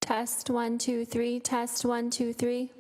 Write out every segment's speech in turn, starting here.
Test 1, 2, 3. Test 1, 2, 3.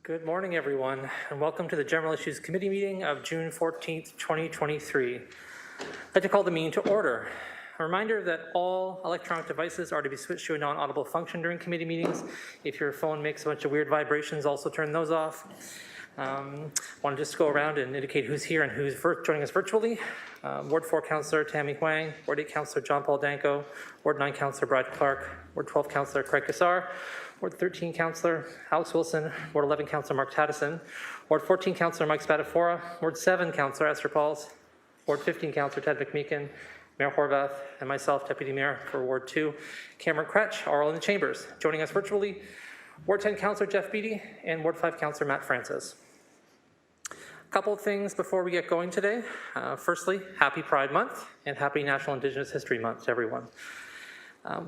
Good morning, everyone, and welcome to the General Issues Committee meeting of June 14th, 2023. I'd like to call the meeting to order. A reminder that all electronic devices are to be switched to a non-audible function during committee meetings. If your phone makes a bunch of weird vibrations, also turn those off. Want to just go around and indicate who's here and who's joining us virtually. Ward 4 Councillor Tammy Huang, Ward 8 Councillor John Paul Danko, Ward 9 Councillor Brad Clark, Ward 12 Councillor Craig Kassar, Ward 13 Councillor Alex Wilson, Ward 11 Councillor Mark Taddison, Ward 14 Councillor Mike Spadafora, Ward 7 Councillor Esther Pauls, Ward 15 Councillor Ted McMeekin, Mayor Horvath, and myself, Deputy Mayor for Ward 2, Cameron Kretsch, are all in the chambers. Joining us virtually, Ward 10 Councillor Jeff Beattie and Ward 5 Councillor Matt Francis. A couple of things before we get going today. Firstly, happy Pride Month and happy National Indigenous History Month to everyone.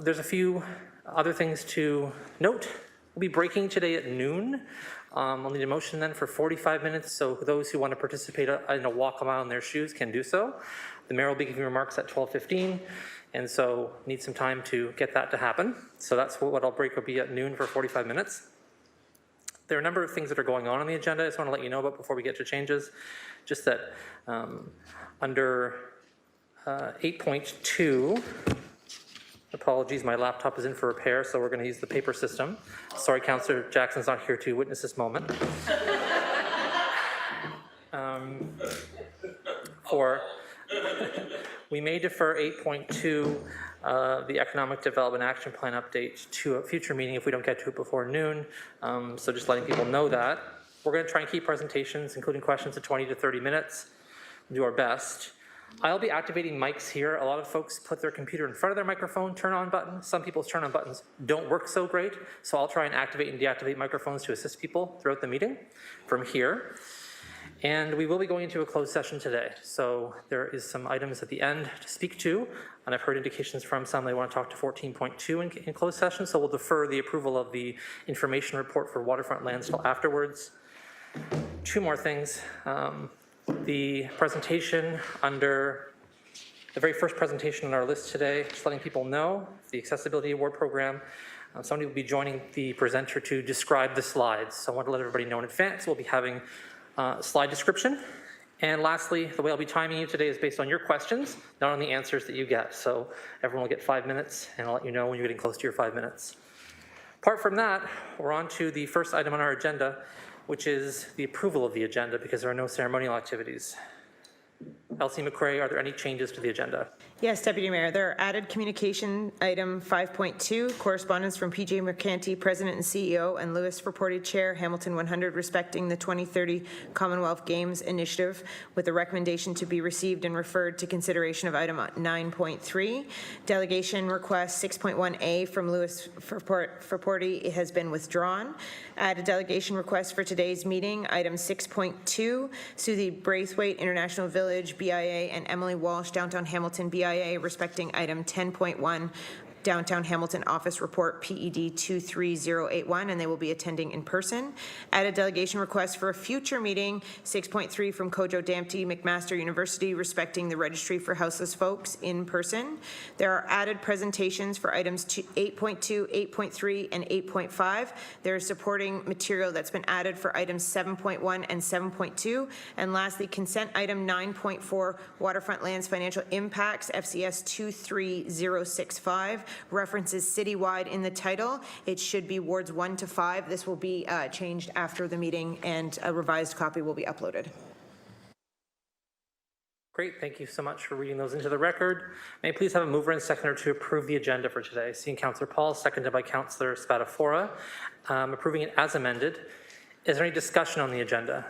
There's a few other things to note. We'll be breaking today at noon. I'll need a motion then for 45 minutes, so those who want to participate in a walk a mile in their shoes can do so. The mayor will be giving remarks at 12:15, and so need some time to get that to happen. So that's what I'll break will be at noon for 45 minutes. There are a number of things that are going on the agenda I just want to let you know about before we get to changes. Just that under 8.2, apologies, my laptop is in for repair, so we're going to use the paper system. Sorry, Councillor Jackson's not here to witness this moment. We may defer 8.2, the Economic Development Action Plan update, to a future meeting if we don't get to it before noon. So just letting people know that. We're going to try and keep presentations, including questions, to 20 to 30 minutes. We'll do our best. I'll be activating mics here. A lot of folks put their computer in front of their microphone turn on button. Some people's turn on buttons don't work so great, so I'll try and activate and deactivate microphones to assist people throughout the meeting from here. And we will be going into a closed session today. So there is some items at the end to speak to, and I've heard indications from some they want to talk to 14.2 in closed session, so we'll defer the approval of the information report for waterfront lands till afterwards. Two more things. The presentation under the very first presentation on our list today, just letting people know, the Accessibility Award Program. Somebody will be joining the presenter to describe the slides. So I want to let everybody know in advance. We'll be having slide description. And lastly, the way I'll be timing you today is based on your questions, not on the answers that you get. So everyone will get 5 minutes, and I'll let you know when you're getting close to your 5 minutes. Apart from that, we're on to the first item on our agenda, which is the approval of the agenda because there are no ceremonial activities. Elsie McCrae, are there any changes to the agenda? Yes, Deputy Mayor. There are added communication item 5.2, correspondence from PJ Mercanti, President and CEO, and Louis Verporti, Chair, Hamilton 100, respecting the 2030 Commonwealth Games Initiative, with a recommendation to be received and referred to consideration of item 9.3. Delegation request 6.1A from Louis Verporti has been withdrawn. Added delegation request for today's meeting, item 6.2, Susie Braithwaite, International Village, BIA, and Emily Walsh, Downtown Hamilton, BIA, respecting item 10.1, Downtown Hamilton Office Report PED 23081, and they will be attending in person. Added delegation request for a future meeting, 6.3 from Kojo Damty McMaster University, respecting the Registry for Houseless Folks in person. There are added presentations for items 8.2, 8.3, and 8.5. There is supporting material that's been added for items 7.1 and 7.2. And lastly, consent item 9.4, Waterfront Lands Financial Impacts, FCS 23065. References citywide in the title. It should be wards 1 to 5. This will be changed after the meeting, and a revised copy will be uploaded. Great, thank you so much for reading those into the record. May I please have a mover and seconder to approve the agenda for today? Seeing Councillor Paul, seconded by Councillor Spadafora. Approving it as amended. Is there any discussion on the agenda?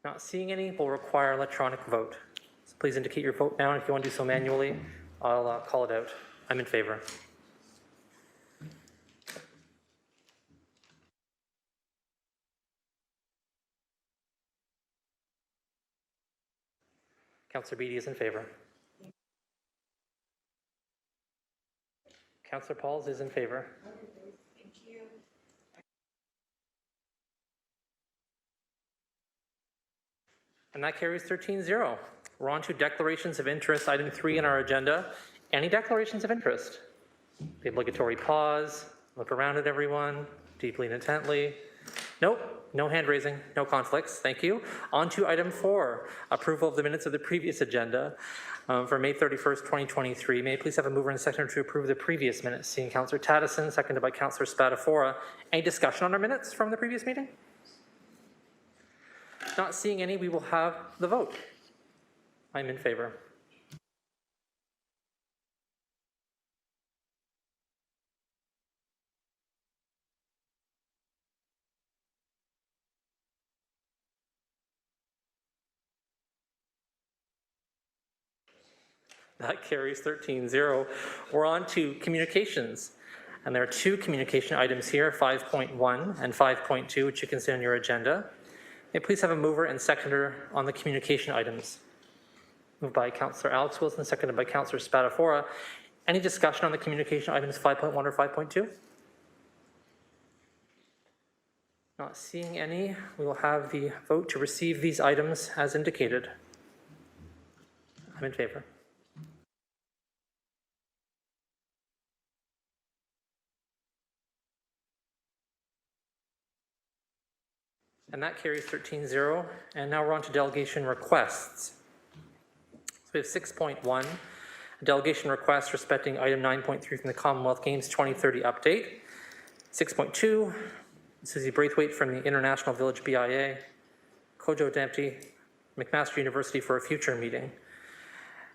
Not seeing any, will require electronic vote. So please indicate your vote now, and if you want to do so manually, I'll call it out. I'm in favor. Councillor Beattie is in favor. Councillor Pauls is in favor. Thank you. And that carries 13-0. We're on to declarations of interest, item 3 in our agenda. Any declarations of interest? The obligatory pause, look around at everyone. deeply and intently. Nope, no hand raising, no conflicts, thank you. On to item 4, approval of the minutes of the previous agenda for May 31st, 2023. May I please have a mover and seconder to approve the previous minutes? Seeing Councillor Taddison, seconded by Councillor Spatafora. Any discussion on our minutes from the previous meeting? Not seeing any, we will have the vote. I'm in favor. That carries 13-0. We're on to communications. And there are 2 communication items here, 5.1 and 5.2, which you can see on your agenda. May I please have a mover and seconder on the communication items? Moved by Councillor Alex Wilson, seconded by Councillor Spatafora. Any discussion on the communication items 5.1 or 5.2? Not seeing any, we will have the vote to receive these items as indicated. I'm in favor. And that carries 13-0. And now we're on to delegation requests. So we have 6.1, a delegation request respecting item 9.3 from the Commonwealth Games 2030 update. 6.2, Susie Braithwaite from the International Village BIA. Kojo Dempsey, McMaster University for a future meeting.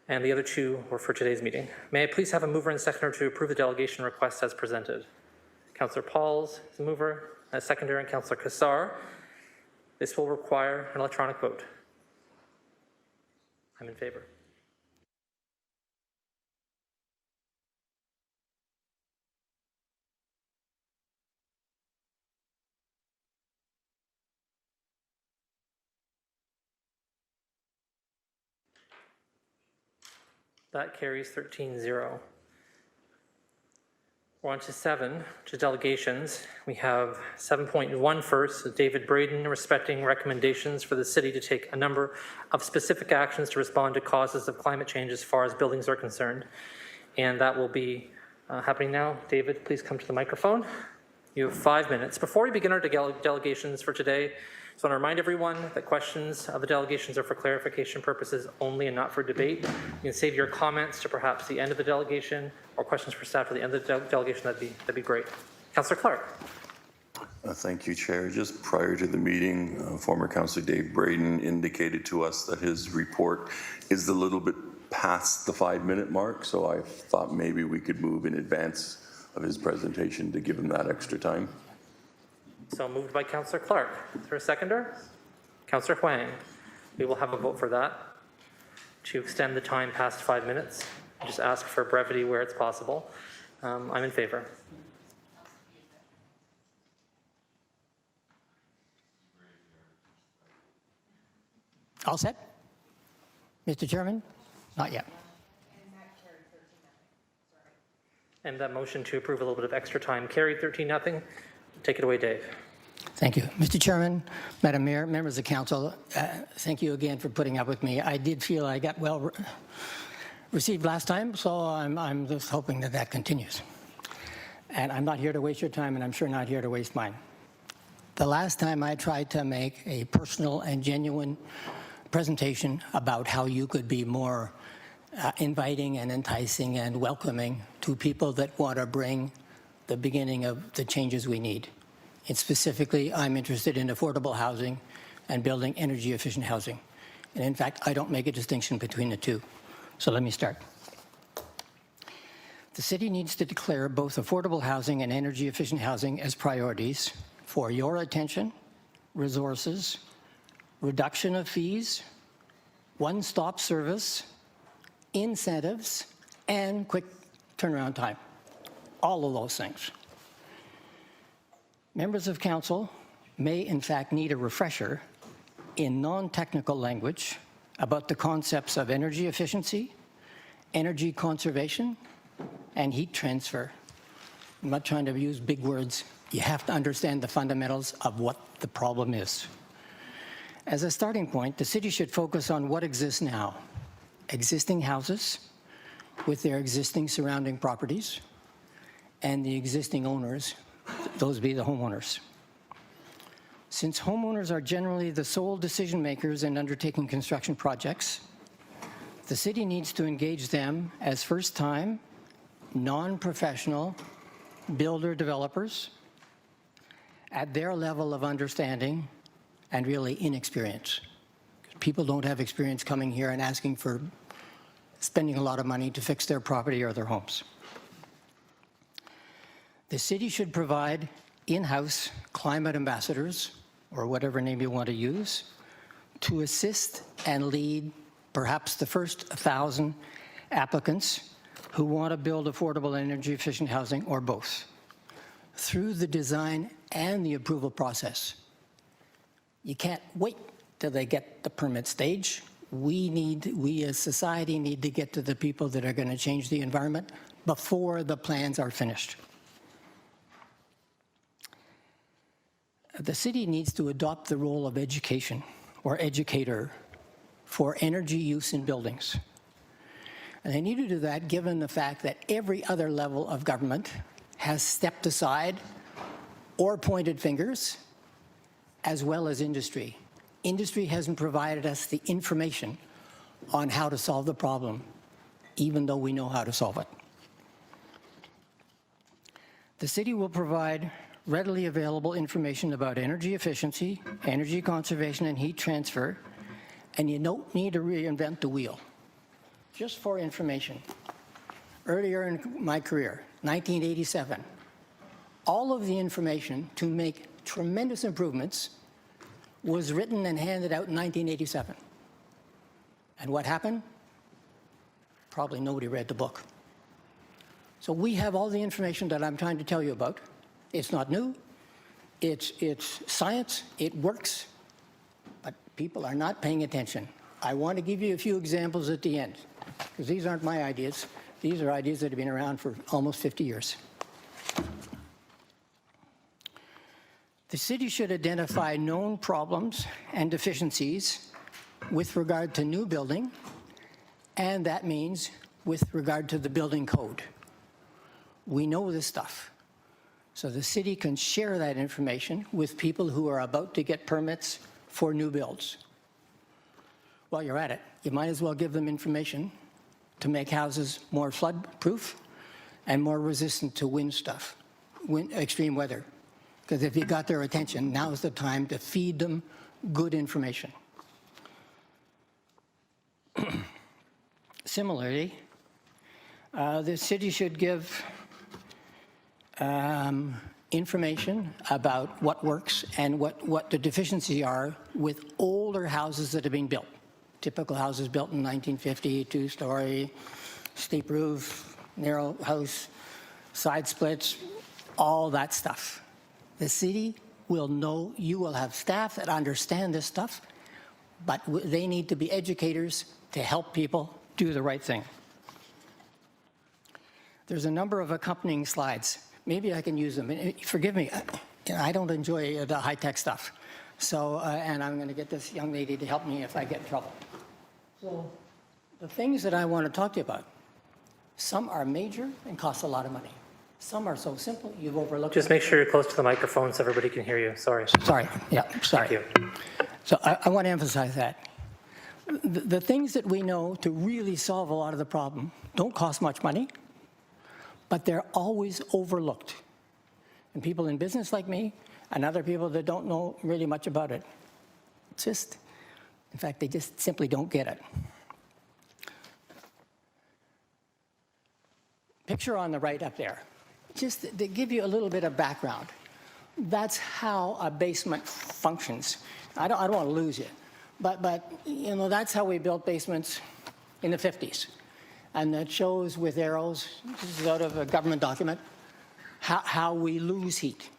And the other 2 were for today's meeting. May I please have a mover and seconder to approve the delegation request as presented? Councillor Pauls is the mover, as seconder, and Councillor Cassar. This will require an electronic vote. I'm in favor. That carries 13-0. We're on to 7, which is delegations. We have 7.1 first, David Braden, respecting recommendations for the city to take a number of specific actions to respond to causes of climate change as far as buildings are concerned. And that will be happening now. David, please come to the microphone. You have 5 minutes. Before we begin our delegations for today, I just want to remind everyone that questions of the delegations are for clarification purposes only and not for debate. You can save your comments to perhaps the end of the delegation, or questions for staff at the end of the delegation. That'd be great. Councillor Clark. Thank you, Chair. Just prior to the meeting, former Councillor Dave Braden indicated to us that his report is a little bit past the 5-minute mark, so I thought maybe we could move in advance of his presentation to give him that extra time. So moved by Councillor Clark. Is there a seconder? Councillor Huang. We will have a vote for that to extend the time past 5 minutes. Just ask for brevity where it's possible. I'm in favor. All set? Mr. Chairman? Not yet. And that motion to approve a little bit of extra time carried 13-0. Take it away, Dave. Thank you. Mr. Chairman, Madam Mayor, members of council, thank you again for putting up with me. I did feel I got well received last time, so I'm just hoping that that continues. And I'm not here to waste your time, and I'm sure not here to waste mine. The last time I tried to make a personal and genuine presentation about how you could be more inviting and enticing and welcoming to people that want to bring the beginning of the changes we need. And specifically, I'm interested in affordable housing and building energy efficient housing. And in fact, I don't make a distinction between the two. So let me start. The city needs to declare both affordable housing and energy efficient housing as priorities for your attention, resources, reduction of fees, one-stop service, incentives, and quick turnaround time. All of those things. Members of council may in fact need a refresher in non-technical language about the concepts of energy efficiency, energy conservation, and heat transfer. I'm not trying to use big words. You have to understand the fundamentals of what the problem is. As a starting point, the city should focus on what exists now. Existing houses with their existing surrounding properties and the existing owners those be the homeowners. Since homeowners are generally the sole decision makers in undertaking construction projects, the city needs to engage them as first-time, non-professional builder developers at their level of understanding and really inexperience. People don't have experience coming here and asking for spending a lot of money to fix their property or their homes. The city should provide in-house climate ambassadors, or whatever name you want to use, to assist and lead perhaps the first 1,000 applicants who want to build affordable energy efficient housing, or both, through the design and the approval process. You can't wait till they get the permit stage. We as society need to get to the people that are going to change the environment before the plans are finished. The city needs to adopt the role of education or educator for energy use in buildings. And they need to do that given the fact that every other level of government has stepped aside or pointed fingers, as well as industry. Industry hasn't provided us the information on how to solve the problem, even though we know how to solve it. The city will provide readily available information about energy efficiency, energy conservation, and heat transfer, and you don't need to reinvent the wheel. Just for information, earlier in my career, 1987, all of the information to make tremendous improvements was written and handed out in 1987. And what happened? Probably nobody read the book. So we have all the information that I'm trying to tell you about. It's not new. It's science. It works. But people are not paying attention. I want to give you a few examples at the end, because these aren't my ideas. These are ideas that have been around for almost 50 years. The city should identify known problems and deficiencies with regard to new building, and that means with regard to the building code. We know this stuff. So the city can share that information with people who are about to get permits for new builds. While you're at it, you might as well give them information to make houses more flood-proof and more resistant to extreme weather. Because if you got their attention, now is the time to feed them good information. Similarly, the city should give information about what works and what the deficiencies are with older houses that have been built. Typical houses built in 1950, two-story, steep roof, narrow house, side splits, all that stuff. The city will know, you will have staff that understand this stuff, but they need to be educators to help people do the right thing. There's a number of accompanying slides. Maybe I can use them. Forgive me, I don't enjoy the high-tech stuff. So, and I'm going to get this young lady to help me if I get in trouble. So, the things that I want to talk to you about, some are major and cost a lot of money. Some are so simple, you've overlooked. Just make sure you're close to the microphone so everybody can hear you. Sorry. Sorry, yeah, sorry. Thank you. So I want to emphasize that. The things that we know to really solve a lot of the problem don't cost much money, but they're always overlooked. And people in business like me and other people that don't know really much about it, in fact, they just simply don't get it. Picture on the right up there, just to give you a little bit of background. That's how a basement functions. I don't want to lose you, but you know, that's how we built basements in the 50s. And that shows with arrows, this is out of a government document, how we lose heat.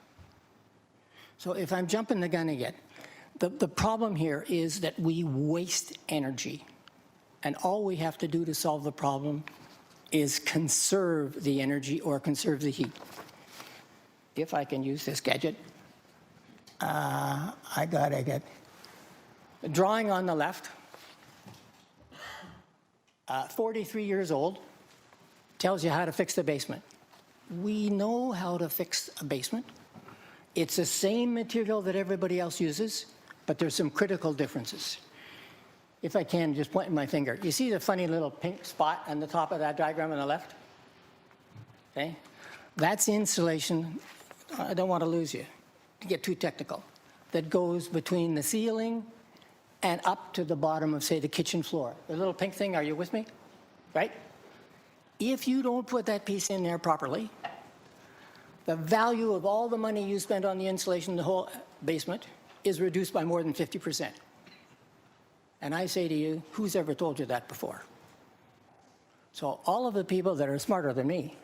So if I'm jumping the gun again, the problem here is that we waste energy. And all we have to do to solve the problem is conserve the energy or conserve the heat. If I can use this gadget, I gotta get, the drawing on the left, 43 years old, tells you how to fix the basement. We know how to fix a basement. It's the same material that everybody else uses, but there's some critical differences. If I can, just point my finger. You see the funny little pink spot on the top of that diagram on the left? Okay? That's insulation. I don't want to lose you, to get too technical. That goes between the ceiling and up to the bottom of, say, the kitchen floor. The little pink thing, are you with me? Right? If you don't put that piece in there properly, the value of all the money you spend on the insulation in the whole basement is reduced by more than 50%. And I say to you, who's ever told you that before? So all of the people that are smarter than me,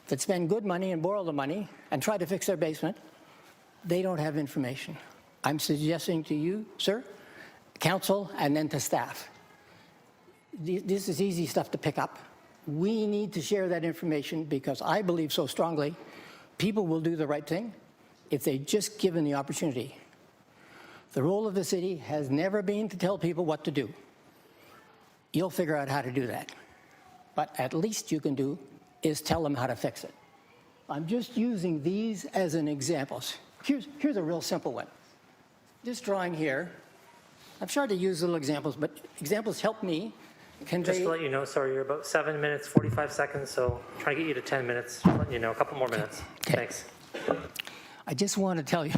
that spend good money and borrow the money and try to fix their basement, they don't have information. I'm suggesting to you, sir, council, and then to staff. This is easy stuff to pick up. We need to share that information because I believe so strongly people will do the right thing if they just given the opportunity. The role of the city has never been to tell people what to do. You'll figure out how to do that. But at least you can do is tell them how to fix it. I'm just using these as an examples. Here's a real simple one. This drawing here, I'm sorry to use little examples, but examples help me convey. Just to let you know, sorry, you're about 7 minutes, 45 seconds, so trying to get you to 10 minutes, letting you know, a couple more minutes. Okay. Thanks. I just want to tell you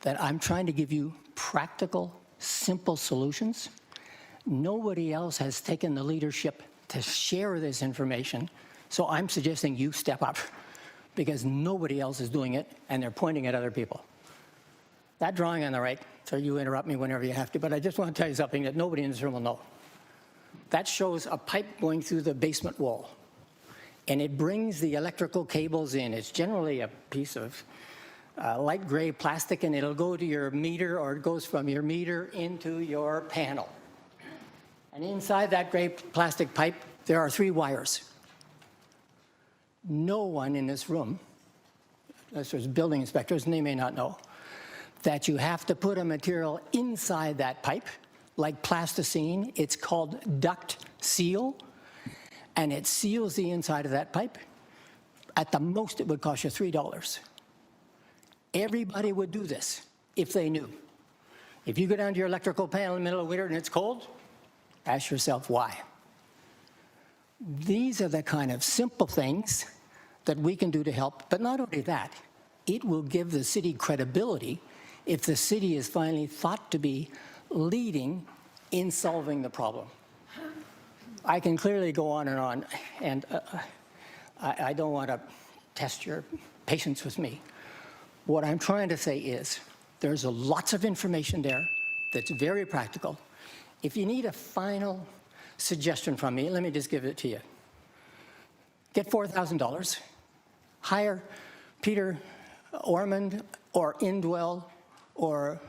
that I'm trying to give you practical, simple solutions. Nobody else has taken the leadership to share this information, so I'm suggesting you step up because nobody else is doing it and they're pointing at other people. That drawing on the right, so you interrupt me whenever you have to, but I just want to tell you something that nobody in this room will know. That shows a pipe going through the basement wall, and it brings the electrical cables in. It's generally a piece of light gray plastic, and it'll go to your meter, or it goes from your meter into your panel. And inside that gray plastic pipe, there are 3 wires. No one in this room, unless there's building inspectors, and they may not know, that you have to put a material inside that pipe, like plasticine. It's called duct seal, and it seals the inside of that pipe. At the most, it would cost you $3. Everybody would do this if they knew. If you go down to your electrical panel in the middle of winter and it's cold, ask yourself why. These are the kind of simple things that we can do to help, but not only that, it will give the city credibility if the city is finally thought to be leading in solving the problem. I can clearly go on, and I don't want to test your patience with me. What I'm trying to say is there's lots of information there that's very practical. If you need a final suggestion from me, let me just give it to you. Get $4,000, hire Peter Ormond or Indwell or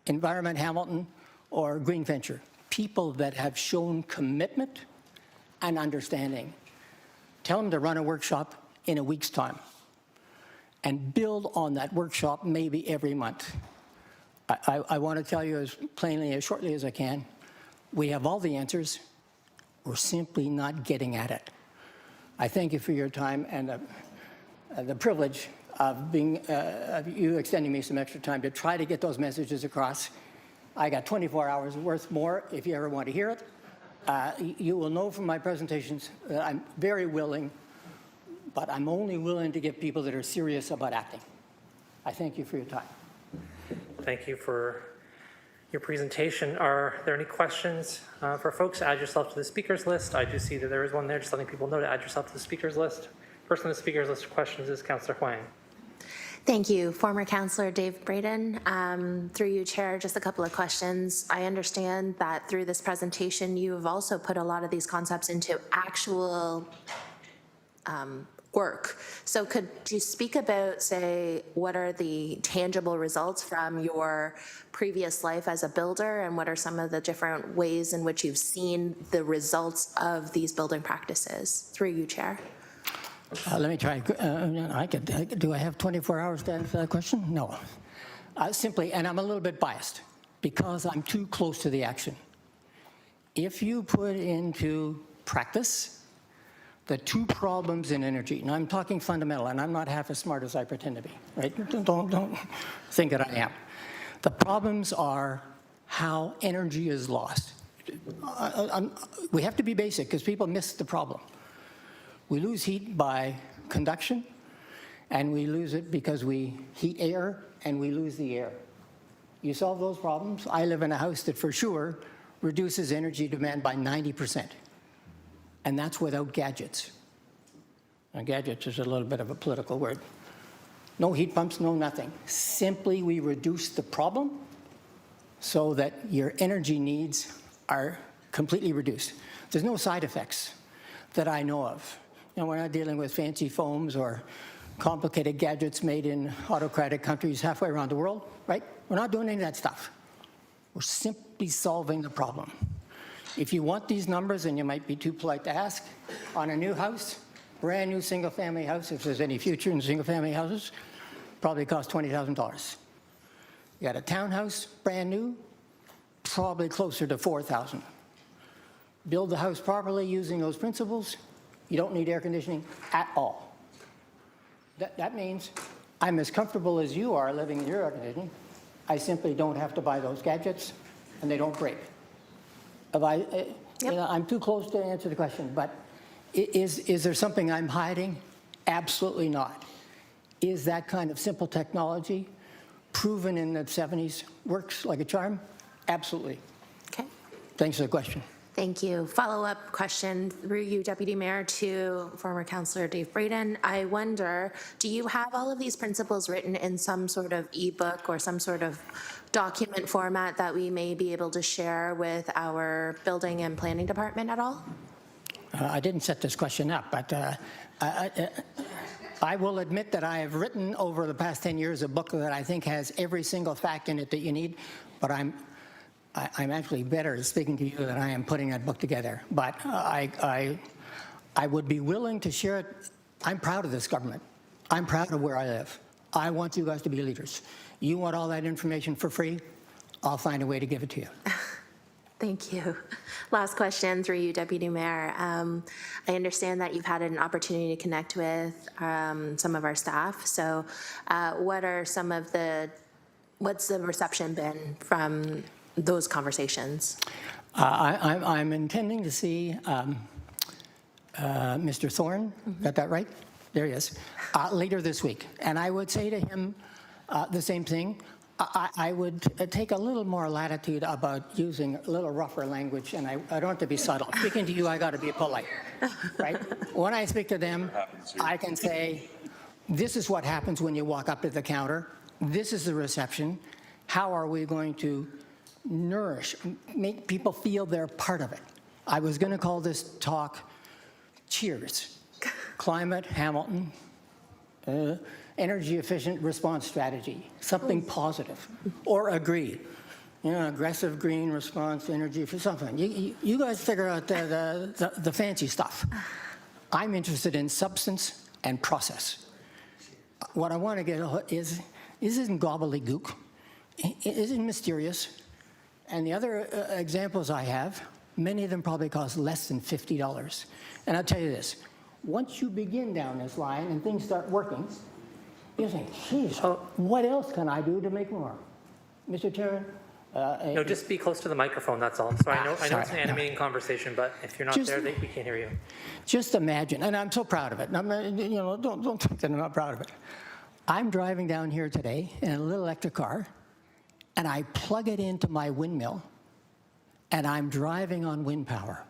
Environment Hamilton or Green Venture, people that have shown commitment and understanding. Tell them to run a workshop in a week's time and build on that workshop maybe every month. I want to tell you as plainly, as shortly as I can, we have all the answers. We're simply not getting at it. I thank you for your time and the privilege of you extending me some extra time to try to get those messages across. I got 24 hours worth more if you ever want to hear it. You will know from my presentations that I'm very willing, but I'm only willing to get people that are serious about acting. I thank you for your time. Thank you for your presentation. Are there any questions for folks? Add yourself to the speakers list. I do see that there is one there, just letting people know to add yourself to the speakers list. First on the speakers list for questions is Councillor Huang. Thank you. Former Councillor Dave Braden. Through you, Chair, just a couple of questions. I understand that through this presentation, you have also put a lot of these concepts into actual work. So could you speak about, say, what are the tangible results from your previous life as a builder, and what are some of the different ways in which you've seen the results of these building practices? Through you, Chair. Let me try. Do I have 24 hours to answer that question? No. Simply, and I'm a little bit biased because I'm too close to the action. If you put into practice the two problems in energy, and I'm talking fundamental, and I'm not half as smart as I pretend to be, right? Don't think that I am. The problems are how energy is lost. We have to be basic because people miss the problem. We lose heat by conduction, and we lose it because we heat air and we lose the air. You solve those problems. I live in a house that for sure reduces energy demand by 90%. And that's without gadgets. And gadgets is a little bit of a political word. No heat pumps, no nothing. Simply we reduce the problem so that your energy needs are completely reduced. There's no side effects that I know of. You know, we're not dealing with fancy foams or complicated gadgets made in autocratic countries halfway around the world, right? We're not doing any of that stuff. We're simply solving the problem. If you want these numbers, and you might be too polite to ask, on a new house, brand new single-family house, if there's any future in single-family houses, probably costs $20,000. You got a townhouse, brand new, probably closer to $4,000. Build the house properly using those principles, you don't need air conditioning at all. That means I'm as comfortable as you are living in your air conditioning. I simply don't have to buy those gadgets, and they don't break. You know, I'm too close to answer the question, but is there something I'm hiding? Absolutely not. Is that kind of simple technology proven in the 70s works like a charm? Absolutely. Okay. Thanks for the question. Thank you. Follow-up question through you, Deputy Mayor, to former Councillor Dave Braden. I wonder, do you have all of these principles written in some sort of ebook or some sort of document format that we may be able to share with our building and planning department at all? I didn't set this question up, but I will admit that I have written over the past 10 years a book that I think has every single fact in it that you need, but I'm actually better at speaking to you than I am putting that book together. But I would be willing to share it. I'm proud of this government. I'm proud of where I live. I want you guys to be leaders. You want all that information for free? I'll find a way to give it to you. Thank you. Last question through you, Deputy Mayor. I understand that you've had an opportunity to connect with some of our staff. So what's the reception been from those conversations? I'm intending to see Mr. Thorne, got that right? There he is, later this week. And I would say to him the same thing. I would take a little more latitude about using a little rougher language, and I don't have to be subtle. Speaking to you, I got to be polite, right? When I speak to them, I can say, this is what happens when you walk up to the counter. This is the reception. How are we going to nourish, make people feel they're part of it? I was going to call this talk Cheers. Climate, Hamilton, energy efficient response strategy, something positive, or agree. You know, aggressive green response to energy for something. You guys figure out the fancy stuff. I'm interested in substance and process. What I want to get is, this isn't gobbledygook. It isn't mysterious. And the other examples I have, many of them probably cost less than $50. And I'll tell you this, once you begin down this line and things start working, you think, geez, what else can I do to make more? Mr. Chairman? No, just be close to the microphone, that's all. So I know it's an sorry, animating conversation, but if you're not there, we can't hear you. Just imagine, and I'm so proud of it. And I'm not, you know, don't think that I'm not proud of it. I'm driving down here today in a little electric car, and I plug it into my windmill, and I'm driving on wind power.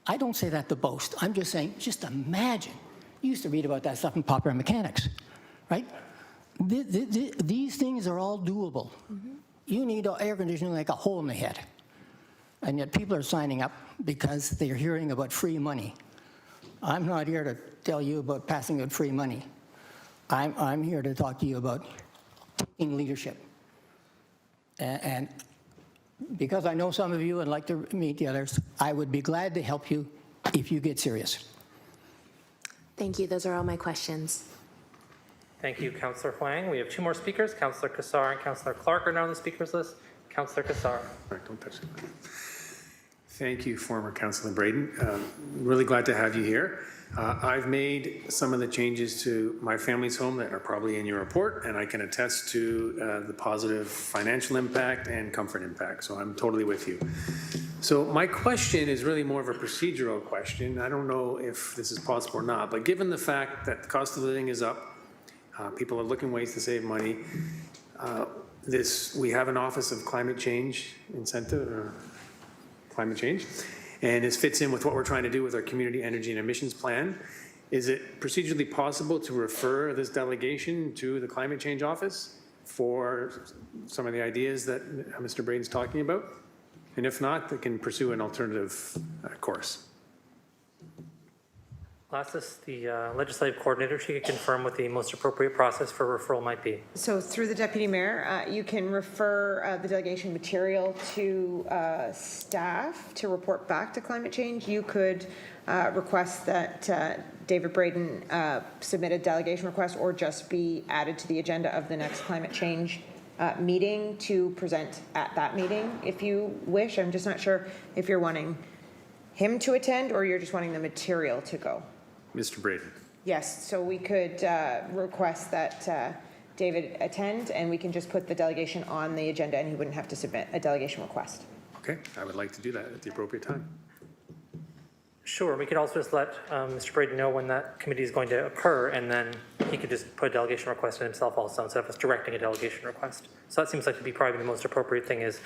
I don't say that to boast. I'm just saying, just imagine. You used to read about that stuff in Popular Mechanics, right? These things are all doable. You need air conditioning like a hole in the head. And yet people are signing up because they're hearing about free money. I'm not here to tell you about passing out free money. I'm here to talk to you about taking leadership. And because I know some of you and like to meet the others, I would be glad to help you if you get serious. Thank you. Those are all my questions. Thank you, Councillor Huang. We have two more speakers. Councillor Kassar and Councillor Clark are now on the speakers list. Councillor Kassar. Don't touch it. Thank you, former Councillor Braden. Really glad to have you here. I've made some of the changes to my family's home that are probably in your report, and I can attest to the positive financial impact and comfort impact, so I'm totally with you. So my question is really more of a procedural question. I don't know if this is possible or not, but given the fact that the cost of living is up, people are looking ways to save money, we have an Office of Climate Change Incentive, or Climate Change, and this fits in with what we're trying to do with our community energy and emissions plan. Is it procedurally possible to refer this delegation to the Climate Change Office for some of the ideas that Mr. Braden's talking about? And if not, they can pursue an alternative course. I'll ask this, the legislative coordinator, she could confirm what the most appropriate process for referral might be. So through the Deputy Mayor, you can refer the delegation material to staff to report back to climate change. You could request that David Braden submit a delegation request or just be added to the agenda of the next climate change meeting to present at that meeting if you wish. I'm just not sure if you're wanting him to attend or you're just wanting the material to go. Mr. Braden. Yes, so we could request that David attend, and we can just put the delegation on the agenda, and he wouldn't have to submit a delegation request. Okay, I would like to do that at the appropriate time. Sure, we could also just let Mr. Braden know when that committee is going to occur, and then he could just put a delegation request in himself also, instead of us directing a delegation request. So that seems like to be probably the most appropriate thing, is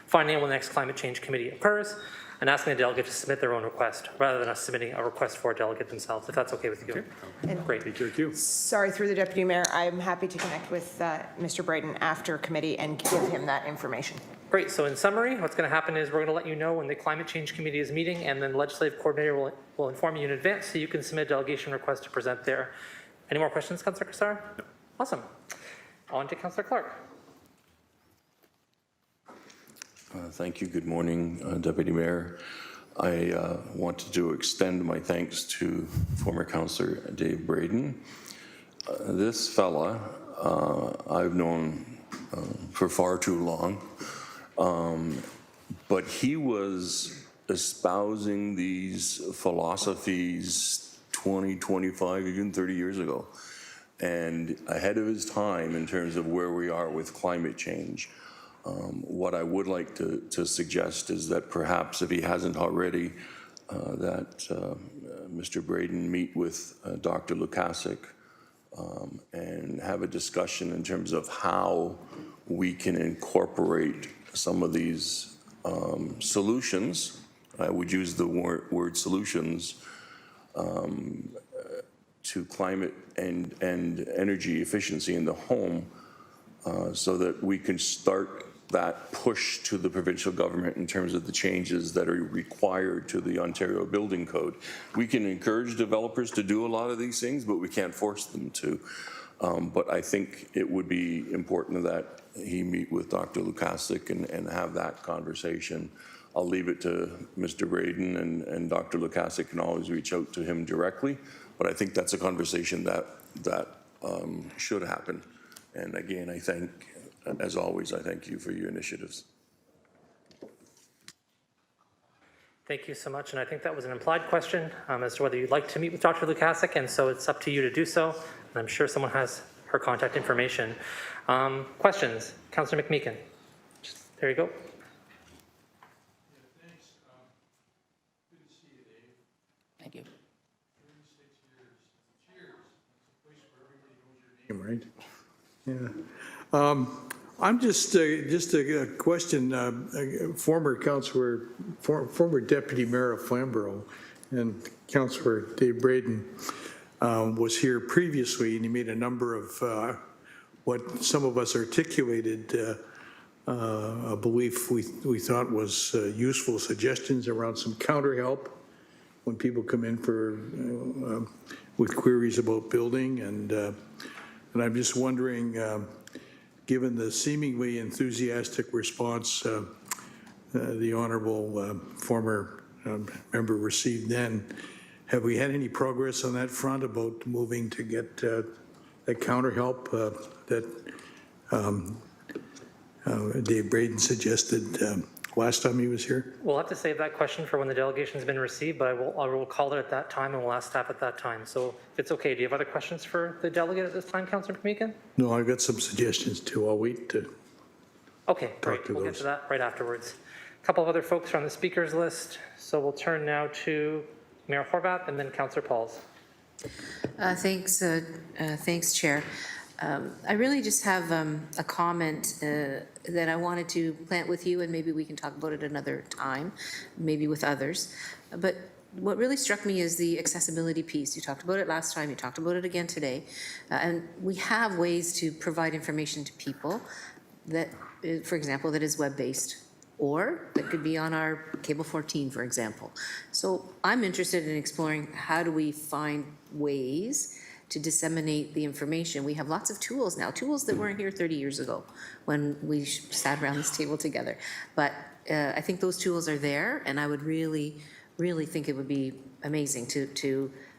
finding out when the next climate change committee occurs and asking the delegate to submit their own request, rather than us submitting a request for a delegate themselves, if that's okay with you. Okay. Great. Thank you. Sorry, through the Deputy Mayor, I'm happy to connect with Mr. Braden after committee and give him that information. Great, so in summary, what's going to happen is we're going to let you know when the climate change committee is meeting, and then the legislative coordinator will inform you in advance so you can submit a delegation request to present there. Any more questions, Councillor Cassar? No. Awesome. On to Councillor Clark. Thank you. Good morning, Deputy Mayor. I wanted to extend my thanks to former Councillor Dave Braden. This fella I've known for far too long, but he was espousing these philosophies 20, 25, even 30 years ago, and ahead of his time in terms of where we are with climate change. What I would like to suggest is that perhaps, if he hasn't already, that Mr. Braden meet with Dr. Lukasik and have a discussion in terms of how we can incorporate some of these solutions. I would use the word solutions to climate and energy efficiency in the home, so that we can start that push to the provincial government in terms of the changes that are required to the Ontario Building Code. We can encourage developers to do a lot of these things, but we can't force them to. But I think it would be important that he meet with Dr. Lukasik and have that conversation. I'll leave it to Mr. Braden, and Dr. Lukasik can always reach out to him directly, but I think that's a conversation that should happen. And again, as always, I thank you for your initiatives. Thank you so much, and I think that was an implied question as to whether you'd like to meet with Dr. Lukasik, and so it's up to you to do so, and I'm sure someone has her contact information. Questions? Councillor McMeekin. There you go. Thank you. Right? Yeah. I'm just a question. Former Deputy Mayor of Flamborough and Councillor Dave Braden was here previously, and he made a number of what some of us articulated a belief we thought was useful suggestions around some counter help when people come in for with queries about building, and I'm just wondering, given the seemingly enthusiastic response the honourable former member received then, have we had any progress on that front about moving to get that counter help that Dave Braden suggested last time he was here? We'll have to save that question for when the delegation's been received, but I will call it at that time and we'll ask staff at that time. So if it's okay, do you have other questions for the delegate at this time, Councillor McMeekin? No, I've got some suggestions too. I'll wait to, Okay, great. to We'll get those. to that right afterwards. A couple of other folks are on the speakers list. So we'll turn now to Mayor Horvath and then Councillor Pauls. Thanks, Chair. I really just have a comment that I wanted to plant with you, and maybe we can talk about it another time, maybe with others. But what really struck me is the accessibility piece. You talked about it last time, you talked about it again today. And we have ways to provide information to people that, for example, that is web-based, or that could be on our Cable 14, for example. So I'm interested in exploring how do we find ways to disseminate the information. We have lots of tools now, tools that weren't here 30 years ago when we sat around this table together. But I think those tools are there, and I would really think it would be amazing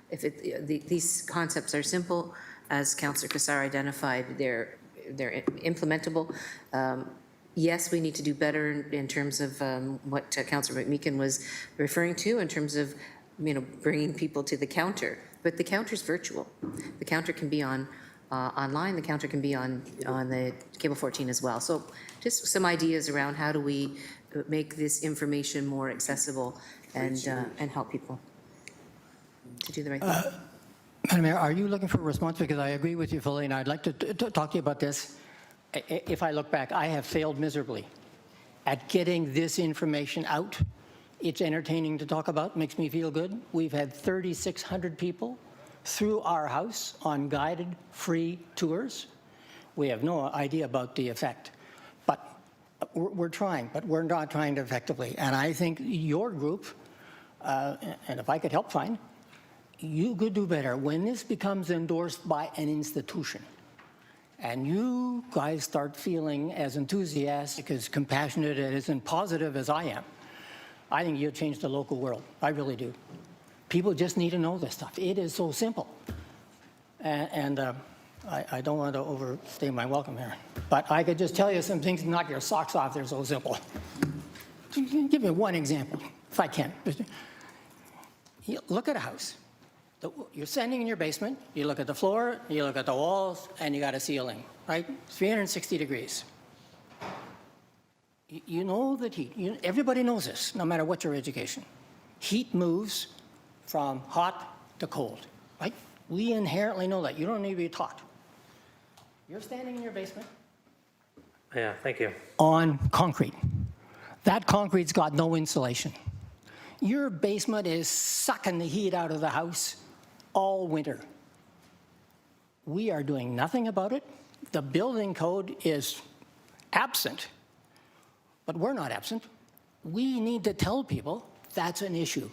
if these concepts are simple, as Councillor Cassar identified, they're implementable. Yes, we need to do better in terms of what Councillor McMeekin was referring to in terms of bringing people to the counter. But the counter's virtual. The counter can be on online. The counter can be on the Cable 14 as well. So just some ideas around how do we make this information more accessible and help people to do the right thing. Madam Mayor, are you looking for a response? Because I agree with you fully, and I'd like to talk to you about this. If I look back, I have failed miserably at getting this information out. It's entertaining to talk about, makes me feel good. We've had 3,600 people through our house on guided free tours. We have no idea about the effect, but we're trying, but we're not trying to effectively. And I think your group, and if I could help find, you could do better when this becomes endorsed by an institution. And you guys start feeling as enthusiastic, as compassionate, as positive as I am. I think you'll change the local world. I really do. People just need to know this stuff. It is so simple. And I don't want to overstay my welcome here. But I could just tell you some things to knock your socks off. They're so simple. Give me one example, if I can. Look at a house. You're standing in your basement, you look at the floor, you look at the walls, and you got a ceiling, right? 360 degrees. You know that heat, everybody knows this, no matter what your education. Heat moves from hot to cold, right? We inherently know that. You don't need to be taught. You're standing in your basement. Yeah, thank you. On concrete. That concrete's got no insulation. Your basement is sucking the heat out of the house all winter. We are doing nothing about it. The building code is absent, but we're not absent. We need to tell people that's an issue.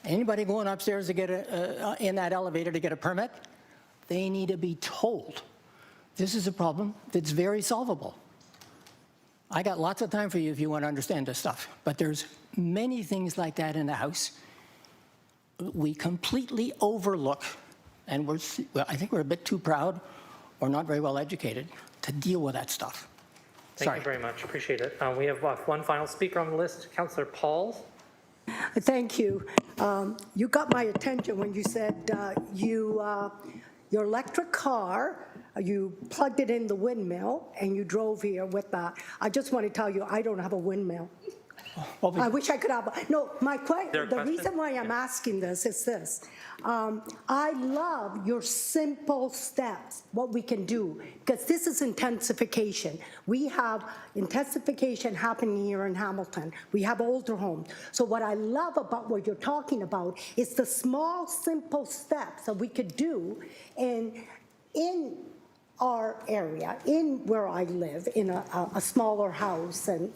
Anybody going upstairs to get in that elevator to get a permit, they need to be told this is a problem that's very solvable. I got lots of time for you if you want to understand this stuff, but there's many things like that in the house we completely overlook, and I think we're a bit too proud or not very well educated to deal with that stuff. Thank you very much. Appreciate it. We have one final speaker on the list, Councillor Pauls. Thank you. You got my attention when you said your electric car, you plugged it in the windmill and you drove here with that. I just want to tell you, I don't have a windmill. I wish I could have. No, the reason why I'm asking this is this. I love your simple steps, what we can do, because this is intensification. We have intensification happening here in Hamilton. We have older homes. So what I love about what you're talking about is the small, simple steps that we could do in our area, in where I live, in a smaller house and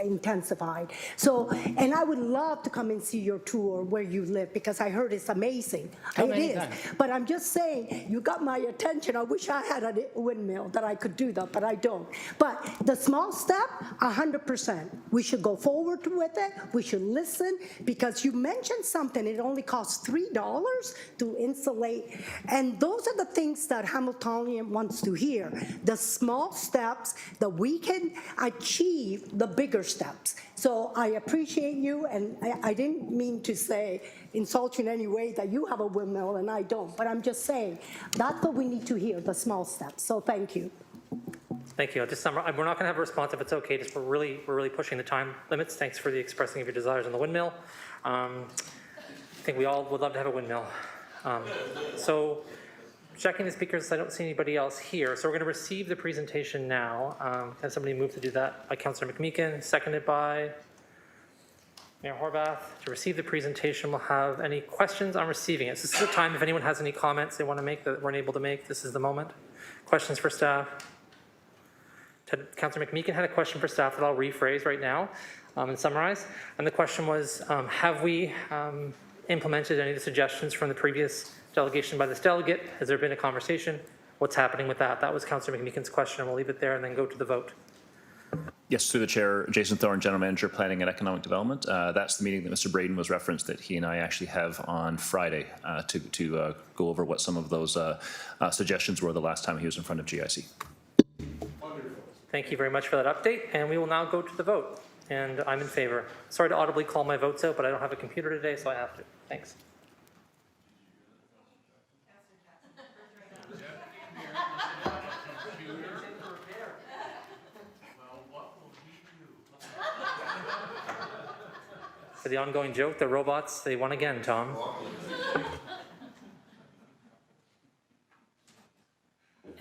intensified. So, and I would love to come and see your tour where you live, because I heard it's amazing. It is. But I'm just saying, you got my attention. I wish I had a windmill that I could do that, but I don't. But the small step, 100%. We should go forward with it. We should listen, because you mentioned something. It only costs $3 to insulate. And those are the things that Hamiltonian wants wants to hear. The small steps that we can achieve, the bigger steps. So I appreciate you, and I didn't mean to say, insult you in any way that you have a windmill and I don't, but I'm just saying, that's what we need to hear, the small steps. So thank you. Thank you. I'll just summarize. We're not going to have a response if it's okay. Just we're really pushing the time limits. Thanks for the expressing of your desires on the windmill. I think we all would love to have a windmill. So checking the speakers, I don't see anybody else here. So we're going to receive the presentation now. Can somebody move to do that? By Councillor McMeekin, seconded by Mayor Horvath. To receive the presentation, we'll have any questions on receiving it. So this is the time if anyone has any comments they want to make that weren't able to make. This is the moment. Questions for staff? Councillor McMeekin had a question for staff that I'll rephrase right now and summarize. And the question was, have we implemented any of the suggestions from the previous delegation by this delegate? Has there been a conversation? What's happening with that? That was Councillor McMeekin's question. We'll leave it there and then go to the vote. Yes, through the chair, Jason Thorne, General Manager, Planning and Economic Development. That's the meeting that Mr. Braden was referenced that he and I actually have on Friday to go over what some of those suggestions were the last time he was in front of GIC. Thank you very much for that update, and we will now go to the vote. And I'm in favor. Sorry to audibly call my votes out, but I don't have a computer today, so I have to. Thanks. For the ongoing joke, the robots, they won again, Tom.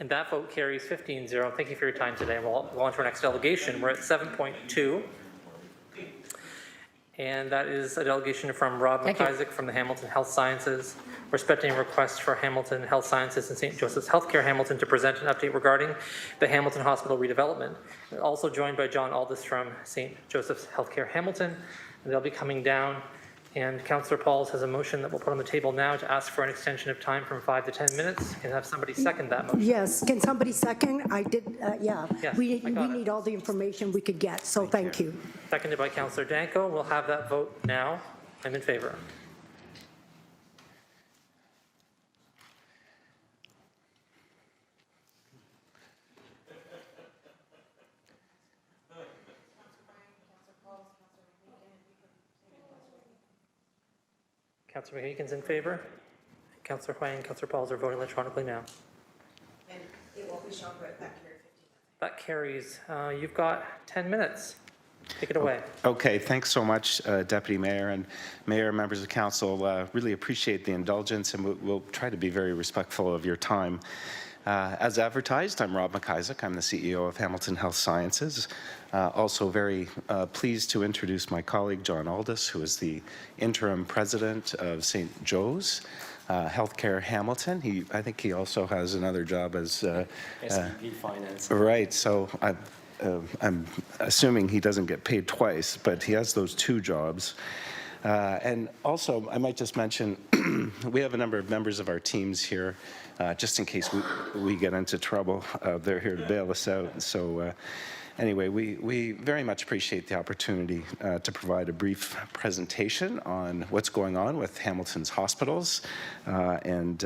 And that vote carries 15-0. Thank you for your time today. We'll go on to our next delegation. We're at 7.2. And that is a delegation from Rob McIsaac from the Hamilton Health Sciences, respecting a request for Hamilton Health Sciences and St. Joseph's Healthcare Hamilton to present an update regarding the Hamilton Hospital redevelopment. We're also joined by John Aldis from St. Joseph's Healthcare Hamilton. And they'll be coming down. And Councillor Pauls has a motion that we'll put on the table now to ask for an extension of time from 5 to 10 minutes. Can I have somebody second that motion? Yes, can somebody second? I did, yeah. Yes, We I got it. need all the information we could get, so thank you. Seconded by Councillor Danko. We'll have that vote now. I'm in favor. Councillor McMeekin's in favor. Councillor Huang and Councillor Pauls are voting electronically now. And it won't be shown, but That carries. You've got 10 minutes. Take it away. Okay, thanks so much, Deputy Mayor and Mayor, members of council. Really appreciate the indulgence, and we'll try to be very respectful of your time. As advertised, I'm Rob McIsaac. I'm the CEO of Hamilton Health Sciences. Also very pleased to introduce my colleague, John Aldis, who is the interim president of St. Joe's Healthcare Hamilton. I think he also has another job as SVP Finance. Right, so I'm assuming he doesn't get paid twice, but he has those two jobs. And also, I might just mention, we have a number of members of our teams here, just in case we get into trouble. They're here to bail us out. So anyway, we very much appreciate the opportunity to provide a brief presentation on what's going on with Hamilton's hospitals, and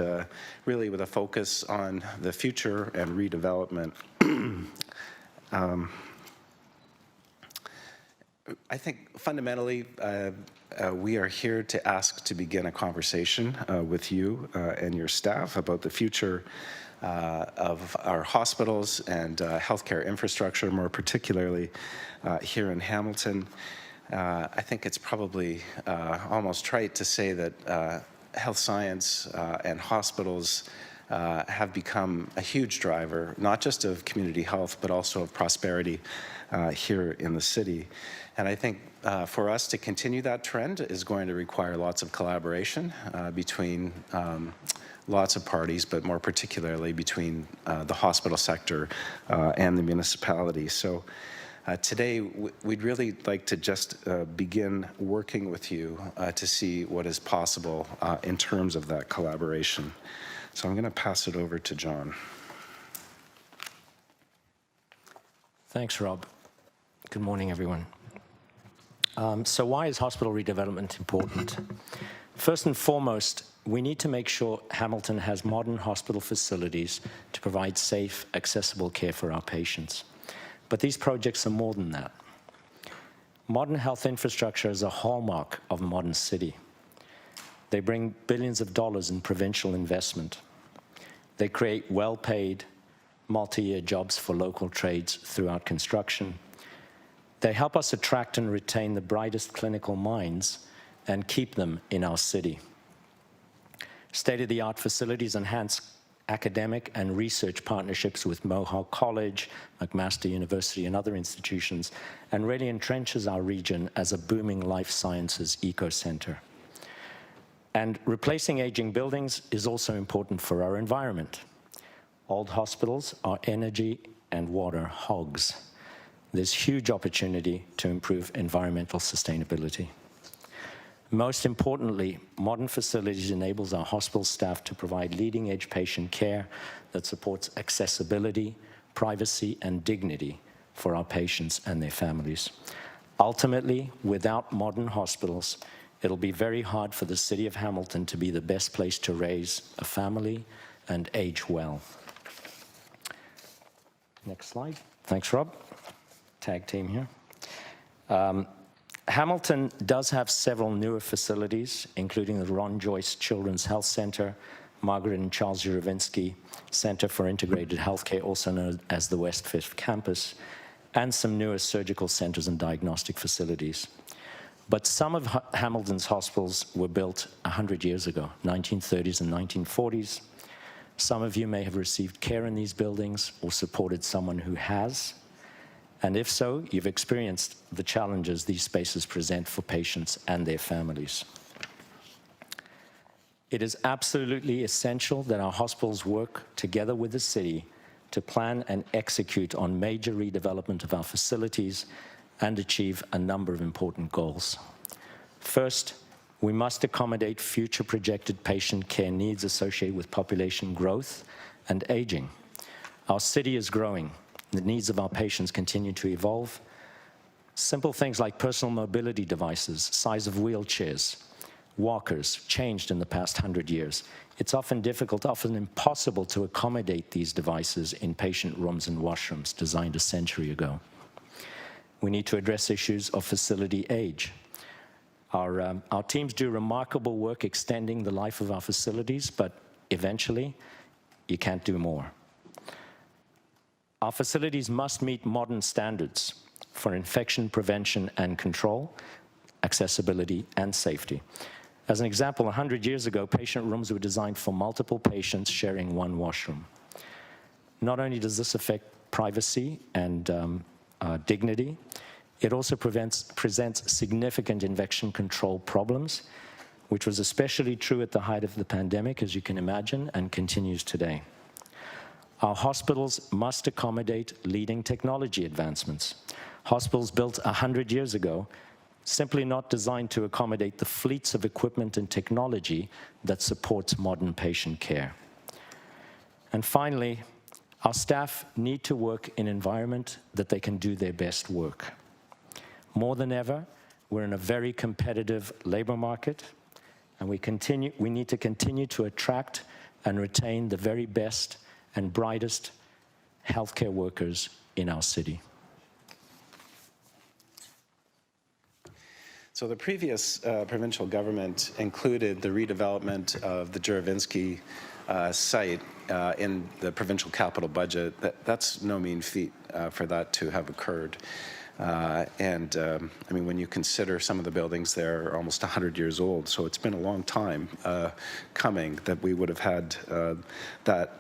really with a focus on the future and redevelopment. I think fundamentally, we are here to ask to begin a conversation with you and your staff about the future of our hospitals and healthcare infrastructure, more particularly here in Hamilton. I think it's probably almost trite to say that health science and hospitals have become a huge driver, not just of community health, but also of prosperity here in the city. And I think for us to continue that trend is going to require lots of collaboration between lots of parties, but more particularly between the hospital sector and the municipality. So today, we'd really like to just begin working with you to see what is possible in terms of that collaboration. So I'm going to pass it over to John. Thanks, Rob. Good morning, everyone. So why is hospital redevelopment important? First and foremost, we need to make sure Hamilton has modern hospital facilities to provide safe, accessible care for our patients. But these projects are more than that. Modern health infrastructure is a hallmark of a modern city. They bring billions of dollars in provincial investment. They create well-paid, multi-year jobs for local trades throughout construction. They help us attract and retain the brightest clinical minds and keep them in our city. State-of-the-art facilities enhance academic and research partnerships with Mohawk College, McMaster University, and other institutions, and really entrenches our region as a booming life sciences eco-center. And replacing aging buildings is also important for our environment. Old hospitals are energy and water hogs. There's huge opportunity to improve environmental sustainability. Most importantly, modern facilities enables our hospital staff to provide leading-edge patient care that supports accessibility, privacy, and dignity for our patients and their families. Ultimately, without modern hospitals, it'll be very hard for the City of Hamilton to be the best place to raise a family and age well. Next slide. Thanks, Rob. Tag team here. Hamilton does have several newer facilities, including the Ron Joyce Children's Health Center, Margaret and Charles Uravinsky Center for Integrated Healthcare, also known as the West Fifth Campus, and some newer surgical centers and diagnostic facilities. But some of Hamilton's hospitals were built 100 years ago, 1930s and 1940s. Some of you may have received care in these buildings or supported someone who has. And if so, you've experienced the challenges these spaces present for patients and their families. It is absolutely essential that our hospitals work together with the city to plan and execute on major redevelopment of our facilities and achieve a number of important goals. First, we must accommodate future projected patient care needs associated with population growth and aging. Our city is growing. The needs of our patients continue to evolve. Simple things like personal mobility devices, size of wheelchairs, walkers changed in the past 100 years. It's often difficult, often impossible to accommodate these devices in patient rooms and washrooms designed a century ago. We need to address issues of facility age. Our teams do remarkable work extending the life of our facilities, but eventually, you can't do more. Our facilities must meet modern standards for infection prevention and control, accessibility, and safety. As an example, 100 years ago, patient rooms were designed for multiple patients sharing one washroom. Not only does this affect privacy and dignity, it also presents significant infection control problems, which was especially true at the height of the pandemic, as you can imagine, and continues today. Our hospitals must accommodate leading technology advancements. Hospitals built 100 years ago, simply not designed to accommodate the fleets of equipment and technology that supports modern patient care. And finally, our staff need to work in an environment that they can do their best work. More than ever, we're in a very competitive labor market, and we need to continue to attract and retain the very best and brightest healthcare workers in our city. So the previous provincial government included the redevelopment of the Juravinsky site in the provincial capital budget. That's no mean feat for that to have occurred. I mean, when you consider some of the buildings there are almost 100 years old, so it's been a long time coming that we would have had that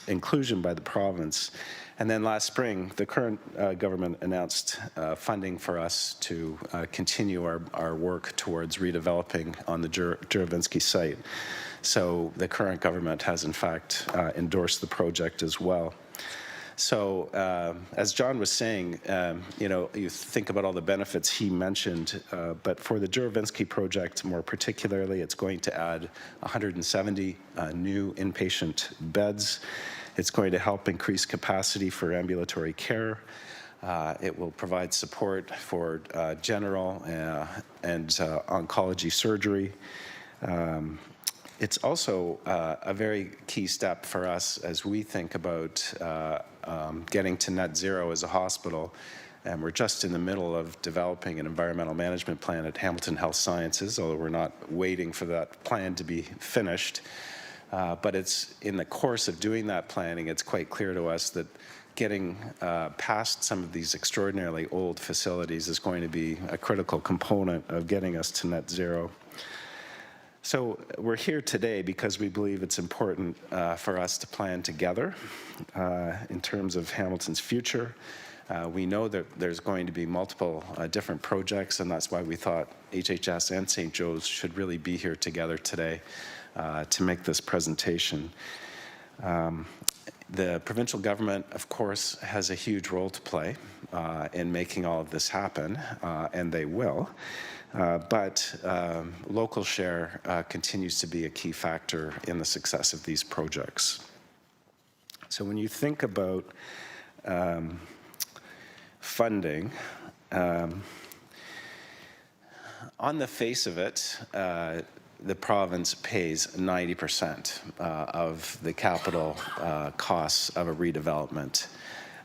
inclusion by the province. And then last spring, the current government announced funding for us to continue our work towards redeveloping on the Juravinsky site. So the current government has in fact endorsed the project as well. So as John was saying, you know, you think about all the benefits he mentioned, but for the Juravinsky project more particularly, it's going to add 170 new inpatient beds. It's going to help increase capacity for ambulatory care. It will provide support for general and oncology surgery. It's also a very key step for us as we think about getting to net zero as a hospital. And we're just in the middle of developing an environmental management plan at Hamilton Health Sciences, although we're not waiting for that plan to be finished. But it's in the course of doing that planning, it's quite clear to us that getting past some of these extraordinarily old facilities is going to be a critical component of getting us to net zero. So we're here today because we believe it's important for us to plan together in terms of Hamilton's future. We know that there's going to be multiple different projects, and that's why we thought HHS and St. Joe's should really be here together today to make this presentation. The provincial government, of course, has a huge role to play in making all of this happen, and they will. But local share continues to be a key factor in the success of these projects. So when you think about funding, on the face of it, the province pays 90% of the capital costs of a redevelopment.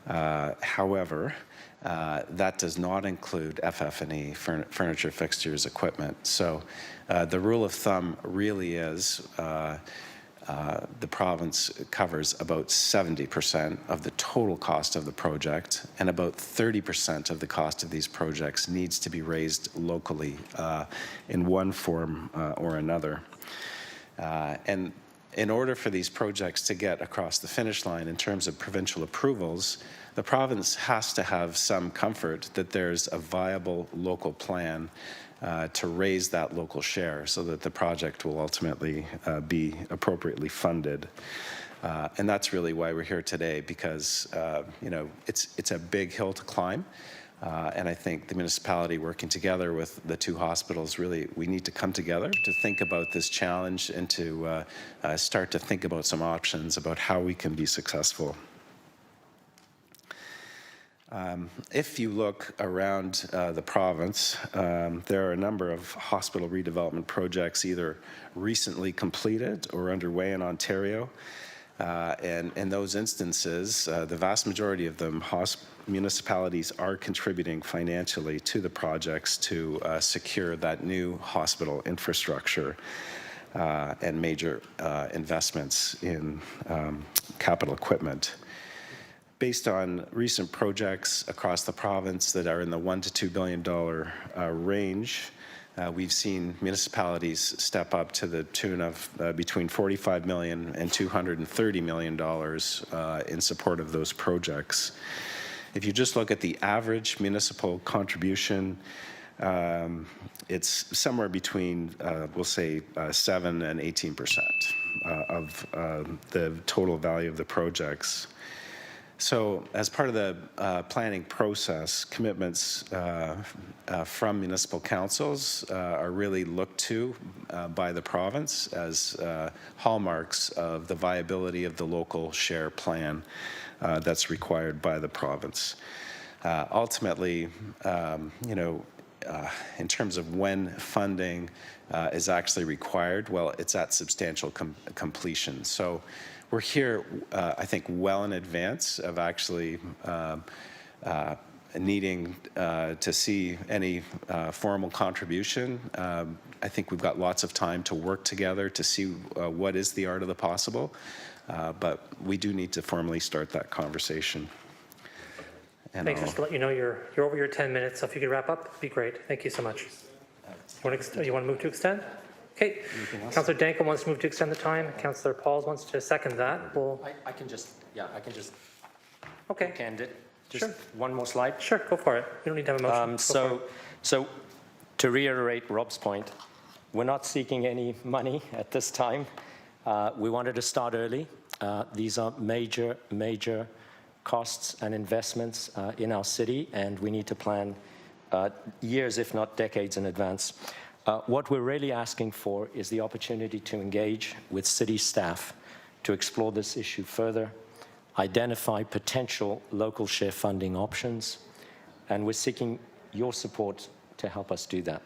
However, that does not include FF&E, furniture, fixtures, equipment. So the rule of thumb really is the province covers about 70% of the total cost of the project, and about 30% of the cost of these projects needs to be raised locally in one form or another. And in order for these projects to get across the finish line in terms of provincial approvals, the province has to have some comfort that there's a viable local plan to raise that local share so that the project will ultimately be appropriately funded. And that's really why we're here today, because you know, it's a big hill to climb. And I think the municipality working together with the two hospitals, really, we need to come together to think about this challenge and to start to think about some options about how we can be successful. If you look around the province, there are a number of hospital redevelopment projects either recently completed or underway in Ontario. And in those instances, the vast majority of them, municipalities are contributing financially to the projects to secure that new hospital infrastructure and major investments in capital equipment. Based on recent projects across the province that are in the $1 to $2 billion range, we've seen municipalities step up to the tune of between $45 million and $230 million in support of those projects. If you just look at the average municipal contribution, it's somewhere between, we'll say, 7 and 18% of the total value of the projects. So as part of the planning process, commitments from municipal councils are really looked to by the province as hallmarks of the viability of the local share plan that's required by the province. Ultimately, you know, in terms of when funding is actually required, well, it's at substantial completion. So we're here, I think, well in advance of actually needing to see any formal contribution. I think we've got lots of time to work together to see what is the art of the possible, but we do need to formally start that conversation. And Thanks. Just to let you know, you're over your 10 minutes, so if you could wrap up, it'd be great. Thank you so much. You want to move to extend? Okay. Councillor Danko wants to move to extend the time. Councillor Pauls wants to second that. We'll... I can just okay. end it. Just sure. One more slide. Sure, go for it. You don't need to have a motion. So to reiterate Rob's point, we're not seeking any money at this time. We wanted to start early. These are major costs and investments in our city, and we need to plan years, if not decades in advance. What we're really asking for is the opportunity to engage with city staff to explore this issue further, identify potential local share funding options, and we're seeking your support to help us do that.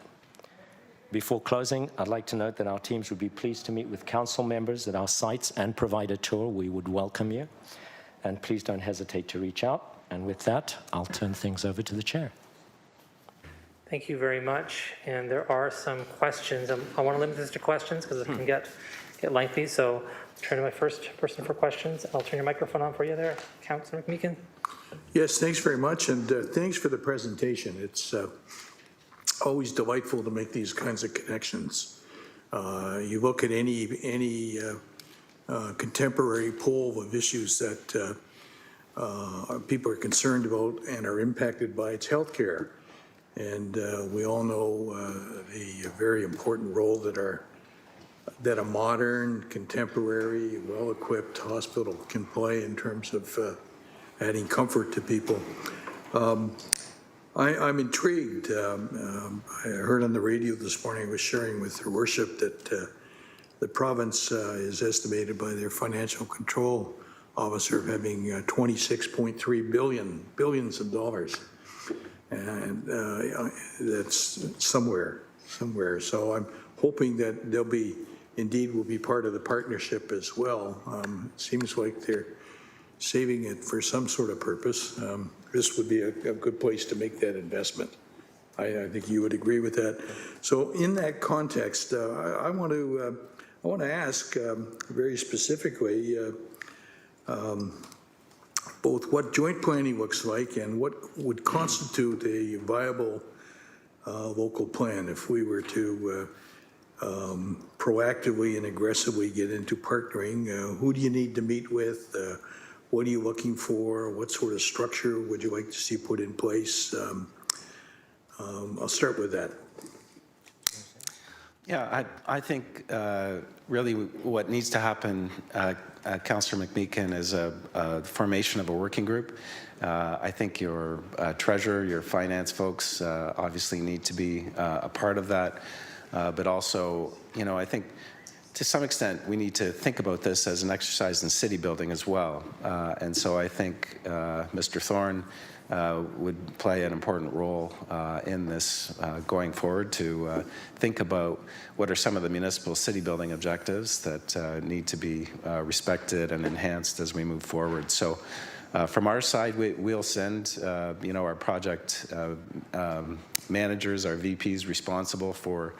Before closing, I'd like to note that our teams would be pleased to meet with council members at our sites and provide a tour. We would welcome you. And please don't hesitate to reach out. And with that, I'll turn things over to the chair. Thank you very much. And there are some questions. I want to limit this to questions because it can get lengthy. So I'll turn to my first person for questions. I'll turn your microphone on for you there, Councilor McMeekin. Yes, thanks very much, and thanks for the presentation. It's always delightful to make these kinds of connections. You look at any contemporary poll of issues that people are concerned about and are impacted by its healthcare. And we all know the very important role that a modern, contemporary, well-equipped hospital can play in terms of adding comfort to people. I'm intrigued. I heard on the radio this morning, I was sharing with Her Worship that the province is estimated by their financial control officer of having 26.3 billions of dollars. And that's somewhere. So I'm hoping that they'll be, indeed will be part of the partnership as well. It seems like they're saving it for some sort of purpose. This would be a good place to make that investment. I think you would agree with that. So in that context, I want to ask very specifically both what joint planning looks like and what would constitute a viable local plan if we were to proactively and aggressively get into partnering. Who do you need to meet with? What are you looking for? What sort of structure would you like to see put in place? I'll start with that. Yeah, I think really what needs to happen, Councillor McMeekin, is a formation of a working group. I think your treasurer, your finance folks obviously need to be a part of that. But also, I think to some extent we need to think about this as an exercise in city building as well. And so I think Mr. Thorne would play an important role in this going forward to think about what are some of the municipal city building objectives that need to be respected and enhanced as we move forward. So from our side, we'll send our project managers, our VPs responsible for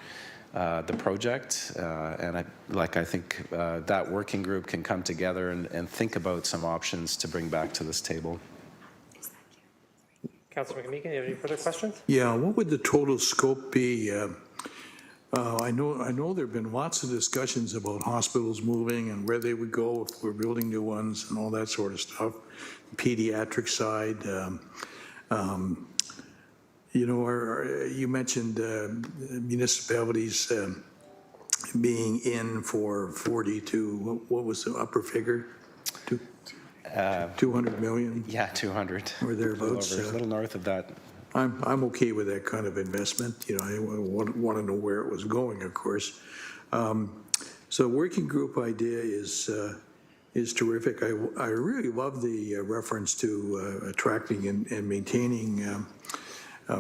the project, and I think that working group can come together and think about some options to bring back to this table. Councilor McMeekin, do you have any further questions? Yeah, what would the total scope be? I know there have been lots of discussions about hospitals moving and where they would go if we're building new ones and all that sort of stuff. Pediatric side. You mentioned municipalities being in for 40 to, what was the upper figure? 200 million? Yeah, 200. Or thereabouts. A little north of that. I'm okay with that kind of investment. I want to know where it was going, of course. So working group idea is terrific. I really love the reference to attracting and maintaining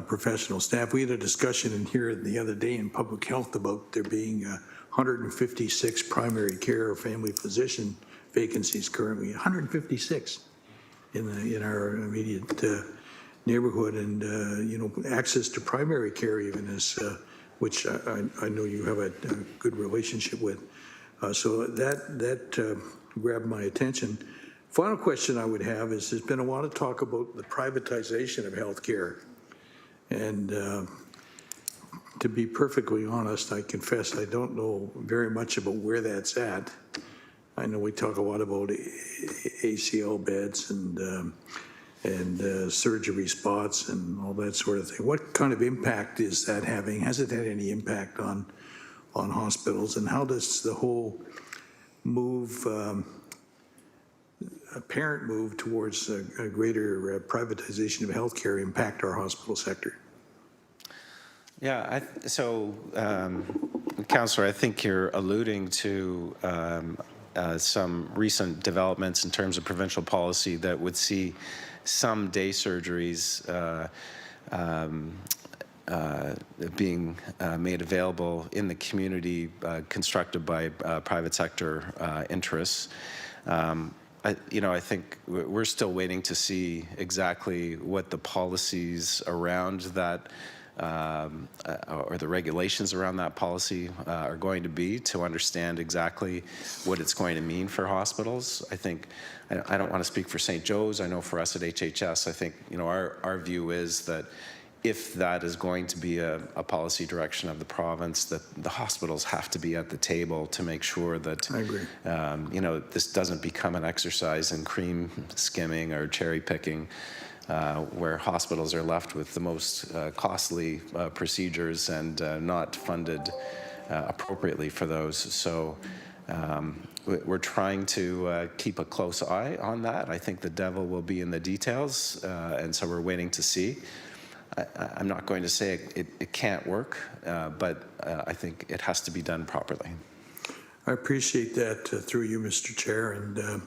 professional staff. We had a discussion in here the other day in public health about there being 156 primary care or family physician vacancies currently, 156 in our immediate neighborhood, and access to primary care even is, which I know you have a good relationship with. So that grabbed my attention. Final question I would have is there's been a lot of talk about the privatization of healthcare. And to be perfectly honest, I confess I don't know very much about where that's at. I know we talk a lot about ACL beds and surgery spots and all that sort of thing. What kind of impact is that having? Has it had any impact on hospitals? And how does the whole move, apparent move towards a greater privatization of healthcare impact our hospital sector? Yeah, Councillor, I think you're alluding to some recent developments in terms of provincial policy that would see some day surgeries being made available in the community, constructed by private sector interests. I think we're still waiting to see exactly what the policies around that or the regulations around that policy are going to be, to understand exactly what it's going to mean for hospitals. I think, I don't want to speak for St. Joe's. I know for us at HHS, I think, our view is that if that is going to be a policy direction of the province, that the hospitals have to be at the table to make sure that, I agree. This doesn't become an exercise in cream skimming or cherry picking, where hospitals are left with the most costly procedures and not funded appropriately for those. So we're trying to keep a close eye on that. I think the devil will be in the details, and so we're waiting to see. I'm not going to say it can't work, but I think it has to be done properly. I appreciate that through you, Mr. Chair. And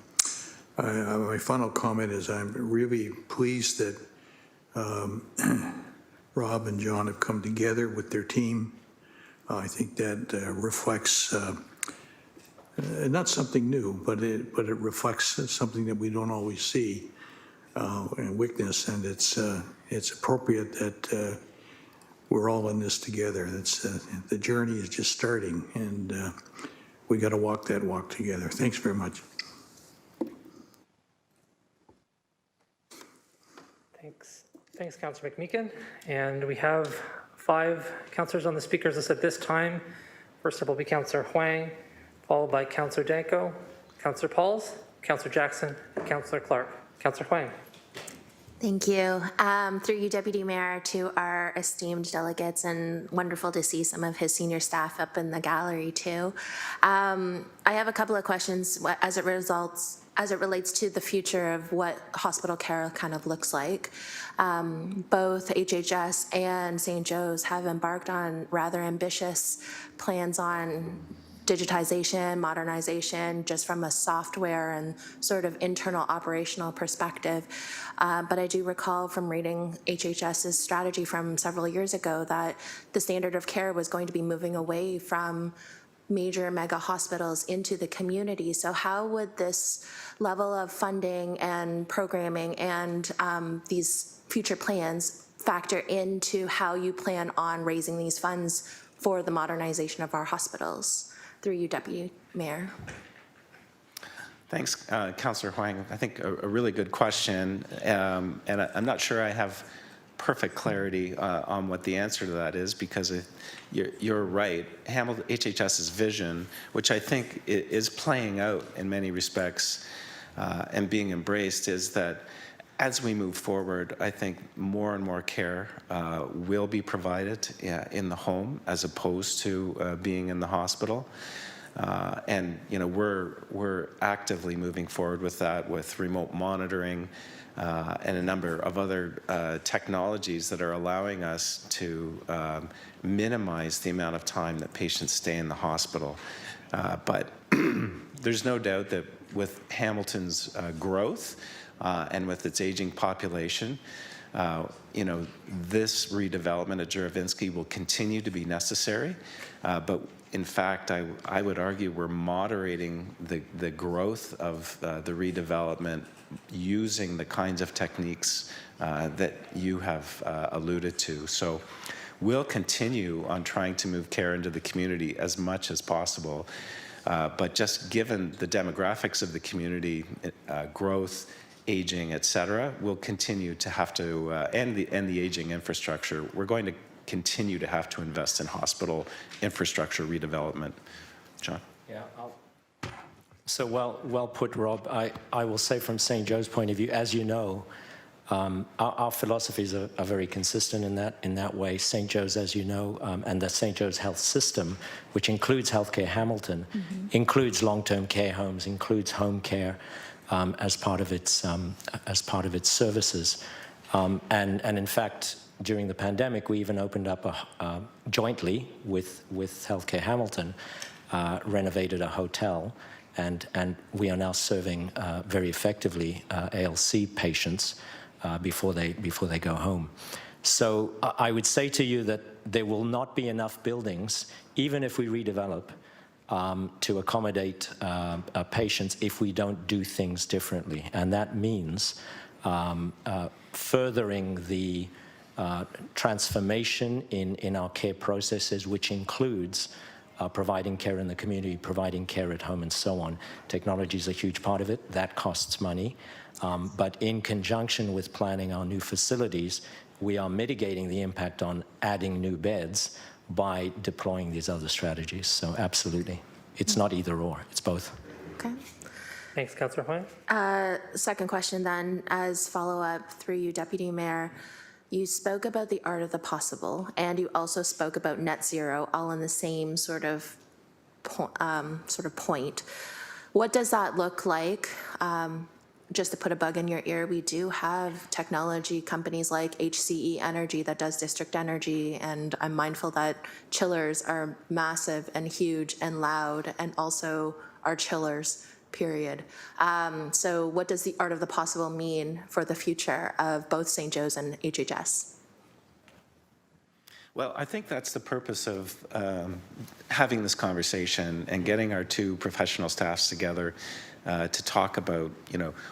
my final comment is I'm really pleased that Rob and John have come together with their team. I think that reflects not something new, but it reflects something that we don't always see and witness. And it's appropriate that we're all in this together. The journey is just starting, and we got to walk that walk together. Thanks very much. Thanks, Councillor McMeekin. And we have 5 councillors on the speakers list at this time. First up will be Councillor Huang, followed by Councillor Danko, Councillor Pauls, Councillor Jackson, and Councillor Clark. Councillor Huang. Thank you. Through you, Deputy Mayor, to our esteemed delegates, and wonderful to see some of his senior staff up in the gallery too. I have a couple of questions as it relates to the future of what hospital care kind of looks like. Both HHS and St. Joe's have embarked on rather ambitious plans on digitization, modernization, just from a software and sort of internal operational perspective. But I do recall from reading HHS's strategy from several years ago that the standard of care was going to be moving away from major mega hospitals into the community. So how would this level of funding and programming and these future plans factor into how you plan on raising these funds for the modernization of our hospitals? Through you, Deputy Mayor. Thanks, Councillor Huang. I think a really good question, and I'm not sure I have perfect clarity on what the answer to that is, because you're right. HHS's vision, which I think is playing out in many respects and being embraced, is that as we move forward, I think more and more care will be provided in the home as opposed to being in the hospital. And we're actively moving forward with that, with remote monitoring and a number of other technologies that are allowing us to minimize the amount of time that patients stay in the hospital. But there's no doubt that with Hamilton's growth and with its aging population, this redevelopment at Juravinski will continue to be necessary. But in fact, I would argue we're moderating the growth of the redevelopment using the kinds of techniques that you have alluded to. So we'll continue on trying to move care into the community as much as possible. But just given the demographics of the community, growth, aging, et cetera, we'll continue to have to, and the aging infrastructure, we're going to continue to have to invest in hospital infrastructure redevelopment. John? Yeah, so well put, Rob. I will say from St. Joe's point of view, as you know, our philosophies are very consistent in that way. St. Joe's, as you know, and the St. Joe's Health System, which includes Healthcare Hamilton, includes long-term care homes, includes home care as part of its services, and in fact, during the pandemic, we even opened up jointly with Healthcare Hamilton, renovated a hotel, and we are now serving very effectively ALC patients before they go home. So I would say to you that there will not be enough buildings, even if we redevelop, to accommodate patients if we don't do things differently. And that means furthering the transformation in our care processes, which includes providing care in the community, providing care at home, and so on. Technology is a huge part of it. That costs money. But in conjunction with planning our new facilities, we are mitigating the impact on adding new beds by deploying these other strategies. So absolutely. It's not either or, it's both. Okay. Thanks, Councillor Huang. Second question then, as follow-up through you, Deputy Mayor. You spoke about the art of the possible, and you also spoke about net zero, all in the same sort of point. What does that look like? Just to put a bug in your ear, we do have technology companies like HCE Energy that does district energy, and I'm mindful that chillers are massive and huge and loud, and also are chillers, period. So what does the art of the possible mean for the future of both St. Joe's and HHS? Well, I think that's the purpose of having this conversation and getting our two professional staffs together to talk about,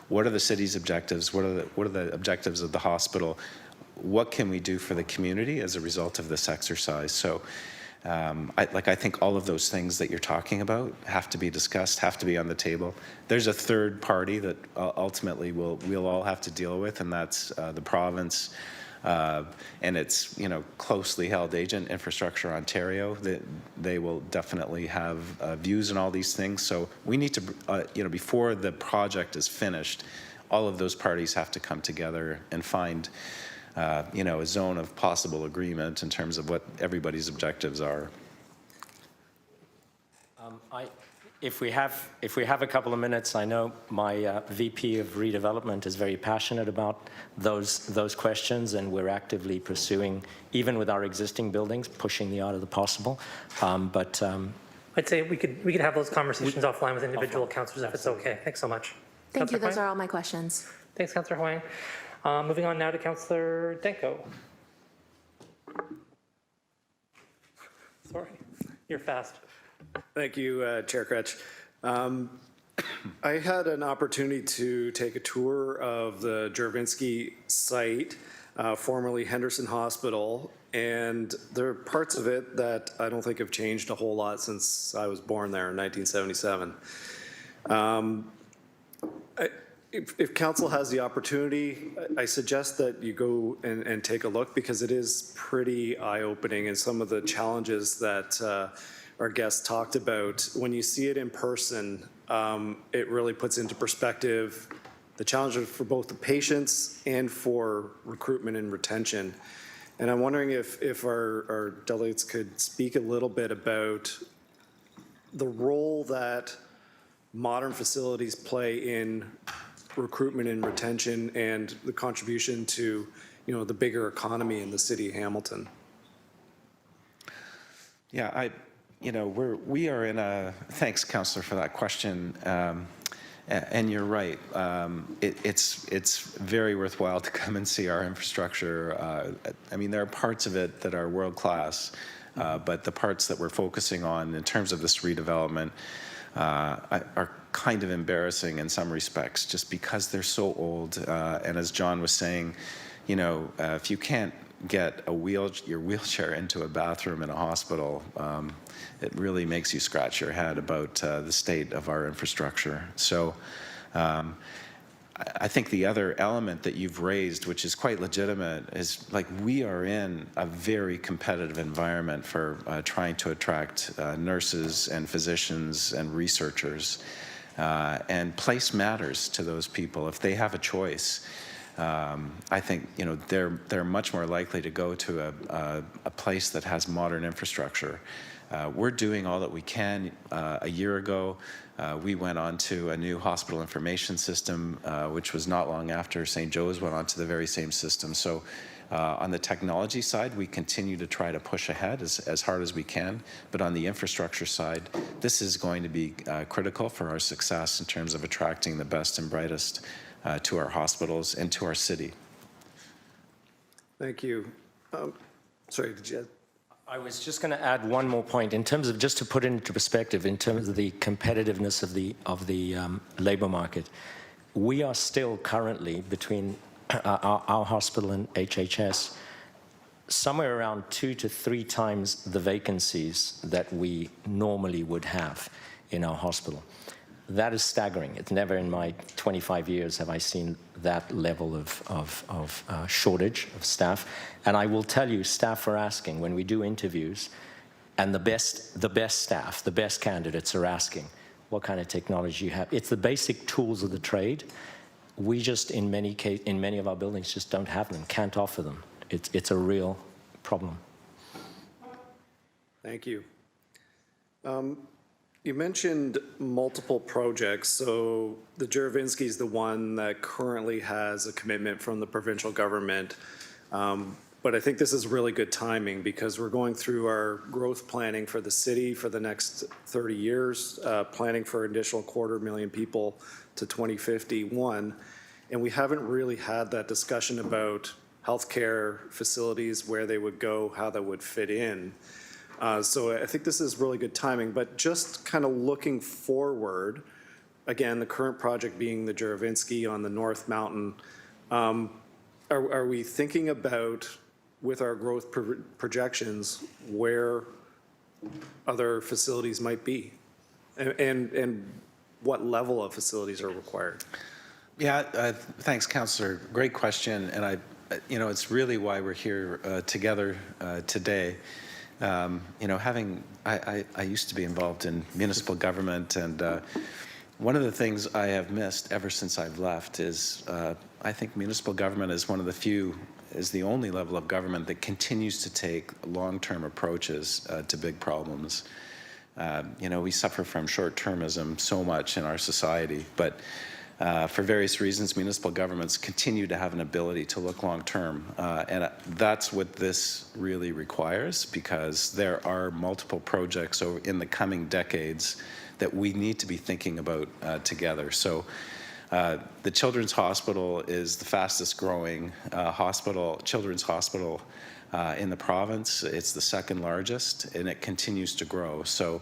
what are the city's objectives, what are the objectives of the hospital, what can we do for the community as a result of this exercise. So I think all of those things that you're talking about have to be discussed, have to be on the table. There's a third party that ultimately we'll all have to deal with, and that's the province and its closely held agent, Infrastructure Ontario. They will definitely have views on all these things. So we need to, before the project is finished, all of those parties have to come together and find a zone of possible agreement in terms of what everybody's objectives are. If we have a couple of minutes, I know my VP of redevelopment is very passionate about those questions, and we're actively pursuing, even with our existing buildings, pushing the art of the possible. I'd say we could have those conversations offline with individual councillors if it's okay. Thanks so much. Thank you. Councillor Those Huang? are all my questions. Thanks, Councillor Huang. Moving on now to Councillor Danko. Sorry, you're fast. Thank you, Chair Kretsch. I had an opportunity to take a tour of the Juravinski site, formerly Henderson Hospital, and there are parts of it that I don't think have changed a whole lot since I was born there in 1977. If council has the opportunity, I suggest that you go and take a look, because it is pretty eye-opening, and some of the challenges that our guests talked about, when you see it in person, it really puts into perspective the challenges for both the patients and for recruitment and retention. And I'm wondering if our delegates could speak a little bit about the role that modern facilities play in recruitment and retention, and the contribution to, the bigger economy in the city of Hamilton. Yeah, we are in a, thanks, Councillor, for that question. And you're right. It's very worthwhile to come and see our infrastructure. There are parts of it that are world class, but the parts that we're focusing on in terms of this redevelopment are kind of embarrassing in some respects, just because they're so old. And as John was saying, if you can't get your wheelchair into a bathroom in a hospital, it really makes you scratch your head about the state of our infrastructure. So I think the other element that you've raised, which is quite legitimate, is we are in a very competitive environment for trying to attract nurses and physicians and researchers. And place matters to those people. If they have a choice, I think they're much more likely to go to a place that has modern infrastructure. We're doing all that we can. A year ago, we went on to a new hospital information system, which was not long after St. Joe's went on to the very same system. So on the technology side, we continue to try to push ahead as hard as we can. But on the infrastructure side, this is going to be critical for our success in terms of attracting the best and brightest to our hospitals and to our city. Thank you. Sorry, did you? I was just going to add one more point in terms of, just to put it into perspective, in terms of the competitiveness of the labor market. We are still currently, between our hospital and HHS, somewhere around 2 to 3 times the vacancies that we normally would have in our hospital. That is staggering. It's never in my 25 years have I seen that level of shortage of staff. And I will tell you, staff are asking when we do interviews, and the best staff, the best candidates are asking what kind of technology you have. It's the basic tools of the trade. We just, in many of our buildings, just don't have them, can't offer them. It's a real problem. Thank you. You mentioned multiple projects. So the Juravinski is the one that currently has a commitment from the provincial government. But I think this is really good timing because we're going through our growth planning for the city for the next 30 years, planning for an additional 250,000 people to 2051. And we haven't really had that discussion about healthcare facilities, where they would go, how that would fit in. So I think this is really good timing, but just kind of looking forward, again, the current project being the Juravinski on the North Mountain, are we thinking about, with our growth projections, where other facilities might be? And what level of facilities are required? Yeah, thanks, Councillor. Great question, and it's really why we're here together today. I used to be involved in municipal government, and one of the things I have missed ever since I've left is I think municipal government is one of the few, is the only level of government that continues to take long-term approaches to big problems. We suffer from short-termism so much in our society, but for various reasons, municipal governments continue to have an ability to look long-term. And that's what this really requires, because there are multiple projects in the coming decades that we need to be thinking about together. So the Children's Hospital is the fastest growing children's hospital in the province. It's the second largest, and it continues to grow. So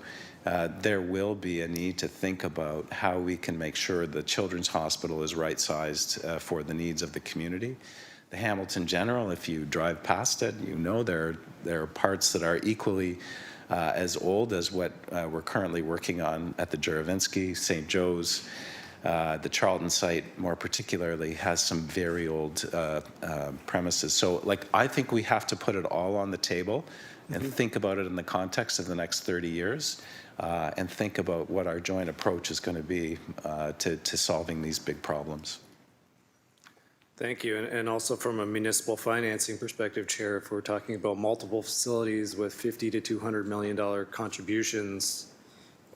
there will be a need to think about how we can make sure the Children's Hospital is right-sized for the needs of the community. The Hamilton General, if you drive past it, there are parts that are equally as old as what we're currently working on at the Juravinski. St. Joe's, the Charlton site more particularly, has some very old premises. So I think we have to put it all on the table and think about it in the context of the next 30 years. And think about what our joint approach is going to be to solving these big problems. Thank you. And also from a municipal financing perspective, Chair, if we're talking about multiple facilities with $50 to $200 million contributions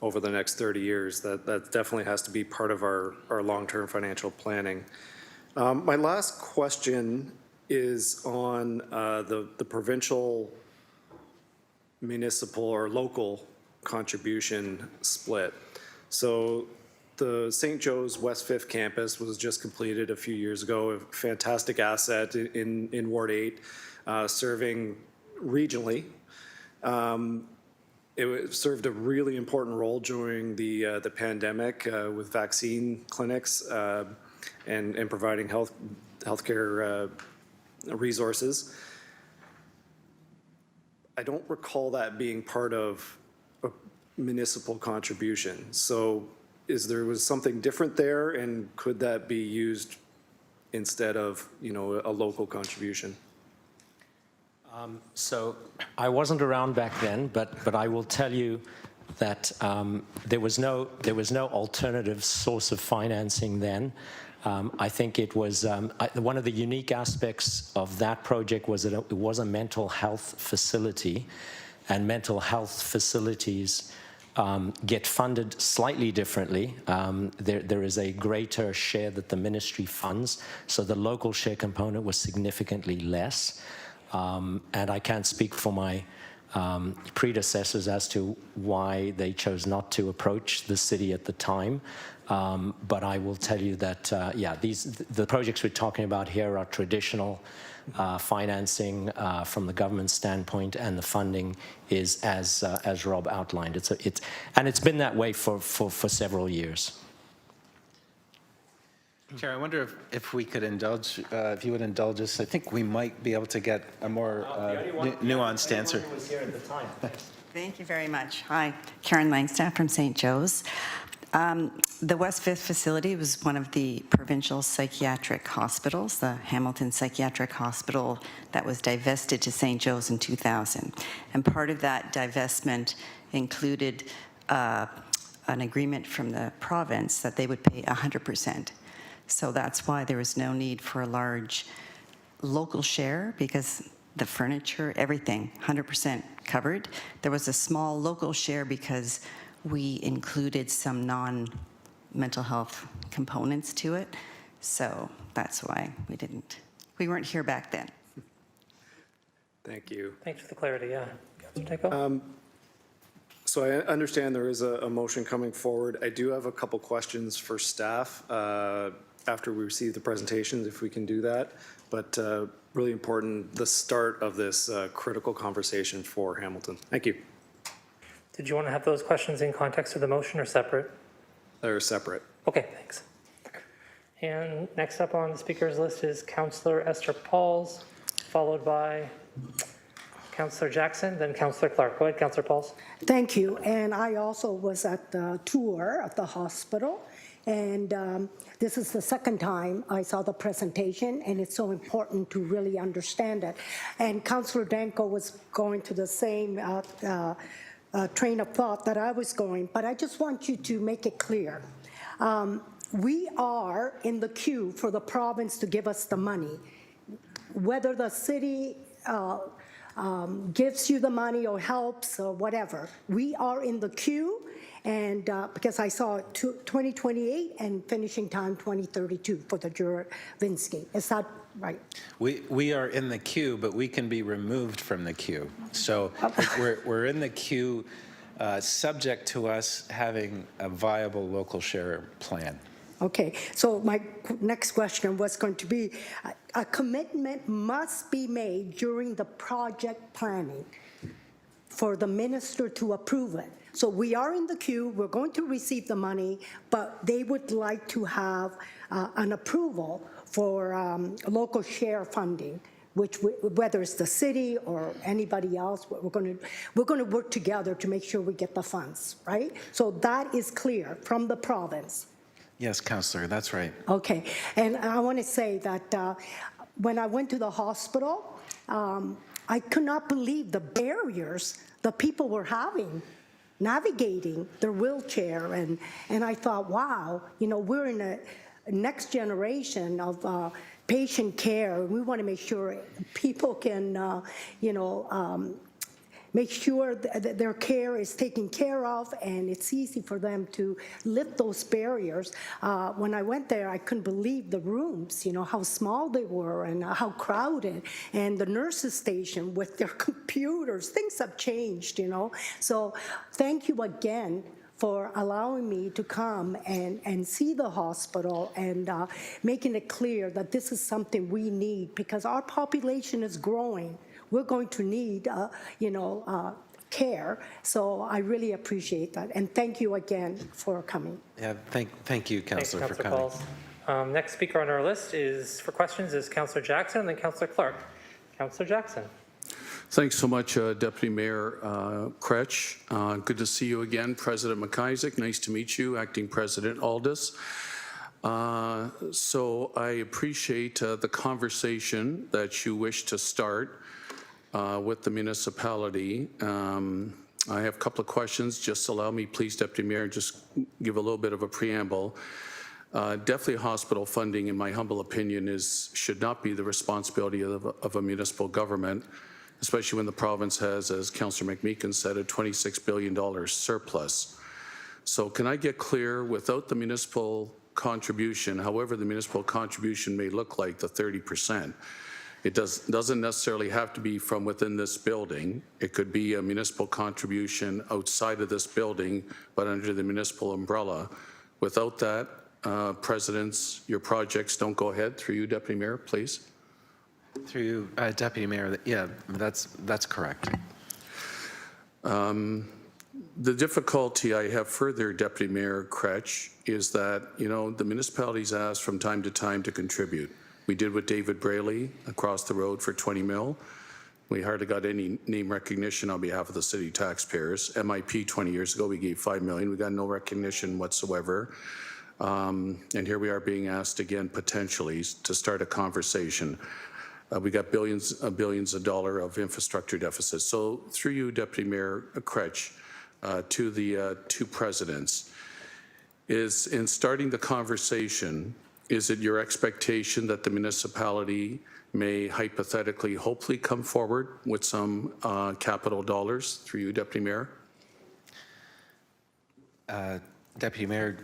over the next 30 years, that definitely has to be part of our long-term financial planning. My last question is on the provincial, municipal, or local contribution split. So the St. Joe's West 5th campus was just completed a few years ago, a fantastic asset in Ward 8, serving regionally. It served a really important role during the pandemic with vaccine clinics and providing healthcare resources. I don't recall that being part of a municipal contribution. So was something different there, and could that be used instead of, a local contribution? So I wasn't around back then, but I will tell you that there was no alternative source of financing then. I think it was one of the unique aspects of that project was that it was a mental health facility, and mental health facilities get funded slightly differently. There is a greater share that the ministry funds, so the local share component was significantly less. And I can't speak for my predecessors as to why they chose not to approach the city at the time. But I will tell you that, the projects we're talking about here are traditional financing from the government standpoint, and the funding is as Rob outlined. It's been that way for several years. Chair, I wonder if we could indulge, if you would indulge us. I think we might be able to get a more nuanced answer. Thank you very much. Hi, Karen Langstaff from St. Joe's. The West Fifth facility was one of the provincial psychiatric hospitals, the Hamilton Psychiatric Hospital, that was divested to St. Joe's in 2000. And part of that divestment included an agreement from the province that they would pay 100%. So that's why there was no need for a large local share, because the furniture, everything, 100% covered. There was a small local share because we included some non-mental health components to it. So that's why we weren't here back then. Thank you. Thanks for the clarity, yeah. Councilor Tyko? So I understand there is a motion coming forward. I do have a couple questions for staff after we receive the presentations, if we can do that. But really important, the start of this critical conversation for Hamilton. Thank you. Did you want to have those questions in context of the motion or separate? They're separate. Okay, thanks. And next up on the speaker's list is Councillor Esther Pauls, followed by Councillor Jackson, then Councillor Clark. Go ahead, Councillor Pauls. Thank you. And I also was at the tour at the hospital. And this is the second time I saw the presentation, and it's so important to really understand it. And Councillor Danko was going to the same train of thought that I was going, but I just want you to make it clear. We are in the queue for the province to give us the money. Whether the city gives you the money or helps or whatever, we are in the queue, and because I saw 2028 and finishing time 2032 for the Juravinski. Is that right? We are in the queue, but we can be removed from the queue. So we're in the queue subject to us having a viable local share plan. Okay, so my next question was going to be, a commitment must be made during the project planning for the minister to approve it. So we are in the queue, we're going to receive the money, but they would like to have an approval for local share funding, which whether it's the city or anybody else, we're going to work together to make sure we get the funds, right? So that is clear from the province. Yes, Councillor, that's right. Okay, and I want to say that when I went to the hospital, I could not believe the barriers the people were having navigating their wheelchair, and I thought, wow, we're in a next generation of patient care. We want to make sure people can, make sure that their care is taken care of, and it's easy for them to lift those barriers. When I went there, I couldn't believe the rooms, how small they were and how crowded, and the nurses station with their computers. Things have changed, So thank you again for allowing me to come and see the hospital and making it clear that this is something we need, because our population is growing. We're going to need, care. So I really appreciate that. And thank you again for coming. Yeah, thank you, Councillor, for coming. Thanks, Councillor Pauls. Next speaker on our list for questions is Councillor Jackson, then Councillor Clark. Councillor Jackson. Thanks so much, Deputy Mayor Kretsch. Good to see you again, President McIsaac. Nice to meet you, Acting President Aldis. So I appreciate the conversation that you wish to start with the municipality. I have a couple of questions. Just allow me, please, Deputy Mayor, just give a little bit of a preamble. Definitely hospital funding, in my humble opinion, should not be the responsibility of a municipal government, especially when the province has, as Councillor McMeekin said, a $26 billion surplus. So can I get clear, without the municipal contribution, however the municipal contribution may look like, the 30%, It doesn't necessarily have to be from within this building. It could be a municipal contribution outside of this building, but under the municipal umbrella. Without that, presidents, your projects don't go ahead. Through you, Deputy Mayor, please. Through you, Deputy Mayor, yeah, that's correct. The difficulty I have further, Deputy Mayor Kretsch, is that, the municipalities ask from time to time to contribute. We did with David Braley across the road for 20 mil. We hardly got any name recognition on behalf of the city taxpayers. MIP 20 years ago, we gave $5 million. We got no recognition whatsoever. And here we are being asked again, potentially, to start a conversation. We got billions of dollars of infrastructure deficits. So through you, Deputy Mayor Kretsch, to the two presidents, is in starting the conversation, is it your expectation that the municipality may hypothetically, hopefully come forward with some capital dollars through you, Deputy Mayor? Deputy Mayor,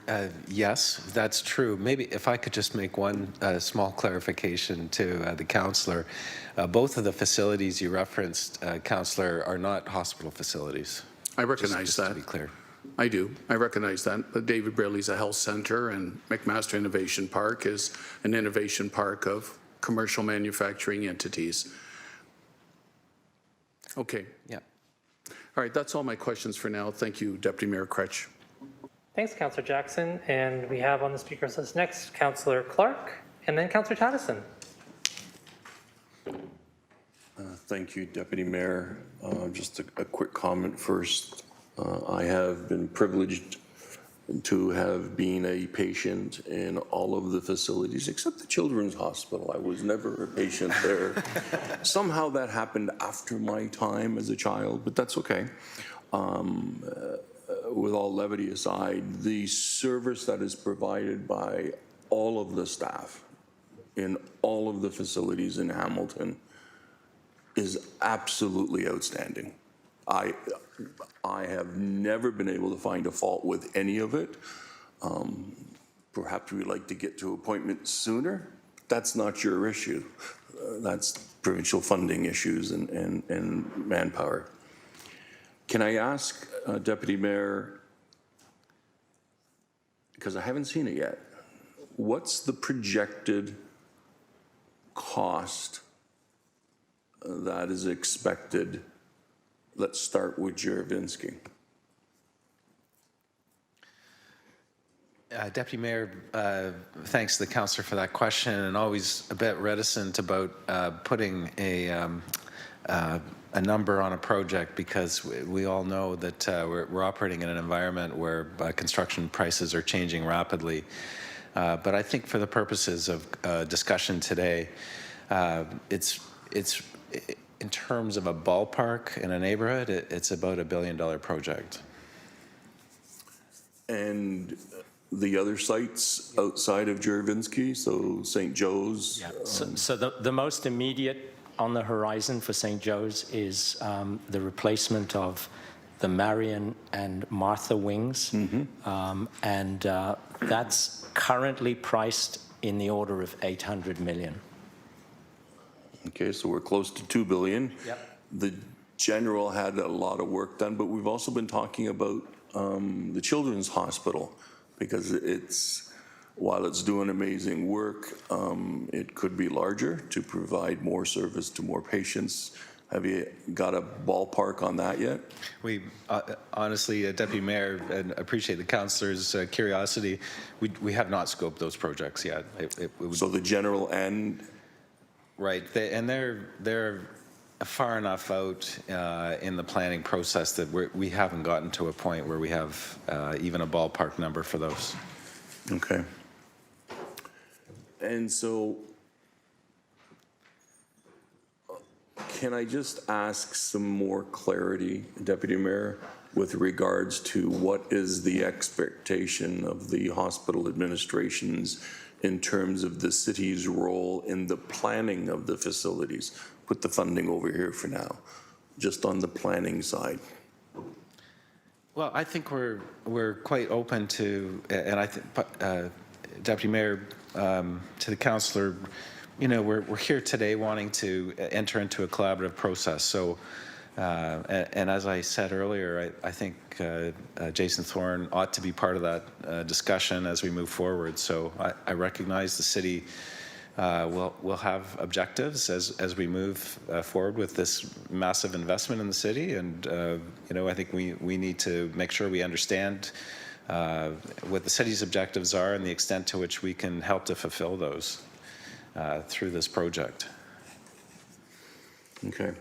yes, that's true. Maybe if I could just make one small clarification to the councillor. Both of the facilities you referenced, councillor, are not hospital facilities. I recognize just that. To be clear. I do. I recognize that. But David Braley's a health center, and McMaster Innovation Park is an innovation park of commercial manufacturing entities. Okay. Yeah. All right, that's all my questions for now. Thank you, Deputy Mayor Kretsch. Thanks, Councillor Jackson. And we have on the speakers list next Councillor Clark and then Councillor Tattison. Thank you, Deputy Mayor. Just a quick comment first. I have been privileged to have been a patient in all of the facilities except the Children's Hospital. I was never a patient there. Somehow that happened after my time as a child, but that's okay. With all levity aside, the service that is provided by all of the staff in all of the facilities in Hamilton is absolutely outstanding. I have never been able to find a fault with any of it. Perhaps we'd like to get to appointments sooner. That's not your issue. That's provincial funding issues and manpower. Can I ask, Deputy Mayor, because I haven't seen it yet, what's the projected cost that is expected? Let's start with Juravinski. Deputy Mayor, thanks to the councillor for that question, and always a bit reticent about putting a number on a project because we all know that we're operating in an environment where construction prices are changing rapidly. But I think for the purposes of discussion today, it's in terms of a ballpark in a neighborhood, it's about $1 billion project. And the other sites outside of Juravinski, so St. Joe's? Yeah. So the most immediate on the horizon for St. Joe's is the replacement of the Marion and Martha wings. Mm-hmm. And that's currently priced in the order of $800 million. Okay, so we're close to $2 billion. Yep. The general had a lot of work done, but we've also been talking about the Children's Hospital because while it's doing amazing work, it could be larger to provide more service to more patients. Have you got a ballpark on that yet? We honestly, Deputy Mayor, and appreciate the councillor's curiosity, we have not scoped those projects yet. So the general end? Right, and they're far enough out in the planning process that we haven't gotten to a point where we have even a ballpark number for those. Okay. And so can I just ask some more clarity, Deputy Mayor, with regards to what is the expectation of the hospital administrations in terms of the city's role in the planning of the facilities? Put the funding over here for now, just on the planning side. Well, I think we're quite open to, and I think, Deputy Mayor, to the councillor, we're here today wanting to enter into a collaborative process. So, and as I said earlier, I think Jason Thorne ought to be part of that discussion as we move forward. So I recognize the city will have objectives as we move forward with this massive investment in the city. And, I think we need to make sure we understand what the city's objectives are and the extent to which we can help to fulfill those through this project. Okay.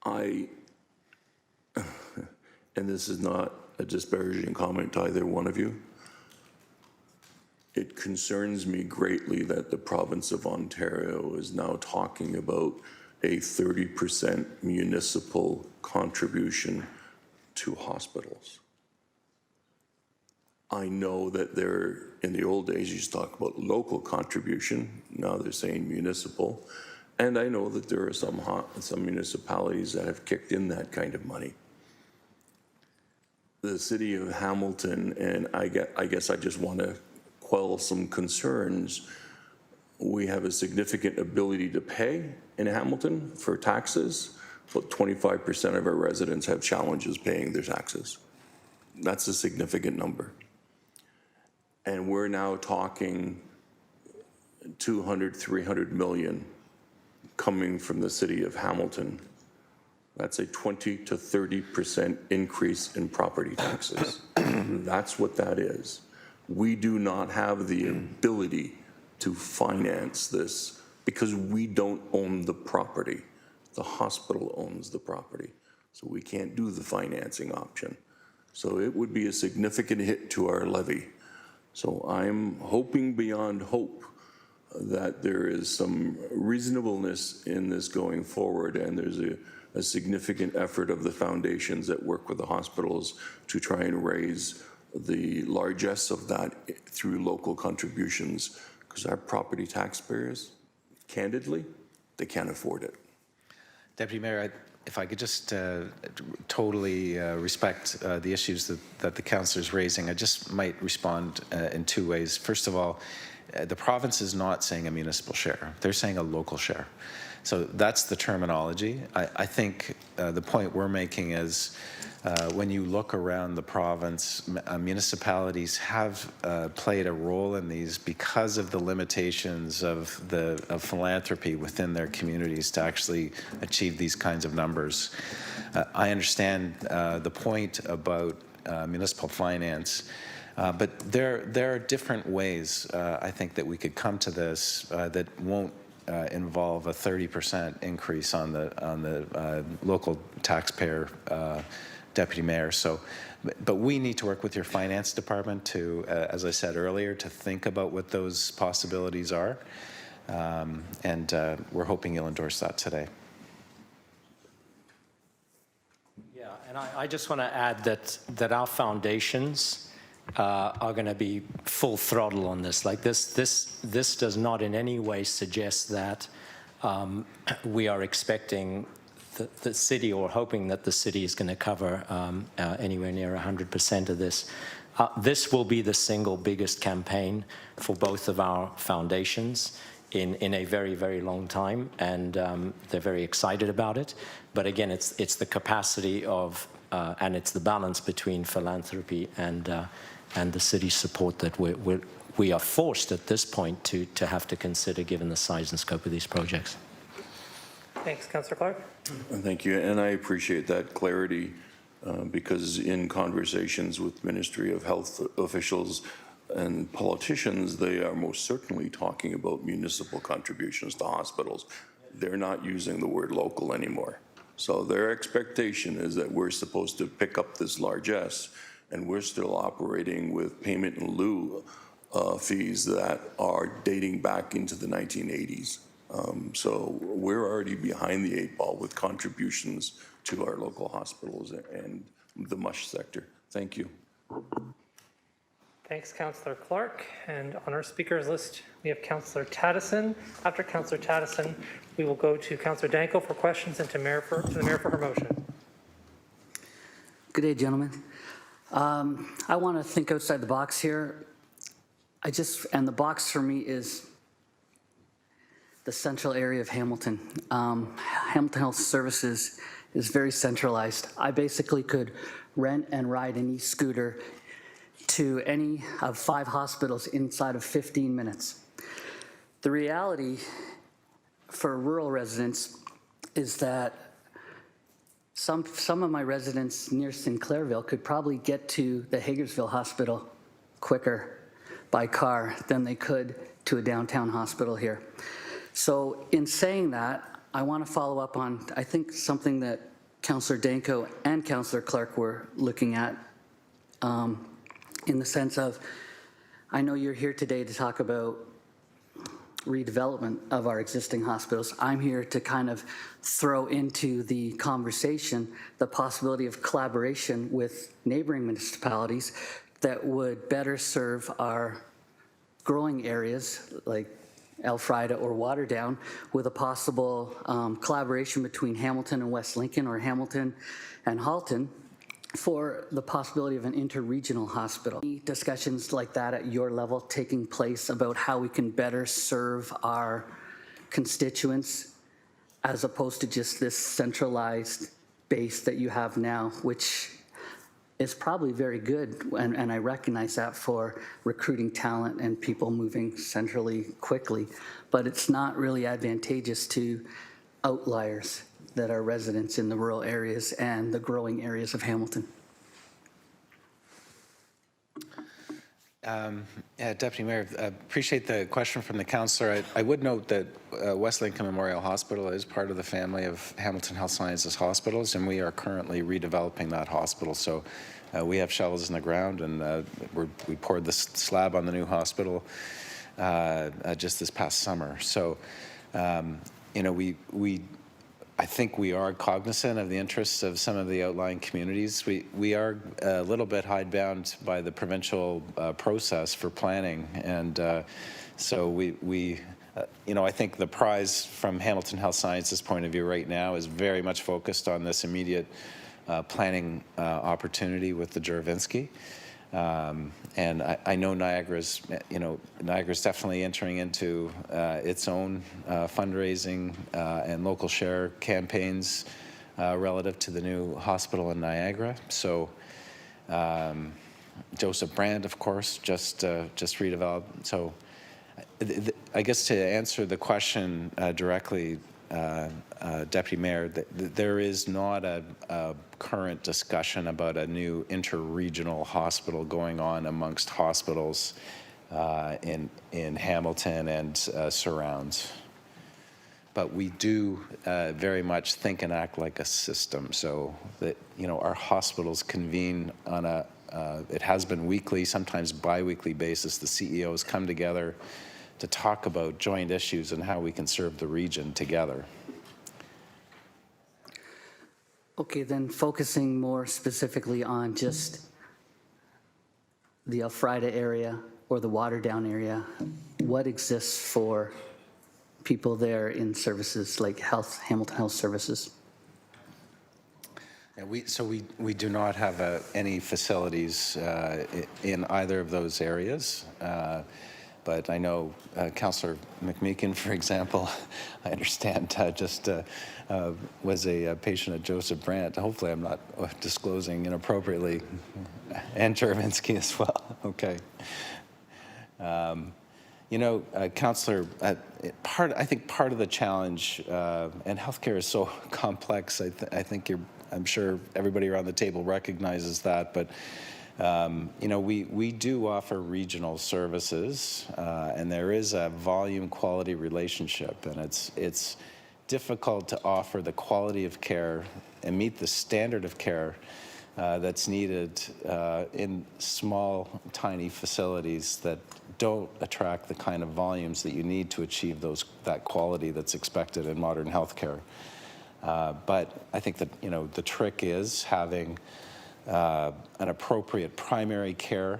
And this is not a disparaging comment to either one of you, it concerns me greatly that the province of Ontario is now talking about a 30% municipal contribution to hospitals. I know that in the old days, you used to talk about local contribution. Now they're saying municipal. And I know that there are some municipalities that have kicked in that kind of money. The city of Hamilton, and I guess I just want to quell some concerns. We have a significant ability to pay in Hamilton for taxes, but 25% of our residents have challenges paying their taxes. That's a significant number. And we're now talking 200, 300 million coming from the city of Hamilton. That's a 20 to 30% increase in property taxes. That's what that is. We do not have the ability to finance this because we don't own the property. The hospital owns the property. So we can't do the financing option. So it would be a significant hit to our levy. So I'm hoping beyond hope that there is some reasonableness in this going forward, and there's a significant effort of the foundations that work with the hospitals to try and raise the largesse of that through local contributions, because our property taxpayers, candidly, they can't afford it. Deputy Mayor, if I could just totally respect the issues that the councillor is raising, I just might respond in two ways. First of all, the province is not saying a municipal share. They're saying a local share. So that's the terminology. I think the point we're making is when you look around the province, municipalities have played a role in these because of the limitations of philanthropy within their communities to actually achieve these kinds of numbers. I understand the point about municipal finance, but there are different ways I think that we could come to this that won't involve a 30% increase on the local taxpayer, Deputy Mayor. So, but we need to work with your finance department to, as I said earlier, to think about what those possibilities are. And we're hoping you'll endorse that today. Yeah, and I just want to add that our foundations are going to be full throttle on this. Like this does not in any way suggest that we are expecting the city or hoping that the city is going to cover anywhere near 100% of this. This will be the single biggest campaign for both of our foundations in a very, very long time, and they're very excited about it. But again, it's the capacity of and it's the balance between philanthropy and the city's support that we are forced at this point to have to consider, given the size and scope of these projects. Thanks, Councillor Clark. Thank you, and I appreciate that clarity because in conversations with Ministry of Health officials and politicians, they are most certainly talking about municipal contributions to hospitals. They're not using the word local anymore. So their expectation is that we're supposed to pick up this largesse, and we're still operating with payment in lieu fees that are dating back into the 1980s. So we're already behind the 8 ball with contributions to our local hospitals and the MUSH sector. Thank you. Thanks, Councillor Clark. And on our speakers list, we have Councillor Taddison. After Councillor Taddison, we will go to Councillor Danko for questions and to the Mayor for her motion. Good day, gentlemen. I want to think outside the box here. And the box for me is the central area of Hamilton. Hamilton Health Services is very centralized. I basically could rent and ride an e-scooter to any of 5 hospitals inside of 15 minutes. The reality for rural residents is that some of my residents near Sinclairville could probably get to the Hagersville Hospital quicker by car than they could to a downtown hospital here. So in saying that, I want to follow up on, I think, something that Councillor Danko and Councillor Clark were looking at in the sense of, I know you're here today to talk about redevelopment of our existing hospitals. I'm here to kind of throw into the conversation the possibility of collaboration with neighboring municipalities that would better serve our growing areas like Elfrida or Waterdown, with a possible collaboration between Hamilton and West Lincoln or Hamilton and Halton for the possibility of an interregional hospital. Any discussions like that at your level taking place about how we can better serve our constituents as opposed to just this centralized base that you have now, which is probably very good, and I recognize that, for recruiting talent and people moving centrally quickly, but it's not really advantageous to outliers that are residents in the rural areas and the growing areas of Hamilton. Deputy Mayor, appreciate the question from the councillor. I would note that West Lincoln Memorial Hospital is part of the family of Hamilton Health Sciences hospitals, and we are currently redeveloping that hospital. So we have shovels in the ground, and we poured the slab on the new hospital just this past summer. So, you know, I think we are cognizant of the interests of some of the outlying communities. We are a little bit hidebound by the provincial process for planning, and so you know, I think the prize from Hamilton Health Sciences' point of view right now is very much focused on this immediate planning opportunity with the Juravinski. And I know Niagara's definitely entering into its own fundraising and local share campaigns relative to the new hospital in Niagara. So Joseph Brand, of course, just redeveloped. So I guess to answer the question directly, Deputy Mayor, there is not a current discussion about a new interregional hospital going on amongst hospitals in Hamilton and surrounds. But we do very much think and act like a system, so that, you know, our hospitals convene on it has been weekly, sometimes bi-weekly basis. The CEOs come together to talk about joint issues and how we can serve the region together. Okay, then focusing more specifically on just the Elfrida area or the Waterdown area, what exists for people there in services like Hamilton Health Services? Yeah, we do not have any facilities in either of those areas. But I know Councillor McMeekin, for example, I understand was a patient at Joseph Brand. Hopefully I'm not disclosing inappropriately. And Juravinski as well. Okay. You know, Councillor, I think part of the challenge, and healthcare is so complex, I'm sure everybody around the table recognizes that, but you know, we do offer regional services, and there is a volume-quality relationship, and it's difficult to offer the quality of care and meet the standard of care that's needed in small, tiny facilities that don't attract the kind of volumes that you need to achieve that quality that's expected in modern healthcare. But I think that, you know, the trick is having an appropriate primary care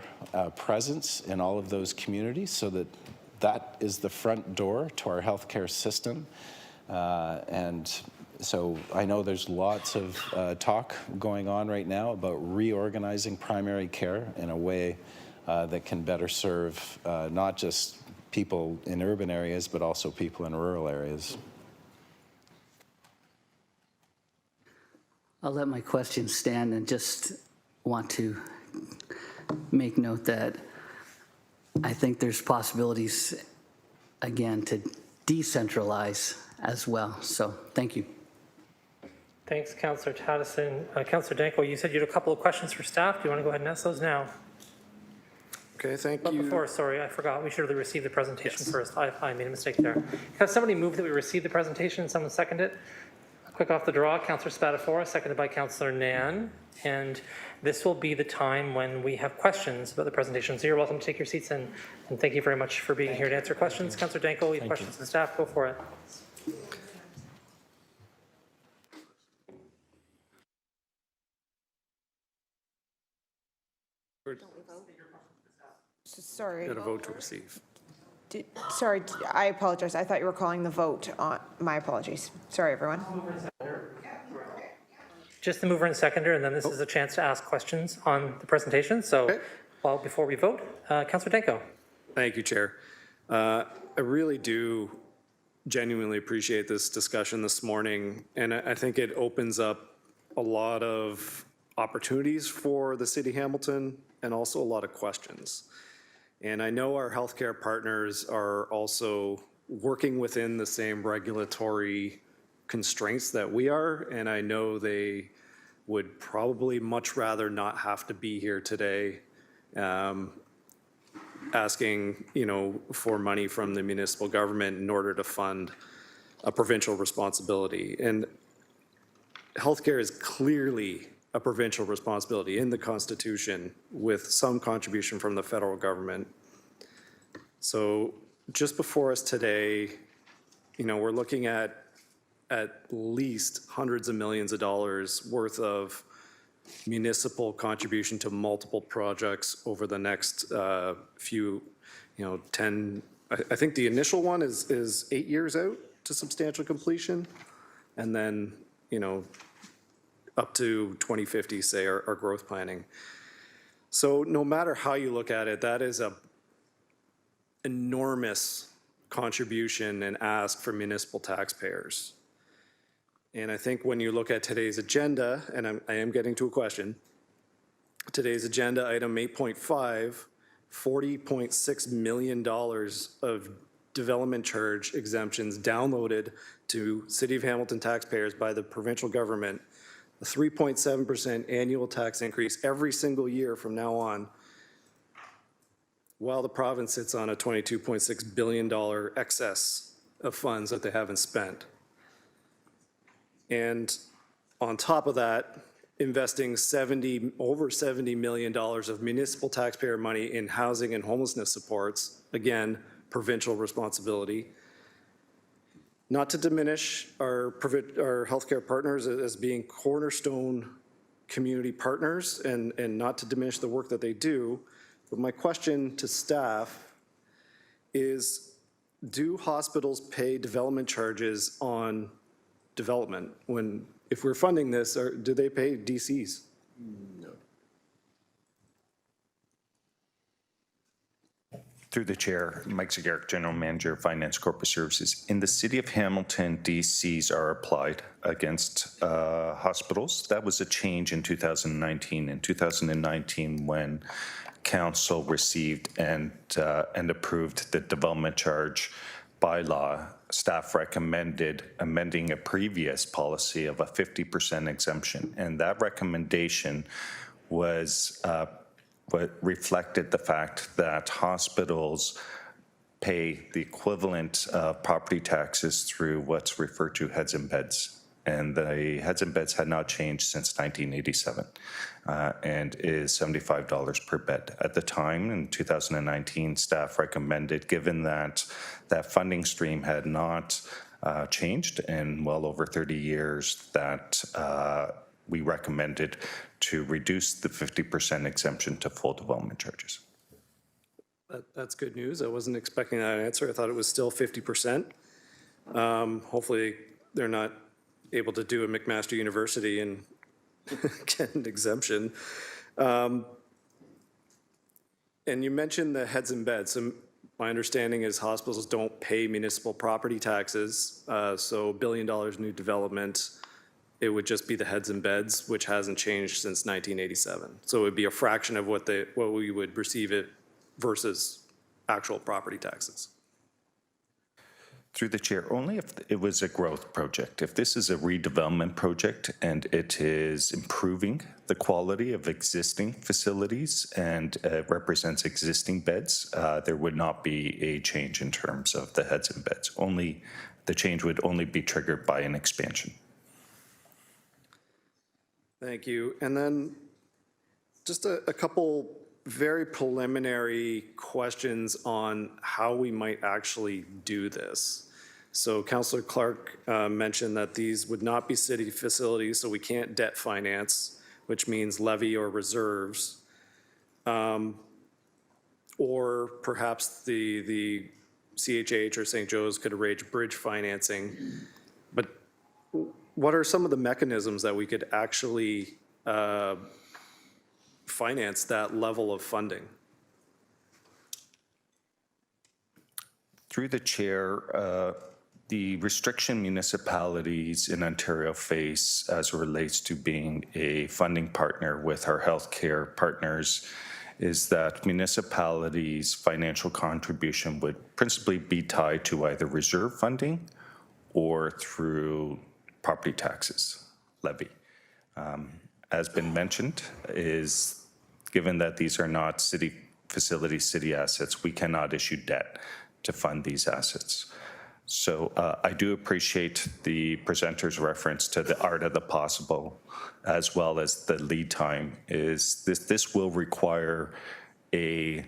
presence in all of those communities, so that is the front door to our healthcare system. And so I know there's lots of talk going on right now about reorganizing primary care in a way that can better serve not just people in urban areas, but also people in rural areas. I'll let my question stand and just want to make note that I think there's possibilities, again, to decentralize as well. So thank you. Thanks, Councillor Tattison. Councillor Danko, you said you had a couple of questions for staff. Do you want to go ahead and ask those now? Okay, thank But you. before, sorry, I forgot. We should have received the presentation first. I made a mistake there. Has somebody moved that we receive the presentation? Someone second it? Quick off the draw, Councillor Spatafora, seconded by Councillor Nan. And this will be the time when we have questions about the presentation. So you're welcome to take your seats, and thank you very much for being here to answer questions. Councillor Danko, you have questions to the staff? Go for it. Sorry. Got a vote to receive. Sorry, I apologize. I thought you were calling the vote on, my apologies. Sorry, everyone. Just the mover and seconder, and then this is a chance to ask questions on the presentation. So before we vote, Councillor Danko. Thank you, Chair. I really do genuinely appreciate this discussion this morning, and I think it opens up a lot of opportunities for the City of Hamilton and also a lot of questions. And I know our healthcare partners are also working within the same regulatory constraints that we are, and I know they would probably much rather not have to be here today asking, for money from the municipal government in order to fund a provincial responsibility. And healthcare is clearly a provincial responsibility in the Constitution with some contribution from the federal government. So just before us today, we're looking at least hundreds of millions of dollars worth of municipal contribution to multiple projects over the next few, 10, I think the initial one is 8 years out to substantial completion. And then, up to 2050, say, our growth planning. So no matter how you look at it, that is a enormous contribution and ask for municipal taxpayers. And I think when you look at today's agenda, and I am getting to a question, today's agenda item 8.5, $40.6 million of development charge exemptions downloaded to City of Hamilton taxpayers by the provincial government, a 3.7% annual tax increase every single year from now on, while the province sits on a $22.6 billion excess of funds that they haven't spent. And on top of that, investing over $70 million of municipal taxpayer money in housing and homelessness supports, again, provincial responsibility. Not to diminish our healthcare partners as being cornerstone community partners and not to diminish the work that they do, but my question to staff is, do hospitals pay development charges on development? If we're funding this, do they pay DCs? No. Through the chair, Mike Zagarek, General Manager of Finance Corporate Services. In the City of Hamilton, DCs are applied against hospitals. That was a change in 2019. In 2019, when Council received and approved the development charge bylaw, staff recommended amending a previous policy of a 50% exemption. And that recommendation was what reflected the fact that hospitals pay the equivalent of property taxes through what's referred to heads and beds. And the heads and beds had not changed since 1987 and is $75 per bed. At the time, in 2019, staff recommended, given that that funding stream had not changed in well over 30 years, that we recommended to reduce the 50% exemption to full development charges. That's good news. I wasn't expecting that answer. I thought it was still 50%. Hopefully, they're not able to do a McMaster University and get an exemption. And you mentioned the heads and beds. So My understanding is hospitals don't pay municipal property taxes, so $1 billion new development, it would just be the heads and beds, which hasn't changed since 1987. So it would be a fraction of what we would receive it versus actual property taxes. Through the chair, only if it was a growth project. If this is a redevelopment project and it is improving the quality of existing facilities and represents existing beds, there would not be a change in terms of the heads and beds. Only the change would only be triggered by an expansion. Thank you. And then just a couple very preliminary questions on how we might actually do this. So Councillor Clark mentioned that these would not be city facilities, so we can't debt finance, which means levy or reserves. Or perhaps the CHH or St. Joe's could arrange bridge financing. But what are some of the mechanisms that we could actually finance that level of funding? Through the chair, the restriction municipalities in Ontario face as it relates to being a funding partner with our healthcare partners is that municipalities' financial contribution would principally be tied to either reserve funding or through property taxes levy. As been mentioned, is given that these are not city facilities, city assets, we cannot issue debt to fund these assets. So I do appreciate the presenter's reference to the art of the possible, as well as the lead time. Is this will require a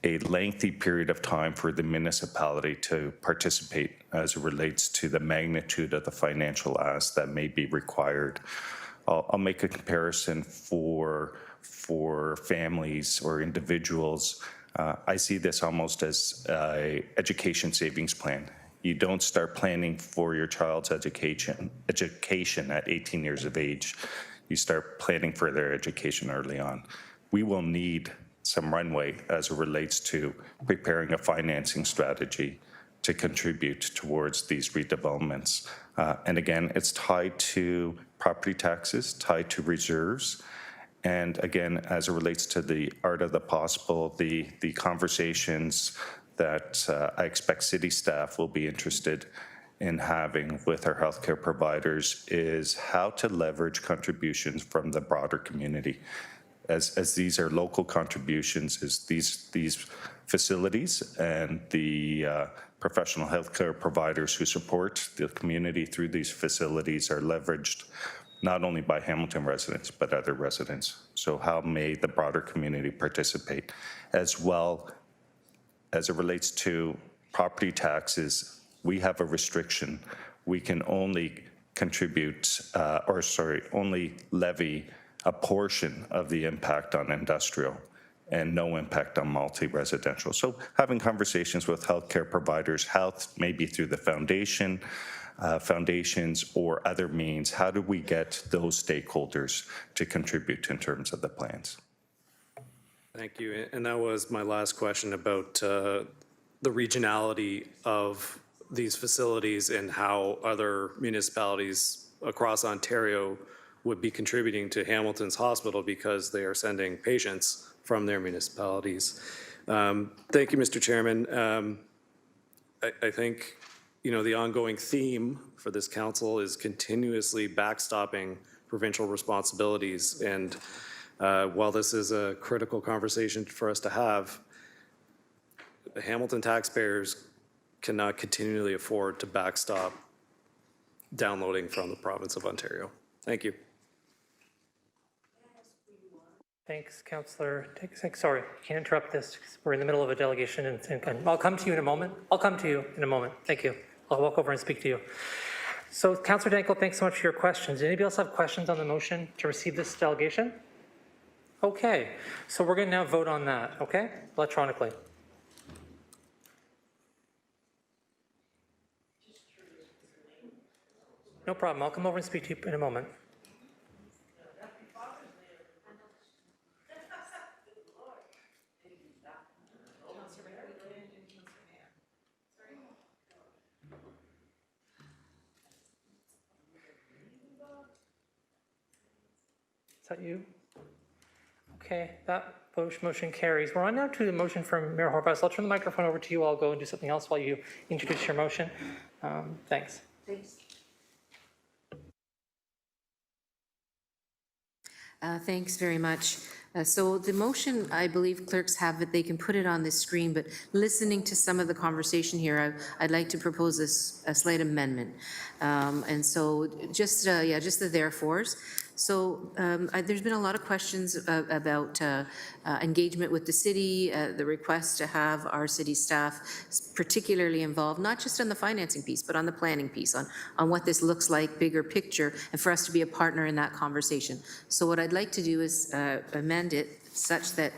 lengthy period of time for the municipality to participate as it relates to the magnitude of the financial ask that may be required. I'll make a comparison for families or individuals. I see this almost as an education savings plan. You don't start planning for your child's education at 18 years of age. You start planning for their education early on. We will need some runway as it relates to preparing a financing strategy to contribute towards these redevelopments. And again, it's tied to property taxes, tied to reserves. And again, as it relates to the art of the possible, the conversations that I expect city staff will be interested in having with our healthcare providers is how to leverage contributions from the broader community. As these are local contributions, is these facilities and the professional healthcare providers who support the community through these facilities are leveraged not only by Hamilton residents, but other residents. So how may the broader community participate? As well as it relates to property taxes, we have a restriction. We can only contribute, only levy a portion of the impact on industrial and no impact on multi-residential. So having conversations with healthcare providers, health maybe through the foundations or other means, how do we get those stakeholders to contribute in terms of the plans? Thank you. And that was my last question about the regionality of these facilities and how other municipalities across Ontario would be contributing to Hamilton's hospital because they are sending patients from their municipalities. Thank you, Mr. Chairman. I think, the ongoing theme for this council is continuously backstopping provincial responsibilities. And while this is a critical conversation for us to have, the Hamilton taxpayers cannot continually afford to backstop downloading from the province of Ontario. Thank you. Thanks, Councillor. Sorry, can't interrupt this. We're in the middle of a delegation, and I'll come to you in a moment. Thank you. I'll walk over and speak to you. So, Councillor Danko, thanks so much for your questions. Anybody else have questions on the motion to receive this delegation? Okay, so we're going to now vote on that, okay, electronically. No problem. I'll come over and speak to you in a moment. Is that you? Okay, that motion carries. We're on now to the motion from Mayor Horwath. I'll turn the microphone over to you. I'll go and do something else while you introduce your motion. Thanks. Thanks very much. So the motion, I believe clerks have it, they can put it on the screen, but listening to some of the conversation here, I'd like to propose a slight amendment. And so just the therefores. So there's been a lot of questions about engagement with the city, the request to have our city staff particularly involved, not just on the financing piece, but on the planning piece, on what this looks like, bigger picture, and for us to be a partner in that conversation. So what I'd like to do is amend it such that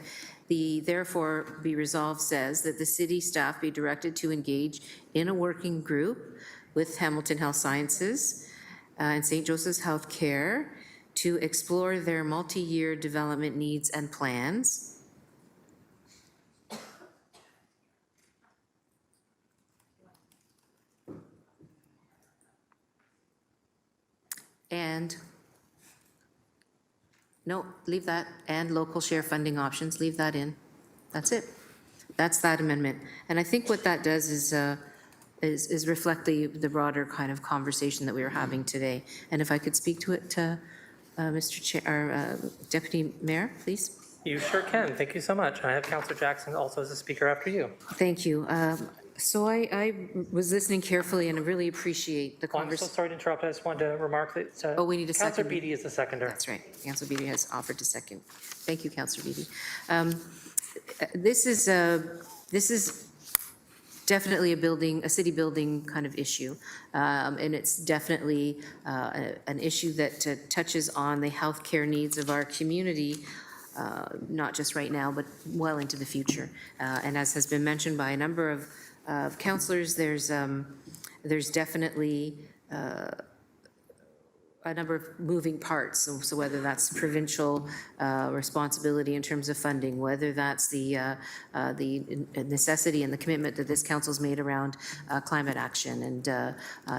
the therefore be resolved says that the city staff be directed to engage in a working group with Hamilton Health Sciences and St. Joseph's Healthcare to explore their multi-year development needs and plans. And, no, leave that, and local share funding options, leave that in. That's it. That's that amendment. And I think what that does is reflect the broader kind of conversation that we were having today. And if I could speak to it, Mr. Chair, or Deputy Mayor, please. You sure can. Thank you so much. I have Councillor Jackson also as a speaker after you. Thank you. So I was listening carefully and I really appreciate the I'm so conversation. sorry to interrupt. I just wanted to remark that We need a Councillor second. Beattie is the seconder. That's right. Councillor Beattie has offered to second. Thank you, Councillor Beattie. This is definitely a city building kind of issue. And it's definitely an issue that touches on the healthcare needs of our community, not just right now, but well into the future. And as has been mentioned by a number of councillors, there's definitely a number of moving parts. So whether that's provincial responsibility in terms of funding, whether that's the necessity and the commitment that this council's made around climate action and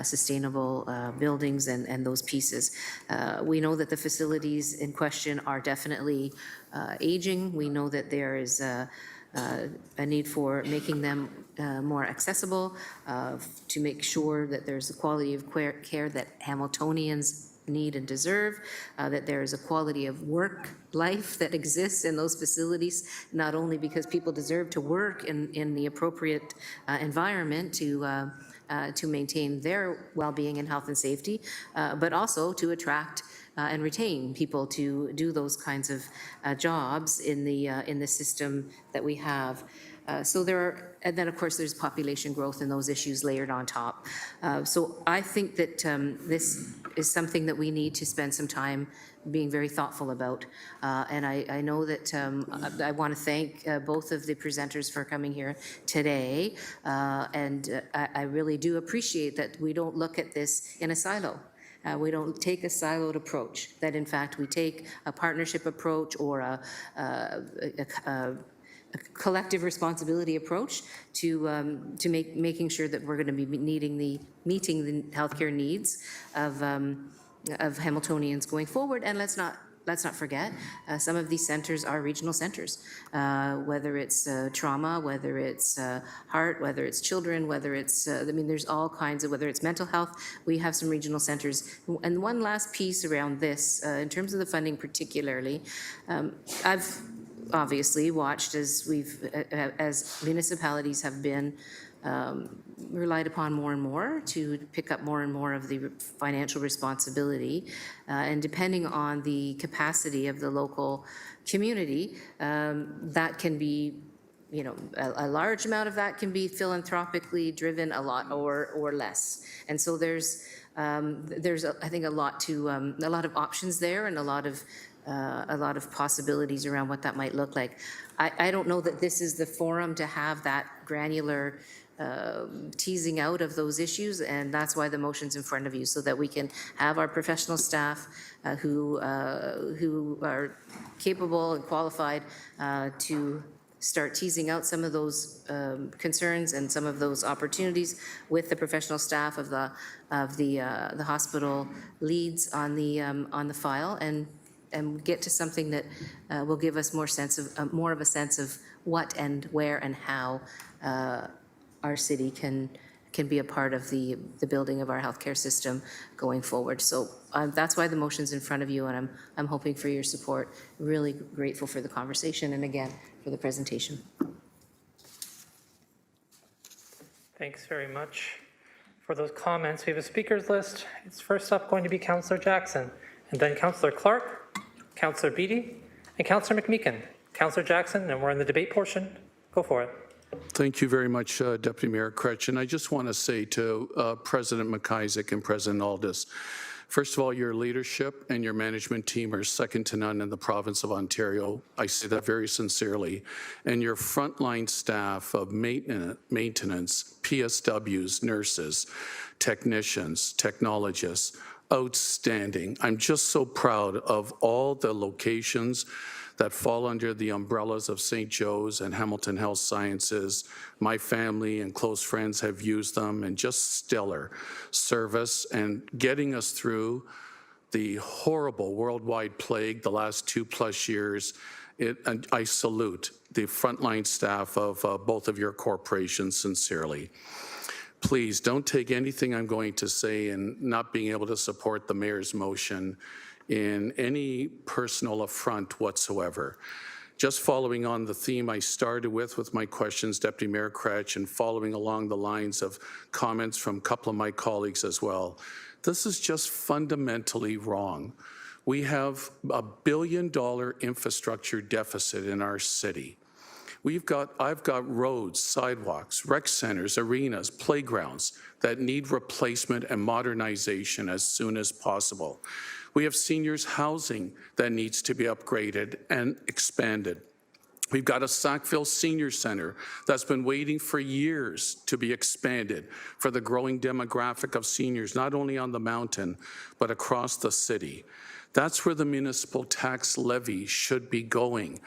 sustainable buildings and those pieces. We know that the facilities in question are definitely aging. We know that there is a need for making them more accessible, to make sure that there's a quality of care that Hamiltonians need and deserve, that there is a quality of work life that exists in those facilities, not only because people deserve to work in the appropriate environment to maintain their well-being and health and safety, but also to attract and retain people to do those kinds of jobs in the system that we have. So there are, and then of course there's population growth and those issues layered on top. So I think that this is something that we need to spend some time being very thoughtful about. And I know that I want to thank both of the presenters for coming here today. And I really do appreciate that we don't look at this in a silo. We don't take a siloed approach, that in fact we take a partnership approach or a collective responsibility approach to making sure that we're going to be meeting the healthcare needs of Hamiltonians going forward. And let's not forget, some of these centers are regional centers, whether it's trauma, whether it's heart, whether it's children, whether it's, I mean, there's all kinds of, whether it's mental health, we have some regional centers. And one last piece around this, in terms of the funding particularly, I've obviously watched as as municipalities have been relied upon more and more to pick up more and more of the financial responsibility. And depending on the capacity of the local community, that can be, you know, a large amount of that can be philanthropically driven, a lot or less. And so there's I think a lot of options there and a lot of possibilities around what that might look like. I don't know that this is the forum to have that granular teasing out of those issues, and that's why the motion's in front of you, so that we can have our professional staff who are capable and qualified to start teasing out some of those concerns and some of those opportunities with the professional staff of the hospital leads on the file, and and get to something that will give us more of a sense of what and where and how our city can be a part of the building of our healthcare system going forward. So that's why the motion's in front of you, and I'm hoping for your support. Really grateful for the conversation and again for the presentation. Thanks very much for those comments. We have a speakers list. It's first up going to be Councillor Jackson, and then Councillor Clark, Councillor Beattie, and Councillor McMeekin. Councillor Jackson, and we're in the debate portion. Go for it. Thank you very much, Deputy Mayor Kretsch. And I just want to say to President McIsaac and President Aldis, first of all, your leadership and your management team are second to none in the province of Ontario. I say that very sincerely. And your frontline staff of maintenance, PSWs, nurses, technicians, technologists, outstanding. I'm just so proud of all the locations that fall under the umbrellas of St. Joe's and Hamilton Health Sciences. My family and close friends have used them, and just stellar service and getting us through the horrible worldwide plague the last 2+ years. And I salute the frontline staff of both of your corporations sincerely. Please don't take anything I'm going to say and not being able to support the mayor's motion in any personal affront whatsoever. Just following on the theme I started with my questions, Deputy Mayor Kretsch, and following along the lines of comments from a couple of my colleagues as well, this is just fundamentally wrong. We have a $1 billion infrastructure deficit in our city. I've got roads, sidewalks, rec centers, arenas, playgrounds that need replacement and modernization as soon as possible. We have seniors housing that needs to be upgraded and expanded. We've got a Sackville Senior Center that's been waiting for years to be expanded for the growing demographic of seniors, not only on the mountain, but across the city. That's where the municipal tax levy should be going.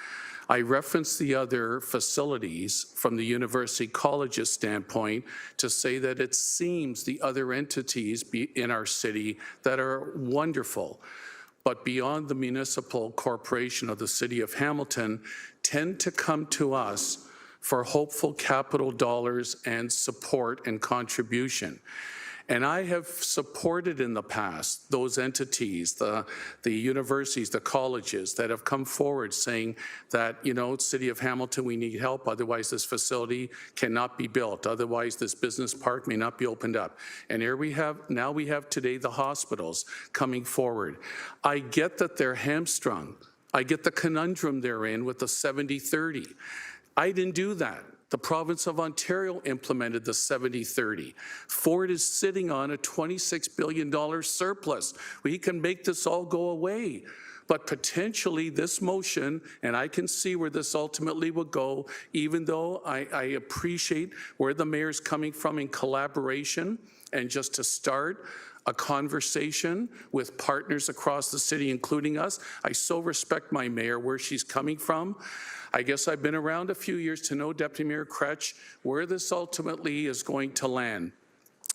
I referenced the other facilities from the University College's standpoint to say that it seems the other entities in our city that are wonderful, but beyond the municipal corporation of the City of Hamilton, tend to come to us for hopeful capital dollars and support and contribution. And I have supported in the past those entities, the universities, the colleges that have come forward saying that, you know, City of Hamilton, we need help, otherwise this facility cannot be built, otherwise this business park may not be opened up. And here we have today the hospitals coming forward. I get that they're hamstrung. I get the conundrum they're in with the 70-30. I didn't do that. The province of Ontario implemented the 70-30. Ford is sitting on a $26 billion surplus. We can make this all go away. But potentially this motion, and I can see where this ultimately will go, even though I appreciate where the mayor's coming from in collaboration and just to start a conversation with partners across the city, including us. I so respect my mayor, where she's coming from. I guess I've been around a few years to know, Deputy Mayor Kretsch, where this ultimately is going to land.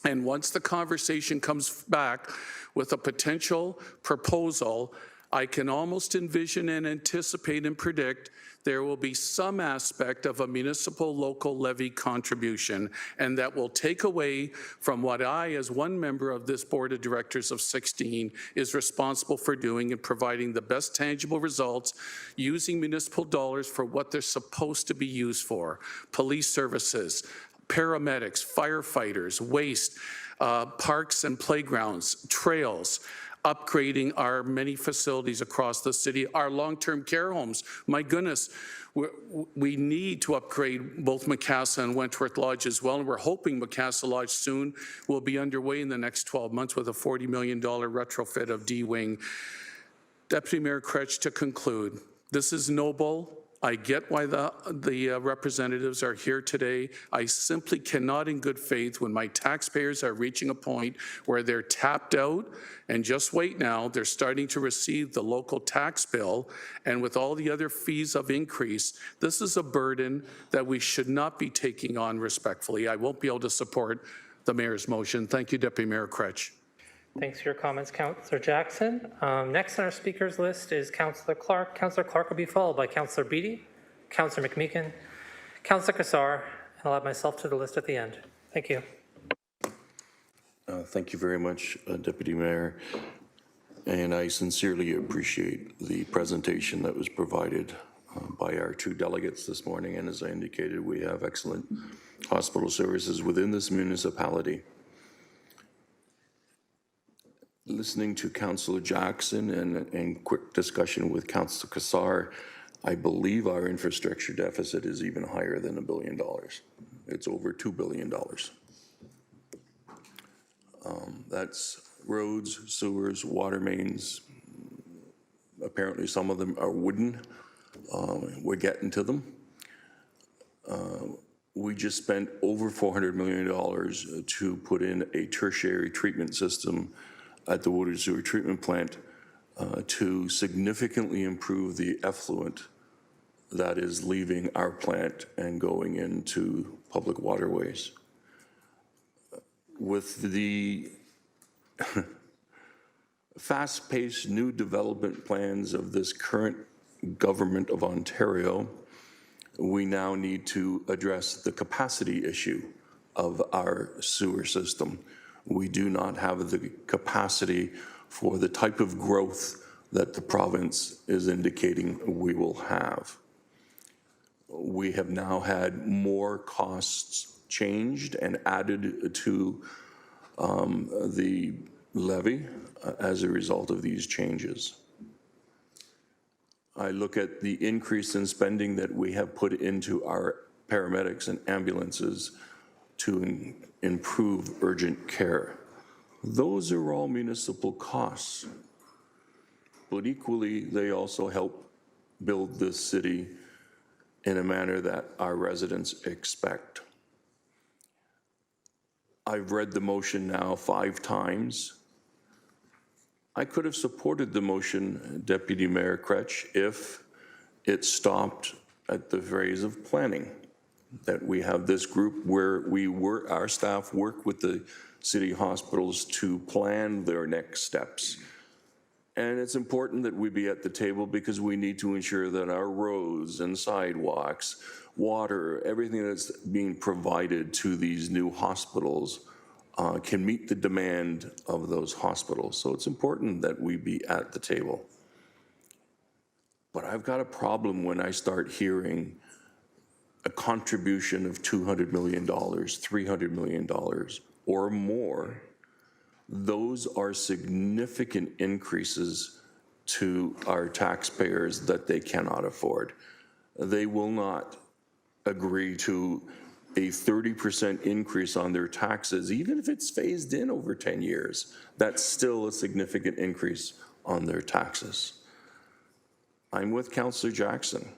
And once the conversation comes back with a potential proposal, I can almost envision and anticipate and predict there will be some aspect of a municipal local levy contribution, and that will take away from what I, as one member of this board of directors of 16, is responsible for doing and providing the best tangible results using municipal dollars for what they're supposed to be used for. Police services, paramedics, firefighters, waste, parks and playgrounds, trails, upgrading our many facilities across the city, our long-term care homes. My goodness, we need to upgrade both Macassa and Wentworth Lodge as well, and we're hoping Macassa Lodge soon will be underway in the next 12 months with a $40 million retrofit of D-Wing. Deputy Mayor Kretsch, to conclude, this is noble. I get why the representatives are here today. I simply cannot in good faith, when my taxpayers are reaching a point where they're tapped out, and just wait now, they're starting to receive the local tax bill, and with all the other fees of increase, this is a burden that we should not be taking on respectfully. I won't be able to support the mayor's motion. Thank you, Deputy Mayor Kretsch. Thanks for your comments, Councillor Jackson. Next on our speakers list is Councillor Clark. Councillor Clark will be followed by Councillor Beattie, Councillor McMeekin, Councillor Kassar, and I'll add myself to the list at the end. Thank you. Thank you very much, Deputy Mayor. And I sincerely appreciate the presentation that was provided by our two delegates this morning. And as I indicated, we have excellent hospital services within this municipality. Listening to Councillor Jackson and quick discussion with Councillor Kassar, I believe our infrastructure deficit is even higher than $1 billion. It's over $2 billion. That's roads, sewers, water mains. Apparently some of them are wooden. We're getting to them. We just spent over $400 million to put in a tertiary treatment system at the water sewer treatment plant to significantly improve the effluent that is leaving our plant and going into public waterways. With the fast-paced new development plans of this current government of Ontario, we now need to address the capacity issue of our sewer system. We do not have the capacity for the type of growth that the province is indicating we will have. We have now had more costs changed and added to the levy as a result of these changes. I look at the increase in spending that we have put into our paramedics and ambulances to improve urgent care. Those are all municipal costs, but equally they also help build this city in a manner that our residents expect. I've read the motion now 5 times. I could have supported the motion, Deputy Mayor Kretsch, if it stopped at the phrase of planning, that we have this group where our staff work with the city hospitals to plan their next steps. And it's important that we be at the table because we need to ensure that our roads and sidewalks, water, everything that's being provided to these new hospitals can meet the demand of those hospitals. So it's important that we be at the table. But I've got a problem when I start hearing a contribution of $200 million, $300 million or more. Those are significant increases to our taxpayers that they cannot afford. They will not agree to a 30% increase on their taxes, even if it's phased in over 10 years. That's still a significant increase on their taxes. I'm with Councillor Jackson.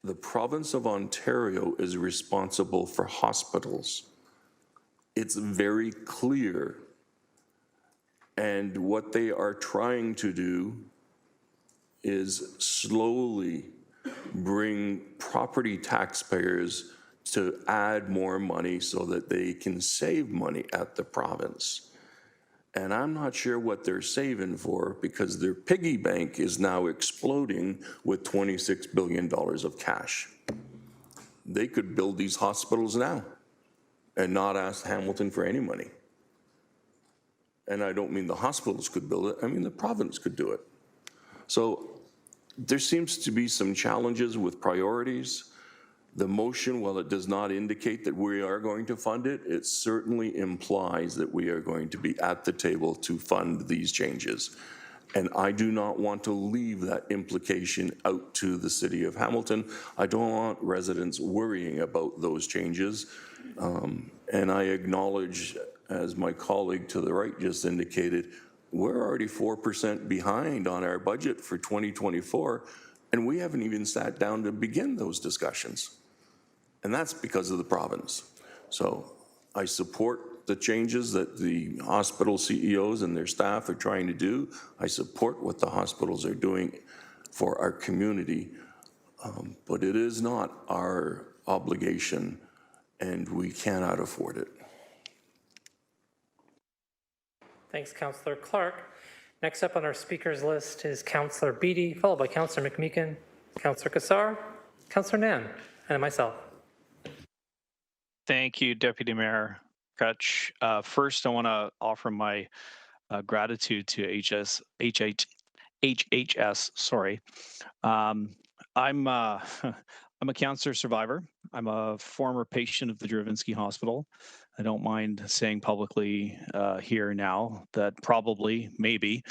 The province of Ontario is responsible for hospitals. It's very clear. And what they are trying to do is slowly bring property taxpayers to add more money so that they can save money at the province. And I'm not sure what they're saving for because their piggy bank is now exploding with $26 billion of cash. They could build these hospitals now and not ask Hamilton for any money. And I don't mean the hospitals could build it, I mean the province could do it. So there seems to be some challenges with priorities. The motion, while it does not indicate that we are going to fund it, it certainly implies that we are going to be at the table to fund these changes. And I do not want to leave that implication out to the city of Hamilton. I don't want residents worrying about those changes. And I acknowledge, as my colleague to the right just indicated, we're already 4% behind on our budget for 2024, and we haven't even sat down to begin those discussions. And that's because of the province. So I support the changes that the hospital CEOs and their staff are trying to do. I support what the hospitals are doing for our community, but it is not our obligation, and we cannot afford it. Thanks, Councillor Clark. Next up on our speakers list is Councillor Beattie, followed by Councillor McMeekin, Councillor Kassar, Councillor Nan, and myself. Thank you, Deputy Mayor Kutch. First, I want to offer my gratitude to HHS. Sorry, I'm I'm a cancer survivor. I'm a former patient of the Dravinsky Hospital. I don't mind saying publicly here now that probably, maybe,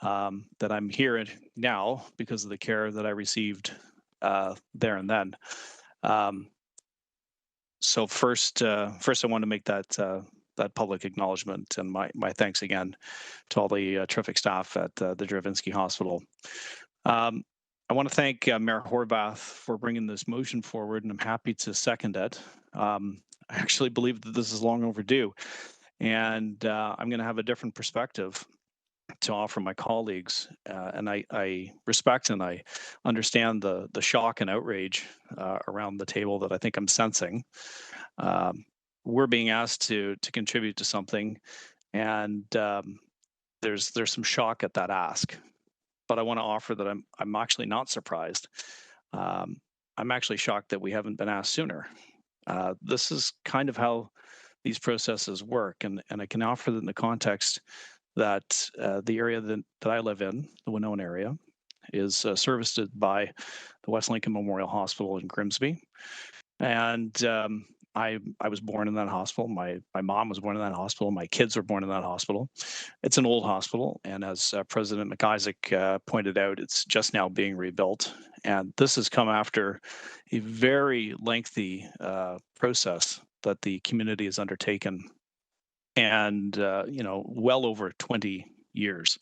that I'm here now because of the care that I received there and then. So first, I want to make that public acknowledgement and my thanks again to all the terrific staff at the Dravinsky Hospital. I want to thank Mayor Horvath for bringing this motion forward, and I'm happy to second it. I actually believe that this is long overdue, and I'm going to have a different perspective to offer my colleagues. And I respect and I understand the shock and outrage around the table that I think I'm sensing. We're being asked to contribute to something, and there's some shock at that ask. But I want to offer that I'm actually not surprised. I'm actually shocked that we haven't been asked sooner. This is kind of how these processes work, and I can offer that in the context that the area that I live in, the Winona area, is serviced by the West Lincoln Memorial Hospital in Grimsby. And I was born in that hospital. My mom was born in that hospital. My kids were born in that hospital. It's an old hospital, and as President McIsaac pointed out, it's just now being rebuilt. And this has come after a very lengthy process that the community has undertaken, and well over 20 years.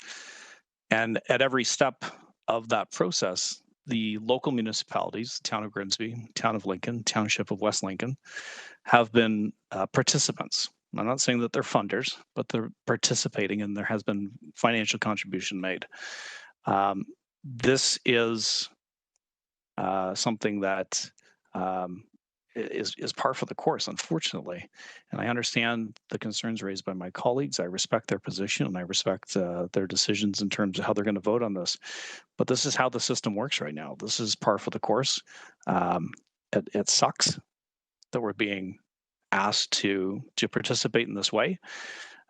And at every step of that process, the local municipalities, the town of Grimsby, town of Lincoln, township of West Lincoln, have been participants. I'm not saying that they're funders, but they're participating, and there has been financial contribution made. This is something that is par for the course, unfortunately. And I understand the concerns raised by my colleagues. I respect their position, and I respect their decisions in terms of how they're going to vote on this. But this is how the system works right now. This is par for the course. It sucks that we're being asked to participate in this way.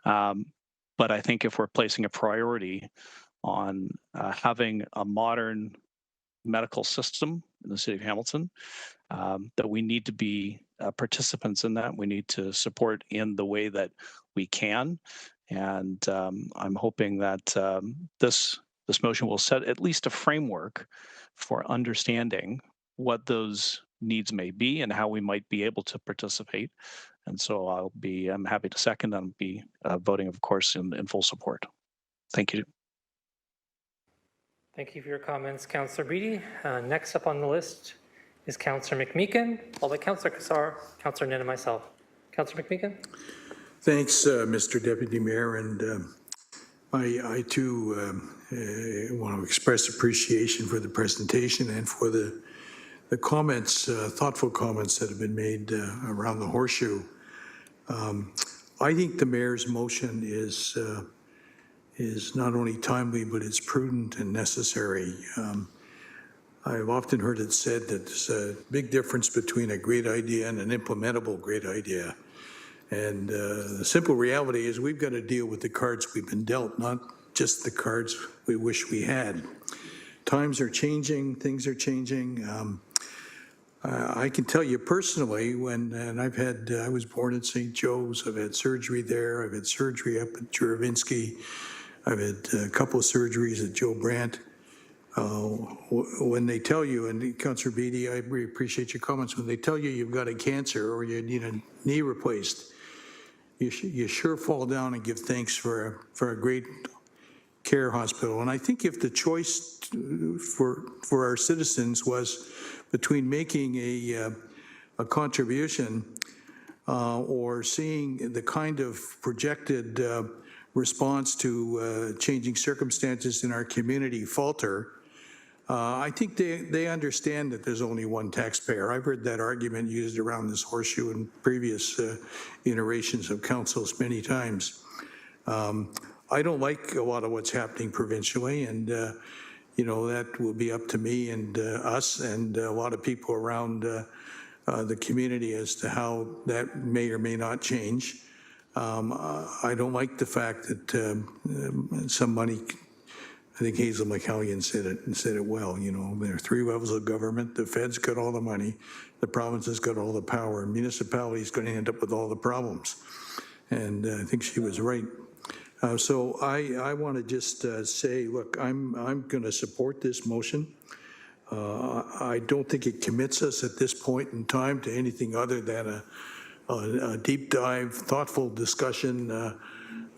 But I think if we're placing a priority on having a modern medical system in the city of Hamilton, that we need to be participants in that. We need to support in the way that we can. And I'm hoping that this motion will set at least a framework for understanding what those needs may be and how we might be able to participate. And so I'm happy to second and be voting, of course, in full support. Thank you. Thank you for your comments, Councillor Beattie. Next up on the list is Councillor McMeekin, followed by Councillor Kassar, Councillor Nin, and myself. Councillor McMeekin. Thanks, Mr. Deputy Mayor, and I too want to express appreciation for the presentation and for the comments, thoughtful comments that have been made around the horseshoe. I think the mayor's motion is not only timely, but it's prudent and necessary. I've often heard it said that there's a big difference between a great idea and an implementable great idea. And the simple reality is we've got to deal with the cards we've been dealt, not just the cards we wish we had. Times are changing, things are changing. I can tell you personally, I was born in St. Joe's, I've had surgery there, I've had surgery up at Dravinsky, I've had a couple of surgeries at Joe Brandt. When they tell you, and Councillor Beattie, I really appreciate your comments, when they tell you you've got a cancer or you need a knee replaced, you sure fall down and give thanks for a great care hospital. And I think if the choice for our citizens was between making a contribution or seeing the kind of projected response to changing circumstances in our community falter, I think they understand that there's only one taxpayer. I've heard that argument used around this horseshoe in previous iterations of councils many times. I don't like a lot of what's happening provincially, and, that will be up to me and us and a lot of people around the community as to how that may or may not change. I don't like the fact that some money, I think Hazel McCallion said it well, there are 3 levels of government. The Fed's got all the money, the province has got all the power, and municipality's going to end up with all the problems. And I think she was right. So I want to just say, look, I'm going to support this motion. I don't think it commits us at this point in time to anything other than a deep dive, thoughtful discussion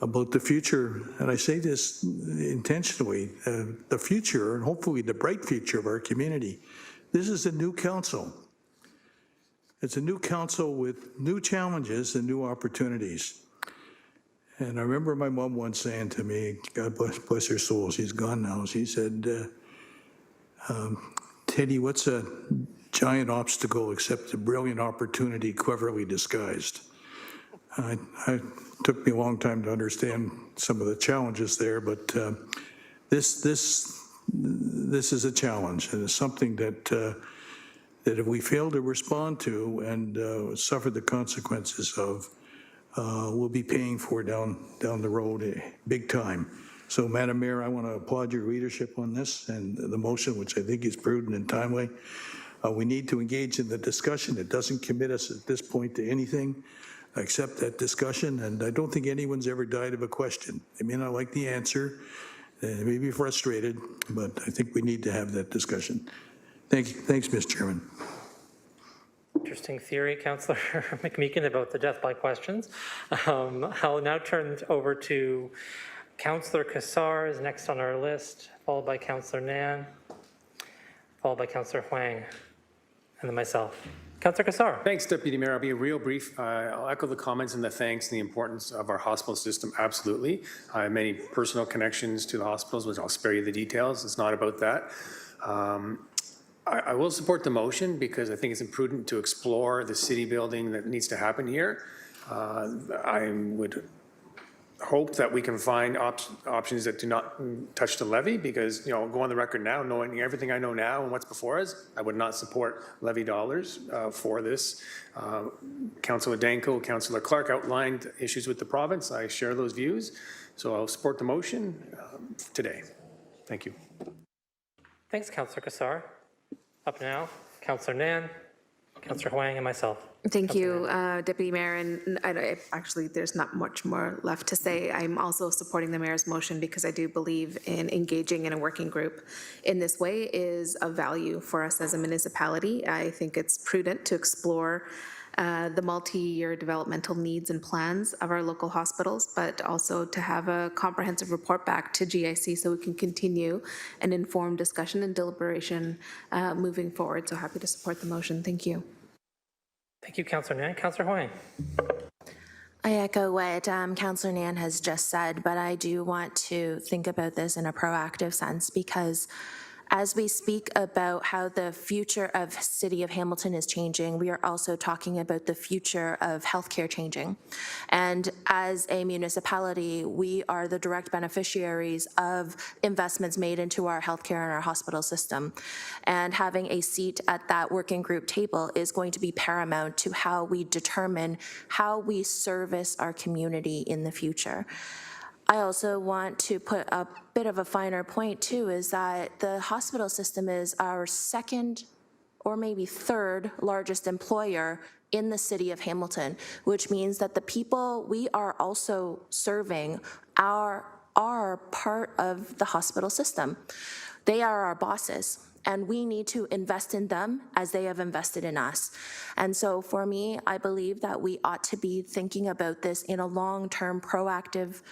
about the future. And I say this intentionally, the future, and hopefully the bright future of our community. This is a new council. It's a new council with new challenges and new opportunities. And I remember my mom once saying to me, God bless her soul, she's gone now, she said, Teddy, what's a giant obstacle except a brilliant opportunity cleverly disguised? It took me a long time to understand some of the challenges there, but this is a challenge, and it's something that if we fail to respond to and suffer the consequences of, we'll be paying for down the road big time. So, Madam Mayor, I want to applaud your leadership on this and the motion, which I think is prudent and timely. We need to engage in the discussion. It doesn't commit us at this point to anything except that discussion, and I don't think anyone's ever died of a question. They may not like the answer, they may be frustrated, but I think we need to have that discussion. Thank you. Thanks, Mr. Chairman. Interesting theory, Councillor McMeekin, about the death by questions. I'll now turn it over to Councillor Cassar is next on our list, followed by Councillor Nan, followed by Councillor Huang, and then myself. Councillor Cassar. Thanks, Deputy Mayor. I'll be real brief. I'll echo the comments and the thanks and the importance of our hospital system, absolutely. I have many personal connections to the hospitals, which I'll spare you the details. It's not about that. I will support the motion because I think it's imprudent to explore the city building that needs to happen here. I would hope that we can find options that do not touch the levy because, I'll go on the record now, knowing everything I know now and what's before us, I would not support levy dollars for this. Councillor Danko, Councillor Clark outlined issues with the province. I share those views, so I'll support the motion today. Thank you. Thanks, Councillor Cassar. Up now, Councillor Nan, Councillor Huang, and myself. Thank you, Deputy Mayor, and actually there's not much more left to say. I'm also supporting the Mayor's motion because I do believe in engaging in a working group in this way is of value for us as a municipality. I think it's prudent to explore the multi-year developmental needs and plans of our local hospitals, but also to have a comprehensive report back to GIC so we can continue an informed discussion and deliberation moving forward. So happy to support the motion. Thank you. Thank you, Councillor Nan. Councillor Huang. I echo what Councillor Nan has just said, but I do want to think about this in a proactive sense because as we speak about how the future of City of Hamilton is changing, we are also talking about the future of healthcare changing. And as a municipality, we are the direct beneficiaries of investments made into our healthcare and our hospital system. And having a seat at that working group table is going to be paramount to how we determine how we service our community in the future. I also want to put a bit of a finer point too, is that the hospital system is our second or maybe third largest employer in the city of Hamilton, which means that the people we are also serving are part of the hospital system. They are our bosses. And we need to invest in them as they have invested in us. And so for me, I believe that we ought to be thinking about this in a long-term proactive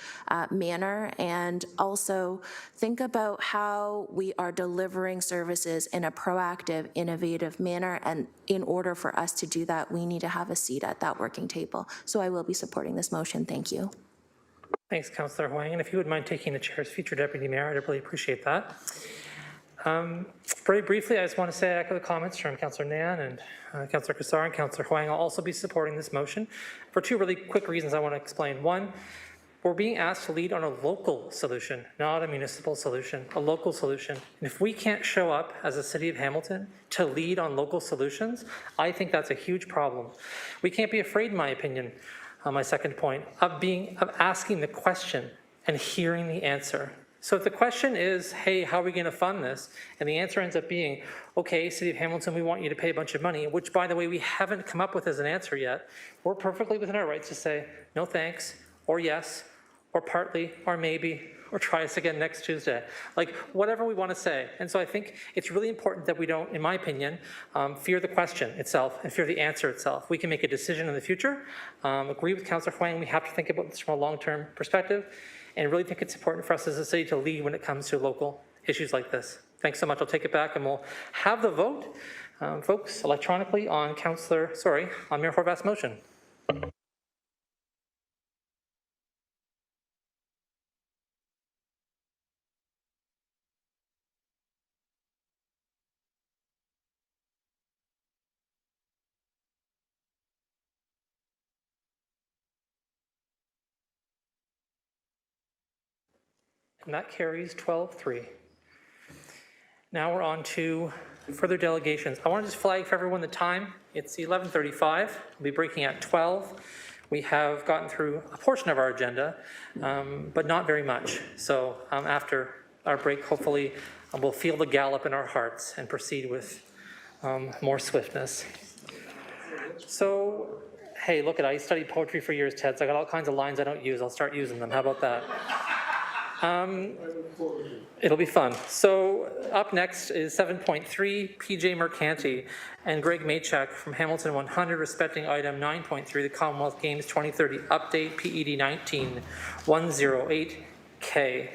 manner and also think about how we are delivering services in a proactive, innovative manner. And in order for us to do that, we need to have a seat at that working table. So I will be supporting this motion. Thank you. Thanks, Councillor Huang. And if you would mind taking the chair as future Deputy Mayor, I'd really appreciate that. Very briefly, I just want to say I echo the comments from Councillor Nan and Councillor Cassar and Councillor Huang. I'll also be supporting this motion for two really quick reasons I want to explain. One, We're being asked to lead on a local solution, not a municipal solution, a local solution. And if we can't show up as a city of Hamilton to lead on local solutions, I think that's a huge problem. We can't be afraid, in my opinion, my second point, of asking the question and hearing the answer. So if the question is, hey, how are we going to fund this? And the answer ends up being, okay, City of Hamilton, we want you to pay a bunch of money, which, by the way, we haven't come up with as an answer yet. We're perfectly within our rights to say, no thanks, or yes, or partly, or maybe, or try us again next Tuesday. Like, whatever we want to say. And so I think it's really important that we don't, in my opinion, fear the question itself and fear the answer itself. We can make a decision in the future. Agree with Councillor Huang, we have to think about this from a long-term perspective, and really think it's important for us as a city to lead when it comes to local issues like this. Thanks so much. I'll take it back, and we'll have the vote, folks, electronically on Mayor Horvath's motion. And that carries 12-3. Now we're on to further delegations. I want to just flag for everyone the time. It's 11:35. We'll be breaking at 12. We have gotten through a portion of our agenda, but not very much. So after our break, hopefully we'll feel the gallop in our hearts and proceed with more swiftness. So, hey, look I studied poetry for years, Ted, so I got all kinds of lines I don't use. I'll start using them. How about that? It'll be fun. So up next is 7.3, PJ Mercanti and Greg Maychak from Hamilton 100 respecting item 9.3, the Commonwealth Games 2030 update, PED 19-108K.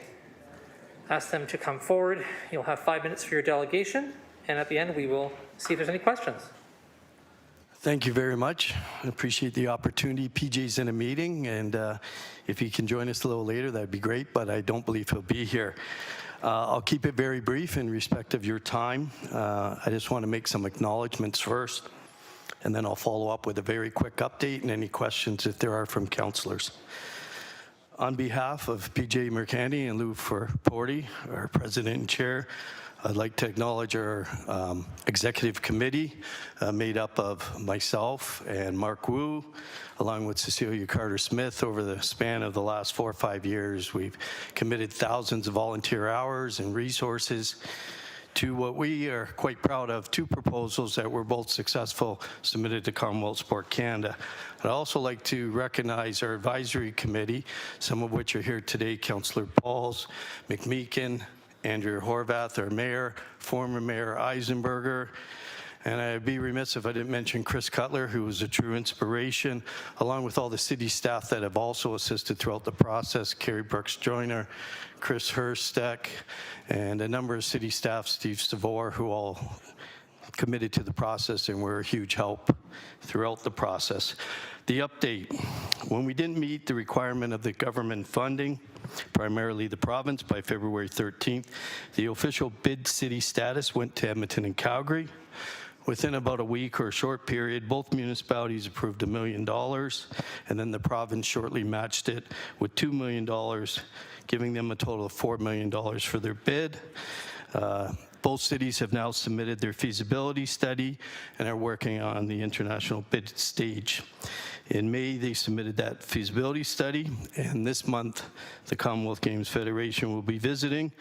Ask them to come forward. You'll have 5 minutes for your delegation, and at the end we will see if there's any questions. Thank you very much. I appreciate the opportunity. PJ's in a meeting, and if he can join us a little later, that'd be great, but I don't believe he'll be here. I'll keep it very brief in respect of your time. I just want to make some acknowledgements first, and then I'll follow up with a very quick update and any questions if there are from councillors. On behalf of PJ Mercanti and Lou Forporti, our president and chair, I'd like to acknowledge our executive committee made up of myself and Mark Wu, along with Cecilia Carter-Smith. Over the span of the last 4 or 5 years, we've committed thousands of volunteer hours and resources to what we are quite proud of, 2 proposals that were both successful, submitted to Commonwealth Sport Canada. I'd also like to recognize our advisory committee, some of which are here today, Councillor Pauls, McMeekin, Andrew Horvath, our mayor, former Mayor Eisenberger, and I'd be remiss if I didn't mention Chris Cutler, who was a true inspiration, along with all the city staff that have also assisted throughout the process, Carrie Brooks-Joyner, Chris Hurstek, and a number of city staff, Steve Savor, who all committed to the process and were a huge help throughout the process. The update, when we didn't meet the requirement of the government funding, primarily the province, by February 13th, the official bid city status went to Edmonton and Calgary. Within about a week or a short period, both municipalities approved $1 million, and then the province shortly matched it with $2 million, giving them a total of $4 million for their bid. Both cities have now submitted their feasibility study and are working on the international bid stage. In May, they submitted that feasibility study, and this month, the Commonwealth Games Federation will be visiting,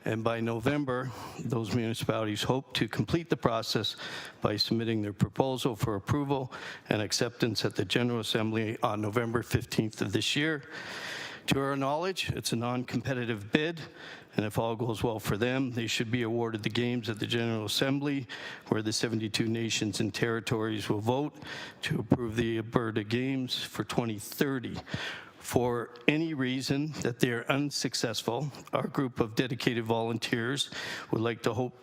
and by November, those municipalities hope to complete the process by submitting their proposal for approval and acceptance at the General Assembly on November 15th of this year. To our knowledge, it's a non-competitive bid, and if all goes well for them, they should be awarded the games at the General Assembly, where the 72 nations and territories will vote to approve the Alberta Games for 2030. For any reason that they are unsuccessful, our group of dedicated volunteers would like to hope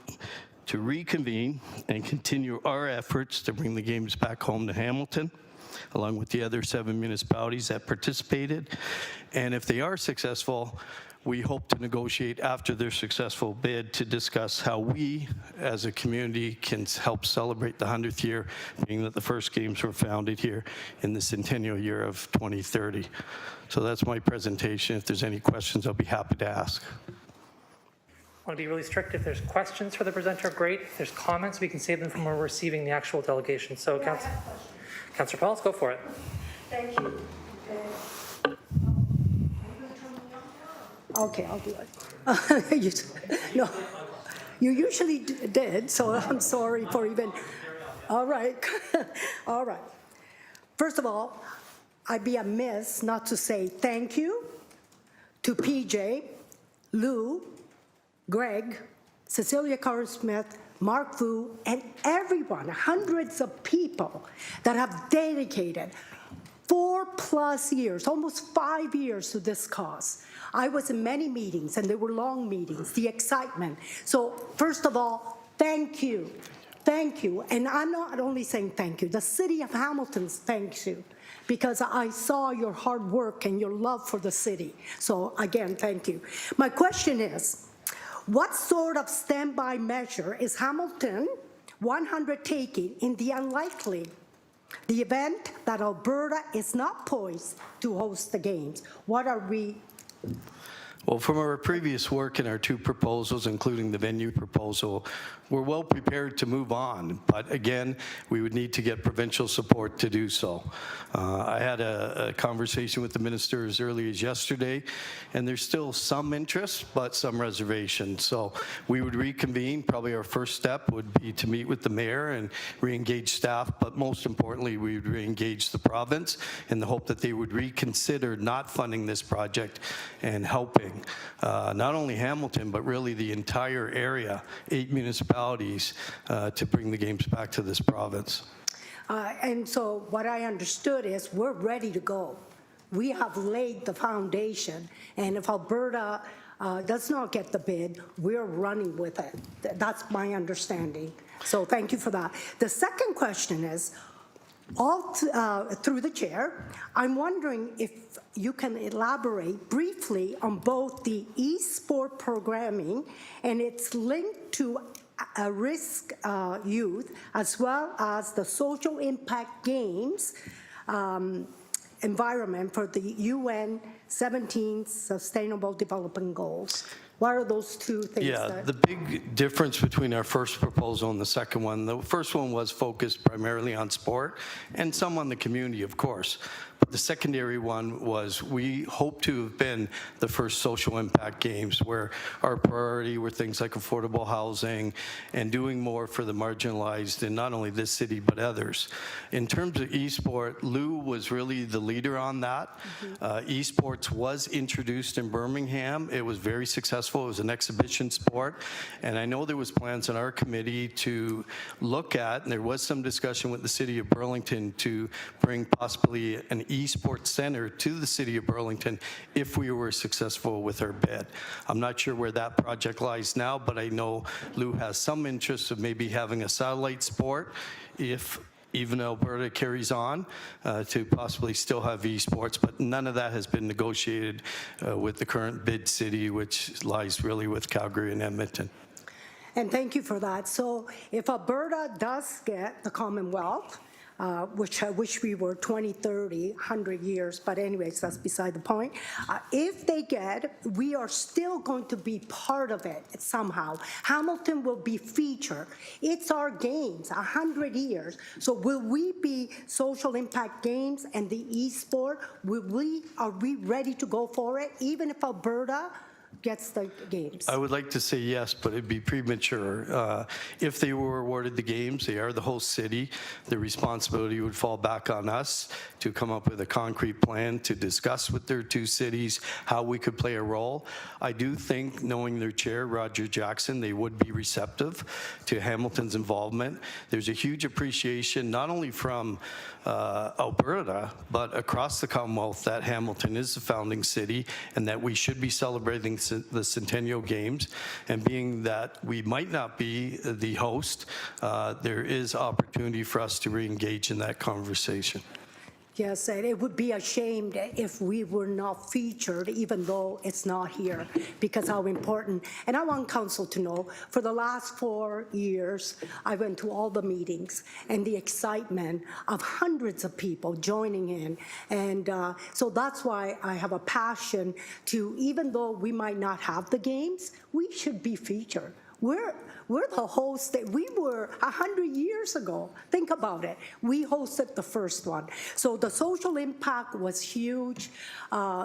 to reconvene and continue our efforts to bring the games back home to Hamilton, along with the other 7 municipalities that participated. And if they are successful, we hope to negotiate after their successful bid to discuss how we, as a community, can help celebrate the 100th year, being that the first games were founded here in the centennial year of 2030. So that's my presentation. If there's any questions, I'll be happy to ask. I want to be really strict. If there's questions for the presenter, great. If there's comments, we can save them from when we're receiving the actual delegation. So, Councillor Pauls, go for it. Thank you. Okay, I'll do it. No, you usually did, so I'm sorry for even, all right, all right. First of all, I'd be amiss not to say thank you to PJ, Lou, Greg, Cecilia Carr-Smith, Mark Vu, and everyone, hundreds of people that have dedicated 4+ years, almost 5 years to this cause. I was in many meetings, and they were long meetings, the excitement. So first of all, thank you. Thank you. And I'm not only saying thank you, the city of Hamilton thanks you, because I saw your hard work and your love for the city. So again, thank you. My question is, what sort of standby measure is Hamilton 100 taking in the unlikely, the event that Alberta is not poised to host the games? What are we? Well, from our previous work in our 2 proposals, including the venue proposal, we're well prepared to move on. But again, we would need to get provincial support to do so. I had a conversation with the minister as early as yesterday, and there's still some interest, but some reservation. So we would reconvene. Probably our first step would be to meet with the mayor and re-engage staff, but most importantly, we would re-engage the province in the hope that they would reconsider not funding this project and helping not only Hamilton, but really the entire area, 8 municipalities, to bring the games back to this province. And so what I understood is we're ready to go. We have laid the foundation, and if Alberta does not get the bid, we're running with it. That's my understanding. So thank you for that. The second question is, through the chair, I'm wondering if you can elaborate briefly on both the e-sport programming and its link to risk youth, as well as the social impact games environment for the UN 17 Sustainable Development Goals. What are those 2 things? Yeah, the big difference between our first proposal and the second one, the first one was focused primarily on sport and some on the community, of course. But the secondary one was we hope to have been the first social impact games where our priority were things like affordable housing and doing more for the marginalized in not only this city but others. In terms of eSport, Lou was really the leader on that. Esports was introduced in Birmingham. It was very successful. It was an exhibition sport. And I know there was plans in our committee to look at, and there was some discussion with the city of Burlington to bring possibly an esports center to the city of Burlington if we were successful with our bid. I'm not sure where that project lies now, but I know Lou has some interest of maybe having a satellite sport if even Alberta carries on to possibly still have esports, but none of that has been negotiated with the current bid city, which lies really with Calgary and Edmonton. And thank you for that. So if Alberta does get the Commonwealth, which I wish we were 20, 30, 100 years, but anyways, that's beside the point. If they get, we are still going to be part of it somehow. Hamilton will be featured. It's our games, 100 years. So will we be social impact games and the e-sport? Are we ready to go for it, even if Alberta gets the games? I would like to say yes, but it'd be premature. If they were awarded the games, they are the host city. The responsibility would fall back on us to come up with a concrete plan to discuss with their 2 cities how we could play a role. I do think, knowing their chair, Roger Jackson, they would be receptive to Hamilton's involvement. There's a huge appreciation, not only from Alberta, but across the Commonwealth, that Hamilton is the founding city and that we should be celebrating the Centennial Games. And being that we might not be the host, there is opportunity for us to re-engage in that conversation. Yes, and it would be a shame if we were not featured, even though it's not here, because how important. And I want council to know, for the last 4 years, I went to all the meetings and the excitement of hundreds of people joining in. And so that's why I have a passion to, even though we might not have the games, we should be featured. We're the host that we were 100 years ago. Think about it. We hosted the first one. So the social impact was huge.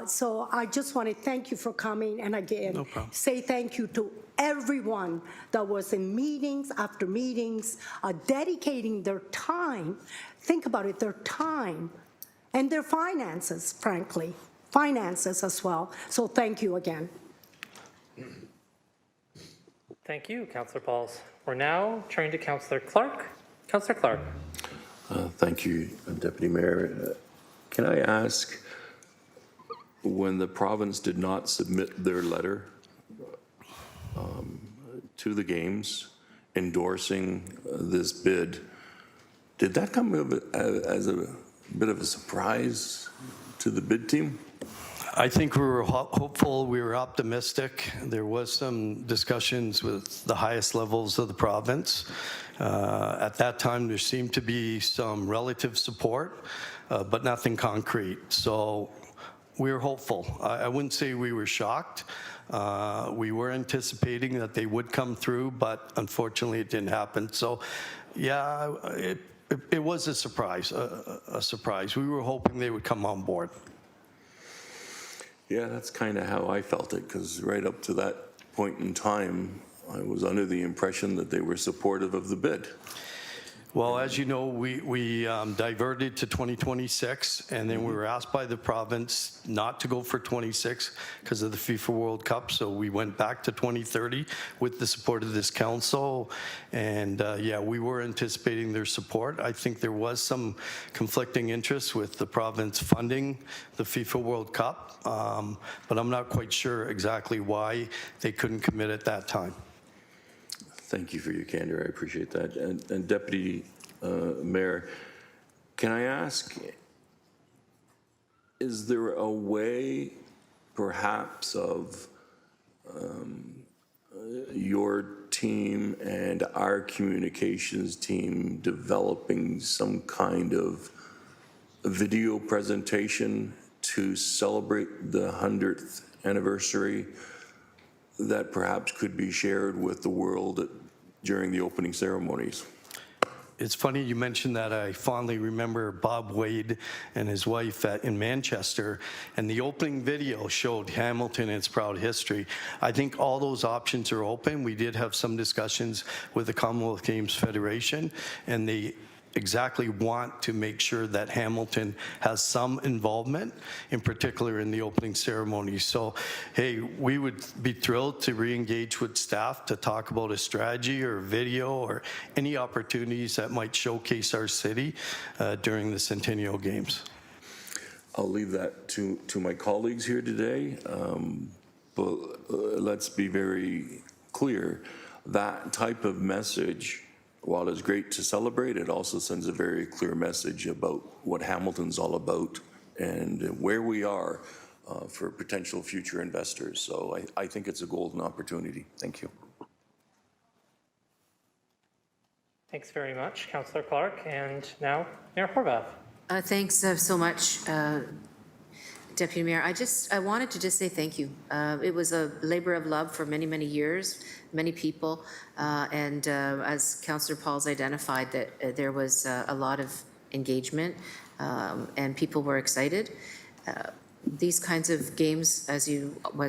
So I just want to thank you for coming, and again, say thank you to everyone that was in meetings after meetings, dedicating their time. Think about it, their time and their finances, frankly, finances as well. So thank you again. Thank you, Councillor Pauls. We're now turning to Councillor Clark. Councillor Clark. Thank you, Deputy Mayor. Can I ask, when the province did not submit their letter to the Games endorsing this bid, did that come as a bit of a surprise to the bid team? I think we were hopeful, we were optimistic. There was some discussions with the highest levels of the province. At that time, there seemed to be some relative support, but nothing concrete. So we were hopeful. I wouldn't say we were shocked. We were anticipating that they would come through, but unfortunately it didn't happen. So yeah, it was a surprise, a surprise. We were hoping they would come on board. Yeah, that's kind of how I felt it, because right up to that point in time, I was under the impression that they were supportive of the bid. Well, as you know, we diverted to 2026, and then we were asked by the province not to go for 26 because of the FIFA World Cup. So we went back to 2030 with the support of this council. And yeah, we were anticipating their support. I think there was some conflicting interests with the province funding the FIFA World Cup, but I'm not quite sure exactly why they couldn't commit at that time. Thank you for your candor. I appreciate that. And Deputy Mayor, can I ask, is there a way perhaps of your team and our communications team developing some kind of video presentation to celebrate the 100th anniversary that perhaps could be shared with the world during the opening ceremonies? It's funny you mentioned that. I fondly remember Bob Wade and his wife in Manchester, and the opening video showed Hamilton and its proud history. I think all those options are open. We did have some discussions with the Commonwealth Games Federation, and they exactly want to make sure that Hamilton has some involvement, in particular in the opening ceremony. So, hey, we would be thrilled to re-engage with staff to talk about a strategy or video or any opportunities that might showcase our city during the Centennial Games. I'll leave that to my colleagues here today, but let's be very clear. That type of message, while it's great to celebrate, it also sends a very clear message about what Hamilton's all about and where we are for potential future investors. So I think it's a golden opportunity. Thank you. Thanks very much, Councillor Clark. And now, Mayor Horvath. Thanks so much, Deputy Mayor. I wanted to just say thank you. It was a labor of love for many, many years, many people, and as Councillor Pauls identified, that there was a lot of engagement, and people were excited. These kinds of games, as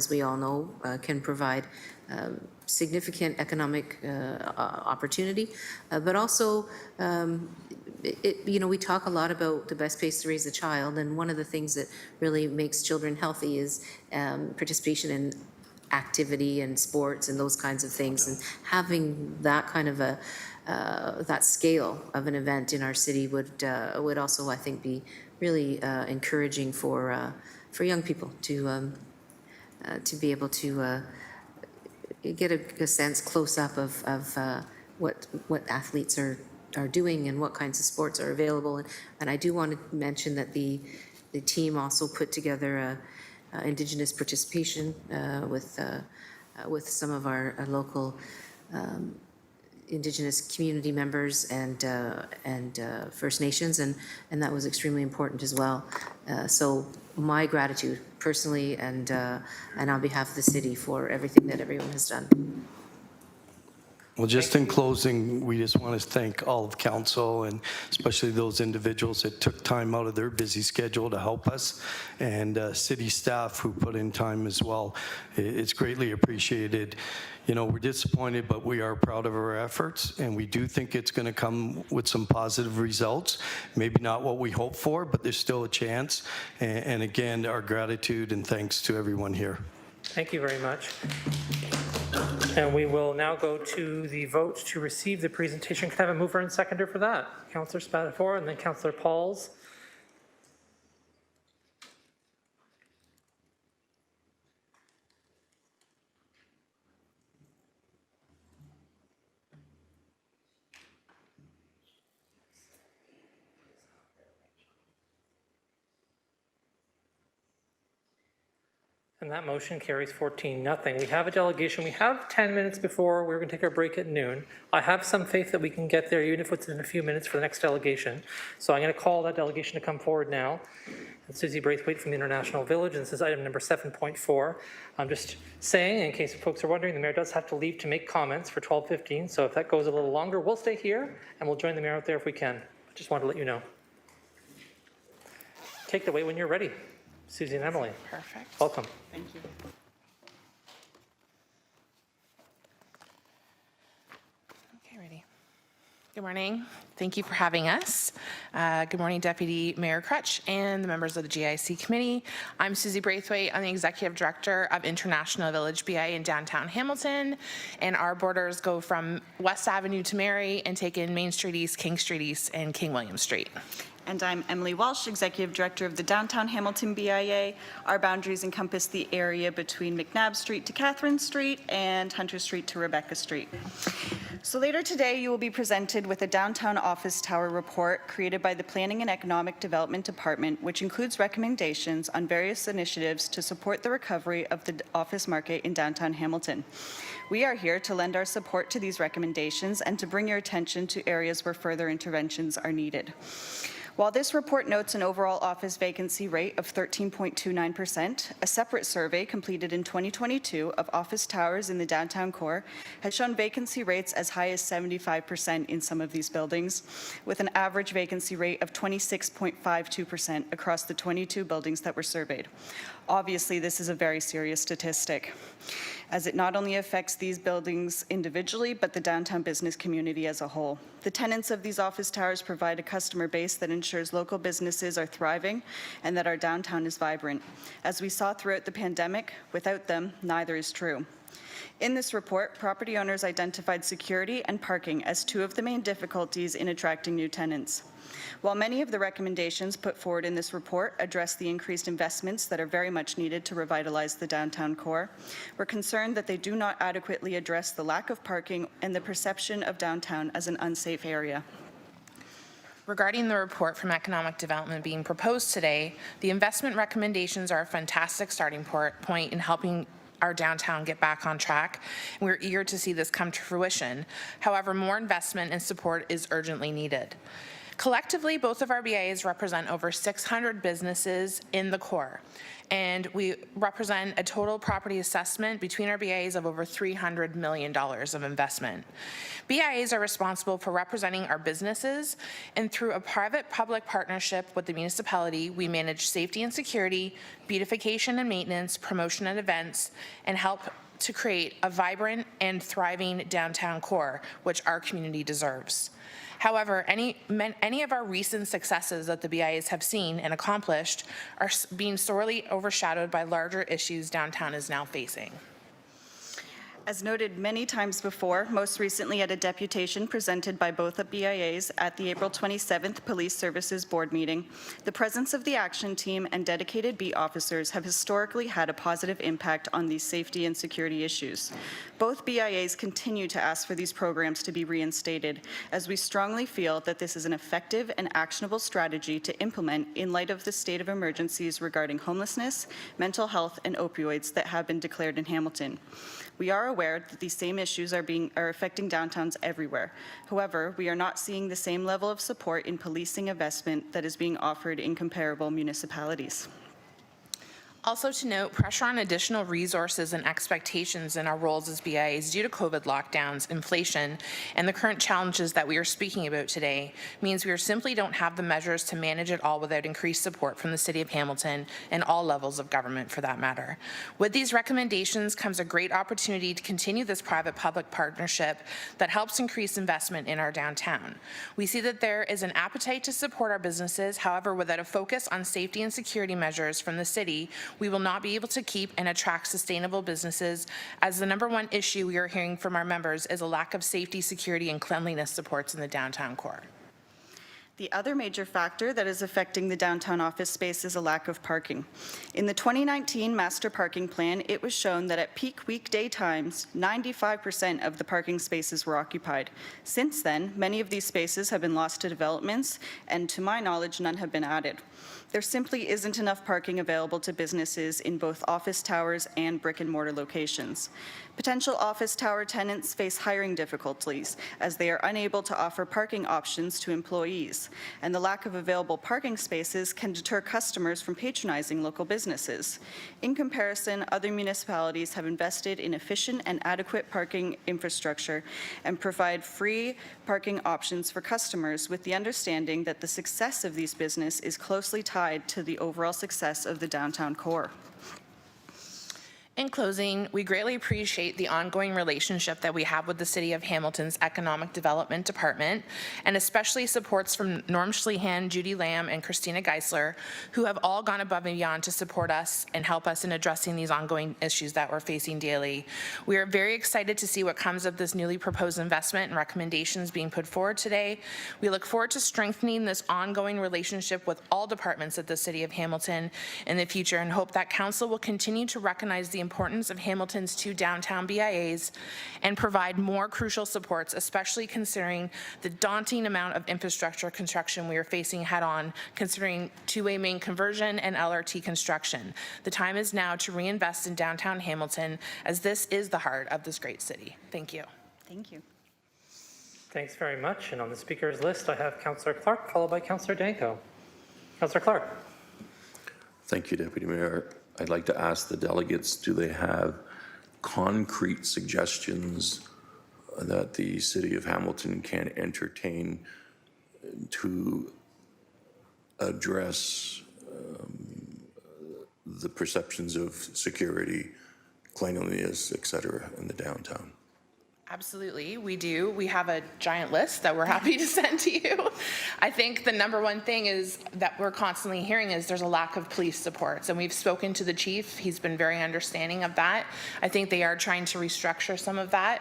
we all know, can provide significant economic opportunity, but also we talk a lot about the best place to raise a child, and one of the things that really makes children healthy is participation in activity and sports and those kinds of things. And having that kind of that scale of an event in our city would also, I think, be really encouraging for young people to be able to get a sense close up of what athletes are are doing and what kinds of sports are available. And I do want to mention that the team also put together a Indigenous participation with some of our local Indigenous community members and First Nations, and that was extremely important as well. So my gratitude personally and on behalf of the city for everything that everyone has done. Well, just in closing, we just want to thank all of council and especially those individuals that took time out of their busy schedule to help us, and city staff who put in time as well. It's greatly appreciated. You know, we're disappointed, but we are proud of our efforts, and we do think it's going to come with some positive results. Maybe not what we hope for, but there's still a chance. And again, our gratitude and thanks to everyone here. Thank you very much. And we will now go to the vote to receive the presentation. Can I have a mover and seconder for that? Councillor Spatafor and then Councillor Pauls. And that motion carries 14-0. We have a delegation. We have 10 minutes before we're going to take our break at noon. I have some faith that we can get there, even if it's in a few minutes for the next delegation. So I'm going to call that delegation to come forward now. It's Susie Braithwaite from the International Village, and this is item number 7.4. I'm just saying, in case folks are wondering, the mayor does have to leave to make comments for 12:15. So if that goes a little longer, we'll stay here, and we'll join the mayor out there if we can. I just wanted to let you know. Take it away when you're ready. Susie and Emily. Perfect. Welcome. Thank you. Okay, ready. Good morning. Thank you for having us. Good morning, Deputy Mayor Crutch and the members of the GIC committee. I'm Susie Braithwaite. I'm the Executive Director of International Village BIA in downtown Hamilton, and our borders go from West Avenue to Mary and take in Main Street East, King Street East, and King William Street. And I'm Emily Walsh, Executive Director of the Downtown Hamilton BIA. Our boundaries encompass the area between McNabb Street to Catherine Street and Hunter Street to Rebecca Street. So later today, you will be presented with a downtown office tower report created by the Planning and Economic Development Department, which includes recommendations on various initiatives to support the recovery of the office market in downtown Hamilton. We are here to lend our support to these recommendations and to bring your attention to areas where further interventions are needed. While this report notes an overall office vacancy rate of 13.29%, a separate survey completed in 2022 of office towers in the downtown core has shown vacancy rates as high as 75% in some of these buildings, with an average vacancy rate of 26.52% across the 22 buildings that were surveyed. Obviously, this is a very serious statistic, as it not only affects these buildings individually, but the downtown business community as a whole. The tenants of these office towers provide a customer base that ensures local businesses are thriving and that our downtown is vibrant. As we saw throughout the pandemic, without them, neither is true. In this report, property owners identified security and parking as two of the main difficulties in attracting new tenants. While many of the recommendations put forward in this report address the increased investments that are very much needed to revitalize the downtown core, we're concerned that they do not adequately address the lack of parking and the perception of downtown as an unsafe area. Regarding the report from Economic Development being proposed today, the investment recommendations are a fantastic starting point in helping our downtown get back on track. We're eager to see this come to fruition. However, more investment and support is urgently needed. Collectively, both of our BIAs represent over 600 businesses in the core, and we represent a total property assessment between our BIAs of over $300 million of investment. BIAs are responsible for representing our businesses, and through a private-public partnership with the municipality, we manage safety and security, beautification and maintenance, promotion and events, and help to create a vibrant and thriving downtown core, which our community deserves. However, any of our recent successes that the BIAs have seen and accomplished are being sorely overshadowed by larger issues downtown is now facing. As noted many times before, most recently at a deputation presented by both the BIAs at the April 27th Police Services Board meeting, the presence of the action team and dedicated beat officers have historically had a positive impact on these safety and security issues. Both BIAs continue to ask for these programs to be reinstated, as we strongly feel that this is an effective and actionable strategy to implement in light of the state of emergencies regarding homelessness, mental health, and opioids that have been declared in Hamilton. We are aware that these same issues are affecting downtowns everywhere. However, we are not seeing the same level of support in policing investment that is being offered in comparable municipalities. Also to note, pressure on additional resources and expectations in our roles as BIAs due to COVID lockdowns, inflation, and the current challenges that we are speaking about today means we simply don't have the measures to manage it all without increased support from the City of Hamilton and all levels of government for that matter. With these recommendations comes a great opportunity to continue this private-public partnership that helps increase investment in our downtown. We see that there is an appetite to support our businesses, however, without a focus on safety and security measures from the city, we will not be able to keep and attract sustainable businesses, as the #1 issue we are hearing from our members is a lack of safety, security, and cleanliness supports in the downtown core. The other major factor that is affecting the downtown office space is a lack of parking. In the 2019 master parking plan, it was shown that at peak weekday times, 95% of the parking spaces were occupied. Since then, many of these spaces have been lost to developments, and to my knowledge, none have been added. There simply isn't enough parking available to businesses in both office towers and brick and mortar locations. Potential office tower tenants face hiring difficulties as they are unable to offer parking options to employees, and the lack of available parking spaces can deter customers from patronizing local businesses. In comparison, other municipalities have invested in efficient and adequate parking infrastructure and provide free parking options for customers with the understanding that the success of these businesses is closely tied to the overall success of the downtown core. In closing, we greatly appreciate the ongoing relationship that we have with the City of Hamilton's Economic Development Department, and especially supports from Norm Schlehan, Judy Lamb, and Christina Geisler, who have all gone above and beyond to support us and help us in addressing these ongoing issues that we're facing daily. We are very excited to see what comes of this newly proposed investment and recommendations being put forward today. We look forward to strengthening this ongoing relationship with all departments at the City of Hamilton in the future, and hope that Council will continue to recognize the importance of Hamilton's 2 downtown BIAs and provide more crucial supports, especially considering the daunting amount of infrastructure construction we are facing head-on, considering two-way main conversion and LRT construction. The time is now to reinvest in downtown Hamilton, as this is the heart of this great city. Thank you. Thank you. Thanks very much. And on the speakers list, I have Councillor Clark, followed by Councillor Danko. Councillor Clark. Thank you, Deputy Mayor. I'd like to ask the delegates, do they have concrete suggestions that the City of Hamilton can entertain to address the perceptions of security, cleanliness, et cetera, in the downtown? Absolutely, we do. We have a giant list that we're happy to send to you. I think the #1 thing is that we're constantly hearing is there's a lack of police supports, and we've spoken to the chief. He's been very understanding of that. I think they are trying to restructure some of that.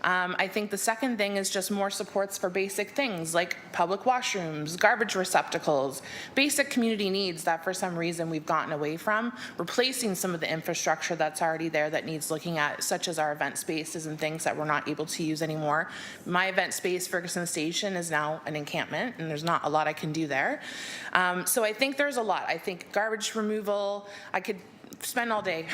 I think the second thing is just more supports for basic things like public washrooms, garbage receptacles, basic community needs that for some reason we've gotten away from, replacing some of the infrastructure that's already there that needs looking at, such as our event spaces and things that we're not able to use anymore. My event space, Ferguson Station, is now an encampment, and there's not a lot I can do there. So I think there's a lot. I think garbage removal, I could spend all day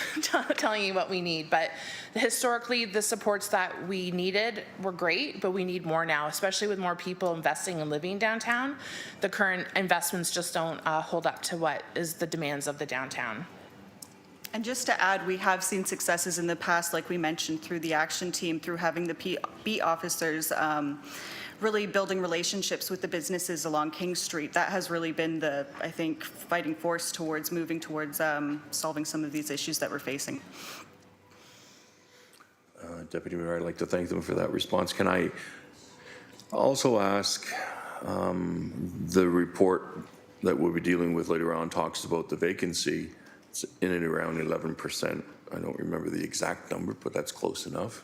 telling you what we need, but historically the supports that we needed were great, but we need more now, especially with more people investing and living downtown. The current investments just don't hold up to what is the demands of the downtown. And just to add, we have seen successes in the past, like we mentioned, through the action team, through having the beat officers really building relationships with the businesses along King Street. That has really been the, I think, fighting force towards moving towards solving some of these issues that we're facing. Deputy Mayor, I'd like to thank them for that response. Can I also ask, the report that we'll be dealing with later on talks about the vacancy It's in and around 11%. I don't remember the exact number, but that's close enough.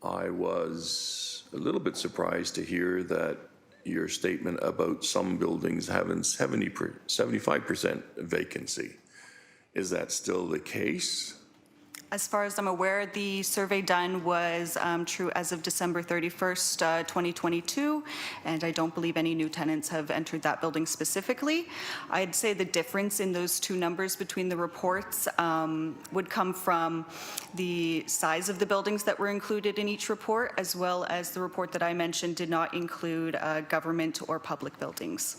I was a little bit surprised to hear that your statement about some buildings having 75% vacancy. Is that still the case? As far as I'm aware, the survey done was true as of December 31st, 2022, and I don't believe any new tenants have entered that building specifically. I'd say the difference in those two numbers between the reports would come from the size of the buildings that were included in each report, as well as the report that I mentioned did not include government or public buildings.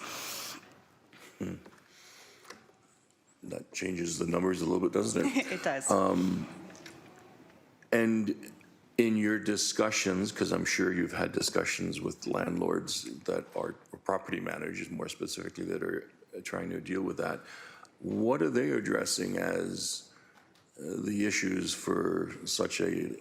That changes the numbers a little bit, doesn't it? It does. And in your discussions, because I'm sure you've had discussions with landlords that are, or property managers more specifically, that are trying to deal with that, what are they addressing as the issues for such a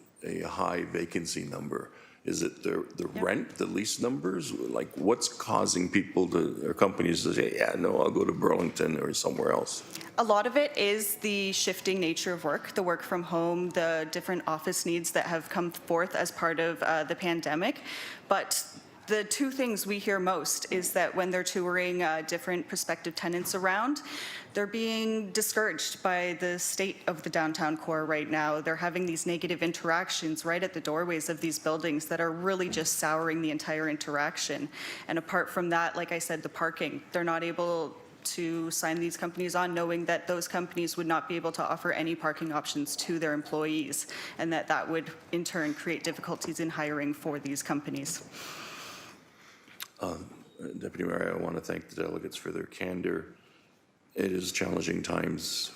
high vacancy number? Is it the rent, the lease numbers? Like, what's causing people to, or companies to say, yeah, no, I'll go to Burlington or somewhere else? A lot of it is the shifting nature of work, the work from home, the different office needs that have come forth as part of the pandemic. But the two things we hear most is that when they're touring different prospective tenants around, they're being discouraged by the state of the downtown core right now. They're having these negative interactions right at the doorways of these buildings that are really just souring the entire interaction. And apart from that, like I said, the parking, they're not able to sign these companies on knowing that those companies would not be able to offer any parking options to their employees, and that would in turn create difficulties in hiring for these companies. Deputy Mayor, I want to thank the delegates for their candor. It is challenging times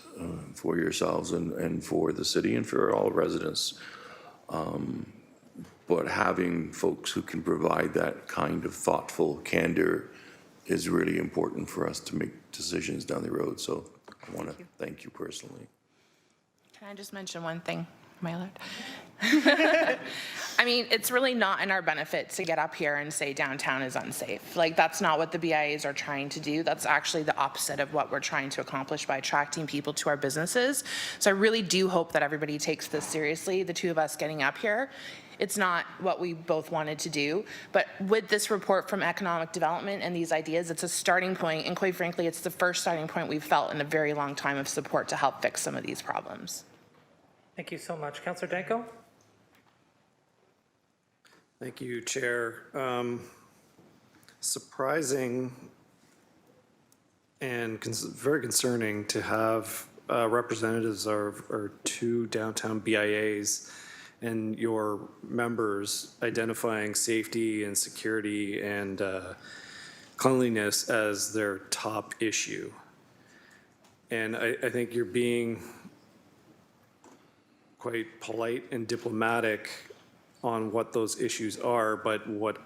for yourselves and for the city and for all residents. But having folks who can provide that kind of thoughtful candor is really important for us to make decisions down the road. So I want to thank you personally. Can I just mention one thing, am I allowed? I mean, it's really not in our benefit to get up here and say downtown is unsafe. Like, that's not what the BIAs are trying to do. That's actually the opposite of what we're trying to accomplish by attracting people to our businesses. So I really do hope that everybody takes this seriously, the two of us getting up here. It's not what we both wanted to do, but with this report from economic development and these ideas, it's a starting point, and quite frankly, it's the first starting point we've felt in a very long time of support to help fix some of these problems. Thank you so much. Councillor Danko? Thank you, Chair. Surprising and very concerning to have representatives of our two downtown BIAs and your members identifying safety and security and cleanliness as their top issue. And I think you're being quite polite and diplomatic on what those issues are, but what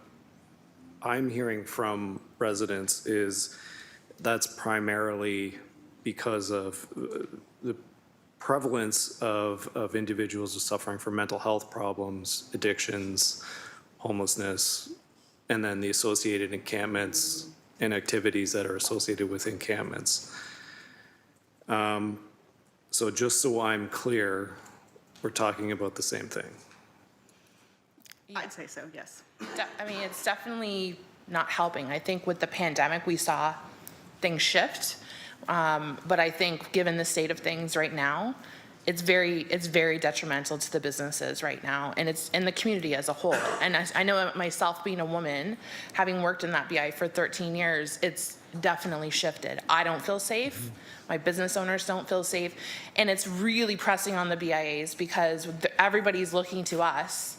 I'm hearing from residents is that's primarily because of the prevalence of individuals suffering from mental health problems, addictions, homelessness, and then the associated encampments and activities that are associated with encampments. So just so I'm clear, we're talking about the same thing. I'd say so, yes. I mean, it's definitely not helping. I think with the pandemic, we saw things shift. But I think given the state of things right now, it's very detrimental to the businesses right now, and it's in the community as a whole. And I know myself being a woman, having worked in that BI for 13 years, it's definitely shifted. I don't feel safe. My business owners don't feel safe. And it's really pressing on the BIAs because everybody's looking to us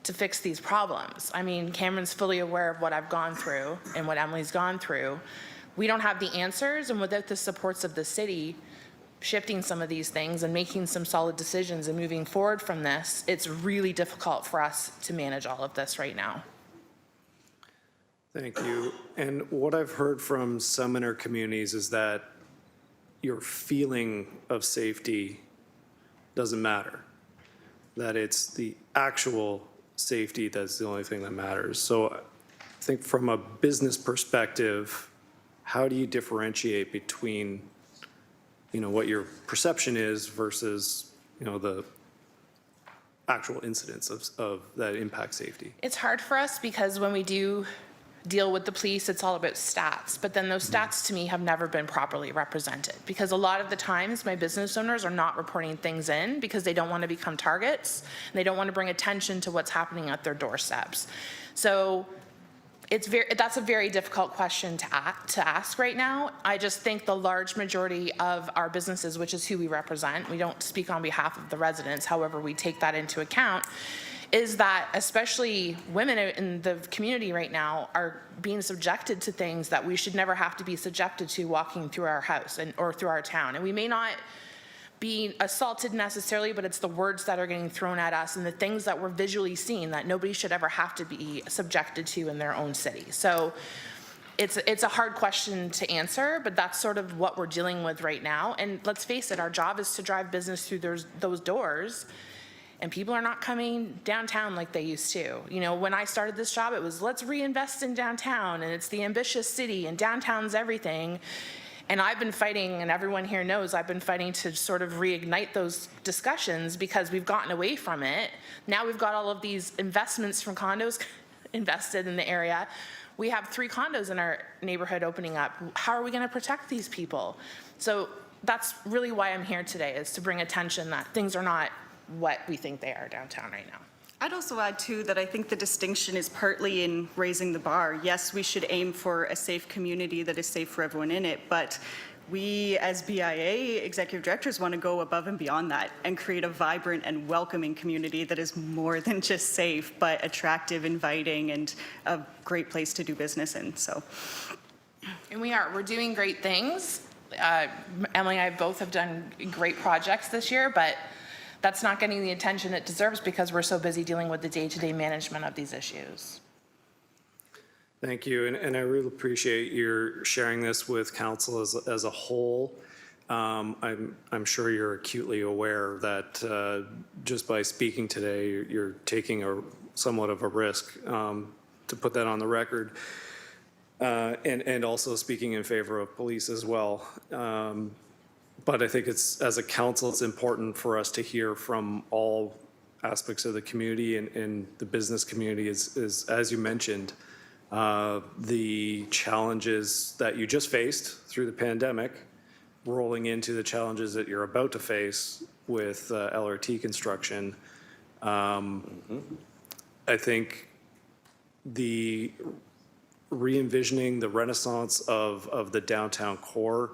to fix these problems. I mean, Cameron's fully aware of what I've gone through and what Emily's gone through. We don't have the answers, and without the supports of the city shifting some of these things and making some solid decisions and moving forward from this, it's really difficult for us to manage all of this right now. Thank you. And what I've heard from some in our communities is that your feeling of safety doesn't matter, that it's the actual safety that's the only thing that matters. So I think from a business perspective, how do you differentiate between what your perception is versus, the actual incidents of that impact safety. It's hard for us because when we do deal with the police, it's all about stats. But then those stats to me have never been properly represented because a lot of the times my business owners are not reporting things in because they don't want to become targets and they don't want to bring attention to what's happening at their doorsteps. So that's a very difficult question to ask right now. I just think the large majority of our businesses, which is who we represent, we don't speak on behalf of the residents, however we take that into account, is that especially women in the community right now are being subjected to things that we should never have to be subjected to walking through our house or through our town. And we may not be assaulted necessarily, but it's the words that are getting thrown at us and the things that we're visually seeing that nobody should ever have to be subjected to in their own city. So it's a hard question to answer, but that's sort of what we're dealing with right now. And let's face it, our job is to drive business through those doors. And people are not coming downtown like they used to. When I started this job, it was let's reinvest in downtown, and it's the ambitious city, and downtown's everything. And I've been fighting, and everyone here knows I've been fighting to sort of reignite those discussions because we've gotten away from it. Now we've got all of these investments from condos invested in the area. We have 3 condos in our neighborhood opening up. How are we going to protect these people? So that's really why I'm here today, is to bring attention that things are not what we think they are downtown right now. I'd also add too that I think the distinction is partly in raising the bar. Yes, we should aim for a safe community that is safe for everyone in it, but we as BIA executive directors want to go above and beyond that and create a vibrant and welcoming community that is more than just safe, but attractive, inviting, and a great place to do business in. And we're doing great things. Emily and I both have done great projects this year, but that's not getting the attention it deserves because we're so busy dealing with the day-to-day management of these issues. Thank you, and I really appreciate your sharing this with council as a whole. I'm sure you're acutely aware that just by speaking today, you're taking somewhat of a risk, to put that on the record, and also speaking in favor of police as well. But I think as a council, it's important for us to hear from all aspects of the community and the business community is as you mentioned, the challenges that you just faced through the pandemic, rolling into the challenges that you're about to face with LRT construction. I think the re-envisioning the renaissance of the downtown core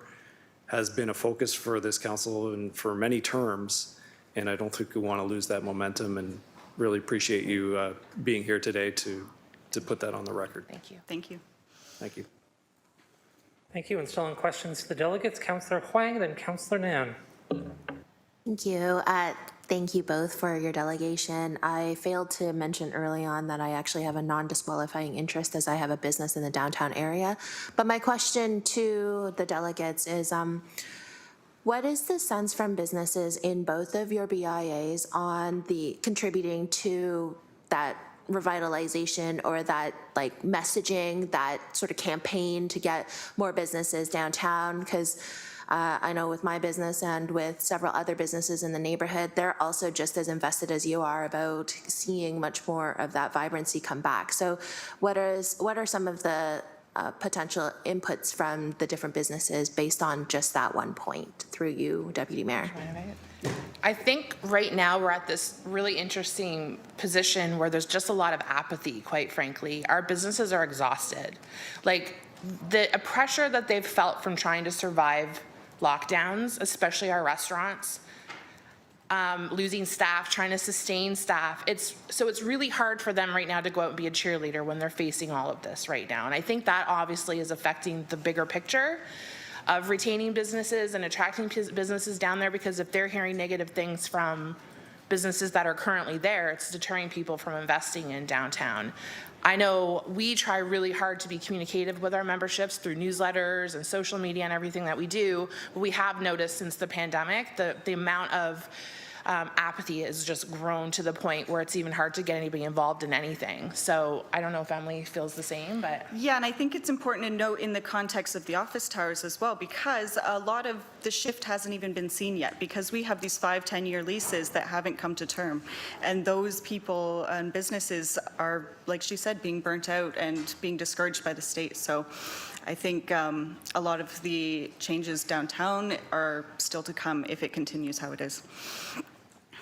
has been a focus for this council and for many terms, and I don't think we want to lose that momentum, and really appreciate you being here today to put that on the record. Thank you. Thank you. Thank you. Thank you. And still on questions to the delegates, Councillor Huang, then Councillor Nam. Thank you. Thank you both for your delegation. I failed to mention early on that I actually have a non-disqualifying interest as I have a business in the downtown area. But my question to the delegates is, what is the sense from businesses in both of your BIAs on the contributing to that revitalization or that like messaging, that sort of campaign to get more businesses downtown? Because I know with my business and with several other businesses in the neighborhood, they're also just as invested as you are about seeing much more of that vibrancy come back. So what are some of the potential inputs from the different businesses based on just that one point through you, Deputy Mayor? I think right now we're at this really interesting position where there's just a lot of apathy, quite frankly. Our businesses are exhausted. Like the pressure that they've felt from trying to survive lockdowns, especially our restaurants, losing staff, trying to sustain staff. It's really hard for them right now to go out and be a cheerleader when they're facing all of this right now. And I think that obviously is affecting the bigger picture of retaining businesses and attracting businesses down there, because if they're hearing negative things from businesses that are currently there, it's deterring people from investing in downtown. I know we try really hard to be communicative with our memberships through newsletters and social media and everything that we do, but we have noticed since the pandemic the amount of apathy has just grown to the point where it's even hard to get anybody involved in anything. So I don't know if Emily feels the same, but. Yeah, and I think it's important to note in the context of the office towers as well, because a lot of the shift hasn't even been seen yet, because we have these 5-10-year leases that haven't come to term. And those people and businesses are, like she said, being burnt out and being discouraged by the state. So I think a lot of the changes downtown are still to come if it continues how it is.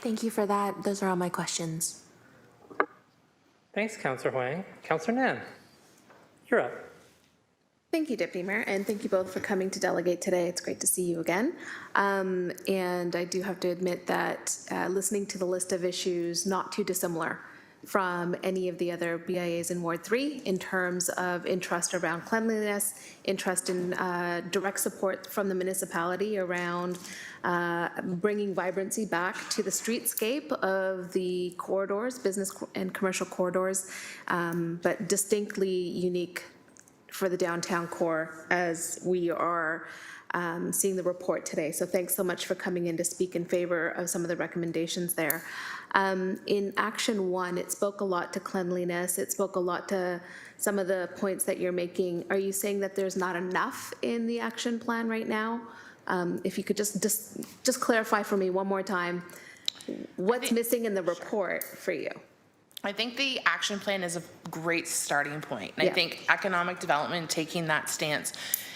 Thank you for that. Those are all my questions. Thanks, Councillor Huang. Councillor Nan, you're up. Thank you, Deputy Mayor, and thank you both for coming to delegate today. It's great to see you again. And I do have to admit that listening to the list of issues, not too dissimilar from any of the other BIAs in Ward 3 in terms of interest around cleanliness, interest in direct support from the municipality around bringing vibrancy back to the streetscape of the corridors, business and commercial corridors, but distinctly unique for the downtown core as we are seeing the report today. So thanks so much for coming in to speak in favor of some of the recommendations there. In Action 1, it spoke a lot to cleanliness. It spoke a lot to some of the points that you're making. Are you saying that there's not enough in the action plan right now? If you could just clarify for me one more time, what's missing in the report for you? I think the action plan is a great starting point. And I think economic development, taking that stance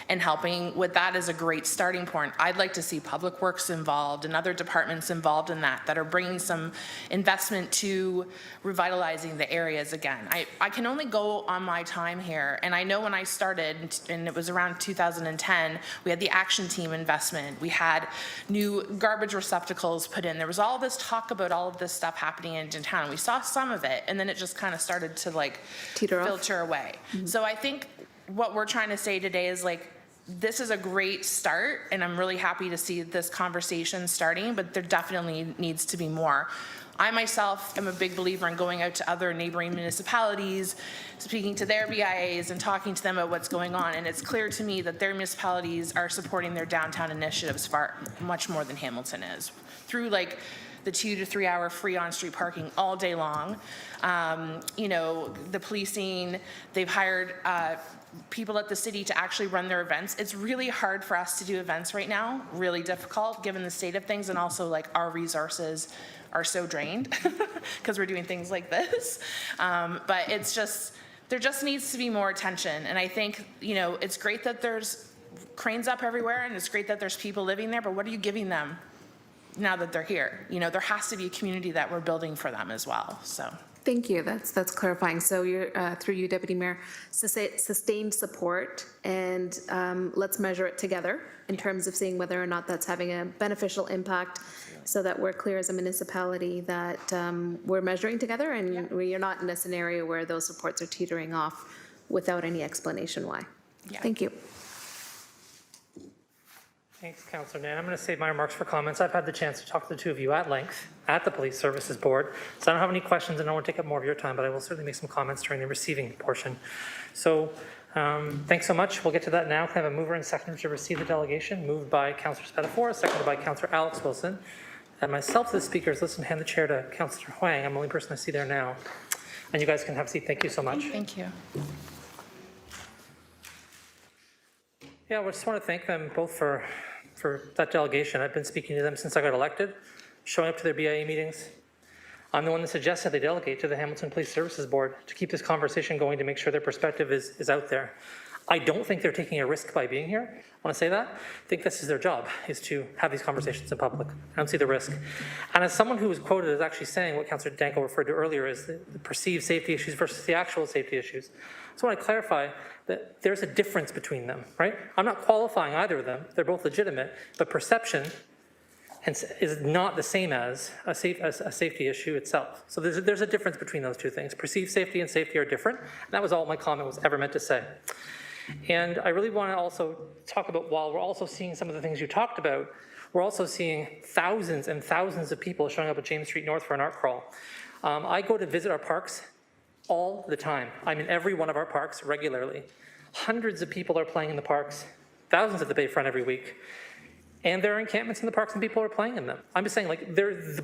and helping with that is a great starting point. I'd like to see Public Works involved and other departments involved in that are bringing some investment to revitalizing the areas again. I can only go on my time here, and I know when I started, and it was around 2010, we had the action team investment. We had new garbage receptacles put in. There was all this talk about all of this stuff happening in town. We saw some of it, and then it just kind of started to like filter away. So I think what we're trying to say today is like, this is a great start, and I'm really happy to see this conversation starting, but there definitely needs to be more. I myself am a big believer in going out to other neighboring municipalities, speaking to their BIAs and talking to them about what's going on, and it's clear to me that their municipalities are supporting their downtown initiatives far much more than Hamilton is, through like the 2 to 3 hour free on-street parking all day long. You know, the policing, they've hired people at the city to actually run their events. It's really hard for us to do events right now, really difficult given the state of things, and also like our resources are so drained because we're doing things like this. But it's just, there just needs to be more attention. And I think, you know, it's great that there's cranes up everywhere, and it's great that there's people living there, but what are you giving them now that they're here? You know, there has to be a community that we're building for them as well, so. Thank you. That's clarifying. So you're through you, Deputy Mayor, sustained support, and let's measure it together in terms of seeing whether or not that's having a beneficial impact, so that we're clear as a municipality that we're measuring together, and we are not in a scenario where those supports are teetering off without any explanation why. Thank you. Thanks, Councillor Nan. I'm going to save my remarks for comments. I've had the chance to talk to the two of you at length at the Police Services Board, so I don't have any questions and I don't want to take up more of your time, but I will certainly make some comments during the receiving portion. So thanks so much. We'll get to that now. Can I have a mover and seconder to receive the delegation? Moved by Councillor Spatafor, seconded by Councillor Alex Wilson. And myself, the speakers, listen, hand the chair to Councillor Huang. I'm the only person I see there now. And you guys can have a seat. Thank you so much. Thank you. Yeah, I just want to thank them both for that delegation. I've been speaking to them since I got elected, showing up to their BIA meetings. I'm the one that suggested they delegate to the Hamilton Police Services Board to keep this conversation going, to make sure their perspective is out there. I don't think they're taking a risk by being here. I want to say that. I think this is their job, is to have these conversations in public. I don't see the risk. And as someone who was quoted as actually saying what Councillor Danko referred to earlier is the perceived safety issues versus the actual safety issues, I just want to clarify that there's a difference between them, right? I'm not qualifying either of them. They're both legitimate, but perception is not the same as a safety issue itself. So there's a difference between those two things. Perceived safety and safety are different. And that was all my comment was ever meant to say. And I really want to also talk about, while we're also seeing some of the things you talked about, we're also seeing thousands and thousands of people showing up at James Street North for an art crawl. I go to visit our parks all the time. I'm in every one of our parks regularly. Hundreds of people are playing in the parks, thousands at the Bayfront every week. And there are encampments in the parks and people are playing in them. I'm just saying, like,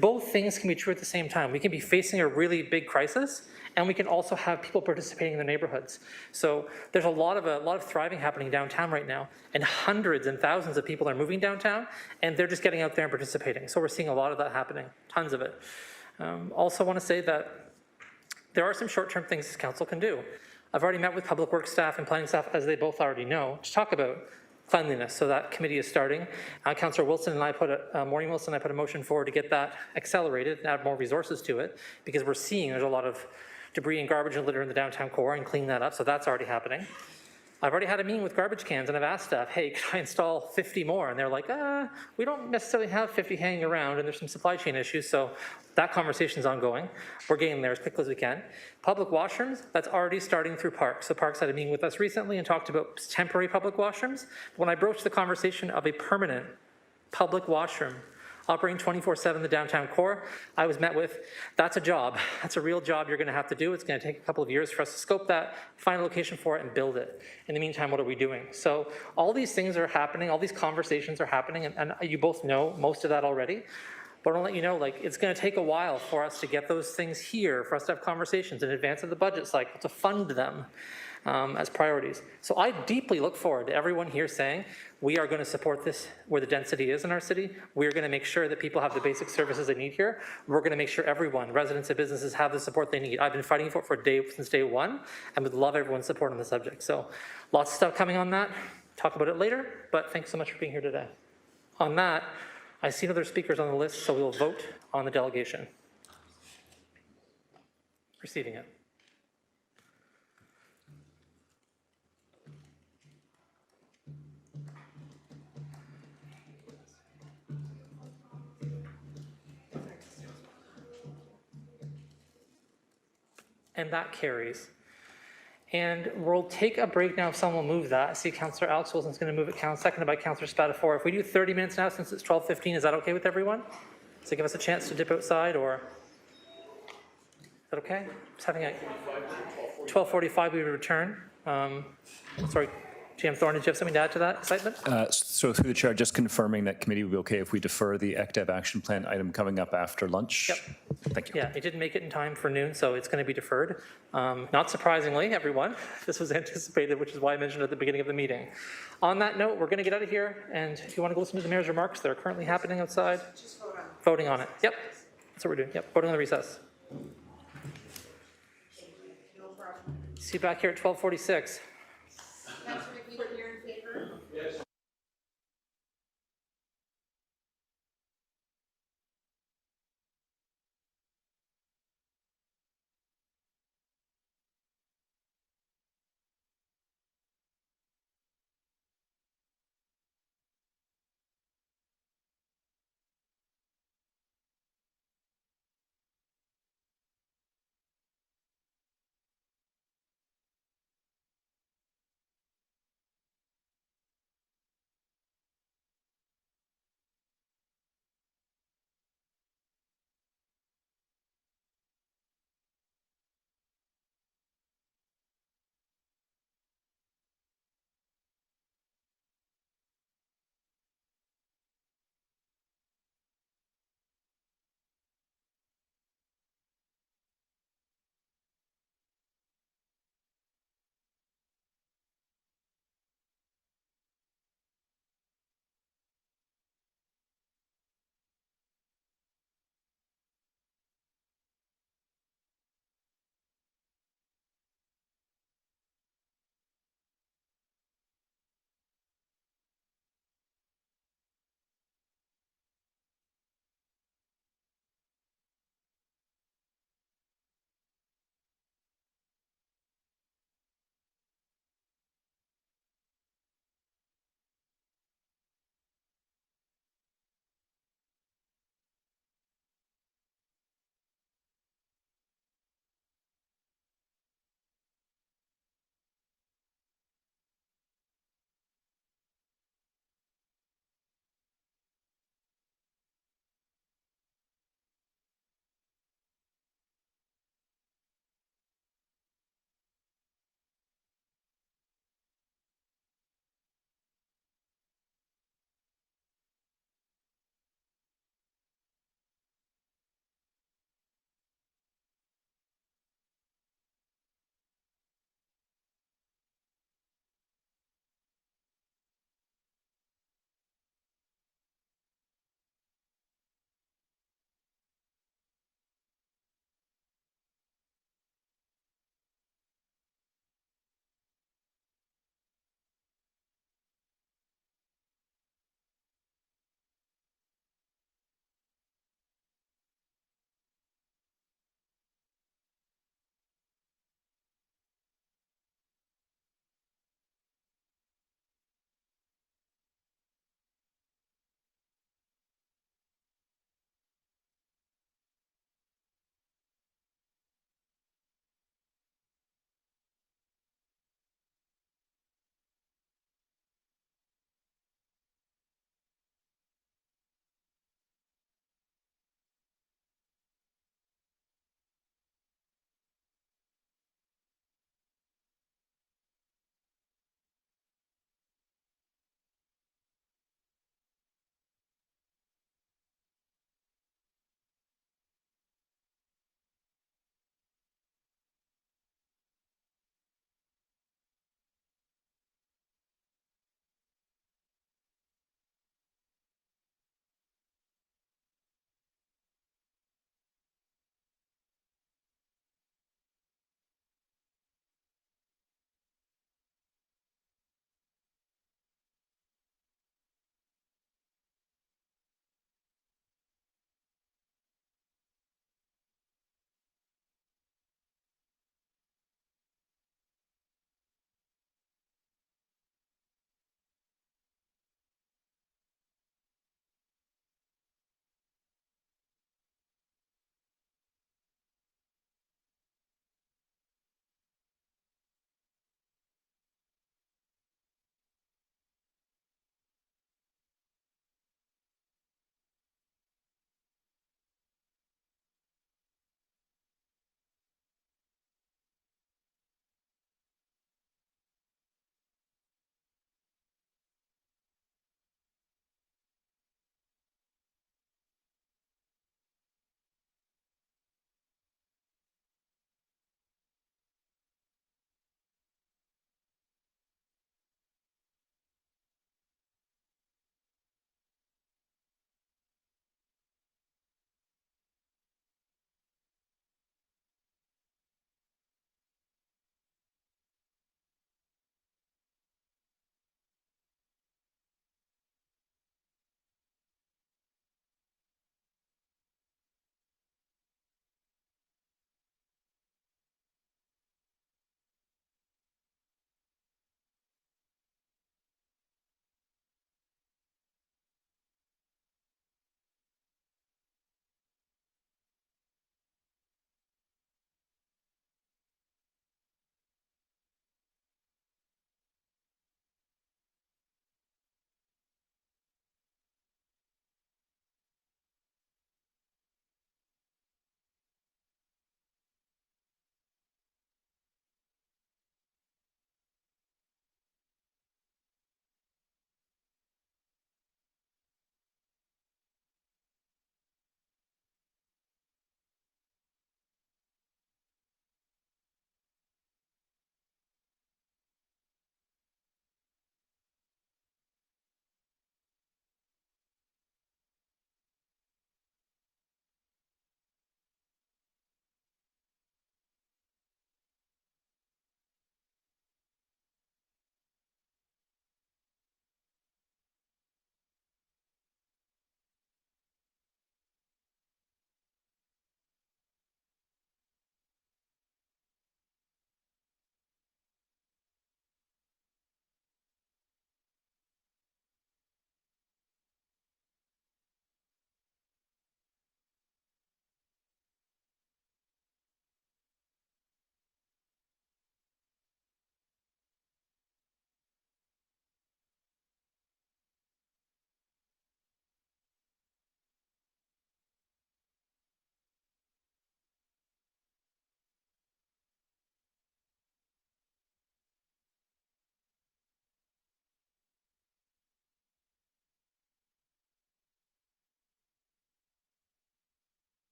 both things can be true at the same time. We can be facing a really big crisis, and we can also have people participating in their neighborhoods. So there's a lot of thriving happening downtown right now, and hundreds and thousands of people are moving downtown, and they're just getting out there and participating. So we're seeing a lot of that happening, tons of it. Also want to say that there are some short-term things this council can do. I've already met with public works staff and planning staff, as they both already know, to talk about cleanliness. So that committee is starting. Councillor Wilson and I Maureen Wilson and I put a motion forward to get that accelerated and add more resources to it, because we're seeing there's a lot of debris and garbage and litter in the downtown core, and clean that up. So that's already happening. I've already had a meeting with garbage cans, and I've asked staff, hey, can I install 50 more? And they're like, we don't necessarily have 50 hanging around, and there's some supply chain issues, so that conversation's ongoing. We're getting there as quickly as we can. Public washrooms, that's already starting through Parks. So Parks had a meeting with us recently and talked about temporary public washrooms. When I broached the conversation of a permanent public washroom operating 24/7 in the downtown core, I was met with, that's a job. That's a real job you're going to have to do. It's going to take a couple of years for us to scope that, find a location for it, and build it. In the meantime, what are we doing? So all these things are happening, all these conversations are happening, and you both know most of that already. But I want to let you know, like, it's going to take a while for us to get those things here, for us to have conversations in advance of the budget cycle, to fund them as priorities. So I deeply look forward to everyone here saying, we are going to support this where the density is in our city. We're going to make sure that people have the basic services they need here. We're going to make sure everyone, residents and businesses, have the support they need. I've been fighting for it since day one, and would love everyone's support on the subject. So lots of stuff coming on that. Talk about it later, but thanks so much for being here today. On that, I see other speakers on the list, so we will vote on the delegation. Receiving it. And that carries. And we'll take a break now if someone will move that. I see Councillor Alex Wilson's going to move it, seconded by Councillor Spatafor. If we do 30 minutes now, since it's 12:15, is that okay with everyone? Does it give us a chance to dip outside, or is that okay? Just having a 12:45 we return. Sorry, GM Thorne, did you have something to add to that excitement? So through the chair, just confirming that committee will be okay if we defer the ECDEV action plan item coming up after lunch? Yep. Thank you. Yeah, it didn't make it in time for noon, so it's going to be deferred. Not surprisingly, everyone, this was anticipated, which is why I mentioned at the beginning of the meeting. On that note, we're going to get out of here, and if you want to go listen to the mayor's remarks, they're currently happening outside. Just vote on it. Voting on it. Yep, that's what we're doing. Yep, voting on the recess. See you back here at 12:46.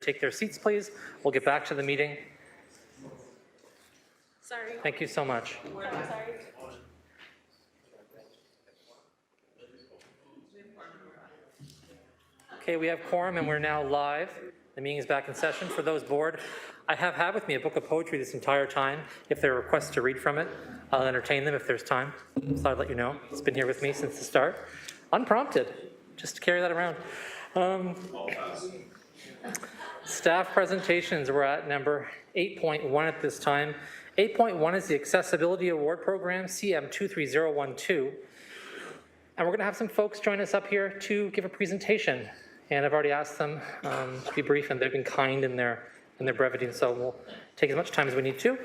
take their seats, please. We'll get back to the meeting. Sorry. Thank you so much. Sorry. Okay, we have quorum and we're now live. The meeting is back in session. For those bored, I have had with me a book of poetry this entire time. If there are requests to read from it, I'll entertain them if there's time. So I'd let you know. It's been here with me since the start. Unprompted, just to carry that around. Staff presentations, we're at number 8.1 at this time. 8.1 is the Accessibility Award Program, CM23012. And we're gonna have some folks join us up here to give a presentation. And I've already asked them to be brief, and they've been kind in their brevity, so we'll take as much time as we need to.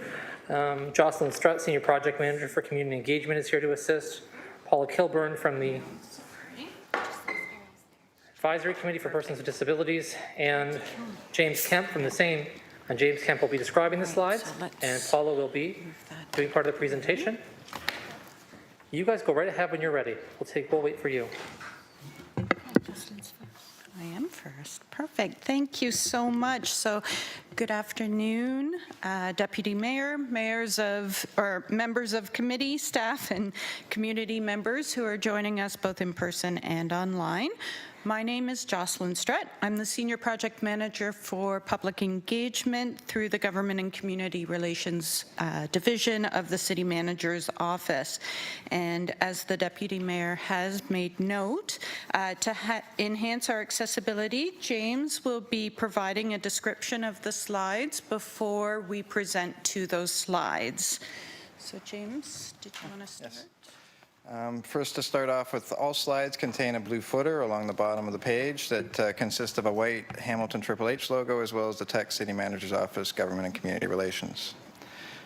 Jocelyn Strutt, Senior Project Manager for Community Engagement, is here to assist. Paula Kilburn from the Advisory Committee for Persons with Disabilities, and James Kemp from the same. And James Kemp will be describing the slides, and Paula will be doing part of the presentation. You guys go right ahead when you're ready. We'll wait for you. I am first. Perfect. Thank you so much. So, good afternoon, Deputy Mayor, members of committee, staff, and community members who are joining us both in person and online. My name is Jocelyn Strutt. I'm the Senior Project Manager for Public Engagement through the Government and Community Relations Division of the City Manager's Office. And as the Deputy Mayor has made note, to enhance our accessibility, James will be providing a description of the slides before we present to those slides. So James, did you want to start? Yes. First, to start off with, all slides contain a blue footer along the bottom of the page that consists of a white Hamilton Triple H logo, as well as the text City Manager's Office, Government and Community Relations.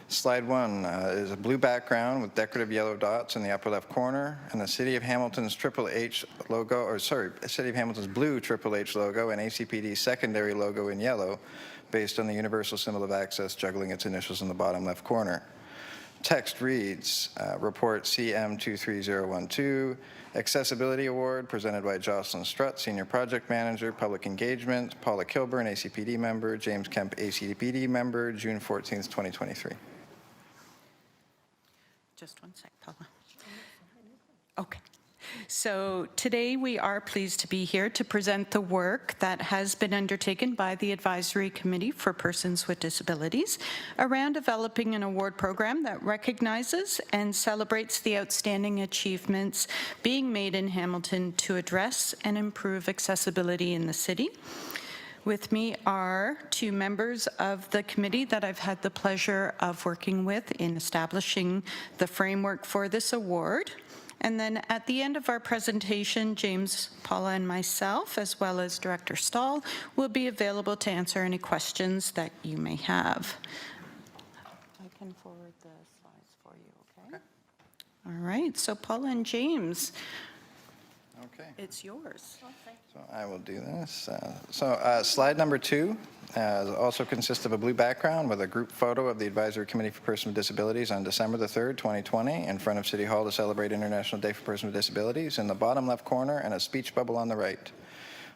Slide 1 is a blue background with decorative yellow dots in the upper left corner, and the City of Hamilton's Triple H logo, City of Hamilton's blue Triple H logo and ACPD's secondary logo in yellow, based on the universal symbol of access juggling its initials in the bottom left corner. Text reads, Report CM23012, Accessibility Award presented by Jocelyn Strutt, Senior Project Manager, Public Engagement, Paula Kilburn, ACPD member, James Kemp, ACPD member, June 14th, 2023. Just one sec, Paula. Okay. So today we are pleased to be here to present the work that has been undertaken by the Advisory Committee for Persons with Disabilities around developing an award program that recognizes and celebrates the outstanding achievements being made in Hamilton to address and improve accessibility in the city. With me are two members of the committee that I've had the pleasure of working with in establishing the framework for this award. And then at the end of our presentation, James, Paula, and myself, as well as Director Stahl, will be available to answer any questions that you may have. I can forward the slides for you, okay? All right, so Paula and James, okay, it's yours. So I will do this. Slide number 2 also consists of a blue background with a group photo of the Advisory Committee for Persons with Disabilities on December the 3rd, 2020, in front of City Hall to celebrate International Day for Persons with Disabilities in the bottom left corner, and a speech bubble on the right.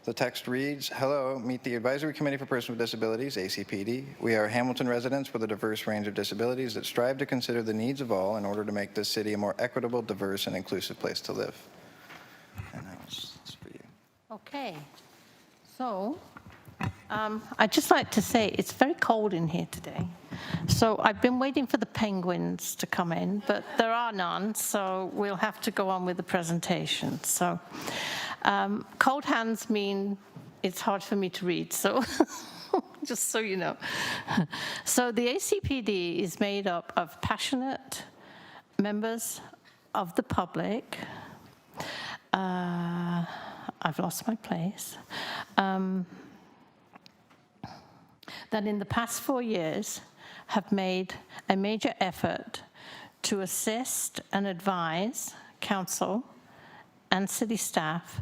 The text reads, Hello, meet the Advisory Committee for Persons with Disabilities, ACPD. We are Hamilton residents with a diverse range of disabilities that strive to consider the needs of all in order to make this city a more equitable, diverse, and inclusive place to live. And that's for you. Okay, so I'd just like to say it's very cold in here today. So I've been waiting for the penguins to come in, but there are none, so we'll have to go on with the presentation. So cold hands mean it's hard for me to read, so just so you know. So the ACPD is made up of passionate members of the public. I've lost my place. That in the past 4 years have made a major effort to assist and advise council and city staff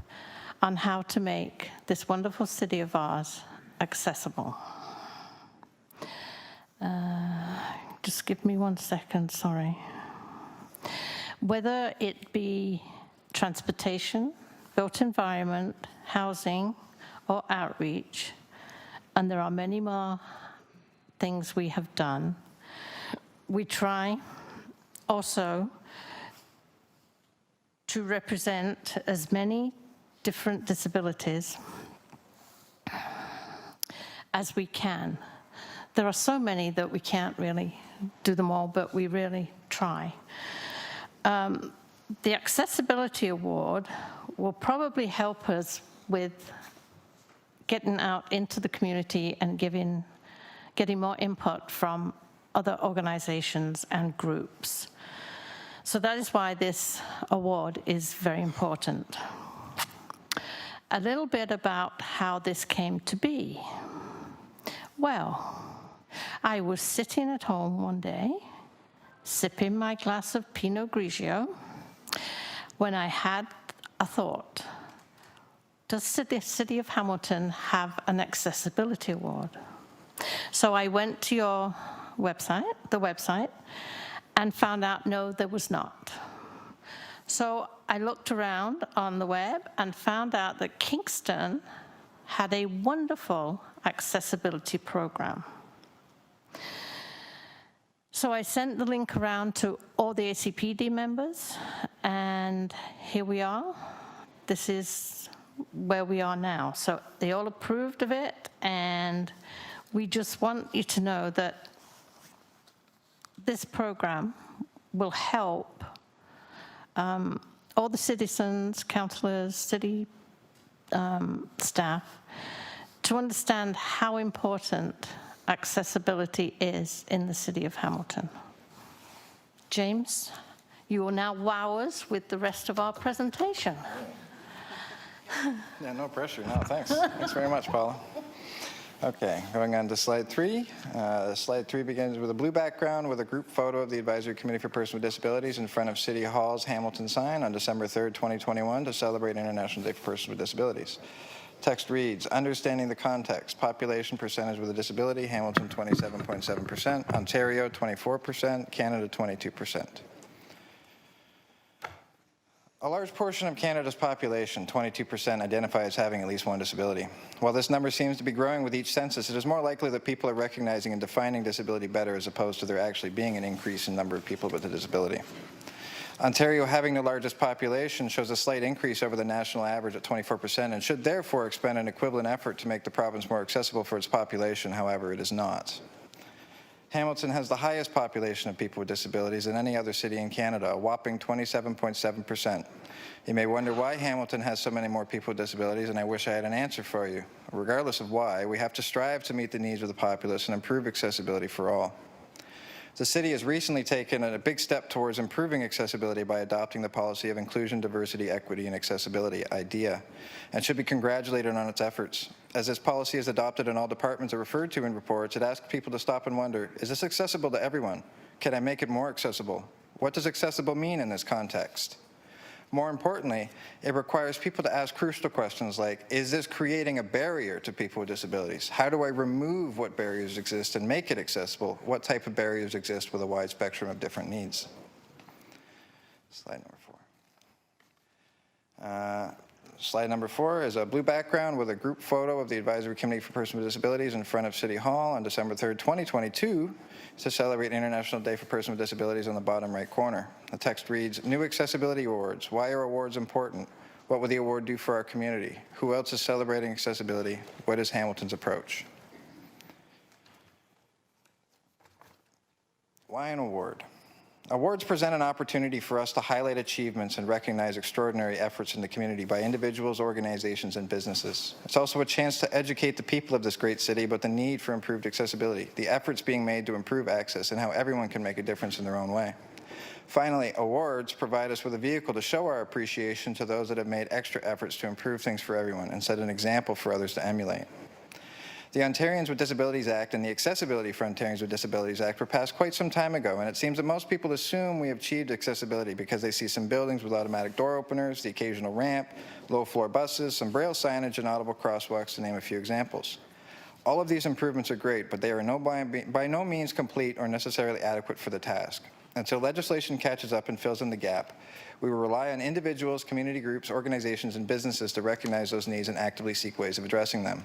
on how to make this wonderful city of ours accessible. Just give me 1 second, sorry. Whether it be transportation, built environment, housing, or outreach, and there are many more things we have done. We try also to represent as many different disabilities as we can. There are so many that we can't really do them all, but we really try. The Accessibility Award will probably help us with getting out into the community and getting more input from other organizations and groups. So that is why this award is very important. A little bit about how this came to be. Well, I was sitting at home one day, sipping my glass of Pinot Grigio, when I had a thought. Does the City of Hamilton have an accessibility award? So I went to your website, the website, and found out no, there was not. So I looked around on the web and found out that Kingston had a wonderful accessibility program. So I sent the link around to all the ACPD members, and here we are. This is where we are now. So they all approved of it, and we just want you to know that this program will help all the citizens, councillors, city staff to understand how important accessibility is in the City of Hamilton. James, you will now wow us with the rest of our presentation. Yeah, no pressure. No, thanks. Thanks very much, Paula. Okay, going on to slide 3. Slide 3 begins with a blue background with a group photo of the Advisory Committee for Persons with Disabilities in front of City Hall's Hamilton sign on December 3rd, 2021 to celebrate International Day for Persons with Disabilities. Text reads, understanding the context, population percentage with a disability, Hamilton 27.7%, Ontario 24%, Canada 22%. A large portion of Canada's population, 22%, identify as having at least one disability. While this number seems to be growing with each census, it is more likely that people are recognizing and defining disability better as opposed to there actually being an increase in number of people with a disability. Ontario, having the largest population, shows a slight increase over the national average at 24% and should therefore expend an equivalent effort to make the province more accessible for its population. However, it is not. Hamilton has the highest population of people with disabilities than any other city in Canada, a whopping 27.7%. You may wonder why Hamilton has so many more people with disabilities, and I wish I had an answer for you. Regardless of why, we have to strive to meet the needs of the populace and improve accessibility for all. The city has recently taken a big step towards improving accessibility by adopting the policy of inclusion, diversity, equity, and accessibility, IDEA, and should be congratulated on its efforts. As this policy is adopted and all departments are referred to in reports, it asks people to stop and wonder, is this accessible to everyone? Can I make it more accessible? What does accessible mean in this context? More importantly, it requires people to ask crucial questions like, is this creating a barrier to people with disabilities? How do I remove what barriers exist and make it accessible? What type of barriers exist with a wide spectrum of different needs? Slide number 4. Slide number 4 is a blue background with a group photo of the Advisory Committee for Persons with Disabilities in front of City Hall on December 3rd, 2022 to celebrate International Day for Persons with Disabilities on the bottom right corner. The text reads, New Accessibility Awards. Why are awards important? What will the award do for our community? Who else is celebrating accessibility? What is Hamilton's approach? Why an award? Awards present an opportunity for us to highlight achievements and recognize extraordinary efforts in the community by individuals, organizations, and businesses. It's also a chance to educate the people of this great city about the need for improved accessibility, the efforts being made to improve access, and how everyone can make a difference in their own way. Finally, awards provide us with a vehicle to show our appreciation to those that have made extra efforts to improve things for everyone and set an example for others to emulate. The Ontarians with Disabilities Act and the Accessibility for Ontarians with Disabilities Act were passed quite some time ago, and it seems that most people assume we have achieved accessibility because they see some buildings with automatic door openers, the occasional ramp, low-floor buses, some braille signage, and audible crosswalks, to name a few examples. All of these improvements are great, but they are by no means complete or necessarily adequate for the task. Until legislation catches up and fills in the gap, we will rely on individuals, community groups, organizations, and businesses to recognize those needs and actively seek ways of addressing them.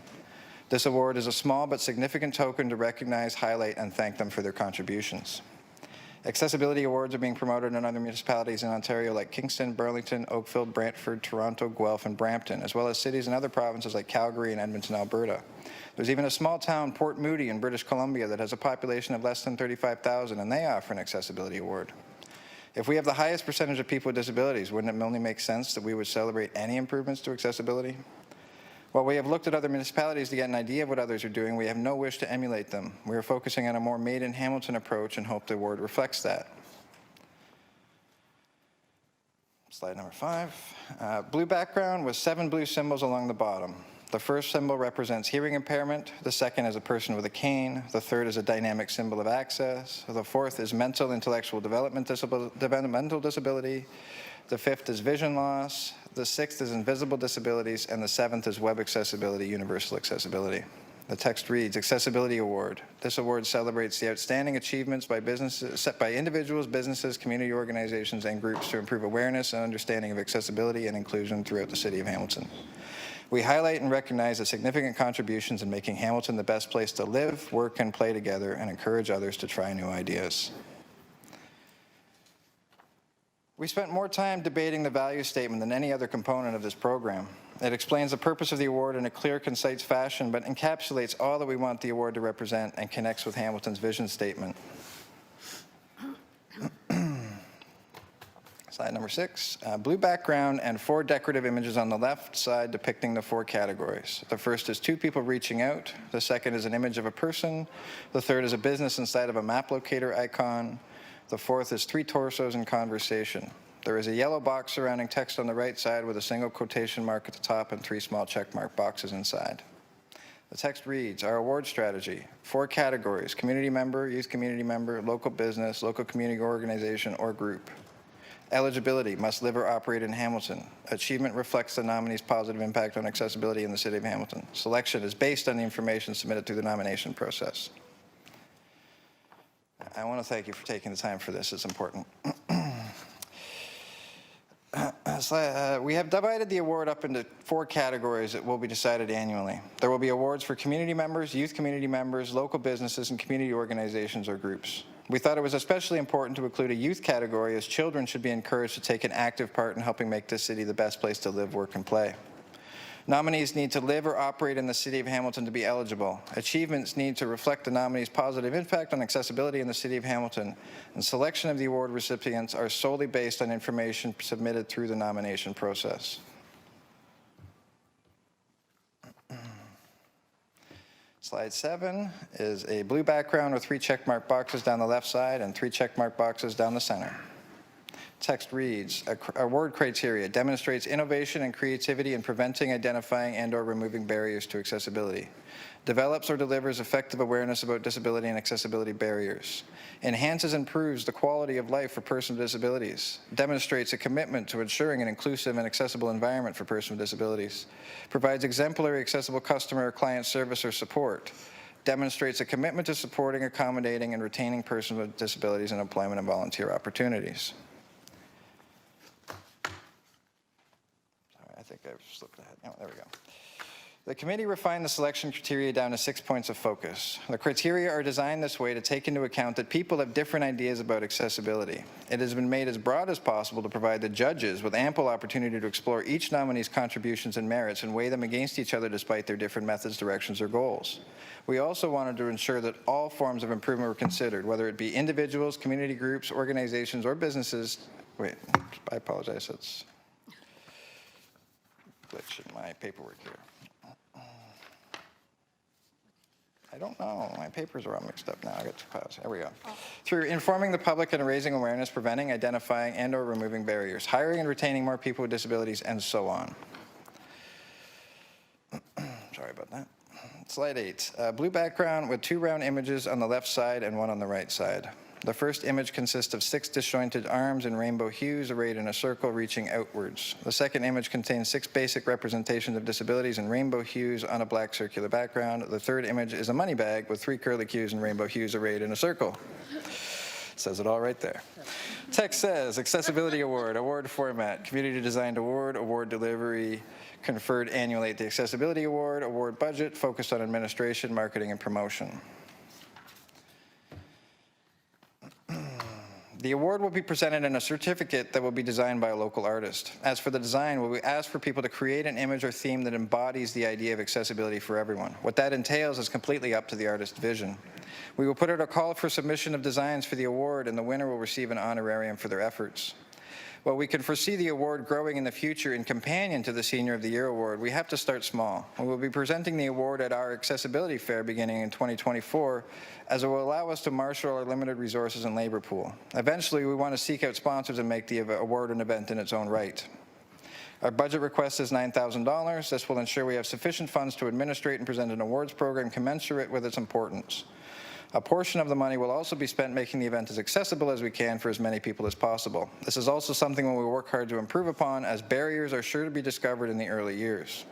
This award is a small but significant token to recognize, highlight, and thank them for their contributions. Accessibility awards are being promoted in other municipalities in Ontario like Kingston, Burlington, Oakville, Brantford, Toronto, Guelph, and Brampton, as well as cities in other provinces like Calgary and Edmonton, Alberta. There's even a small town, Port Moody in British Columbia, that has a population of less than 35,000, and they offer an accessibility award. If we have the highest percentage of people with disabilities, wouldn't it only make sense that we would celebrate any improvements to accessibility? While we have looked at other municipalities to get an idea of what others are doing, we have no wish to emulate them. We are focusing on a more made in Hamilton approach and hope the award reflects that. Slide number 5. Blue background with 7 blue symbols along the bottom. The first symbol represents hearing impairment, the second is a person with a cane, the third is a dynamic symbol of access, the fourth is mental intellectual developmental disability, the fifth is vision loss, the sixth is invisible disabilities, and the seventh is web accessibility, universal accessibility. The text reads, Accessibility Award. This award celebrates the outstanding achievements by businesses, set by individuals, businesses, community organizations, and groups to improve awareness and understanding of accessibility and inclusion throughout the City of Hamilton. We highlight and recognize the significant contributions in making Hamilton the best place to live, work, and play together, and encourage others to try new ideas. We spent more time debating the value statement than any other component of this program. It explains the purpose of the award in a clear, concise fashion, but encapsulates all that we want the award to represent and connects with Hamilton's vision statement. Slide number 6. Blue background and 4 decorative images on the left side depicting the 4 categories. The first is 2 people reaching out. The second is an image of a person. The third is a business inside of a map locator icon. The fourth is 3 torsos in conversation. There is a yellow box surrounding text on the right side with a single quotation mark at the top and 3 small check mark boxes inside. The text reads, our award strategy, 4 categories, community member, youth community member, local business, local community organization, or group. Eligibility, must live or operate in Hamilton. Achievement reflects the nominee's positive impact on accessibility in the City of Hamilton. Selection is based on the information submitted through the nomination process. I want to thank you for taking the time for this. It's important. We have divided the award up into 4 categories that will be decided annually. There will be awards for community members, youth community members, local businesses, and community organizations or groups. We thought it was especially important to include a youth category, as children should be encouraged to take an active part in helping make this city the best place to live, work, and play. Nominees need to live or operate in the City of Hamilton to be eligible. Achievements need to reflect the nominee's positive impact on accessibility in the City of Hamilton. And selection of the award recipients are solely based on information submitted through the nomination process. Slide 7 is a blue background with 3 checkmark boxes down the left side and 3 checkmark boxes down the center. Text reads, award criteria demonstrates innovation and creativity in preventing, identifying, and/or removing barriers to accessibility. Develops or delivers effective awareness about disability and accessibility barriers. Enhances and improves the quality of life for persons with disabilities. Demonstrates a commitment to ensuring an inclusive and accessible environment for persons with disabilities. Provides exemplary accessible customer or client service or support. Demonstrates a commitment to supporting, accommodating, and retaining persons with disabilities in employment and volunteer opportunities. I think I've slipped ahead. Oh, there we go. The committee refined the selection criteria down to 6 points of focus. The criteria are designed this way to take into account that people have different ideas about accessibility. It has been made as broad as possible to provide the judges with ample opportunity to explore each nominee's contributions and merits and weigh them against each other despite their different methods, directions, or goals. We also wanted to ensure that all forms of improvement were considered, whether it be individuals, community groups, organizations, or businesses. Wait, I apologize. It's glitch in my paperwork here. I don't know. My papers are all mixed up now. I got to pause. There we go. Through informing the public and raising awareness, preventing, identifying, and/or removing barriers, hiring and retaining more people with disabilities, and so on. Sorry about that. Slide 8. Blue background with 2 round images on the left side and 1 on the right side. The first image consists of 6 disjointed arms in rainbow hues arrayed in a circle reaching outwards. The second image contains 6 basic representations of disabilities in rainbow hues on a black circular background. The third image is a money bag with 3 curlicues in rainbow hues arrayed in a circle. Says it all right there. Text says, Accessibility Award, award format, community designed award, award delivery, conferred annually at the Accessibility Award. Award budget focused on administration, marketing, and promotion. The award will be presented in a certificate that will be designed by a local artist. As for the design, we ask for people to create an image or theme that embodies the idea of accessibility for everyone. What that entails is completely up to the artist's vision. We will put out a call for submission of designs for the award, and the winner will receive an honorarium for their efforts. While we can foresee the award growing in the future in companion to the Senior of the Year Award, we have to start small. We will be presenting the award at our Accessibility Fair beginning in 2024, as it will allow us to marshal our limited resources and labor pool. Eventually, we want to seek out sponsors and make the award an event in its own right. Our budget request is $9,000. This will ensure we have sufficient funds to administrate and present an awards program commensurate with its importance. A portion of the money will also be spent making the event as accessible as we can for as many people as possible. This is also something we will work hard to improve upon, as barriers are sure to be discovered in the early years.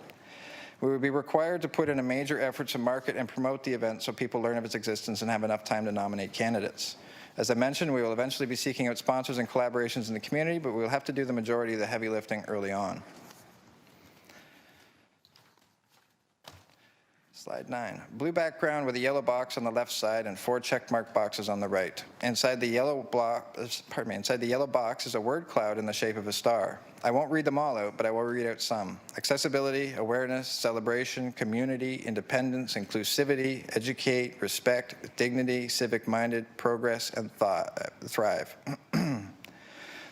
We will be required to put in a major effort to market and promote the event so people learn of its existence and have enough time to nominate candidates. As I mentioned, we will eventually be seeking out sponsors and collaborations in the community, but we will have to do the majority of the heavy lifting early on. Slide 9. Blue background with a yellow box on the left side and 4 checkmark boxes on the right. Inside the yellow box is a word cloud in the shape of a star. I won't read them all out, but I will read out some. Accessibility, awareness, celebration, community, independence, inclusivity, educate, respect, dignity, civic-minded, progress, and thrive.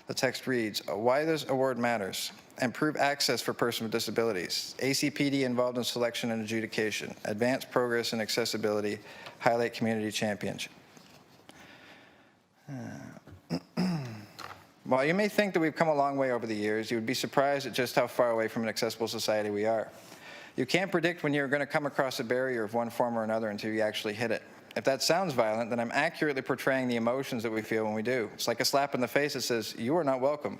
The text reads, why this award matters. Improve access for persons with disabilities. ACPD involved in selection and adjudication. Advance progress in accessibility. Highlight community championship. While you may think that we've come a long way over the years, you would be surprised at just how far away from an accessible society we are. You can't predict when you're going to come across a barrier of one form or another until you actually hit it. If that sounds violent, then I'm accurately portraying the emotions that we feel when we do. It's like a slap in the face that says, you are not welcome.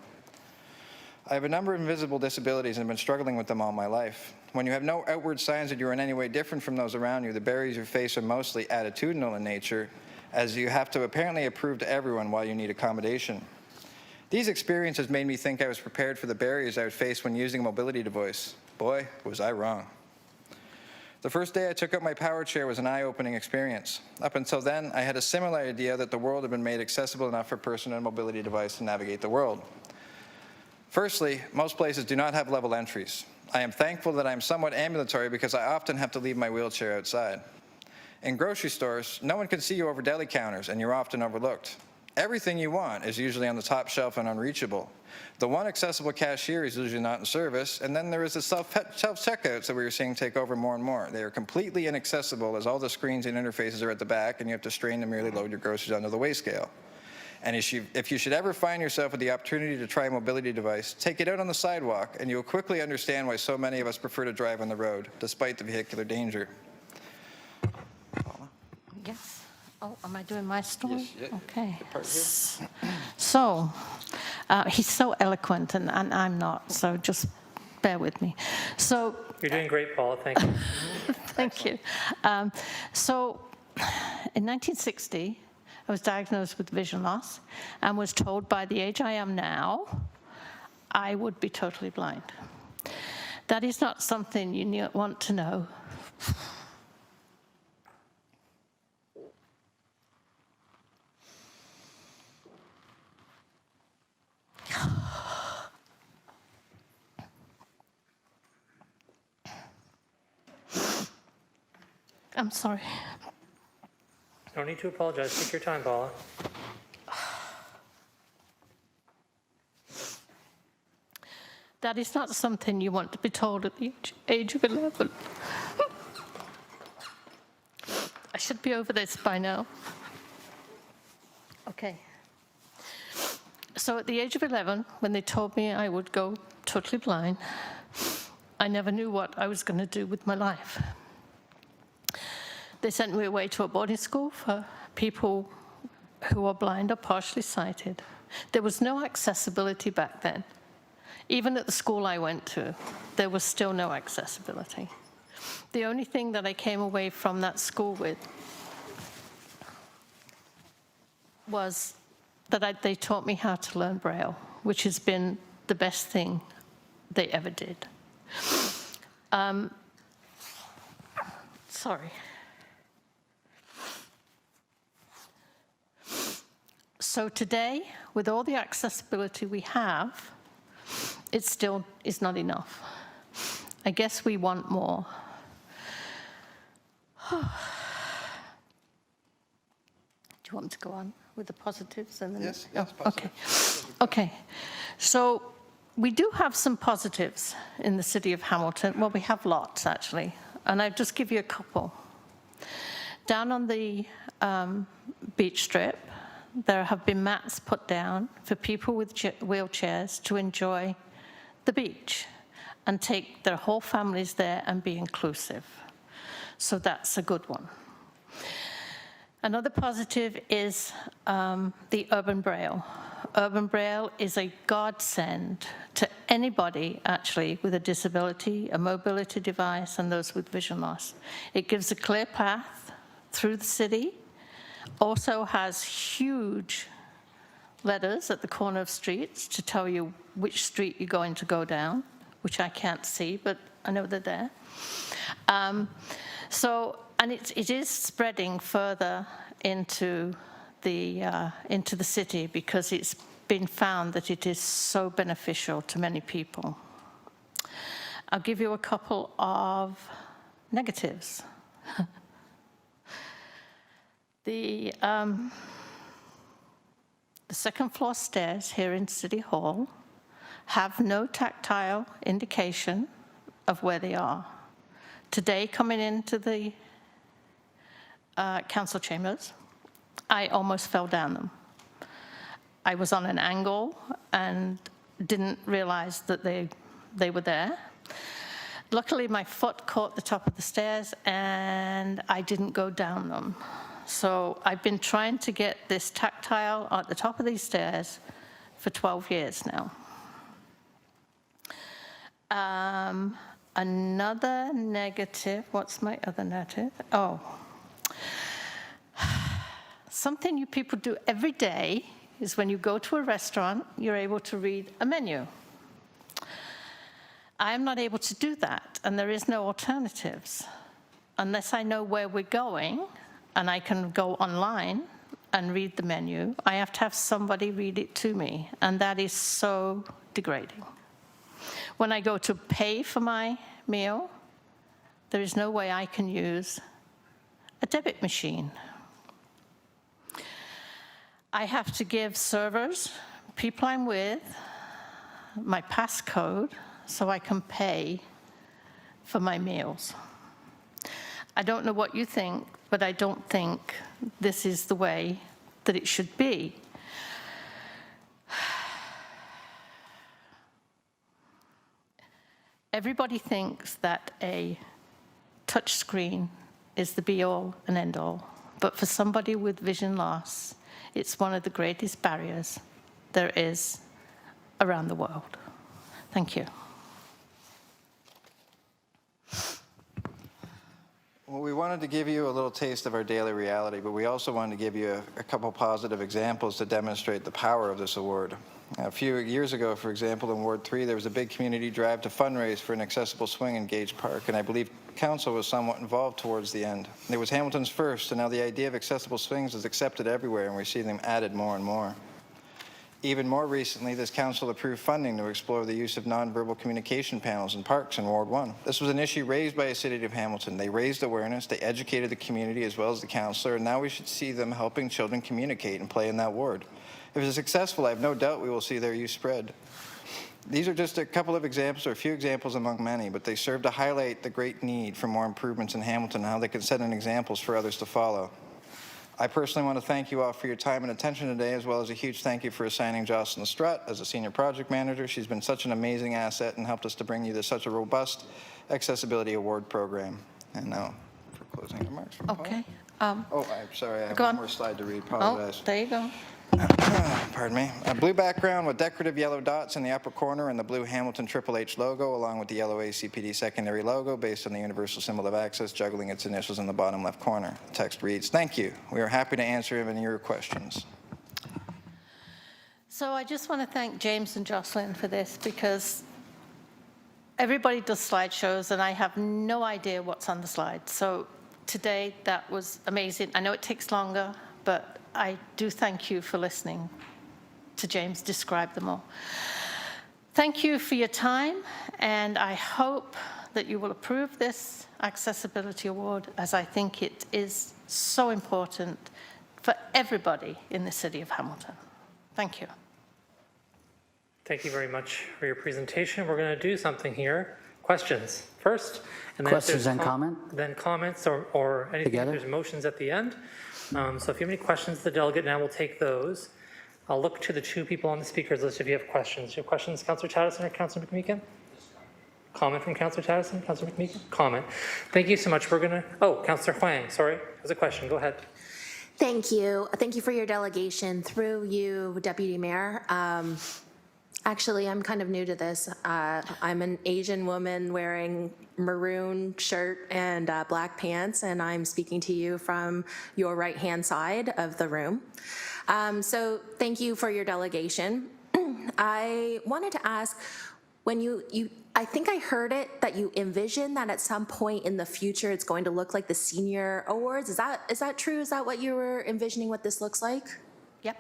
I have a number of invisible disabilities and have been struggling with them all my life. When you have no outward signs that you are in any way different from those around you, the barriers you face are mostly attitudinal in nature, as you have to apparently prove to everyone why you need accommodation. These experiences made me think I was prepared for the barriers I would face when using a mobility device. Boy, was I wrong. The first day I took out my power chair was an eye-opening experience. Up until then, I had a similar idea that the world had been made accessible enough for a person on a mobility device to navigate the world. Firstly, most places do not have level entries. I am thankful that I am somewhat ambulatory because I often have to leave my wheelchair outside. In grocery stores, no one can see you over deli counters, and you're often overlooked. Everything you want is usually on the top shelf and unreachable. The one accessible cashier is usually not in service, and then there is the self-checkouts that we are seeing take over more and more. They are completely inaccessible as all the screens and interfaces are at the back, and you have to strain to merely load your groceries onto the weigh scale. And if you should ever find yourself with the opportunity to try a mobility device, take it out on the sidewalk, and you will quickly understand why so many of us prefer to drive on the road, despite the vehicular danger. Yes. Oh, am I doing my story? Yes, yeah. Okay. The part here. So, he's so eloquent, and I'm not, so just bear with me. So. You're doing great, Paula. Thank you. Thank you. So, in 1960, I was diagnosed with vision loss and was told by the age I am now, I would be totally blind. That is not something you want to know. I'm sorry. No need to apologize. Take your time, Paula. That is not something you want to be told at the age of 11. I should be over this by now. Okay. So at the age of 11, when they told me I would go totally blind, I never knew what I was going to do with my life. They sent me away to a boarding school for people who are blind or partially sighted. There was no accessibility back then. Even at the school I went to, there was still no accessibility. The only thing that I came away from that school with was that they taught me how to learn Braille, which has been the best thing they ever did. Sorry. So today, with all the accessibility we have, it still is not enough. I guess we want more. Do you want me to go on with the positives? And then Yes, Okay. Okay. So we do have some positives in the city of Hamilton. Well, we have lots, actually. And I'll just give you a couple. Down on the beach strip, there have been mats put down for people with wheelchairs to enjoy the beach and take their whole families there and be inclusive. So that's a good one. Another positive is the Urban Braille. Urban Braille is a godsend to anybody, actually, with a disability, a mobility device, and those with vision loss. It gives a clear path through the city, also has huge letters at the corner of streets to tell you which street you're going to go down, which I can't see, but I know they're there. And it is spreading further into the city because it's been found that it is so beneficial to many people. I'll give you a couple of negatives. The second floor stairs here in City Hall have no tactile indication of where they are. Today, coming into the council chambers, I almost fell down them. I was on an angle and didn't realize that they were there. Luckily, my foot caught the top of the stairs and I didn't go down them. So I've been trying to get this tactile at the top of these stairs for 12 years now. Another negative, what's my other negative? Oh, something you people do every day is when you go to a restaurant, you're able to read a menu. I am not able to do that, and there is no alternatives. Unless I know where we're going, and I can go online and read the menu, I have to have somebody read it to me, and that is so degrading. When I go to pay for my meal, there is no way I can use a debit machine. I have to give servers, people I'm with, my passcode so I can pay for my meals. I don't know what you think, but I don't think this is the way that it should be. Everybody thinks that a touch screen is the be-all and end-all, but for somebody with vision loss, it's one of the greatest barriers there is around the world. Thank you. Well, we wanted to give you a little taste of our daily reality, but we also wanted to give you a couple positive examples to demonstrate the power of this award. A few years ago, for example, in Ward 3, there was a big community drive to fundraise for an accessible swing in Gage Park, and I believe Council was somewhat involved towards the end. It was Hamilton's first, and now the idea of accessible swings is accepted everywhere, and we see them added more and more. Even more recently, this council approved funding to explore the use of nonverbal communication panels in parks in Ward 1. This was an issue raised by the City of Hamilton. They raised awareness, they educated the community as well as the councillor, and now we should see them helping children communicate and play in that ward. If it's successful, I have no doubt we will see their use spread. These are just a couple of examples, or a few examples among many, but they serve to highlight the great need for more improvements in Hamilton and how they can set an examples for others to follow. I personally want to thank you all for your time and attention today, as well as a huge thank you for assigning Jocelyn Strutt as a senior project manager. She's been such an amazing asset and helped us to bring you to such a robust accessibility award program. And now for closing remarks from Paul. Okay. I'm sorry, I have one more slide to read. Apologize. Oh, there you go. Pardon me. A blue background with decorative yellow dots in the upper corner and the blue Hamilton Triple H logo, along with the yellow ACPD secondary logo based on the universal symbol of access, juggling its initials in the bottom left corner. The text reads, "Thank you. We are happy to answer any of your questions." So I just want to thank James and Jocelyn for this, because everybody does slideshows, and I have no idea what's on the slide. So today, that was amazing. I know it takes longer, but I do thank you for listening to James describe them all. Thank you for your time, and I hope that you will approve this Accessibility Award, as I think it is so important for everybody in the city of Hamilton. Thank you. Thank you very much for your presentation. We're going to do something here. Questions first, and then Questions and comment? Then comments or anything. Together? There's motions at the end. So if you have any questions, the delegate now will take those. I'll look to the two people on the speakers list if you have questions. Do you have questions, Councillor Tattison or Councillor McMeekin? Comment from Councillor Tattison, Councillor McMeekin? Comment. Thank you so much. We're going to, Councillor Huang, sorry, there's a question. Go ahead. Thank you. Thank you for your delegation. Through you, Deputy Mayor. Actually, I'm kind of new to this. I'm an Asian woman wearing maroon shirt and black pants, and I'm speaking to you from your right-hand side of the room. So thank you for your delegation. I wanted to ask, when I think I heard it that you envision that at some point in the future it's going to look like the senior awards. Is that true? Is that what you were envisioning what this looks like? Yep.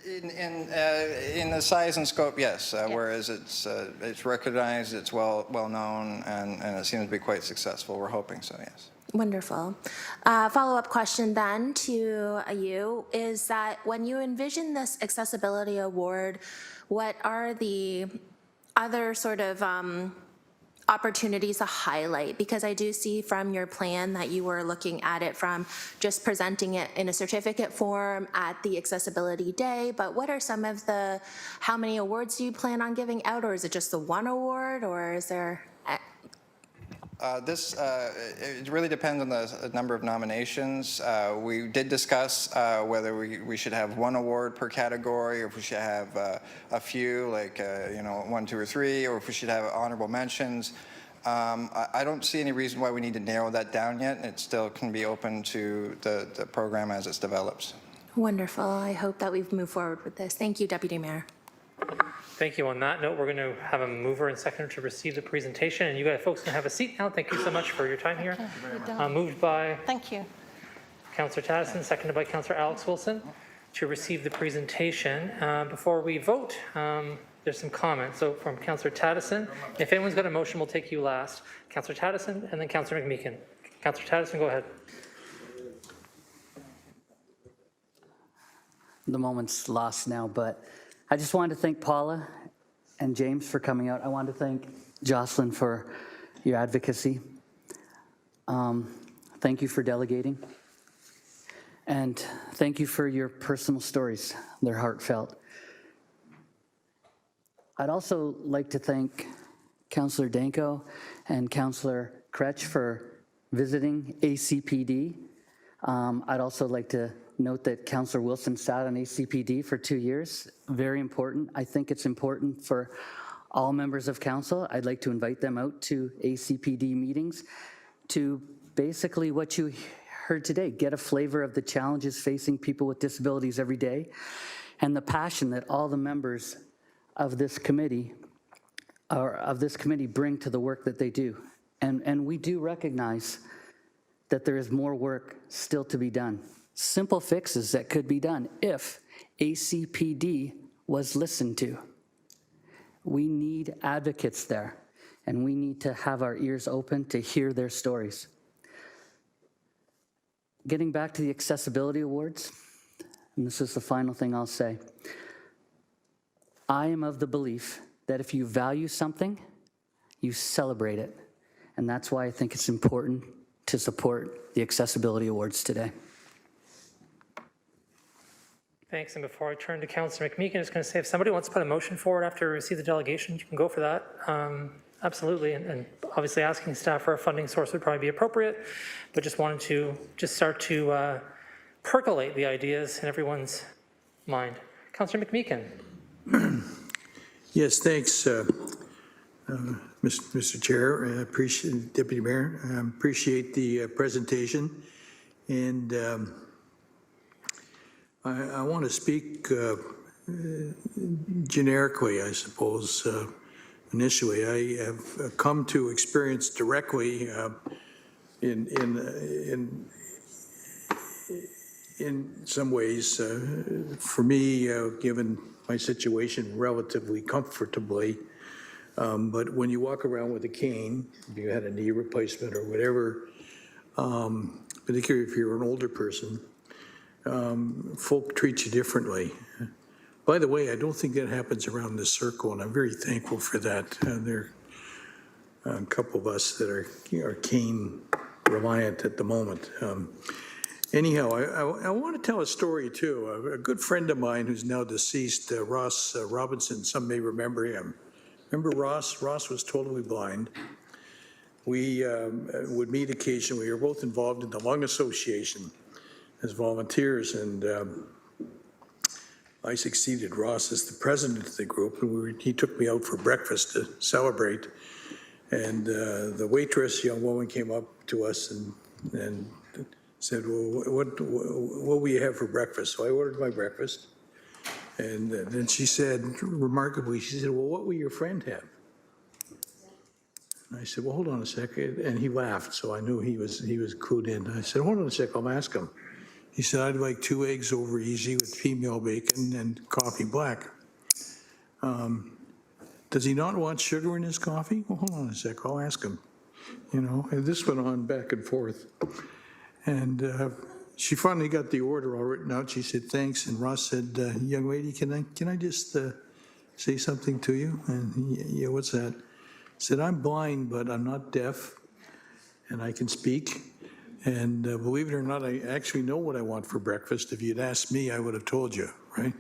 In the size and scope, yes. Whereas it's recognized, it's well known, and it seems to be quite successful. We're hoping so, yes. Wonderful. Follow-up question then to you is that when you envision this accessibility award, what are the other sort of opportunities to highlight? Because I do see from your plan that you were looking at it from just presenting it in a certificate form at the Accessibility Day, but what are some of how many awards do you plan on giving out, or is it just the one award, or is there? It really depends on the number of nominations. We did discuss whether we should have one award per category, or if we should have a few, like 1, 2, or 3, or if we should have honorable mentions. I don't see any reason why we need to narrow that down yet. It still can be open to the program as it develops. Wonderful. I hope that we've moved forward with this. Thank you, Deputy Mayor. Thank you. On that note, we're going to have a mover and seconder to receive the presentation, and you guys folks can have a seat now. Thank you so much for your time here. Moved by Councillor Tattison, seconded by Councillor Alex Wilson to receive the presentation. Before we vote, there's some comments. So from Councillor Tattison, if anyone's got a motion, we'll take you last. Councillor Tattison and then Councillor McMeekin. Councillor Tattison, go ahead. The moment's lost now, but I just wanted to thank Paula and James for coming out. I want to thank Jocelyn for your advocacy. Thank you for delegating. And thank you for your personal stories. They're heartfelt. I'd also like to thank Councillor Danko and Councillor Kretsch for visiting ACPD. I'd also like to note that Councillor Wilson sat on ACPD for 2 years. Very important. I think it's important for all members of council. I'd like to invite them out to ACPD meetings to basically what you heard today, get a flavor of the challenges facing people with disabilities every day and the passion that all the members of this committee bring to the work that they do. And we do recognize that there is more work still to be done. Simple fixes that could be done if ACPD was listened to. We need advocates there, and we need to have our ears open to hear their stories. Getting back to the Accessibility Awards, and this is the final thing I'll say. I am of the belief that if you value something, you celebrate it. And that's why I think it's important to support the Accessibility Awards today. Thanks. And before I turn to Councillor McMeekin, I'm just going to say, if somebody wants to put a motion forward after we receive the delegation, you can go for that. Absolutely. And obviously asking staff for a funding source would probably be appropriate, but just wanted to start to percolate the ideas in everyone's mind. Councillor McMeekin. Yes, thanks, Mr. Chair. I appreciate, Deputy Mayor. Appreciate the presentation. And I want to speak generically, I suppose, initially. I have come to experience directly in some ways, for me, given my situation, relatively comfortably. But when you walk around with a cane, if you had a knee replacement or whatever, particularly if you're an older person, folk treat you differently. By the way, I don't think that happens around this circle, and I'm very thankful for that. There are a couple of us that are cane reliant at the moment. Anyhow, I want to tell a story too. A good friend of mine who's now deceased, Ross Robinson, some may remember him. Remember Ross? Ross was totally blind. We would meet occasionally. We were both involved in the Lung Association as volunteers, and I succeeded Ross as the president of the group, and he took me out for breakfast to celebrate. And the waitress, young woman, came up to us and said, well, what will you have for breakfast? So I ordered my breakfast. And then she said, remarkably, she said, well, what will your friend have? And I said, well, hold on a second. And he laughed, so I knew he was clued in. I said, hold on a sec, I'll ask him. He said, I'd like 2 eggs over easy with female bacon and coffee black. Does he not want sugar in his coffee? Well, hold on a sec, I'll ask him. And this went on back and forth. And she finally got the order all written out. She said, thanks. And Ross said, young lady, can I just say something to you? And yeah, what's that? I said, I'm blind, but I'm not deaf, and I can speak. And believe it or not, I actually know what I want for breakfast. If you'd asked me, I would have told you, right?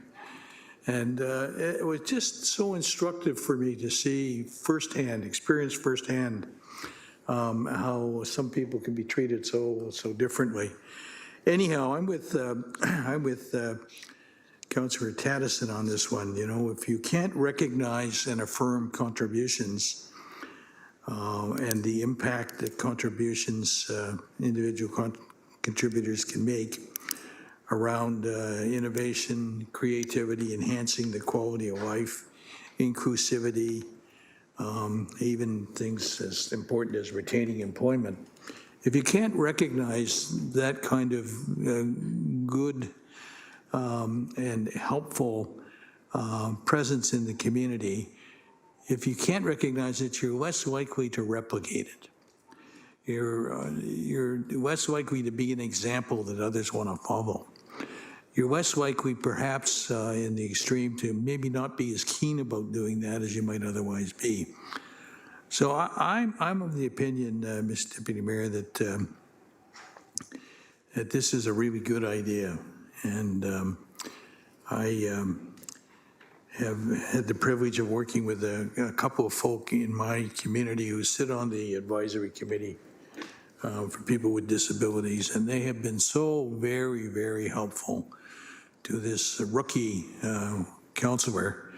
And it was just so instructive for me to see firsthand, experience firsthand, how some people can be treated so differently. Anyhow, I'm with Councillor Tattison on this one. If you can't recognize and affirm contributions and the impact that contributions, individual contributors can make around innovation, creativity, enhancing the quality of life, inclusivity, even things as important as retaining employment. If you can't recognize that kind of good and helpful presence in the community, if you can't recognize it, you're less likely to replicate it. You're less likely to be an example that others want to follow. You're less likely, perhaps, in the extreme, to maybe not be as keen about doing that as you might otherwise be. So I'm of the opinion, Mr. Deputy Mayor, that this is a really good idea, and I have had the privilege of working with a couple of folk in my community who sit on the advisory committee for people with disabilities, and they have been so very, very helpful to this rookie councillor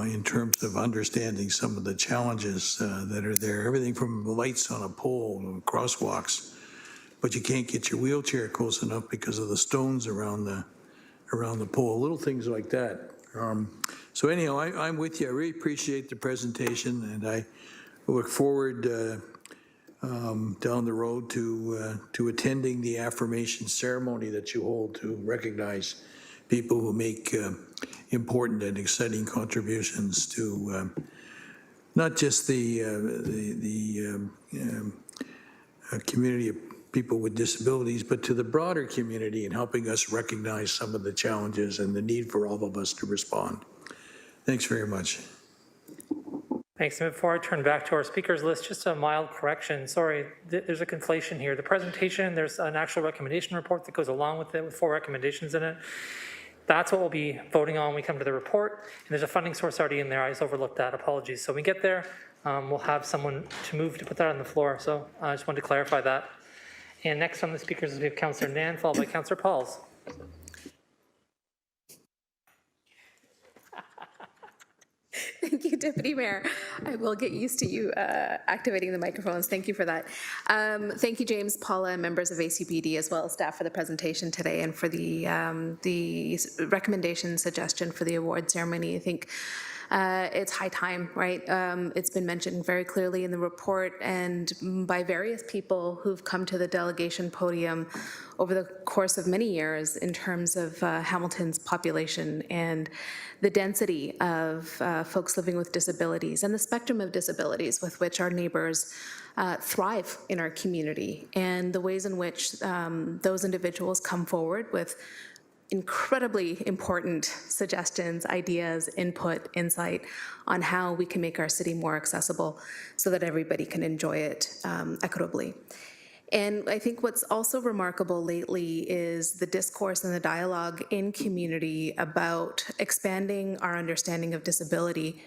in terms of understanding some of the challenges that are there. Everything from lights on a pole and crosswalks, but you can't get your wheelchair close enough because of the stones around the pole, little things like that. So anyhow, I'm with you. I really appreciate the presentation, and I look forward down the road to attending the affirmation ceremony that you hold to recognize people who make important and exciting contributions to not just the community of people with disabilities, but to the broader community in helping us recognize some of the challenges and the need for all of us to respond. Thanks very much. Thanks. And before I turn back to our speakers list, just a mild correction. Sorry, there's a conflation here. The presentation, there's an actual recommendation report that goes along with it with 4 recommendations in it. That's what we'll be voting on when we come to the report. And there's a funding source already in there. I just overlooked that. Apologies. So when we get there, we'll have someone to move to put that on the floor. So I just wanted to clarify that. And next on the speakers we have Councillor Nan, followed by Councillor Pauls. Thank you, Deputy Mayor. I will get used to you activating the microphones. Thank you for that. Thank you, James, Paula, and members of ACPD, as well as staff for the presentation today and for the recommendation suggestion for the award ceremony. I think it's high time, right? It's been mentioned very clearly in the report and by various people who've come to the delegation podium over the course of many years in terms of Hamilton's population and the density of folks living with disabilities and the spectrum of disabilities with which our neighbors thrive in our community, and the ways in which those individuals come forward with incredibly important suggestions, ideas, input, insight on how we can make our city more accessible so that everybody can enjoy it equitably. And I think what's also remarkable lately is the discourse and the dialogue in community about expanding our understanding of disability,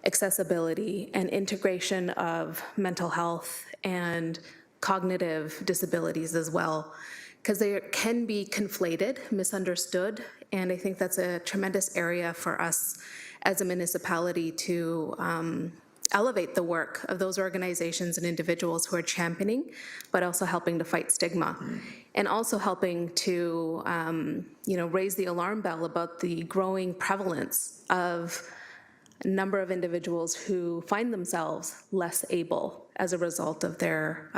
accessibility, and integration of mental health and cognitive disabilities as well, because they can be conflated, misunderstood, and I think that's a tremendous area for us as a municipality to elevate the work of those organizations and individuals who are championing, but also helping to fight stigma, and also helping to raise the alarm bell about the growing prevalence of a number of individuals who find themselves less able as a result of their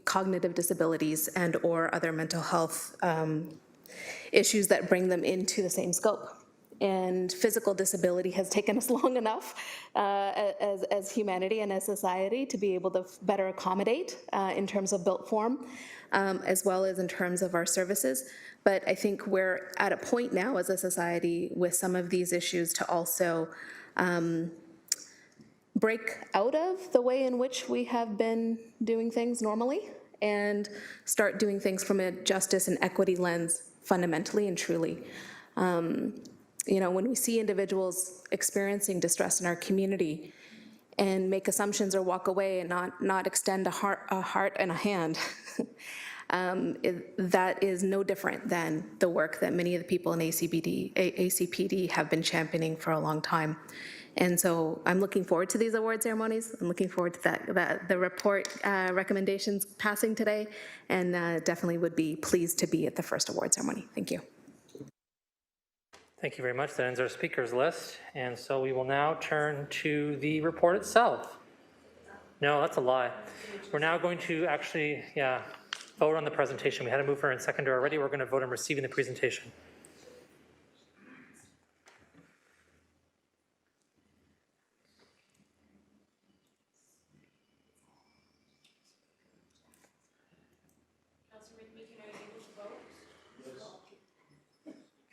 cognitive disabilities and or other mental health issues that bring them into the same scope. And physical disability has taken us long enough as humanity and as society to be able to better accommodate in terms of built form, as well as in terms of our services. But I think we're at a point now as a society with some of these issues to also break out of the way in which we have been doing things normally and start doing things from a justice and equity lens fundamentally and truly. When we see individuals experiencing distress in our community and make assumptions or walk away and not extend a heart and a hand, that is no different than the work that many of the people in ACPD have been championing for a long time. And so I'm looking forward to these award ceremonies. I'm looking forward to the report recommendations passing today, and definitely would be pleased to be at the first award ceremony. Thank you. Thank you very much. That ends our speakers list. And so we will now turn to the report itself. No, that's a lie. We're now going to actually, vote on the presentation. We had a mover and seconder already. We're going to vote on receiving the presentation.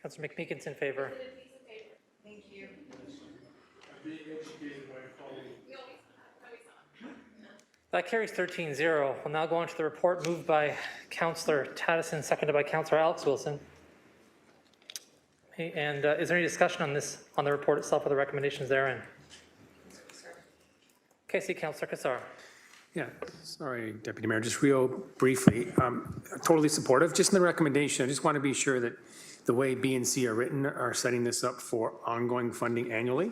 Councillor McMeekin's in favor. Thank you. That carries 13-0. We'll now go on to the report moved by Councillor Taddison, seconded by Councillor Alex Wilson. Okay, and is there any discussion on the report itself or the recommendations therein? Okay, see Councillor Cassar. Yeah, sorry, Deputy Mayor, just real briefly, totally supportive. Just in the recommendation, I just want to be sure that the way B and C are written are setting this up for ongoing funding annually.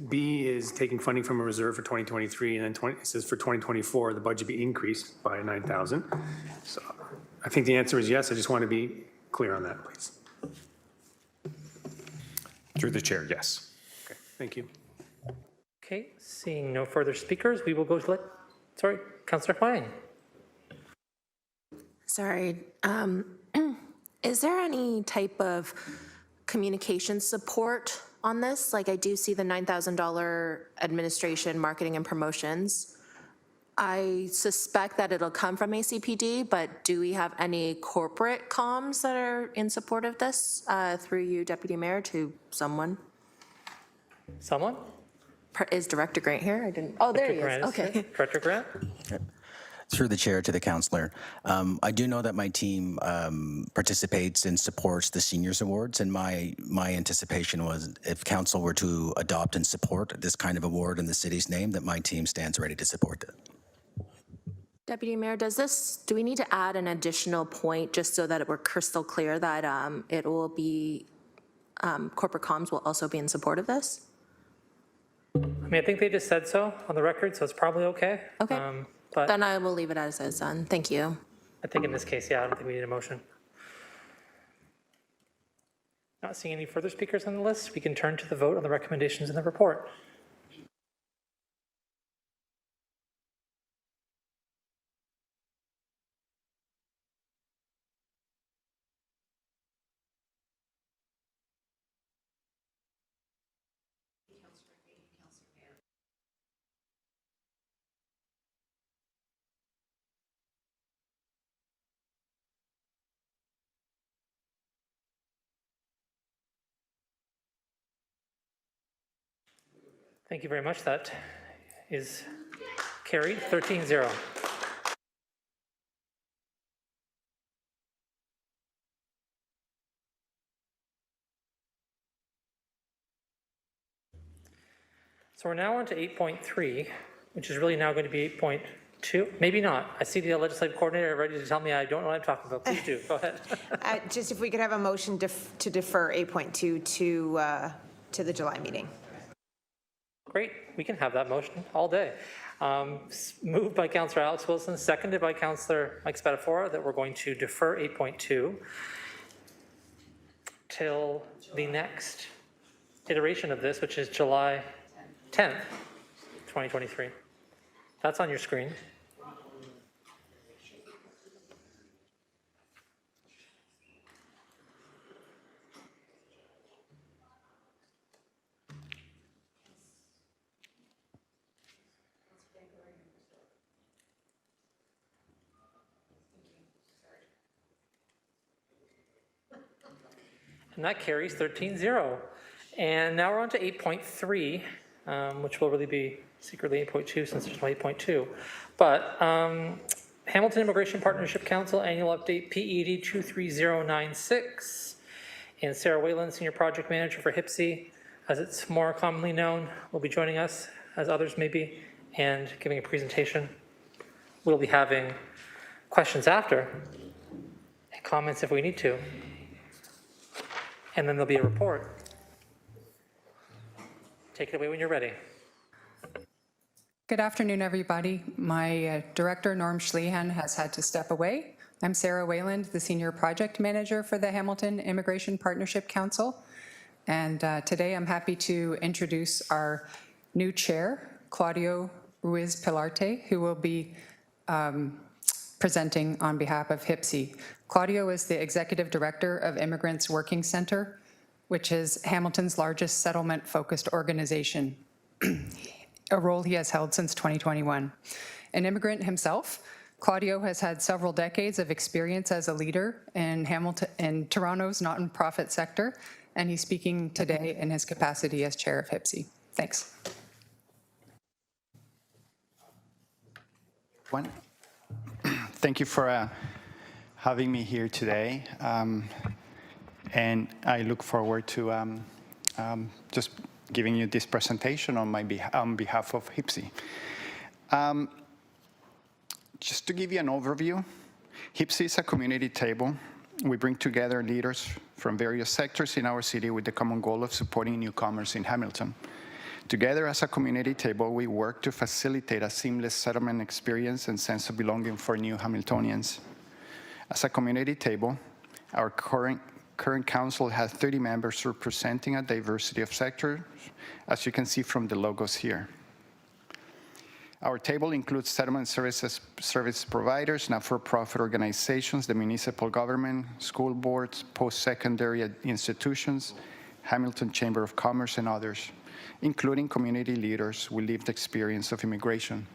B is taking funding from a reserve for 2023, and then it says for 2024, the budget be increased by 9,000. So I think the answer is yes. I just want to be clear on that, please. Through the chair, yes. Okay, thank you. Okay, seeing no further speakers, we will go to Councillor Huang. Sorry. Is there any type of communication support on this? Like, I do see the $9,000 administration, marketing, and promotions. I suspect that it'll come from ACPD, but do we have any corporate comms that are in support of this through you, Deputy Mayor, to someone? Someone? Is Director Grant here? I didn't. Oh, there he is. Okay. Director Grant? Through the chair to the councillor. I do know that my team participates and supports the Seniors Awards, and my anticipation was if council were to adopt and support this kind of award in the city's name, that my team stands ready to support it. Deputy Mayor, do we need to add an additional point just so that we're crystal clear that it will be corporate comms will also be in support of this? I mean, I think they just said so on the record, so it's probably okay. Okay. But Then I will leave it as is then. Thank you. I think in this case, yeah, I don't think we need a motion. Not seeing any further speakers on the list, we can turn to the vote on the recommendations in the report. Thank you very much. That is carried 13-0. So we're now on to 8.3, which is really now going to be 8.2. Maybe not. I see the legislative coordinator ready to tell me I don't know what I'm talking about. Please do. Go ahead. Just if we could have a motion to defer 8.2 to the July meeting. Great, we can have that motion all day. Moved by Councillor Alex Wilson, seconded by Councillor Mike Spatafora, that we're going to defer 8.2 till the next iteration of this, which is July 10th, 2023. That's on your screen. And that carries 13-0. And now we're on to 8.3, which will really be secretly 8.2 since there's no 8.2. But Hamilton Immigration Partnership Council Annual Update PED 23096. And Sarah Whalen, Senior Project Manager for HIPSI, as it's more commonly known, will be joining us, as others may be, and giving a presentation. We'll be having questions after, and comments if we need to. And then there'll be a report. Take it away when you're ready. Good afternoon, everybody. My director, Norm Schlehan, has had to step away. I'm Sarah Wayland, the Senior Project Manager for the Hamilton Immigration Partnership Council. And today I'm happy to introduce our new chair, Claudio Ruiz Pilarte, who will be presenting on behalf of HIPSI. Claudio is the Executive Director of Immigrants Working Center, which is Hamilton's largest settlement-focused organization, a role he has held since 2021. An immigrant himself, Claudio has had several decades of experience as a leader in Toronto's not-for-profit sector, and he's speaking today in his capacity as chair of HIPSI. Thanks. Thank you for having me here today, and I look forward to just giving you this presentation on behalf of HIPSI. Just to give you an overview, HIPSI is a community table. We bring together leaders from various sectors in our city with the common goal of supporting newcomers in Hamilton. Together as a community table, we work to facilitate a seamless settlement experience and sense of belonging for new Hamiltonians. As a community table, our current council has 30 members representing a diversity of sectors, as you can see from the logos here. Our table includes settlement service providers, not-for-profit organizations, the municipal government, school boards, post-secondary institutions, Hamilton Chamber of Commerce, and others, including community leaders with lived experience of immigration.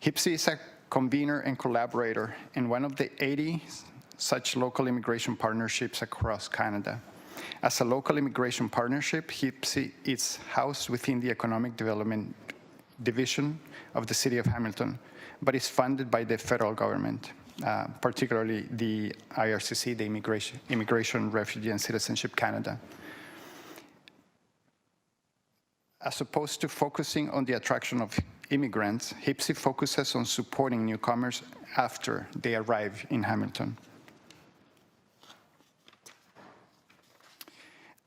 HIPSI is a convener and collaborator in one of the 80 such local immigration partnerships across Canada. As a local immigration partnership, HIPSI is housed within the Economic Development Division of the City of Hamilton, but is funded by the federal government, particularly the IRCC, the Immigration, Refugee and Citizenship Canada. As opposed to focusing on the attraction of immigrants, HIPSI focuses on supporting newcomers after they arrive in Hamilton.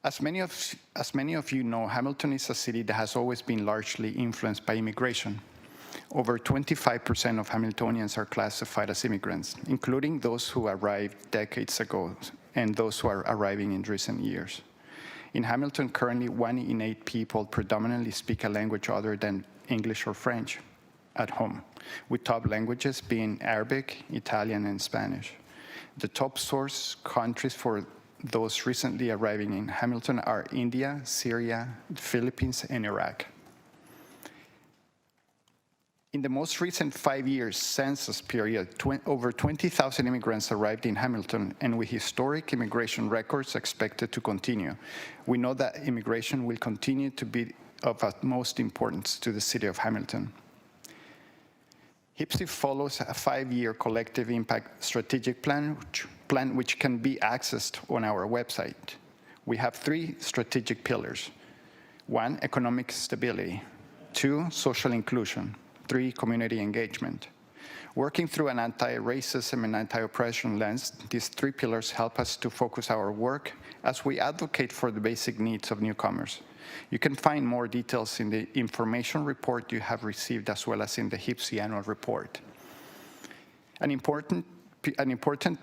As many of you know, Hamilton is a city that has always been largely influenced by immigration. Over 25% of Hamiltonians are classified as immigrants, including those who arrived decades ago and those who are arriving in recent years. In Hamilton, currently 1 in 8 people predominantly speak a language other than English or French at home, with top languages being Arabic, Italian, and Spanish. The top source countries for those recently arriving in Hamilton are India, Syria, the Philippines, and Iraq. In the most recent 5-year census period, over 20,000 immigrants arrived in Hamilton, and with historic immigration records expected to continue, we know that immigration will continue to be of utmost importance to the city of Hamilton. HPSI follows a 5-year collective impact strategic plan which can be accessed on our website. We have 3 strategic pillars. 1, economic stability. 2, social inclusion. 3, community engagement. Working through an anti-racism and anti-oppression lens, these 3 pillars help us to focus our work as we advocate for the basic needs of newcomers. You can find more details in the information report you have received, as well as in the HPSI annual report. An important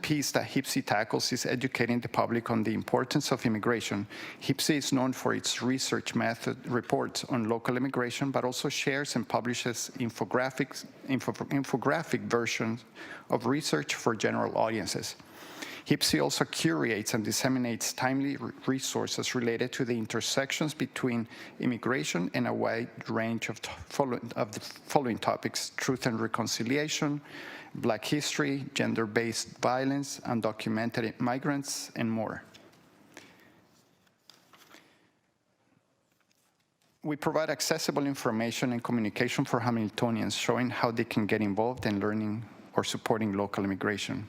piece that HPSI tackles is educating the public on the importance of immigration. HPSI is known for its research method reports on local immigration, but also shares and publishes infographic versions of research for general audiences. HPSI also curates and disseminates timely resources related to the intersections between immigration and a wide range of the following topics: truth and reconciliation, Black history, gender-based violence, undocumented migrants, and more. We provide accessible information and communication for Hamiltonians, showing how they can get involved in learning or supporting local immigration.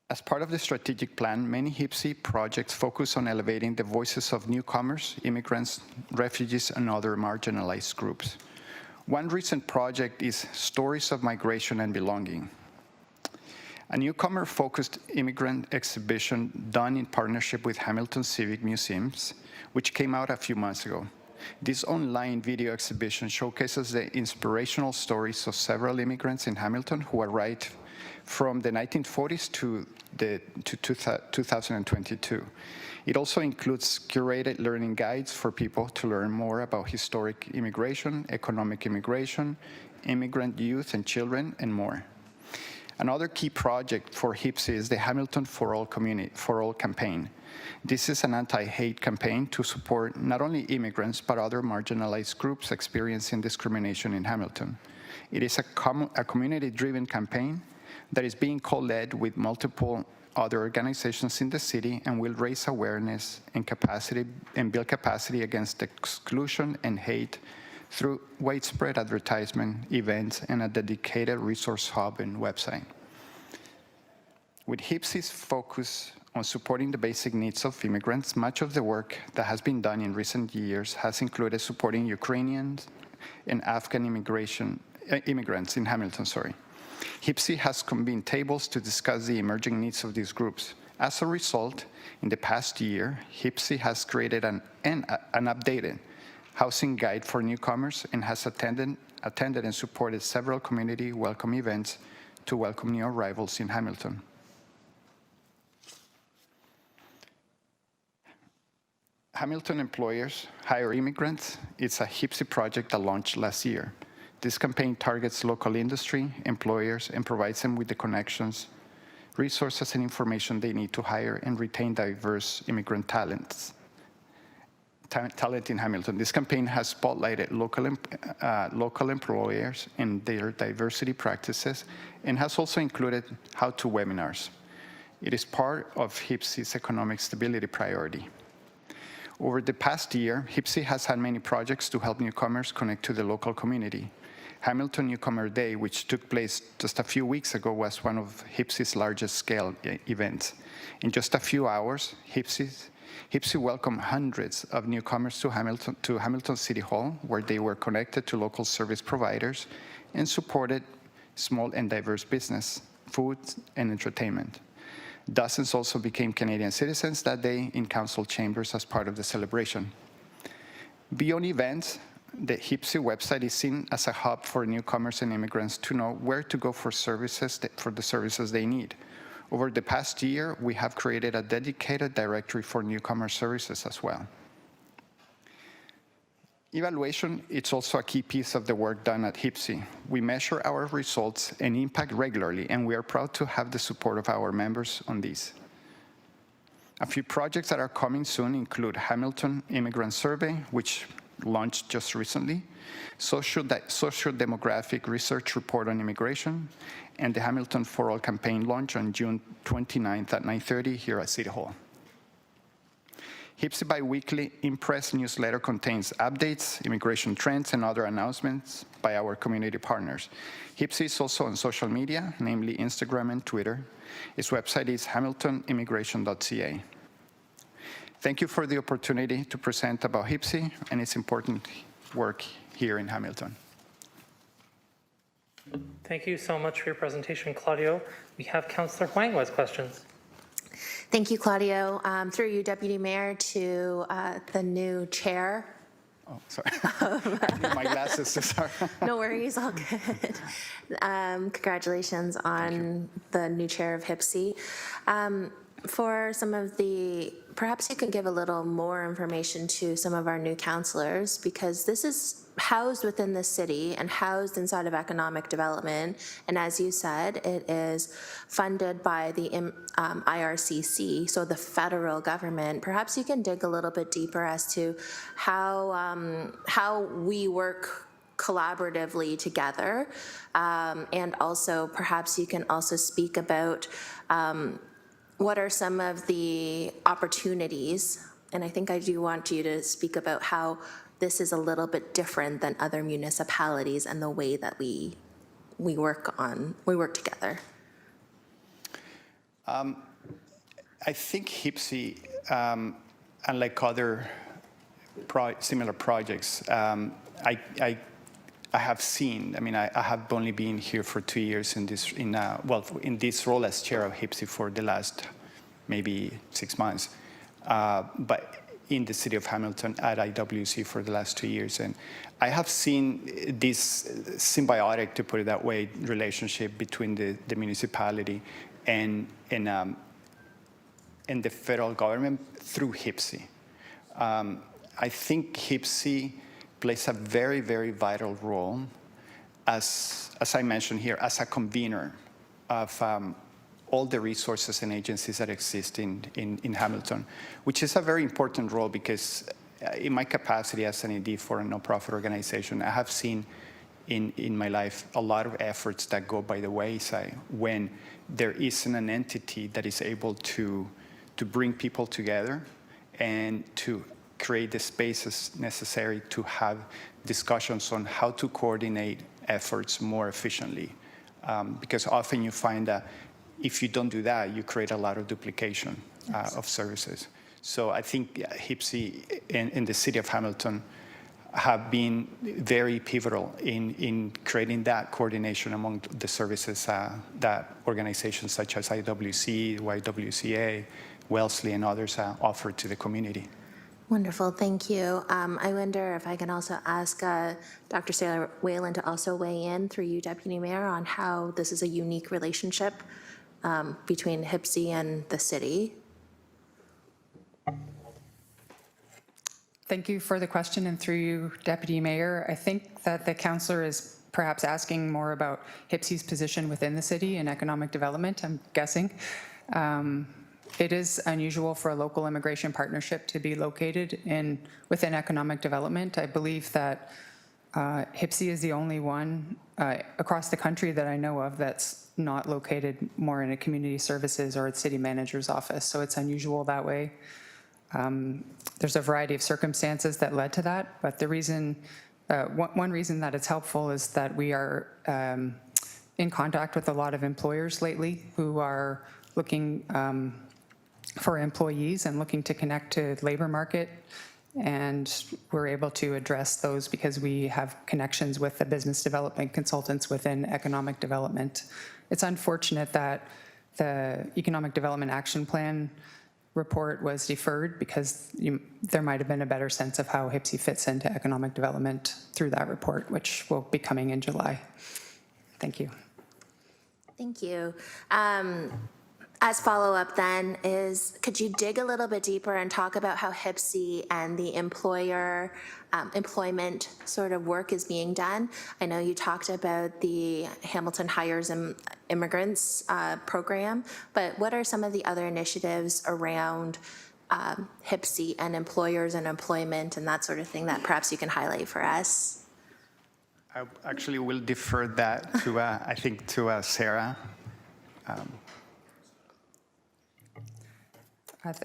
As part of the strategic plan, many HPSI projects focus on elevating the voices of newcomers, immigrants, refugees, and other marginalized groups. One recent project is Stories of Migration and Belonging, a newcomer-focused immigrant exhibition done in partnership with Hamilton Civic Museums, which came out a few months ago. This online video exhibition showcases the inspirational stories of several immigrants in Hamilton who arrived from the 1940s to 2022. It also includes curated learning guides for people to learn more about historic immigration, economic immigration, immigrant youth and children, and more. Another key project for HPSI is the Hamilton for All campaign. This is an anti-hate campaign to support not only immigrants, but other marginalized groups experiencing discrimination in Hamilton. It is a community-driven campaign that is being co-led with multiple other organizations in the city and will raise awareness and build capacity against exclusion and hate through widespread advertisement, events, and a dedicated resource hub and website. With HPSI's focus on supporting the basic needs of immigrants, much of the work that has been done in recent years has included supporting Ukrainians and Afghan immigrants in Hamilton. HPSI has convened tables to discuss the emerging needs of these groups. As a result, in the past year, HPSI has created an updated housing guide for newcomers and has attended and supported several community welcome events to welcome new arrivals in Hamilton. Hamilton Employers Hire Immigrants. It's a HPSI project that launched last year. This campaign targets local industry, employers, and provides them with the connections, resources, and information they need to hire and retain diverse immigrant talent in Hamilton. This campaign has spotlighted local employers and their diversity practices, and has also included how-to webinars. It is part of HPSI's economic stability priority. Over the past year, HPSI has had many projects to help newcomers connect to the local community. Hamilton Newcomer Day, which took place just a few weeks ago, was one of HPSI's largest scale events. In just a few hours, HPSI welcomed hundreds of newcomers to Hamilton City Hall, where they were connected to local service providers and supported small and diverse business, food, and entertainment. Dozens also became Canadian citizens that day in council chambers as part of the celebration. Beyond events, the HIPSI website is seen as a hub for newcomers and immigrants to know where to go for services, for the services they need. Over the past year, we have created a dedicated directory for newcomer services as well. Evaluation is also a key piece of the work done at HIPSI. We measure our results and impact regularly, and we are proud to have the support of our members on these. A few projects that are coming soon include Hamilton Immigrant Survey, which launched just recently, social demographic research report on immigration, and the Hamilton For All campaign launch on June 29th at 9:30 here at City Hall. HIPSI Biweekly Impress newsletter contains updates, immigration trends, and other announcements by our community partners. HIPSI is also on social media, namely Instagram and Twitter. Its website is hamiltonimmigration.ca. Thank you for the opportunity to present about HIPSI and its important work here in Hamilton. Thank you so much for your presentation, Claudio. We have Councillor Huang who has questions. Thank you, Claudio. Through you, Deputy Mayor, to the new chair. Oh, sorry. I need my glasses, sorry. No worries, all good. Congratulations on the new chair of HIPSI. For some of the, perhaps you can give a little more information to some of our new councillors, because this is housed within the city and housed inside of economic development. And as you said, it is funded by the IRCC, so the federal government. Perhaps you can dig a little bit deeper as to how we work collaboratively together. And also, perhaps you can also speak about what are some of the opportunities, and I think I do want you to speak about how this is a little bit different than other municipalities and the way that we work together. I think HIPSI, unlike other similar projects, I have seen, I mean, I have only been here for 2 years in this role as chair of HIPSI for the last maybe 6 months, but in the city of Hamilton at IWC for the last 2 years. And I have seen this symbiotic, to put it that way, relationship between the municipality and the federal government through HIPSI. I think HIPSI plays a very, very vital role, as I mentioned here, as a convener of all the resources and agencies that exist in Hamilton, which is a very important role because in my capacity as an ED for a nonprofit organization, I have seen in my life a lot of efforts that go by the wayside when there isn't an entity that is able to bring people together and to create the spaces necessary to have discussions on how to coordinate efforts more efficiently. Because often you find that if you don't do that, you create a lot of duplication of services. So I think HIPSI in the city of Hamilton have been very pivotal in creating that coordination among the services that organizations such as IWC, YWCA, Wellesley, and others offer to the community. Wonderful, thank you. I wonder if I can also ask Dr. Sarah Whalen to also weigh in through you, Deputy Mayor, on how this is a unique relationship between HIPSI and the city. Thank you for the question, and through you, Deputy Mayor. I think that the councillor is perhaps asking more about HIPSI's position within the city in economic development, I'm guessing. It is unusual for a local immigration partnership to be located within economic development. I believe that HIPSI is the only one across the country that I know of that's not located more in a community services or a city manager's office, so it's unusual that way. There's a variety of circumstances that led to that, but the reason, one reason that it's helpful is that we are in contact with a lot of employers lately who are looking for employees and looking to connect to the labor market, and we're able to address those because we have connections with the business development consultants within economic development. It's unfortunate that the Economic Development Action Plan report was deferred because there might have been a better sense of how HPSI fits into economic development through that report, which will be coming in July. Thank you. Thank you. As follow-up then is, could you dig a little bit deeper and talk about how HPSI and the employer employment sort of work is being done? I know you talked about the Hamilton Hires Immigrants program, but what are some of the other initiatives around HPSI and employers and employment and that sort of thing that perhaps you can highlight for us? I actually will defer that to, I think, to Sarah.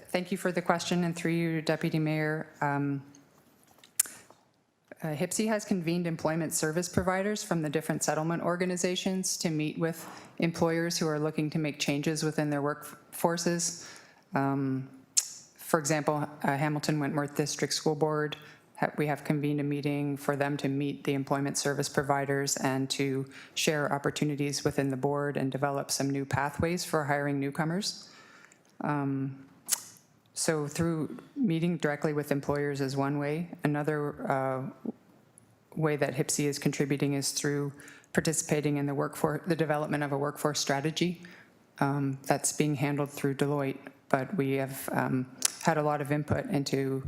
Thank you for the question, and through you, Deputy Mayor. HPSI has convened employment service providers from the different settlement organizations to meet with employers who are looking to make changes within their workforces. For example, Hamilton Wentworth District School Board, we have convened a meeting for them to meet the employment service providers and to share opportunities within the board and develop some new pathways for hiring newcomers. So through meeting directly with employers is one way. Another way that HPSI is contributing is through participating in the development of a workforce strategy that's being handled through Deloitte. But we have had a lot of input into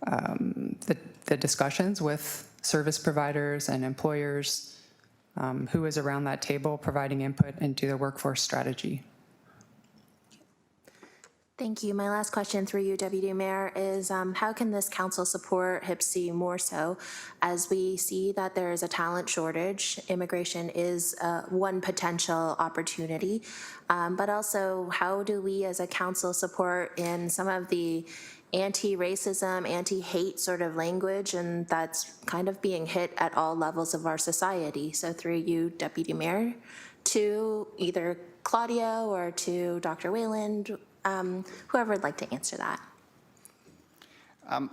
the discussions with service providers and employers who is around that table providing input into the workforce strategy. Thank you. My last question through you, Deputy Mayor, is how can this council support HPSI more so as we see that there is a talent shortage? Immigration is one potential opportunity, but also how do we as a council support in some of the anti-racism, anti-hate sort of language, and that's kind of being hit at all levels of our society. So through you, Deputy Mayor, to either Claudio or to Dr. Wayland, whoever would like to answer that.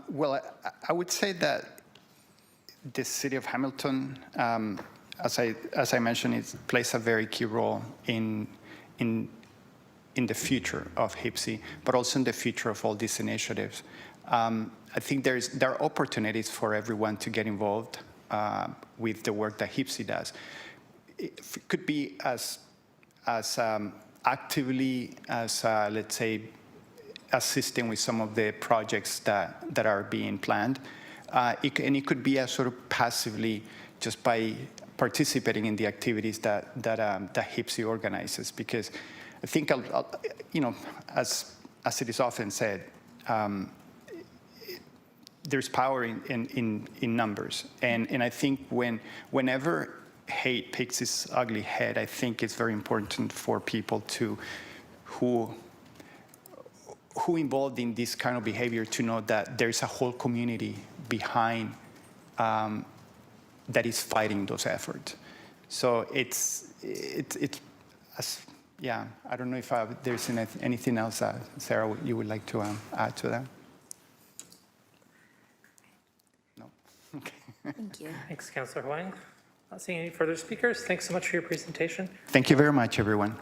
Well, I would say that the city of Hamilton, as I mentioned, it plays a very key role in the future of HPSI, but also in the future of all these initiatives. I think there are opportunities for everyone to get involved with the work that HPSI does. It could be as actively as, let's say, assisting with some of the projects that are being planned. And it could be as sort of passively just by participating in the activities that HPSI organizes. Because I think, as it is often said, there's power in numbers. And I think whenever hate picks its ugly head, I think it's very important for people who involved in this kind of behavior to know that there's a whole community behind that is fighting those efforts. So yeah, I don't know if there's anything else, Sarah, you would like to add to that? No? Okay. Thank you. Thanks, Councillor Huang. Not seeing any further speakers. Thanks so much for your presentation. Thank you very much, everyone.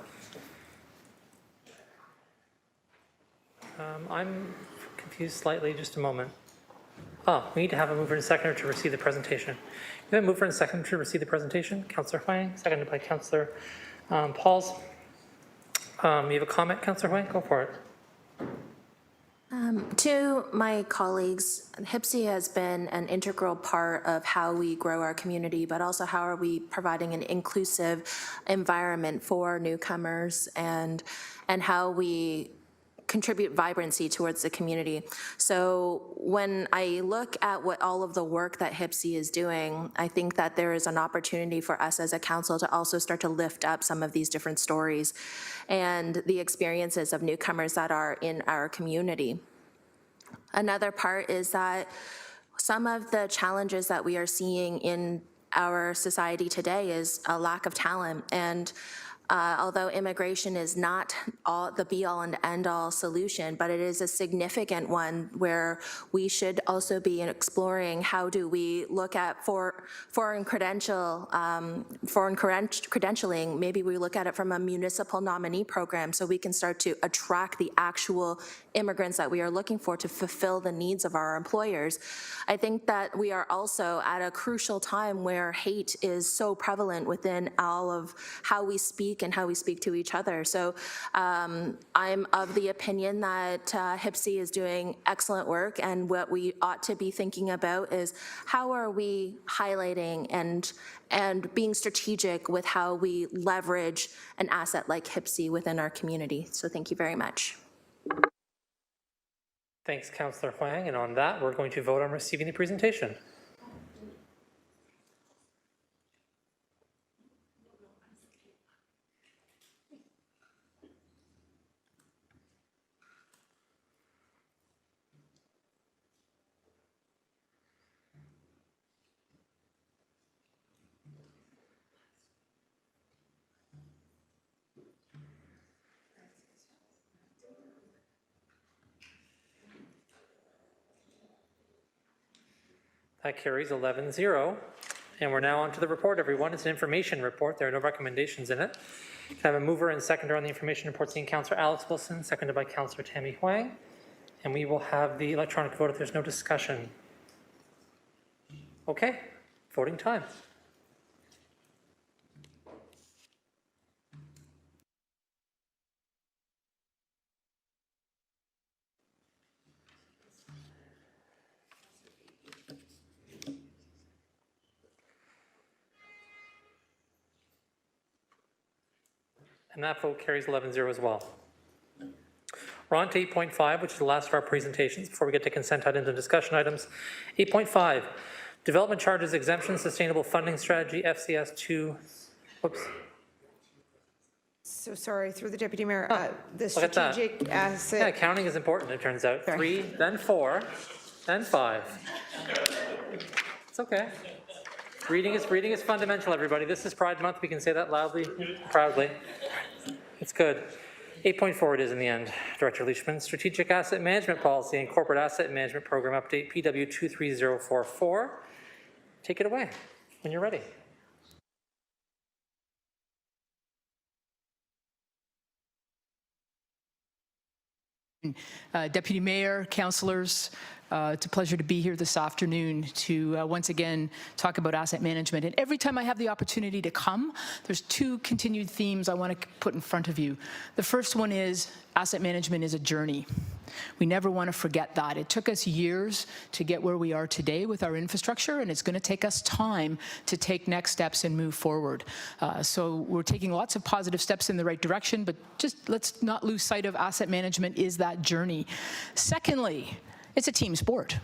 I'm confused slightly. Just a moment. Oh, we need to have a mover and seconder to receive the presentation. You have a mover and seconder to receive the presentation. Councillor Huang, seconded by Councillor Pauls. You have a comment, Councillor Huang? Go for it. To my colleagues, HPSI has been an integral part of how we grow our community, but also how are we providing an inclusive environment for newcomers and how we contribute vibrancy towards the community. So when I look at what all of the work that HPSI is doing, I think that there is an opportunity for us as a council to also start to lift up some of these different stories and the experiences of newcomers that are in our community. Another part is that some of the challenges that we are seeing in our society today is a lack of talent, and although immigration is not the be-all and end-all solution, but it is a significant one where we should also be exploring how do we look at foreign credentialing. Maybe we look at it from a municipal nominee program so we can start to attract the actual immigrants that we are looking for to fulfill the needs of our employers. I think that we are also at a crucial time where hate is so prevalent within all of how we speak and how we speak to each other. So I'm of the opinion that HPSI is doing excellent work, and what we ought to be thinking about is how are we highlighting and being strategic with how we leverage an asset like HPSI within our community. So thank you very much. Thanks, Councillor Huang. And on that, we're going to vote on receiving the presentation. That carries 11-0. And we're now on to the report, everyone. It's an information report. There are no recommendations in it. Can I have a mover and seconder on the information report, seeing Councillor Alex Wilson, seconded by Councillor Tammy Huang. And we will have the electronic vote if there's no discussion. Okay, voting time. And that vote carries 11-0 as well. We're on to 8.5, which is the last of our presentations before we get to consent items and discussion items. 8.5, Development Charges Exemption Sustainable Funding Strategy, FCS 2. Whoops. So sorry, through the Deputy Mayor, the Look at that. strategic asset. Yeah, counting is important, it turns out. 3, then 4, then 5. It's okay. Reading is fundamental, everybody. This is Pride Month. We can say that loudly, proudly. It's good. 8.4 it is in the end. Director Leishman, Strategic Asset Management Policy and Corporate Asset Management Program Update, PW 23044. Take it away when you're ready. Deputy Mayor, councillors, it's a pleasure to be here this afternoon to once again talk about asset management. And every time I have the opportunity to come, there's two continued themes I want to put in front of you. The first one is asset management is a journey. We never want to forget that. It took us years to get where we are today with our infrastructure, and it's going to take us time to take next steps and move forward. So we're taking lots of positive steps in the right direction, but just let's not lose sight of asset management is that journey. Secondly, it's a team sport.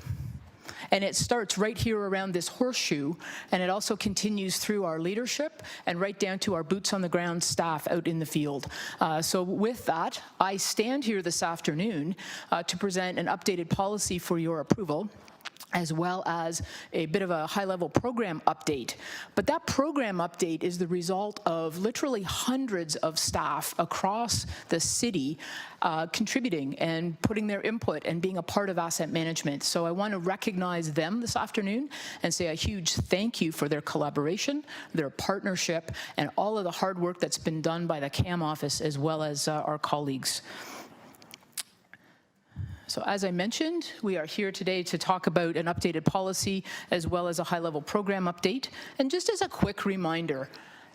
And it starts right here around this horseshoe, and it also continues through our leadership and right down to our boots on the ground staff out in the field. So with that, I stand here this afternoon to present an updated policy for your approval, as well as a bit of a high-level program update. But that program update is the result of literally hundreds of staff across the city contributing and putting their input and being a part of asset management. So I want to recognize them this afternoon and say a huge thank you for their collaboration, their partnership, and all of the hard work that's been done by the CAM office as well as our colleagues. So as I mentioned, we are here today to talk about an updated policy as well as a high-level program update. And just as a quick reminder,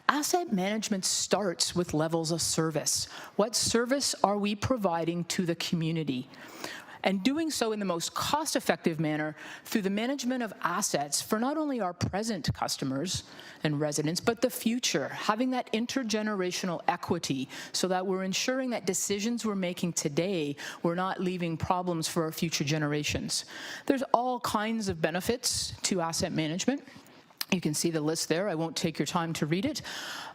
asset management starts with levels of service. What service are we providing to the community? And doing so in the most cost-effective manner through the management of assets for not only our present customers and residents, but the future, having that intergenerational equity so that we're ensuring that decisions we're making today, we're not leaving problems for our future generations. There's all kinds of benefits to asset management. You can see the list there. I won't take your time to read it.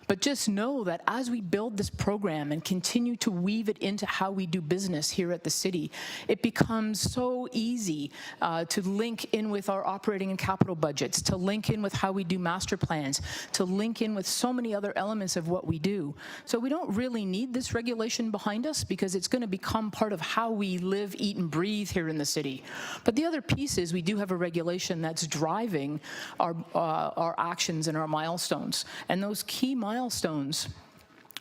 But just know that as we build this program and continue to weave it into how we do business here at the city, it becomes so easy to link in with our operating and capital budgets, to link in with how we do master plans, to link in with so many other elements of what we do. So we don't really need this regulation behind us because it's going to become part of how we live, eat, and breathe here in the city. But the other piece is we do have a regulation that's driving our actions and our milestones. And those key milestones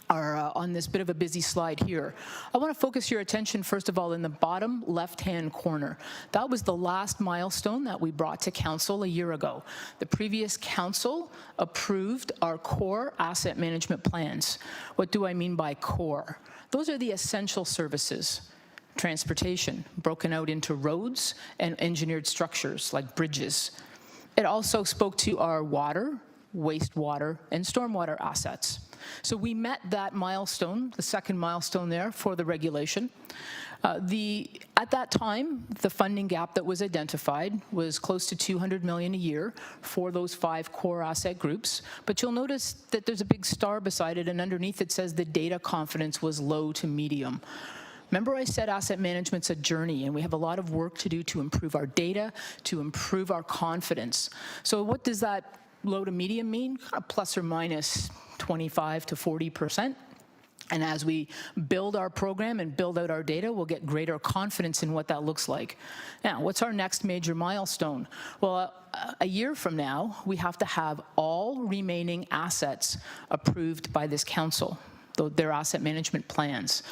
are on this bit of a busy slide here. I want to focus your attention, first of all, in the bottom left-hand corner. That was the last milestone that we brought to council a year ago. The previous council approved our core asset management plans. What do I mean by core? Those are the essential services. Transportation, broken out into roads and engineered structures like bridges. It also spoke to our water, wastewater, and stormwater assets. So we met that milestone, the second milestone there for the regulation. At that time, the funding gap that was identified was close to $200 million a year for those 5 core asset groups. But you'll notice that there's a big star beside it, and underneath it says the data confidence was low to medium. Remember I said asset management's a journey, and we have a lot of work to do to improve our data, to improve our confidence. So what does that low to medium mean? Plus or minus 25 to 40%. And as we build our program and build out our data, we'll get greater confidence in what that looks like. Now, what's our next major milestone? Well, a year from now, we have to have all remaining assets approved by this council, their asset management plans.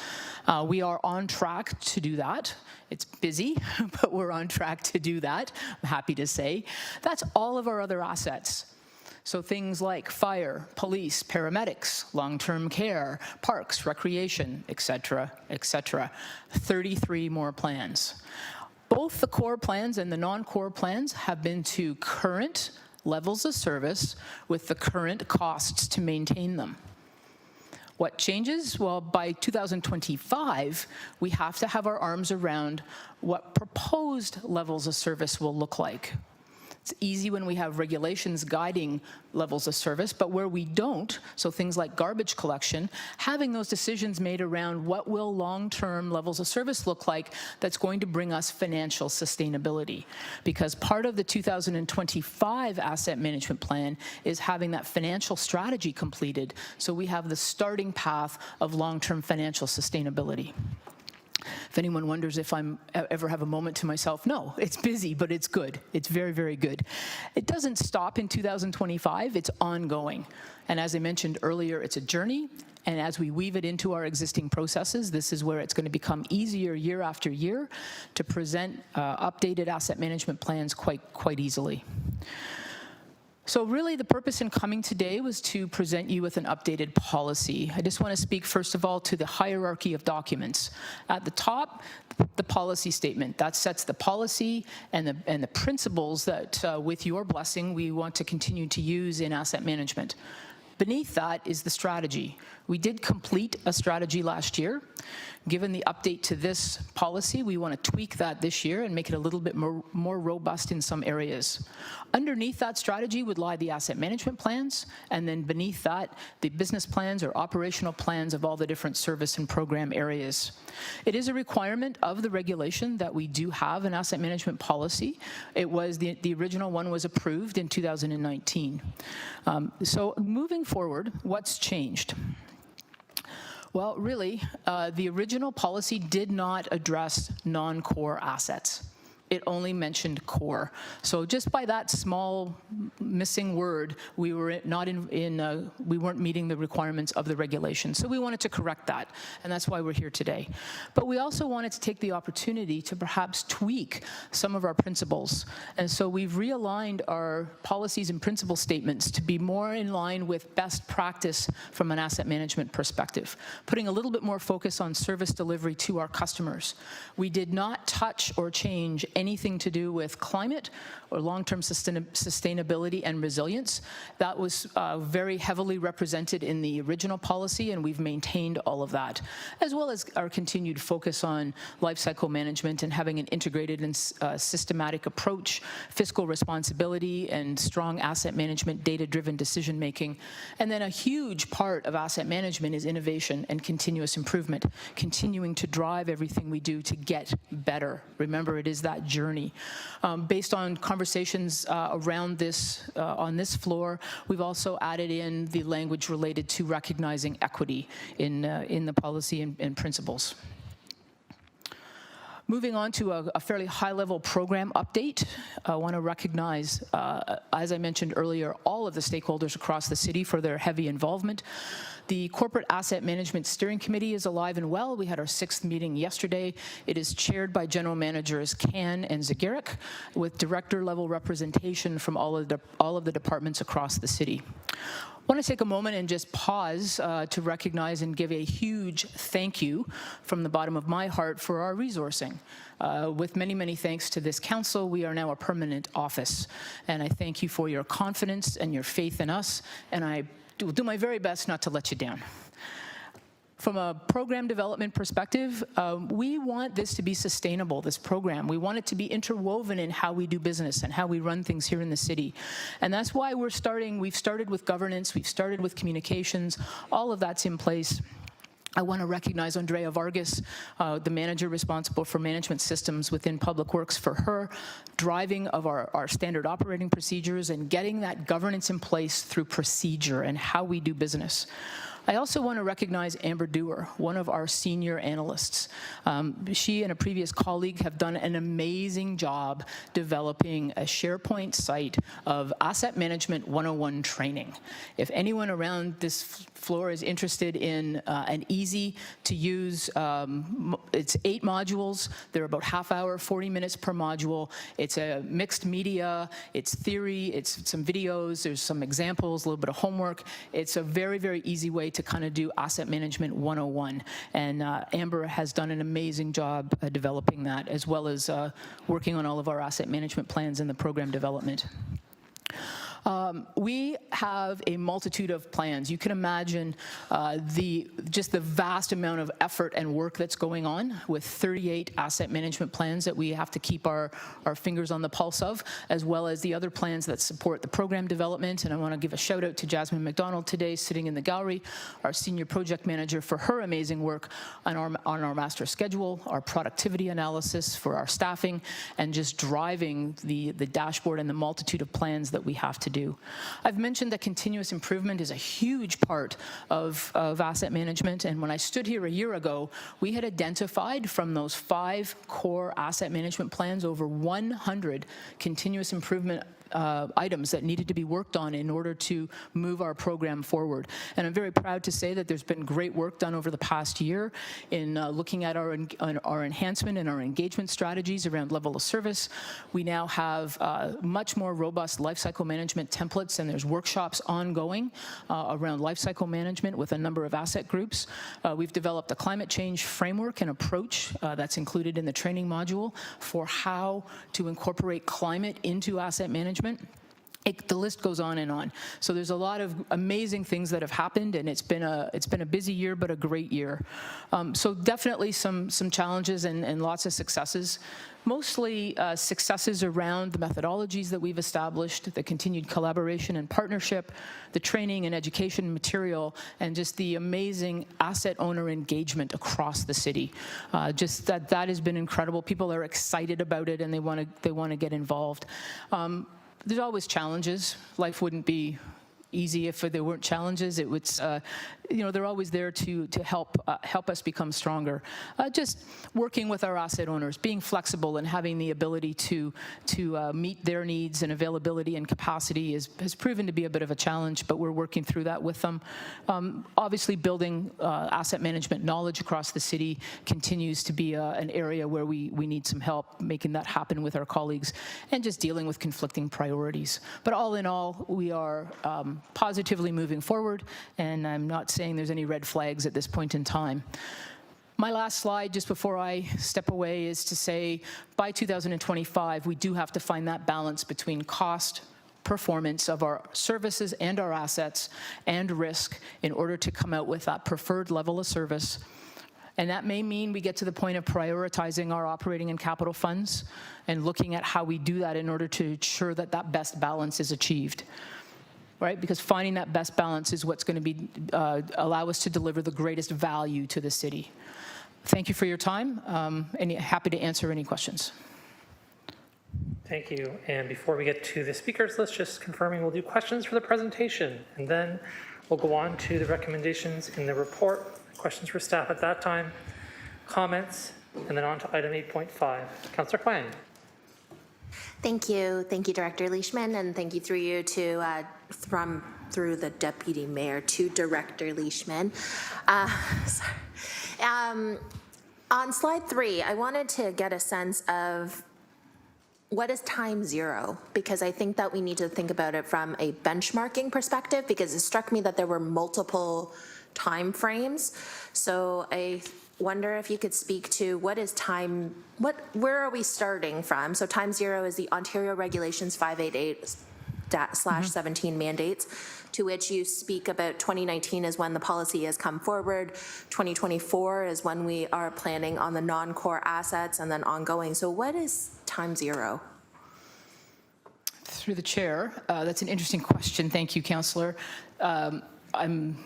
We are on track to do that. It's busy, but we're on track to do that, I'm happy to say. That's all of our other assets. So things like fire, police, paramedics, long-term care, parks, recreation, et cetera, 33 more plans. Both the core plans and the non-core plans have been to current levels of service with the current costs to maintain them. What changes? Well, by 2025, we have to have our arms around what proposed levels of service will look like. It's easy when we have regulations guiding levels of service, but where we don't, so things like garbage collection, having those decisions made around what will long-term levels of service look like that's going to bring us financial sustainability. Because part of the 2025 asset management plan is having that financial strategy completed so we have the starting path of long-term financial sustainability. If anyone wonders if I'm ever have a moment to myself, no, it's busy, but it's good. It's very, very good. It doesn't stop in 2025, it's ongoing. And as I mentioned earlier, it's a journey, and as we weave it into our existing processes, this is where it's going to become easier year after year to present updated asset management plans quite easily. So really the purpose in coming today was to present you with an updated policy. I just want to speak first of all to the hierarchy of documents. At the top, the policy statement. That sets the policy and the principles that with your blessing we want to continue to use in asset management. Beneath that is the strategy. We did complete a strategy last year. Given the update to this policy, we want to tweak that this year and make it a little bit more robust in some areas. Underneath that strategy would lie the asset management plans, and then beneath that, the business plans or operational plans of all the different service and program areas. It is a requirement of the regulation that we do have an asset management policy. It was, the original one was approved in 2019. So moving forward, what's changed? Well, really, the original policy did not address non-core assets. It only mentioned core. So just by that small missing word, we were we weren't meeting the requirements of the regulation. So we wanted to correct that, and that's why we're here today. But we also wanted to take the opportunity to perhaps tweak some of our principles. And so we've realigned our policies and principle statements to be more in line with best practice from an asset management perspective, putting a little bit more focus on service delivery to our customers. We did not touch or change anything to do with climate or long-term sustainability and resilience. That was very heavily represented in the original policy, and we've maintained all of that, as well as our continued focus on life cycle management and having an integrated and systematic approach, fiscal responsibility, and strong asset management, data-driven decision-making. And then a huge part of asset management is innovation and continuous improvement, continuing to drive everything we do to get better. Remember, it is that journey. Based on conversations around this, on this floor, we've also added in the language related to recognizing equity in the policy and principles. Moving on to a fairly high-level program update, I want to recognize, as I mentioned earlier, all of the stakeholders across the city for their heavy involvement. The Corporate Asset Management Steering Committee is alive and well. We had our 6th meeting yesterday. It is chaired by General Managers Kan and Zagirik, with director-level representation from all of the departments across the city. I want to take a moment and just pause to recognize and give a huge thank you from the bottom of my heart for our resourcing. With many, many thanks to this council, we are now a permanent office. And I thank you for your confidence and your faith in us, and I will do my very best not to let you down. From a program development perspective, we want this to be sustainable, this program. We want it to be interwoven in how we do business and how we run things here in the city. And that's why we've started with governance, we've started with communications, all of that's in place. I want to recognize Andrea Vargas, the manager responsible for management systems within Public Works, for her driving of our standard operating procedures and getting that governance in place through procedure and how we do business. I also want to recognize Amber Dewar, one of our senior analysts. She and a previous colleague have done an amazing job developing a SharePoint site of Asset Management 101 training. If anyone around this floor is interested in an easy-to-use, it's 8 modules. They're about half hour, 40 minutes per module. It's a mixed media, it's theory, it's some videos, there's some examples, a little bit of homework. It's a very, very easy way to kind of do Asset Management 101. And Amber has done an amazing job developing that, as well as working on all of our asset management plans and the program development. We have a multitude of plans. You can imagine just the vast amount of effort and work that's going on with 38 asset management plans that we have to keep our fingers on the pulse of, as well as the other plans that support the program development. And I want to give a shout out to Jasmine McDonald today, sitting in the gallery, our senior project manager, for her amazing work on our master schedule, our productivity analysis for our staffing, and just driving the dashboard and the multitude of plans that we have to do. I've mentioned that continuous improvement is a huge part of asset management, and when I stood here a year ago, we had identified from those 5 core asset management plans over 100 continuous improvement items that needed to be worked on in order to move our program forward. And I'm very proud to say that there's been great work done over the past year in looking at our enhancement and our engagement strategies around level of service. We now have much more robust lifecycle management templates, and there's workshops ongoing around lifecycle management with a number of asset groups. We've developed a climate change framework and approach that's included in the training module for how to incorporate climate into asset management. The list goes on and on. So there's a lot of amazing things that have happened, and it's been a busy year, but a great year. So definitely some challenges and lots of successes. Mostly successes around the methodologies that we've established, the continued collaboration and partnership, the training and education material, and just the amazing asset owner engagement across the city. Just that has been incredible. People are excited about it, and they want to get involved. There's always challenges. Life wouldn't be easy if there weren't challenges. It would, they're always there to help us become stronger. Just working with our asset owners, being flexible and having the ability to meet their needs and availability and capacity has proven to be a bit of a challenge, but we're working through that with them. Obviously, building asset management knowledge across the city continues to be an area where we need some help making that happen with our colleagues, and just dealing with conflicting priorities. But all in all, we are positively moving forward, and I'm not saying there's any red flags at this point in time. My last slide, just before I step away, is to say by 2025, we do have to find that balance between cost, performance of our services and our assets, and risk in order to come out with that preferred level of service. And that may mean we get to the point of prioritizing our operating and capital funds and looking at how we do that in order to ensure that that best balance is achieved. Right? Because finding that best balance is what's going to be allow us to deliver the greatest value to the city. Thank you for your time, and happy to answer any questions. Thank you. And before we get to the speakers list, just confirming we'll do questions for the presentation, and then we'll go on to the recommendations in the report, questions for staff at that time, comments, and then on to item 8.5. Councillor Huang. Thank you, Director Leishman, and thank you through you to through the Deputy Mayor to Director Leishman. On slide 3, I wanted to get a sense of what is time zero, because I think that we need to think about it from a benchmarking perspective, because it struck me that there were multiple time frames. So I wonder if you could speak to what is time, where are we starting from? So time zero is the Ontario Regulations 588/17 mandates, to which you speak about 2019 is when the policy has come forward, 2024 is when we are planning on the non-core assets, and then ongoing. So what is time zero? Through the chair, that's an interesting question. Thank you, Councillor. I'm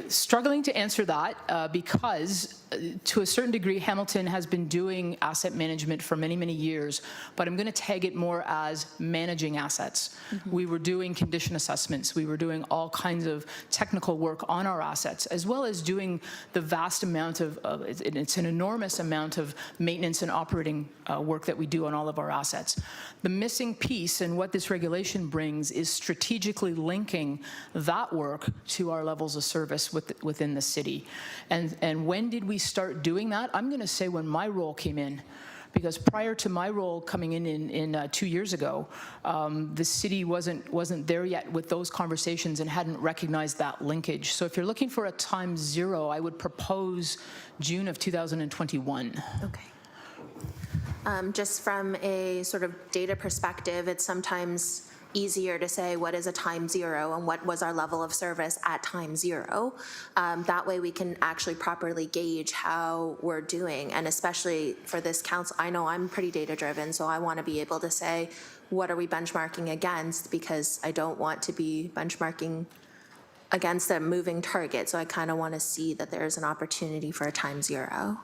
struggling to answer that because to a certain degree, Hamilton has been doing asset management for many, many years, but I'm going to tag it more as managing assets. We were doing condition assessments. We were doing all kinds of technical work on our assets, as well as doing the vast amount of, it's an enormous amount of maintenance and operating work that we do on all of our assets. The missing piece and what this regulation brings is strategically linking that work to our levels of service within the city. And when did we start doing that? I'm going to say when my role came in, because prior to my role coming in 2 years ago, the city wasn't there yet with those conversations and hadn't recognized that linkage. So if you're looking for a time zero, I would propose June of 2021. Okay. Just from a sort of data perspective, it's sometimes easier to say what is a time zero and what was our level of service at time zero. That way we can actually properly gauge how we're doing. And especially for this council, I know I'm pretty data driven, so I want to be able to say, what are we benchmarking against? Because I don't want to be benchmarking against a moving target. So I kind of want to see that there's an opportunity for a time zero.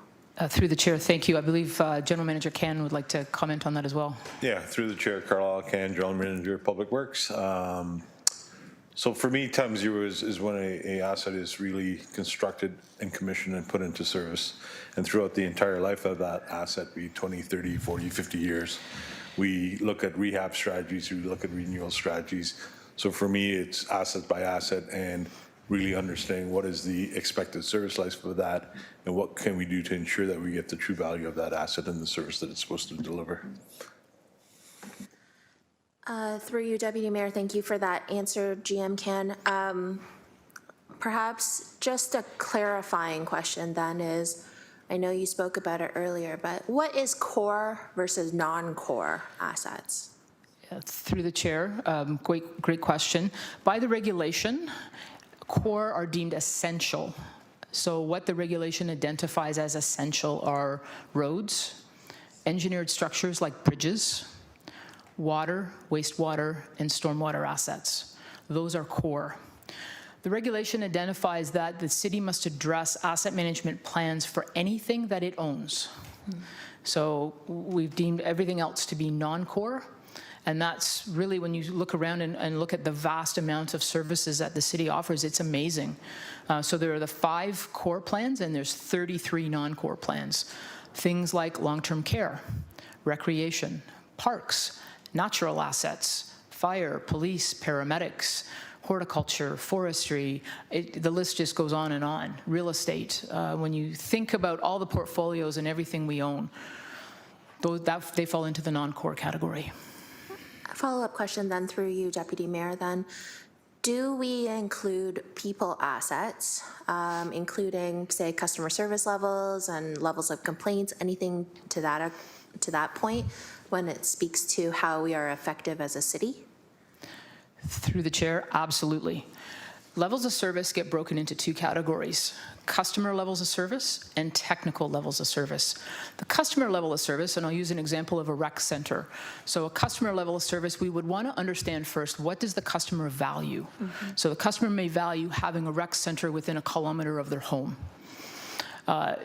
Through the chair, thank you. I believe General Manager Can would like to comment on that as well. Yeah, through the chair, Carlisle Can, General Manager of Public Works. So for me, time zero is when a asset is really constructed and commissioned and put into service. And throughout the entire life of that asset, be 20, 30, 40, 50 years, we look at rehab strategies, we look at renewal strategies. So for me, it's asset by asset and really understanding what is the expected service life for that and what can we do to ensure that we get the true value of that asset and the service that it's supposed to deliver. Through you, Deputy Mayor, thank you for that answer, GM Can. Perhaps just a clarifying question then is, I know you spoke about it earlier, but what is core versus non-core assets? Through the chair, great question. By the regulation, core are deemed essential. So what the regulation identifies as essential are roads, engineered structures like bridges, water, wastewater, and stormwater assets. Those are core. The regulation identifies that the city must address asset management plans for anything that it owns. So we've deemed everything else to be non-core. And that's really, when you look around and look at the vast amount of services that the city offers, it's amazing. So there are the 5 core plans and there's 33 non-core plans. Things like long-term care, recreation, parks, natural assets, fire, police, paramedics, horticulture, forestry, the list just goes on and on. Real estate, when you think about all the portfolios and everything we own, they fall into the non-core category. Follow-up question then through you, Deputy Mayor, then. do we include people assets, including, say, customer service levels and levels of complaints, anything to that point when it speaks to how we are effective as a city? Through the chair, absolutely. Levels of service get broken into two categories: customer levels of service and technical levels of service. The customer level of service, and I'll use an example of a rec center. So a customer level of service, we would want to understand first, what does the customer value? So the customer may value having a rec center within a kilometer of their home.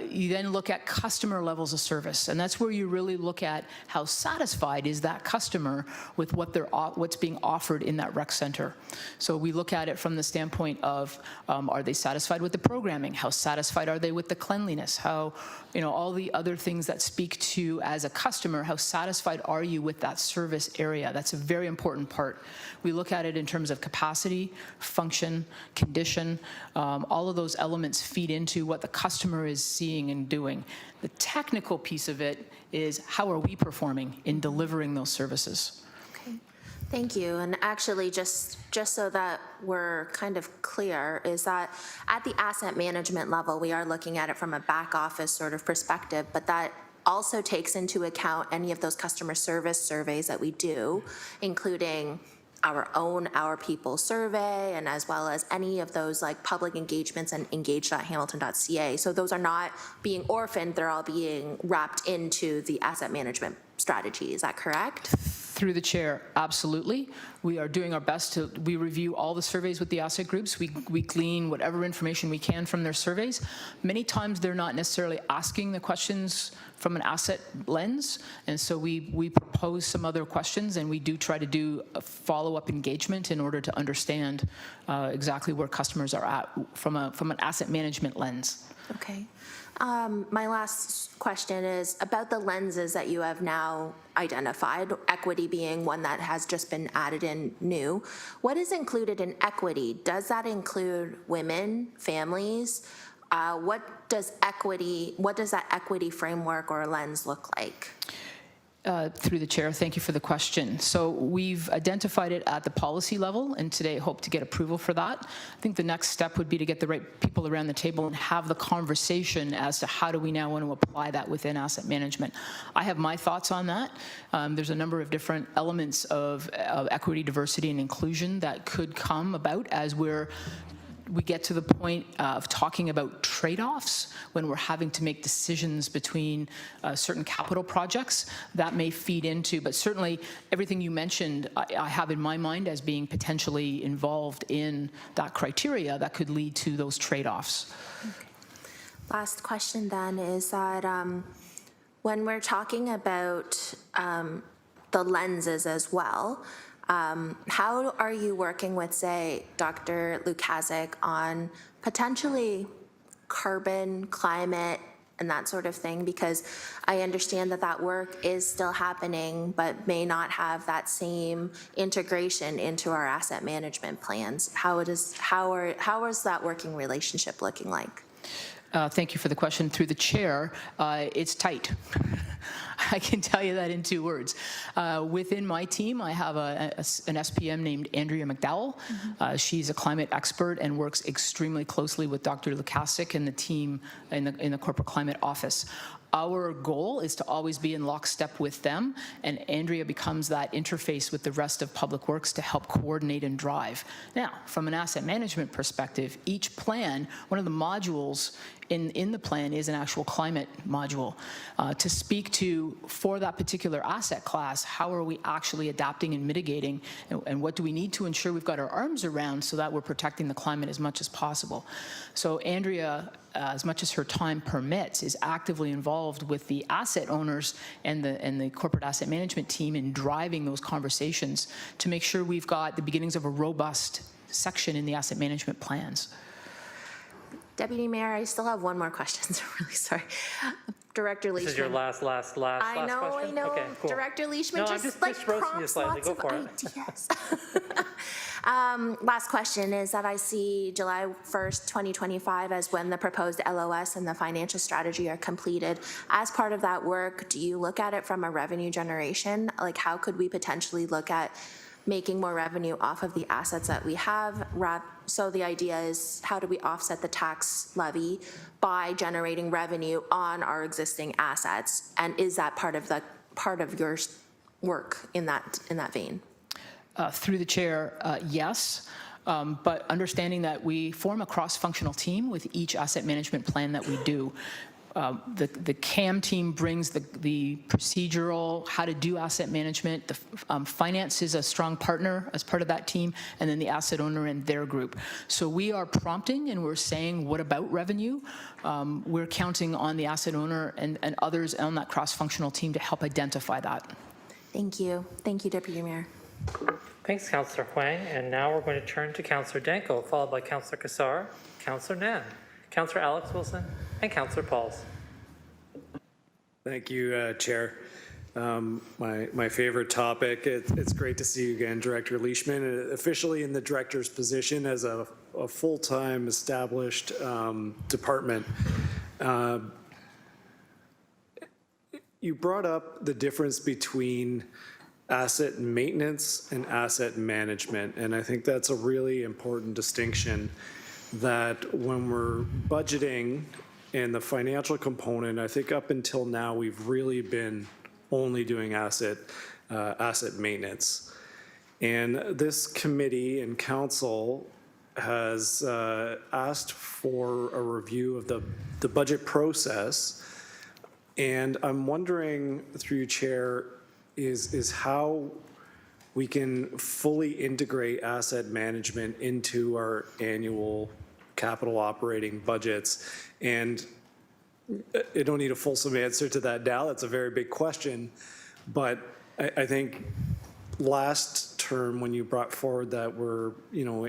You then look at customer levels of service, and that's where you really look at how satisfied is that customer with what's being offered in that rec center. So we look at it from the standpoint of, are they satisfied with the programming? How satisfied are they with the cleanliness? How, all the other things that speak to, as a customer, how satisfied are you with that service area? That's a very important part. We look at it in terms of capacity, function, condition. All of those elements feed into what the customer is seeing and doing. The technical piece of it is, how are we performing in delivering those services? Okay, thank you. And actually, just so that we're kind of clear, is that at the asset management level, we are looking at it from a back office sort of perspective, but that also takes into account any of those customer service surveys that we do, including our people survey, and as well as any of those like public engagements and engage.hamilton.ca. So those are not being orphaned, they're all being wrapped into the asset management strategy. Is that correct? Through the chair, absolutely. We are doing our best we review all the surveys with the asset groups. We glean whatever information we can from their surveys. Many times they're not necessarily asking the questions from an asset lens, and so we propose some other questions, and we do try to do a follow-up engagement in order to understand exactly where customers are at from an asset management lens. Okay. My last question is about the lenses that you have now identified, equity being one that has just been added in new. What is included in equity? Does that include women, families? What does that equity framework or lens look like? Through the chair, thank you for the question. So we've identified it at the policy level, and today hope to get approval for that. I think the next step would be to get the right people around the table and have the conversation as to how do we now want to apply that within asset management. I have my thoughts on that. There's a number of different elements of equity, diversity, and inclusion that could come about as we get to the point of talking about trade-offs when we're having to make decisions between certain capital projects. That may feed into, but certainly everything you mentioned, I have in my mind as being potentially involved in that criteria that could lead to those trade-offs. Okay. Last question then is that when we're talking about the lenses as well, how are you working with, say, Dr. Lukaszek on potentially carbon, climate, and that sort of thing? Because I understand that work is still happening, but may not have that same integration into our asset management plans. How is that working relationship looking like? Thank you for the question. Through the chair, it's tight. I can tell you that in 2 words. Within my team, I have an SPM named Andrea McDowell. She's a climate expert and works extremely closely with Dr. Lukaszek and the team in the corporate climate office. Our goal is to always be in lockstep with them, and Andrea becomes that interface with the rest of Public Works to help coordinate and drive. Now, from an asset management perspective, each plan, one of the modules in the plan is an actual climate module to speak to, for that particular asset class, how are we actually adapting and mitigating, and what do we need to ensure we've got our arms around so that we're protecting the climate as much as possible. So Andrea, as much as her time permits, is actively involved with the asset owners and the corporate asset management team in driving those conversations to make sure we've got the beginnings of a robust section in the asset management plans. Deputy Mayor, I still have one more question. So really sorry. Director Leishman. This is your last question? I know. Okay, cool. Director Leishman just roasting you slightly. Go for it. Last question is that I see July 1st, 2025 as when the proposed LOS and the financial strategy are completed. As part of that work, do you look at it from a revenue generation? Like, how could we potentially look at making more revenue off of the assets that we have. So the idea is, how do we offset the tax levy by generating revenue on our existing assets? And is that part of your work in that vein? Through the chair, yes. But understanding that we form a cross-functional team with each asset management plan that we do. The CAM team brings the procedural, how to do asset management. The finance is a strong partner as part of that team, and then the asset owner and their group. So we are prompting and we're saying, what about revenue? We're counting on the asset owner and others on that cross-functional team to help identify that. Thank you. Thank you, Deputy Mayor. Thanks, Councillor Huang. And now we're going to turn to Councillor Danko, followed by Councillor Kassar, Councillor Nan, Councillor Alex Wilson, and Councillor Pauls. Thank you, Chair. My favorite topic. It's great to see you again, Director Leishman, officially in the director's position as a full-time established department. You brought up the difference between asset maintenance and asset management, and I think that's a really important distinction, that when we're budgeting and the financial component, I think up until now we've really been only doing asset maintenance. And this committee and council has asked for a review of the budget process, and I'm wondering, through you, Chair, is how we can fully integrate asset management into our annual capital operating budgets. And I don't need a fulsome answer to that now. That's a very big question. But I think last term, when you brought forward that we're,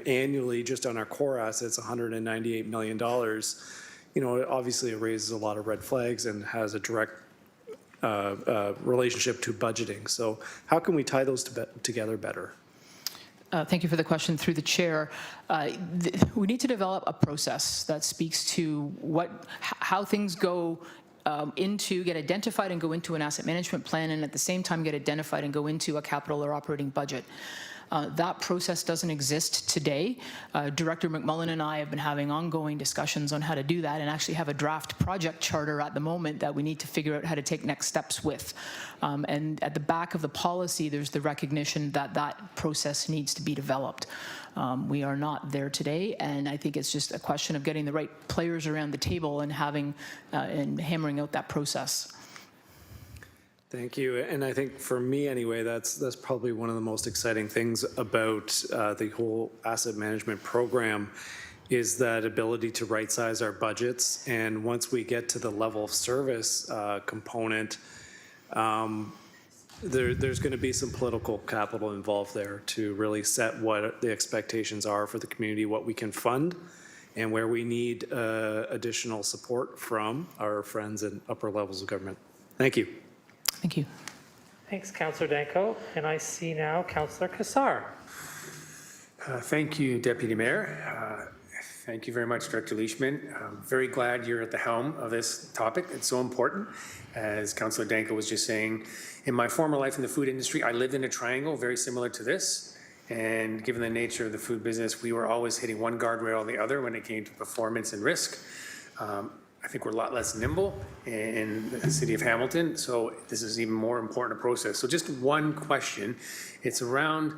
annually just on our core assets, $198 million, obviously it raises a lot of red flags and has a direct relationship to budgeting. So how can we tie those together better? Thank you for the question. Through the chair, we need to develop a process that speaks to how things go get identified and go into an asset management plan, and at the same time get identified and go into a capital or operating budget. That process doesn't exist today. Director McMullen and I have been having ongoing discussions on how to do that, and actually have a draft project charter at the moment that we need to figure out how to take next steps with. And at the back of the policy, there's the recognition that that process needs to be developed. We are not there today, and I think it's just a question of getting the right players around the table and and hammering out that process. Thank you. And I think for me anyway, that's probably one of the most exciting things about the whole asset management program, is that ability to right size our budgets. And once we get to the level of service component, there's going to be some political capital involved there to really set what the expectations are for the community, what we can fund, and where we need additional support from our friends in upper levels of government. Thank you. Thank you. Thanks, Councillor Danko. And I see now Councillor Kassar. Thank you, Deputy Mayor. Thank you very much, Director Leishman. I'm very glad you're at the helm of this topic. It's so important. As Councillor Danko was just saying, in my former life in the food industry, I lived in a triangle very similar to this. And given the nature of the food business, we were always hitting one guardrail or the other when it came to performance and risk. I think we're a lot less nimble in the city of Hamilton, so this is even more important a process. So just one question. It's around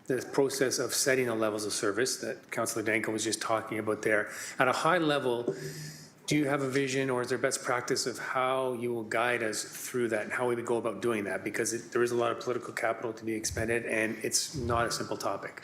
the process of setting the levels of service that Councillor Danko was just talking about there. At a high level, do you have a vision, or is there best practice of how you will guide us through that and how we would go about doing that? Because there is a lot of political capital to be expended, and it's not a simple topic.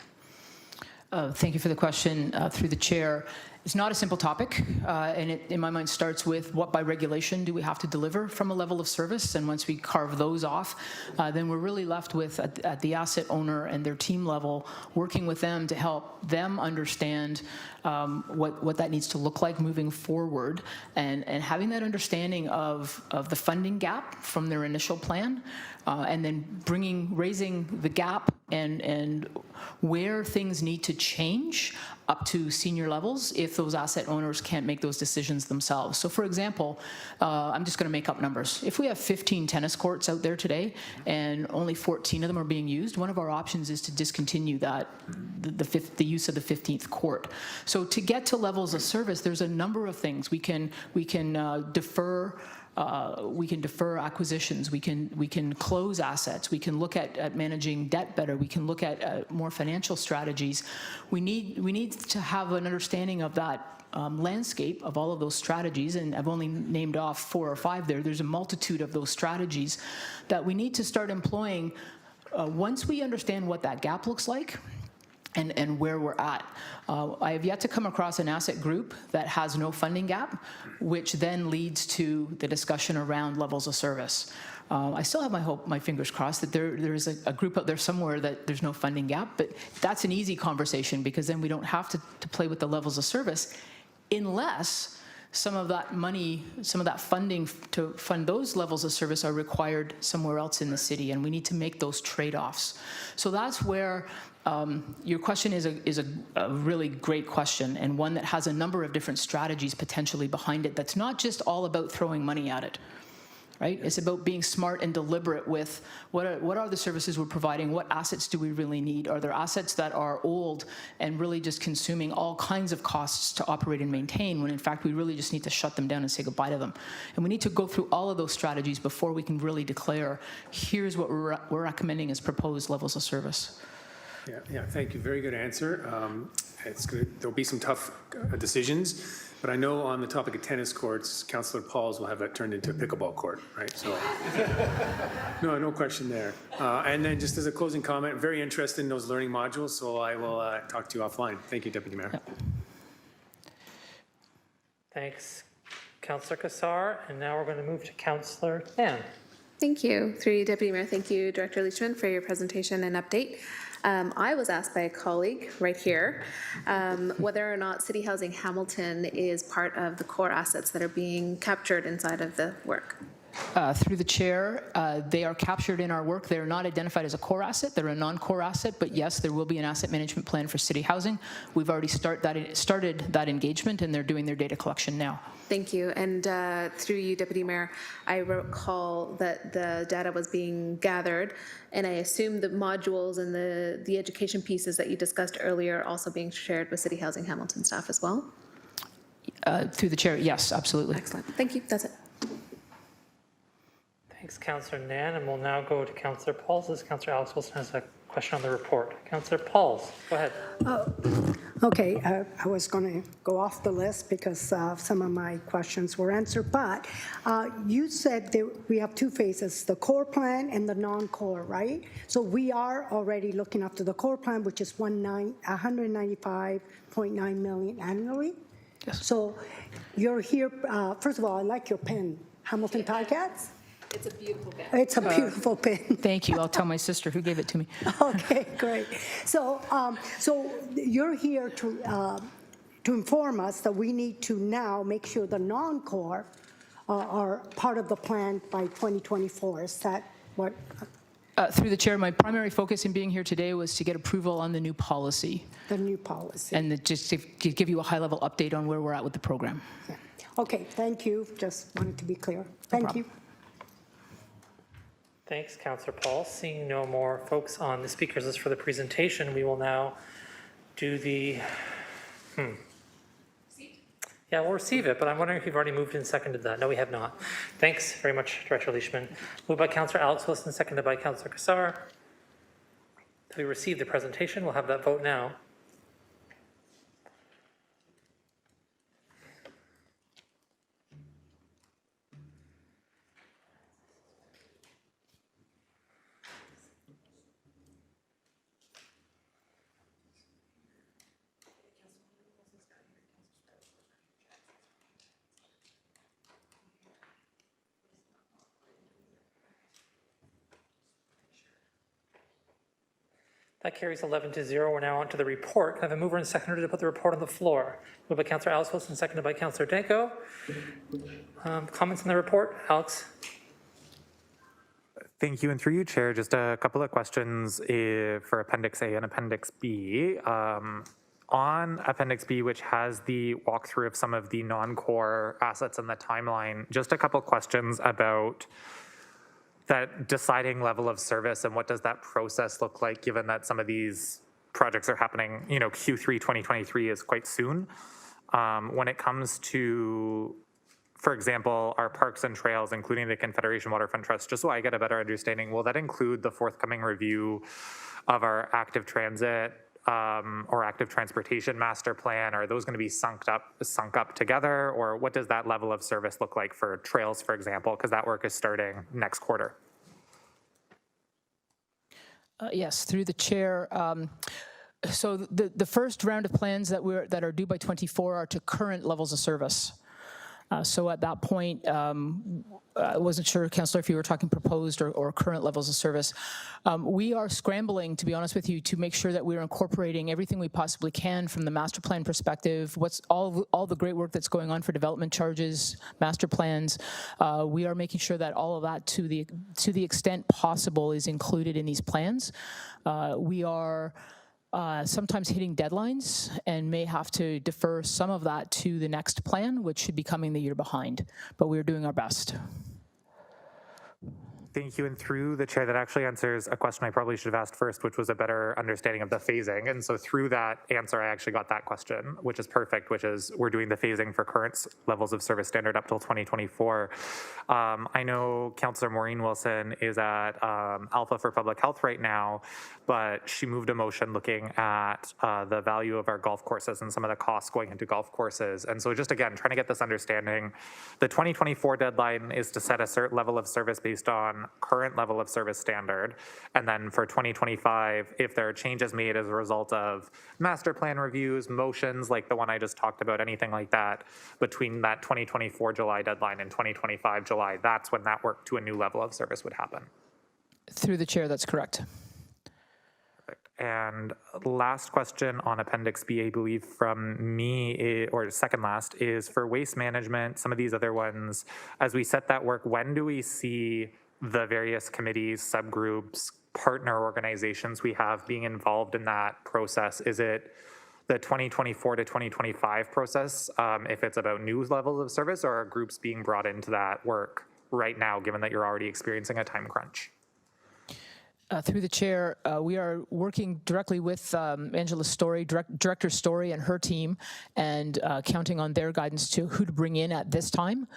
Thank you for the question. Through the chair, it's not a simple topic, and it, in my mind, starts with what by regulation do we have to deliver from a level of service, and once we carve those off, then we're really left with, at the asset owner and their team level, working with them to help them understand what that needs to look like moving forward, and having that understanding of the funding gap from their initial plan, and then raising the gap and where things need to change up to senior levels if those asset owners can't make those decisions themselves. So for example, I'm just going to make up numbers. If we have 15 tennis courts out there today and only 14 of them are being used, one of our options is to discontinue that, the use of the 15th court. So to get to levels of service, there's a number of things. We can defer acquisitions. We can close assets. We can look at managing debt better. We can look at more financial strategies. We need to have an understanding of that landscape of all of those strategies, and I've only named off 4 or 5 there. There's a multitude of those strategies that we need to start employing once we understand what that gap looks like and where we're at. I have yet to come across an asset group that has no funding gap, which then leads to the discussion around levels of service. I still have my fingers crossed that there is a group out there somewhere that there's no funding gap, but that's an easy conversation because then we don't have to play with the levels of service unless some of that money, some of that funding to fund those levels of service are required somewhere else in the city, and we need to make those trade-offs. So that's where your question is a really great question, and one that has a number of different strategies potentially behind it that's not just all about throwing money at it. Right? It's about being smart and deliberate with what are the services we're providing, what assets do we really need, are there assets that are old and really just consuming all kinds of costs to operate and maintain when in fact we really just need to shut them down and say goodbye to them. And we need to go through all of those strategies before we can really declare, here's what we're recommending as proposed levels of service. Yeah, thank you. Very good answer. It's good. There'll be some tough decisions. But I know on the topic of tennis courts, Councillor Pauls will have that turned into a pickleball court, right? So, no question there. And then just as a closing comment, I'm very interested in those learning modules, so I will talk to you offline. Thank you, Deputy Mayor. Thanks, Councillor Kassar. And now we're going to move to Councillor Tan. Thank you. Through you, Deputy Mayor. Thank you, Director Leachman, for your presentation and update. I was asked by a colleague right here whether or not City Housing Hamilton is part of the core assets that are being captured inside of the work. Through the chair, they are captured in our work. They're not identified as a core asset. They're a non-core asset, but yes, there will be an asset management plan for City Housing. We've already started that engagement, and they're doing their data collection now. Thank you. And through you, Deputy Mayor, I recall that the data was being gathered, and I assume the modules and the education pieces that you discussed earlier are also being shared with City Housing Hamilton staff as well? Through the chair, yes, absolutely. Excellent. Thank you. That's it. Thanks, Councillor Nan. And we'll now go to Councillor Pauls, as Councillor Alex Wilson has a question on the report. Councillor Pauls, go ahead. Okay, I was going to go off the list because some of my questions were answered, but you said that we have 2 phases, the core plan and the non-core, right? So we are already looking after the core plan, which is 195.9 million annually. Yes. So you're here, first of all, I like your pen, Hamilton Ticats. It's a beautiful pen. It's a beautiful pen. Thank you. I'll tell my sister who gave it to me. Okay, great. So, so you're here to inform us that we need to now make sure the non-core are part of the plan by 2024. Is that what? Through the chair, my primary focus in being here today was to get approval on the new policy. The new policy. And just to give you a high-level update on where we're at with the program. Yeah. Okay, thank you. Just wanted to be clear. Thank you. Thanks, Councillor Paul. Seeing no more folks on the speakers list for the presentation, we will now do the, Yeah, we'll receive it, but I'm wondering if you've already moved and seconded that. No, we have not. Thanks very much, Director Leachman. Moved by Councillor Alex Wilson, seconded by Councillor Kassar. We received the presentation. We'll have that vote now. That carries 11-0. We're now on to the report. Can I have a mover and seconder to put the report on the floor? Moved by Councillor Alex Wilson, seconded by Councillor Danko. Comments on the report? Alex? Thank you, and through you, Chair, just a couple of questions for Appendix A and Appendix B. On Appendix B, which has the walkthrough of some of the non-core assets in the timeline, just a couple questions about that deciding level of service and what does that process look like, given that some of these projects are happening, Q3 2023 is quite soon. When it comes to, for example, our parks and trails, including the Confederation Waterfront Trust, just so I get a better understanding, will that include the forthcoming review of our active transit or active transportation master plan? Are those going to be sunk up together, or what does that level of service look like for trails, for example, because that work is starting next quarter? Yes, through the chair. So the first round of plans that are due by 24 are to current levels of service. So at that point, I wasn't sure, Councillor, if you were talking proposed or current levels of service. We are scrambling, to be honest with you, to make sure that we're incorporating everything we possibly can from the master plan perspective, what's all the great work that's going on for development charges, master plans. We are making sure that all of that, to the extent possible, is included in these plans. We are sometimes hitting deadlines and may have to defer some of that to the next plan, which should be coming the year behind, but we're doing our best. Thank you. And through the chair, that actually answers a question I probably should have asked first, which was a better understanding of the phasing. And so through that answer, I actually got that question, which is perfect, which is we're doing the phasing for current levels of service standard up till 2024. I know Councillor Maureen Wilson is at Alpha for Public Health right now, but she moved a motion looking at the value of our golf courses and some of the costs going into golf courses. And so just again, trying to get this understanding, the 2024 deadline is to set a certain level of service based on current level of service standard. And then for 2025, if there are changes made as a result of master plan reviews, motions like the one I just talked about, anything like that, between that 2024 July deadline and 2025 July, that's when that work to a new level of service would happen. Through the chair, that's correct. And last question on Appendix B, I believe from me, or second last, is for waste management, some of these other ones, as we set that work, when do we see the various committees, subgroups, partner organizations we have being involved in that process? Is it the 2024 to 2025 process, if it's about new levels of service, or are groups being brought into that work right now, given that you're already experiencing a time crunch? Through the chair, we are working directly with Angela Story, Director Story and her team, and counting on their guidance to who to bring in at this time.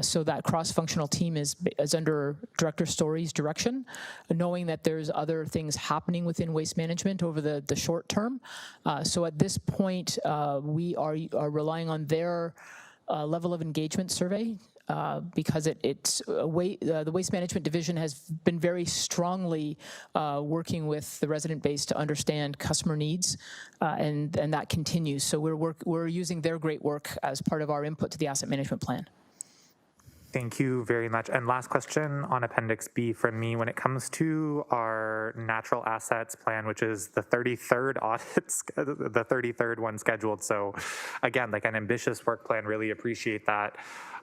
So that cross-functional team is under Director Story's direction, knowing that there's other things happening within waste management over the short term. So at this point, we are relying on their level of engagement survey, because the Waste Management Division has been very strongly working with the resident base to understand customer needs, and that continues. So we're using their great work as part of our input to the asset management plan. Thank you very much. And last question on Appendix B from me. When it comes to our natural assets plan, which is the 33rd audit, the 33rd one scheduled. So again, like an ambitious work plan, really appreciate that.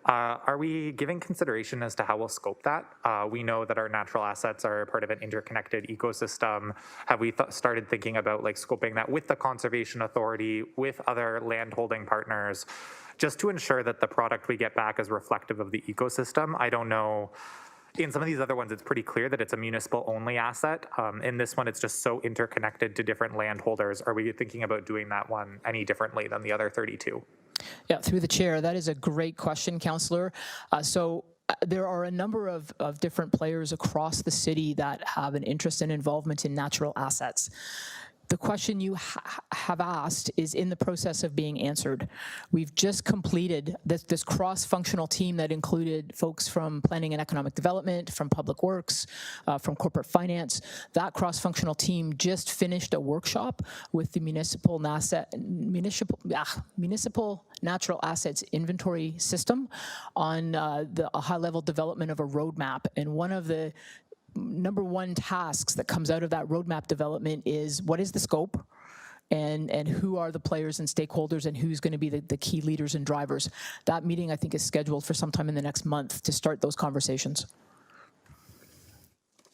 Are we giving consideration as to how we'll scope that? We know that our natural assets are part of an interconnected ecosystem. Have we started thinking about like scoping that with the Conservation Authority, with other landholding partners, just to ensure that the product we get back is reflective of the ecosystem? I don't know. In some of these other ones, it's pretty clear that it's a municipal-only asset. In this one, it's just so interconnected to different landholders. Are we thinking about doing that one any differently than the other 32? Yeah, through the chair, that is a great question, Councillor. There are a number of different players across the city that have an interest and involvement in natural assets. The question you have asked is in the process of being answered. We've just completed this cross-functional team that included folks from planning and economic development, from public works, from corporate finance. That cross-functional team just finished a workshop with the municipal natural assets inventory system on a high-level development of a roadmap. And one of the number one tasks that comes out of that roadmap development is what is the scope and who are the players and stakeholders and who's going to be the key leaders and drivers. That meeting, I think, is scheduled for sometime in the next month to start those conversations.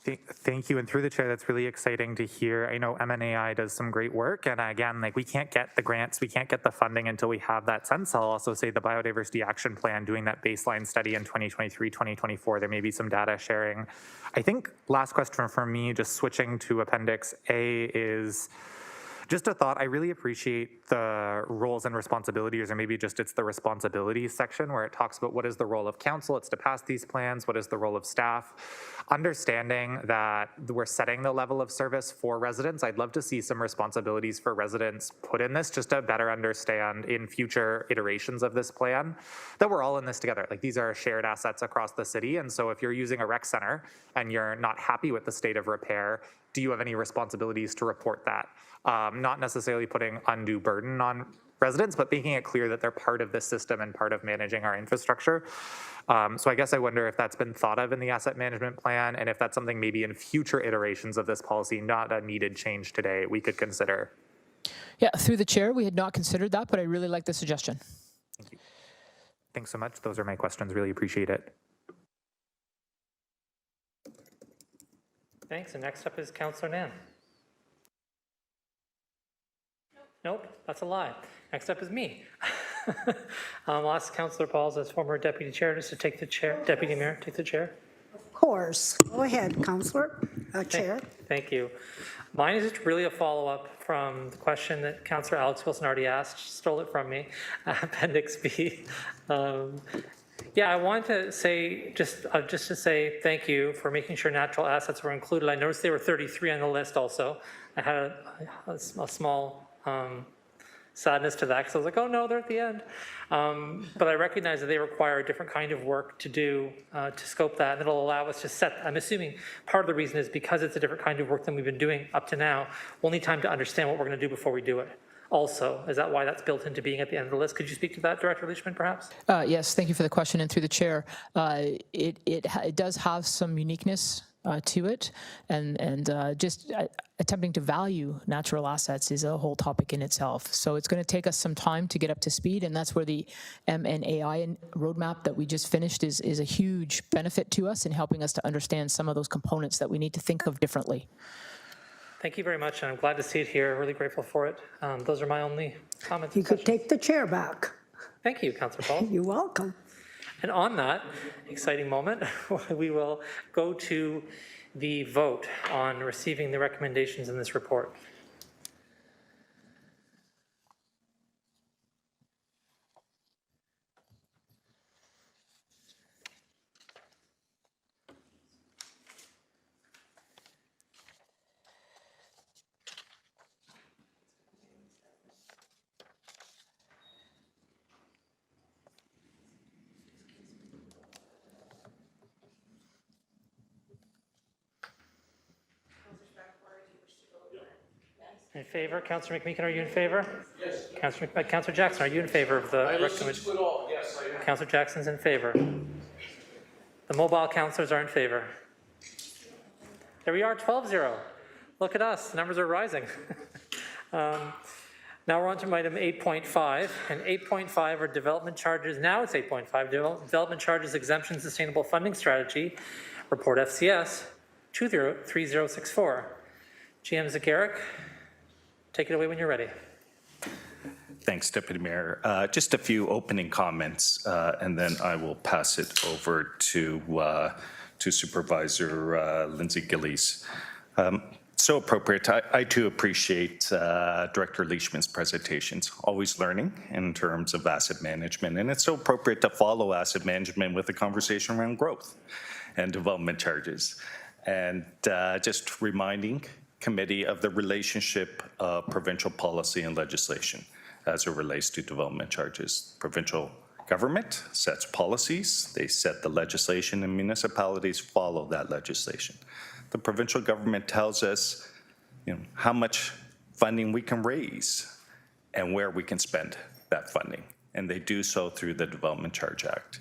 Thank you, and through the chair, that's really exciting to hear. I know MNAI does some great work, and again, like we can't get the grants, we can't get the funding until we have that sense. I'll also say the Biodiversity Action Plan, doing that baseline study in 2023, 2024, there may be some data sharing. I think last question from me, just switching to Appendix A, is just a thought. I really appreciate the roles and responsibilities, or maybe just it's the responsibilities section where it talks about what is the role of council, it's to pass these plans, what is the role of staff. Understanding that we're setting the level of service for residents, I'd love to see some responsibilities for residents put in this just to better understand in future iterations of this plan that we're all in this together. Like these are shared assets across the city, and so if you're using a rec center and you're not happy with the state of repair, do you have any responsibilities to report that? Not necessarily putting undue burden on residents, but making it clear that they're part of this system and part of managing our infrastructure. So I guess I wonder if that's been thought of in the asset management plan, and if that's something maybe in future iterations of this policy, not a needed change today, we could consider. Yeah, through the chair, we had not considered that, but I really like the suggestion. Thank you. Thanks so much. Those are my questions. Really appreciate it. Thanks, and next up is Councillor Nan. Nope, that's a lie. Next up is me. I'll ask Councillor Pauls, as former deputy chair, just to take the chair, deputy mayor, take the chair. Of course. Go ahead, Councillor, Chair. Thank you. Mine is just really a follow-up from the question that Councillor Alex Wilson already asked, stole it from me, Appendix B. Yeah, I want to say, just to say thank you for making sure natural assets were included. I noticed they were 33 on the list also. I had a small sadness to that because I was like, oh no, they're at the end. But I recognize that they require a different kind of work to do, to scope that, and it'll allow us to set, I'm assuming part of the reason is because it's a different kind of work than we've been doing up to now, we'll need time to understand what we're going to do before we do it. Also, is that why that's built into being at the end of the list? Could you speak to that, Director Leishman, perhaps? Yes, thank you for the question, and through the chair, it does have some uniqueness to it, and just attempting to value natural assets is a whole topic in itself. So it's going to take us some time to get up to speed, and that's where the MNAI roadmap that we just finished is a huge benefit to us in helping us to understand some of those components that we need to think of differently. Thank you very much, and I'm glad to see it here. Really grateful for it. Those are my only comments. You could take the chair back. Thank you, Councillor Paul. You're welcome. And on that exciting moment, we will go to the vote on receiving the recommendations in this report. In favor? Councillor McMeekin, are you in favor? Yes. Councillor Jackson, are you in favor of the recommendation? Yes, I am. Councillor Jackson's in favor. The mobile councillors are in favor. There we are, 12-0. Look at us, the numbers are rising. Now we're on to item 8.5, and 8.5 are development charges. Now it's 8.5, development charges exemption sustainable funding strategy, report FCS 203064. GM Zagaric, take it away when you're ready. Thanks, Deputy Mayor. Just a few opening comments, and then I will pass it over to Supervisor Lindsay Gillies. So appropriate. I too appreciate Director Leishman's presentations. Always learning in terms of asset management, and it's so appropriate to follow asset management with a conversation around growth and development charges. And just reminding committee of the relationship of provincial policy and legislation as it relates to development charges. Provincial government sets policies, they set the legislation, and municipalities follow that legislation. The provincial government tells us, how much funding we can raise and where we can spend that funding, and they do so through the Development Charge Act.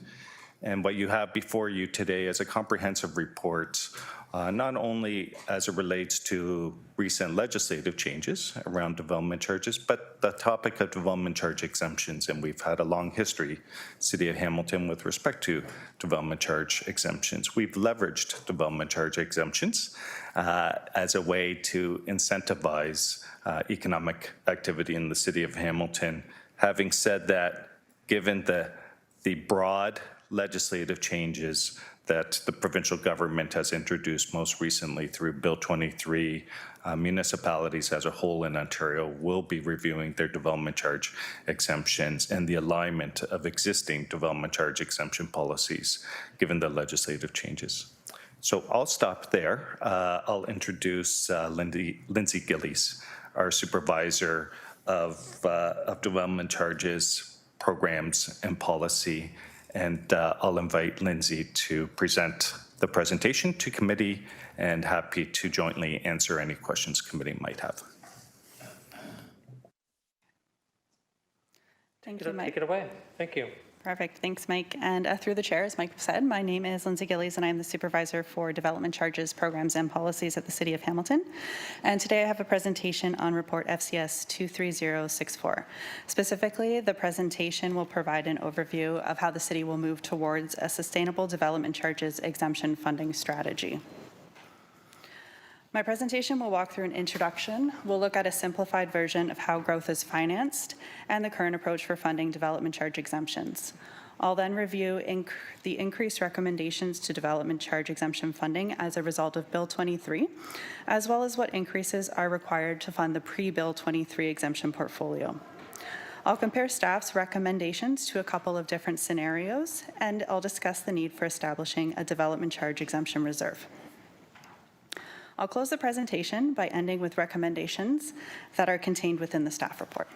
And what you have before you today is a comprehensive report not only as it relates to recent legislative changes around development charges, but the topic of development charge exemptions. And we've had a long history, City of Hamilton, with respect to development charge exemptions. We've leveraged development charge exemptions as a way to incentivize economic activity in the City of Hamilton. Having said that, given the broad legislative changes that the provincial government has introduced most recently through Bill 23, municipalities as a whole in Ontario will be reviewing their development charge exemptions and the alignment of existing development charge exemption policies given the legislative changes. So I'll stop there. I'll introduce Lindsay Gillies, our supervisor of development charges, programs, and policy. And I'll invite Lindsay to present the presentation to committee and happy to jointly answer any questions committee might have. Thank you, Mike. Take it away. Thank you. Perfect. Thanks, Mike. And through the chair, as Mike said, my name is Lindsay Gillies, and I'm the supervisor for development charges, programs, and policies at the City of Hamilton. And today I have a presentation on Report FCS 23064. Specifically, the presentation will provide an overview of how the city will move towards a sustainable development charges exemption funding strategy. My presentation will walk through an introduction. We'll look at a simplified version of how growth is financed and the current approach for funding development charge exemptions. I'll then review the increased recommendations to development charge exemption funding as a result of Bill 23, as well as what increases are required to fund the pre-Bill 23 exemption portfolio. I'll compare staff's recommendations to a couple of different scenarios, and I'll discuss the need for establishing a development charge exemption reserve. I'll close the presentation by ending with recommendations that are contained within the staff report.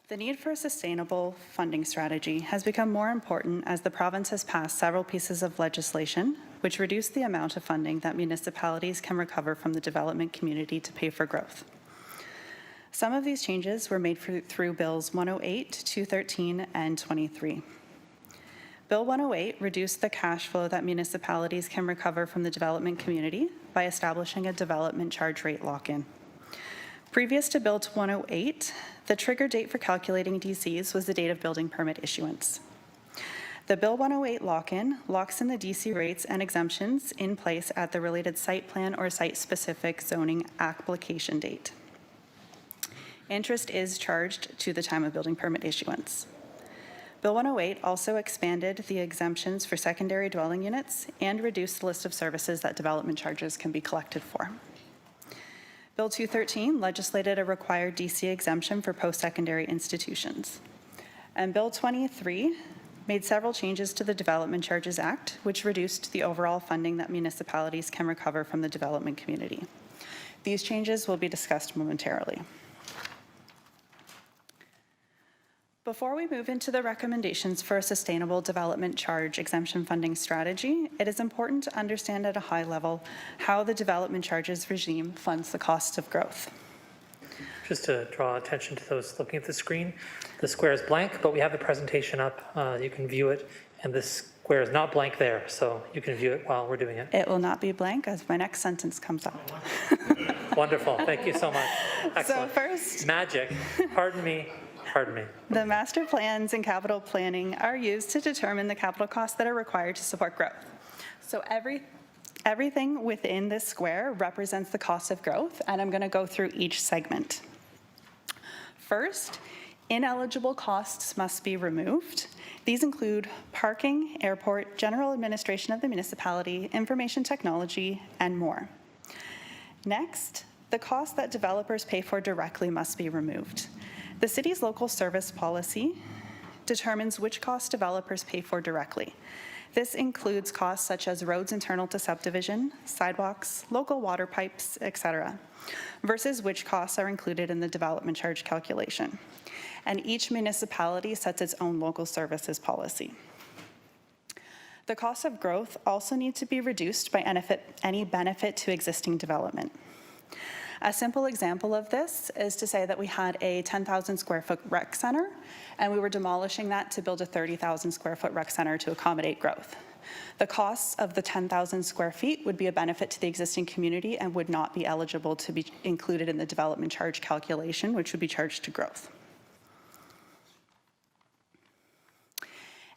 The need for a sustainable funding strategy has become more important as the province has passed several pieces of legislation which reduce the amount of funding that municipalities can recover from the development community to pay for growth. Some of these changes were made through Bills 108, 213, and 23. Bill 108 reduced the cash flow that municipalities can recover from the development community by establishing a development charge rate lock-in. Previous to Bill 108, the trigger date for calculating DCs was the date of building permit issuance. The Bill 108 lock-in locks in the DC rates and exemptions in place at the related site plan or site-specific zoning application date. Interest is charged to the time of building permit issuance. Bill 108 also expanded the exemptions for secondary dwelling units and reduced the list of services that development charges can be collected for. Bill 213 legislated a required DC exemption for post-secondary institutions. And Bill 23 made several changes to the Development Charges Act, which reduced the overall funding that municipalities can recover from the development community. These changes will be discussed momentarily. Before we move into the recommendations for a sustainable development charge exemption funding strategy, it is important to understand at a high level how the development charges regime funds the cost of growth. Just to draw attention to those looking at the screen, the square is blank, but we have the presentation up. You can view it, and this square is not blank there, so you can view it while we're doing it. It will not be blank as my next sentence comes up. Wonderful. Thank you so much. Excellent. So first, magic. Pardon me. Pardon me. The master plans and capital planning are used to determine the capital costs that are required to support growth. So everything within this square represents the cost of growth, and I'm going to go through each segment. First, ineligible costs must be removed. These include parking, airport, general administration of the municipality, information technology, and more. Next, the costs that developers pay for directly must be removed. The city's local service policy determines which costs developers pay for directly. This includes costs such as roads internal to subdivision, sidewalks, local water pipes, etc., versus which costs are included in the development charge calculation. And each municipality sets its own local services policy. The costs of growth also need to be reduced by any benefit to existing development. A simple example of this is to say that we had a 10,000 square foot rec center, and we were demolishing that to build a 30,000 square foot rec center to accommodate growth. The costs of the 10,000 square feet would be a benefit to the existing community and would not be eligible to be included in the development charge calculation, which would be charged to growth.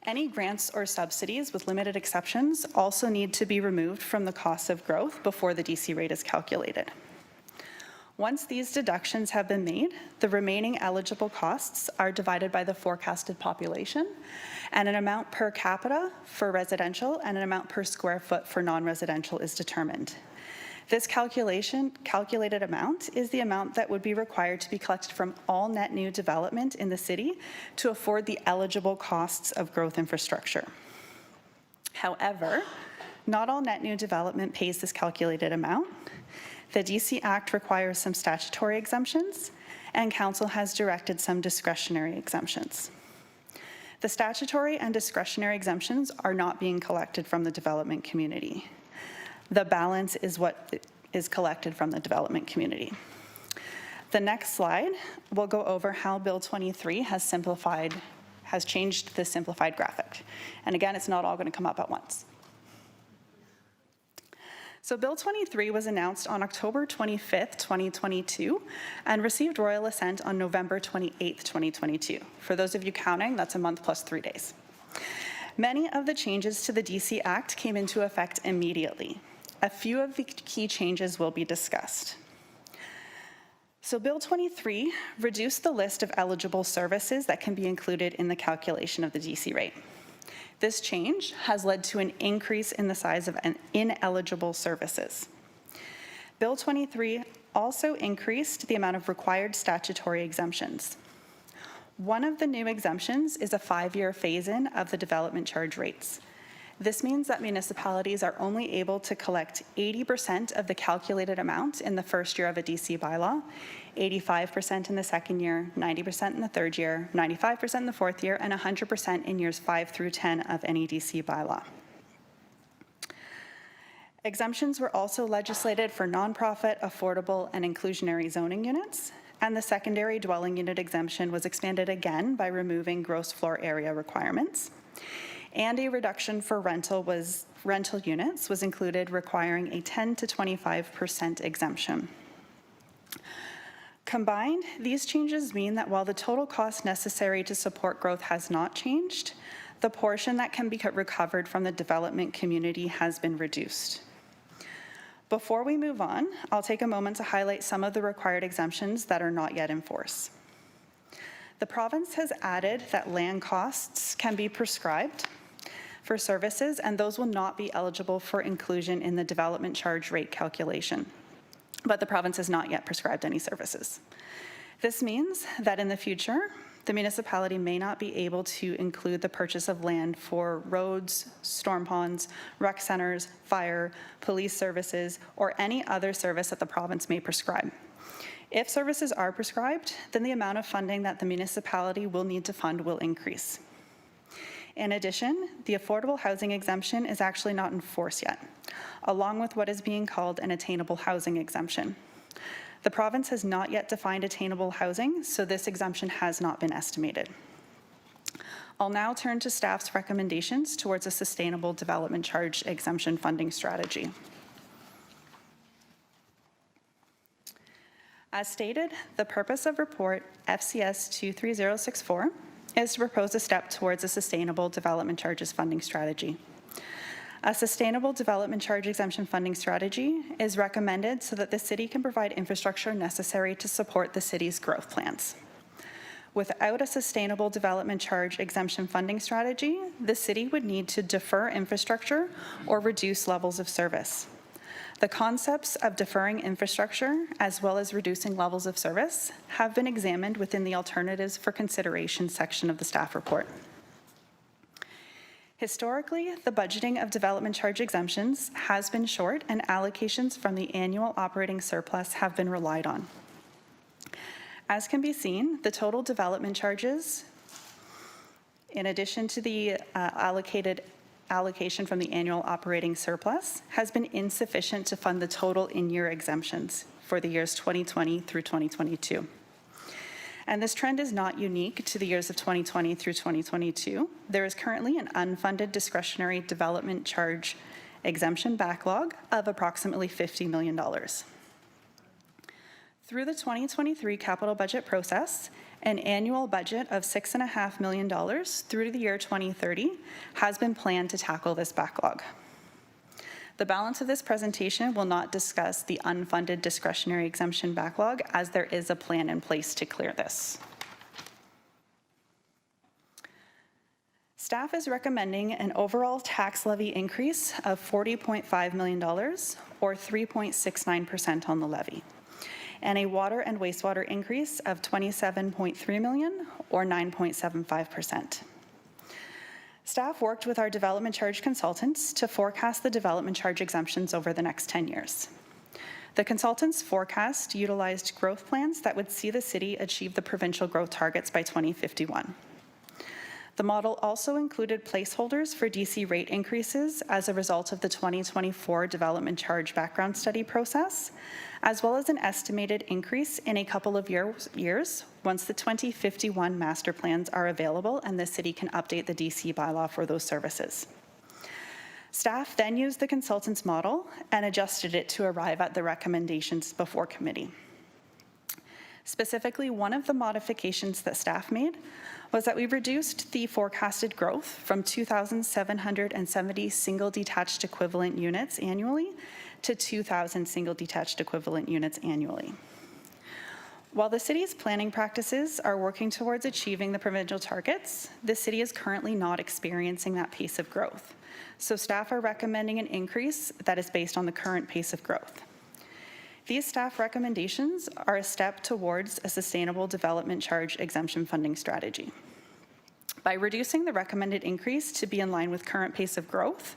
Any grants or subsidies, with limited exceptions, also need to be removed from the cost of growth before the DC rate is calculated. Once these deductions have been made, the remaining eligible costs are divided by the forecasted population, and an amount per capita for residential and an amount per square foot for non-residential is determined. This calculated amount is the amount that would be required to be collected from all net new development in the city to afford the eligible costs of growth infrastructure. However, not all net new development pays this calculated amount. The DC Act requires some statutory exemptions, and Council has directed some discretionary exemptions. The statutory and discretionary exemptions are not being collected from the development community. The balance is what is collected from the development community. The next slide will go over how Bill 23 has changed the simplified graphic. And again, it's not all going to come up at once. So Bill 23 was announced on October 25th, 2022, and received royal assent on November 28th, 2022. For those of you counting, that's a month plus 3 days. Many of the changes to the DC Act came into effect immediately. A few of the key changes will be discussed. So Bill 23 reduced the list of eligible services that can be included in the calculation of the DC rate. This change has led to an increase in the size of ineligible services. Bill 23 also increased the amount of required statutory exemptions. One of the new exemptions is a 5-year phase-in of the development charge rates. This means that municipalities are only able to collect 80% of the calculated amount in the first year of a DC bylaw, 85% in the second year, 90% in the third year, 95% in the fourth year, and 100% in years 5 through 10 of any DC bylaw. Exemptions were also legislated for nonprofit, affordable, and inclusionary zoning units, and the secondary dwelling unit exemption was expanded again by removing gross floor area requirements. And a reduction for rental units was included, requiring a 10 to 25% exemption. Combined, these changes mean that while the total cost necessary to support growth has not changed, the portion that can be recovered from the development community has been reduced. Before we move on, I'll take a moment to highlight some of the required exemptions that are not yet in force. The province has added that land costs can be prescribed for services, and those will not be eligible for inclusion in the development charge rate calculation. But the province has not yet prescribed any services. This means that in the future, the municipality may not be able to include the purchase of land for roads, storm ponds, rec centers, fire, police services, or any other service that the province may prescribe. If services are prescribed, then the amount of funding that the municipality will need to fund will increase. In addition, the affordable housing exemption is actually not in force yet, along with what is being called an attainable housing exemption. The province has not yet defined attainable housing, so this exemption has not been estimated. I'll now turn to staff's recommendations towards a sustainable development charge exemption funding strategy. As stated, the purpose of report FCS 23064 is to propose a step towards a sustainable development charges funding strategy. A sustainable development charge exemption funding strategy is recommended so that the city can provide infrastructure necessary to support the city's growth plans. Without a sustainable development charge exemption funding strategy, the city would need to defer infrastructure or reduce levels of service. The concepts of deferring infrastructure as well as reducing levels of service have been examined within the alternatives for consideration section of the staff report. Historically, the budgeting of development charge exemptions has been short, and allocations from the annual operating surplus have been relied on. As can be seen, the total development charges, in addition to the allocation from the annual operating surplus, has been insufficient to fund the total in-year exemptions for the years 2020 through 2022. And this trend is not unique to the years of 2020 through 2022. There is currently an unfunded discretionary development charge exemption backlog of approximately $50 million. Through the 2023 capital budget process, an annual budget of $6.5 million through to the year 2030 has been planned to tackle this backlog. The balance of this presentation will not discuss the unfunded discretionary exemption backlog, as there is a plan in place to clear this. Staff is recommending an overall tax levy increase of $40.5 million, or 3.69% on the levy, and a water and wastewater increase of $27.3 million, or 9.75%. Staff worked with our development charge consultants to forecast the development charge exemptions over the next 10 years. The consultants' forecast utilized growth plans that would see the city achieve the provincial growth targets by 2051. The model also included placeholders for DC rate increases as a result of the 2024 development charge background study process, as well as an estimated increase in a couple of years once the 2051 master plans are available and the city can update the DC bylaw for those services. Staff then used the consultant's model and adjusted it to arrive at the recommendations before committee. Specifically, one of the modifications that staff made was that we reduced the forecasted growth from 2,770 single detached equivalent units annually to 2,000 single detached equivalent units annually. While the city's planning practices are working towards achieving the provincial targets, the city is currently not experiencing that pace of growth. So staff are recommending an increase that is based on the current pace of growth. These staff recommendations are a step towards a sustainable development charge exemption funding strategy. By reducing the recommended increase to be in line with current pace of growth,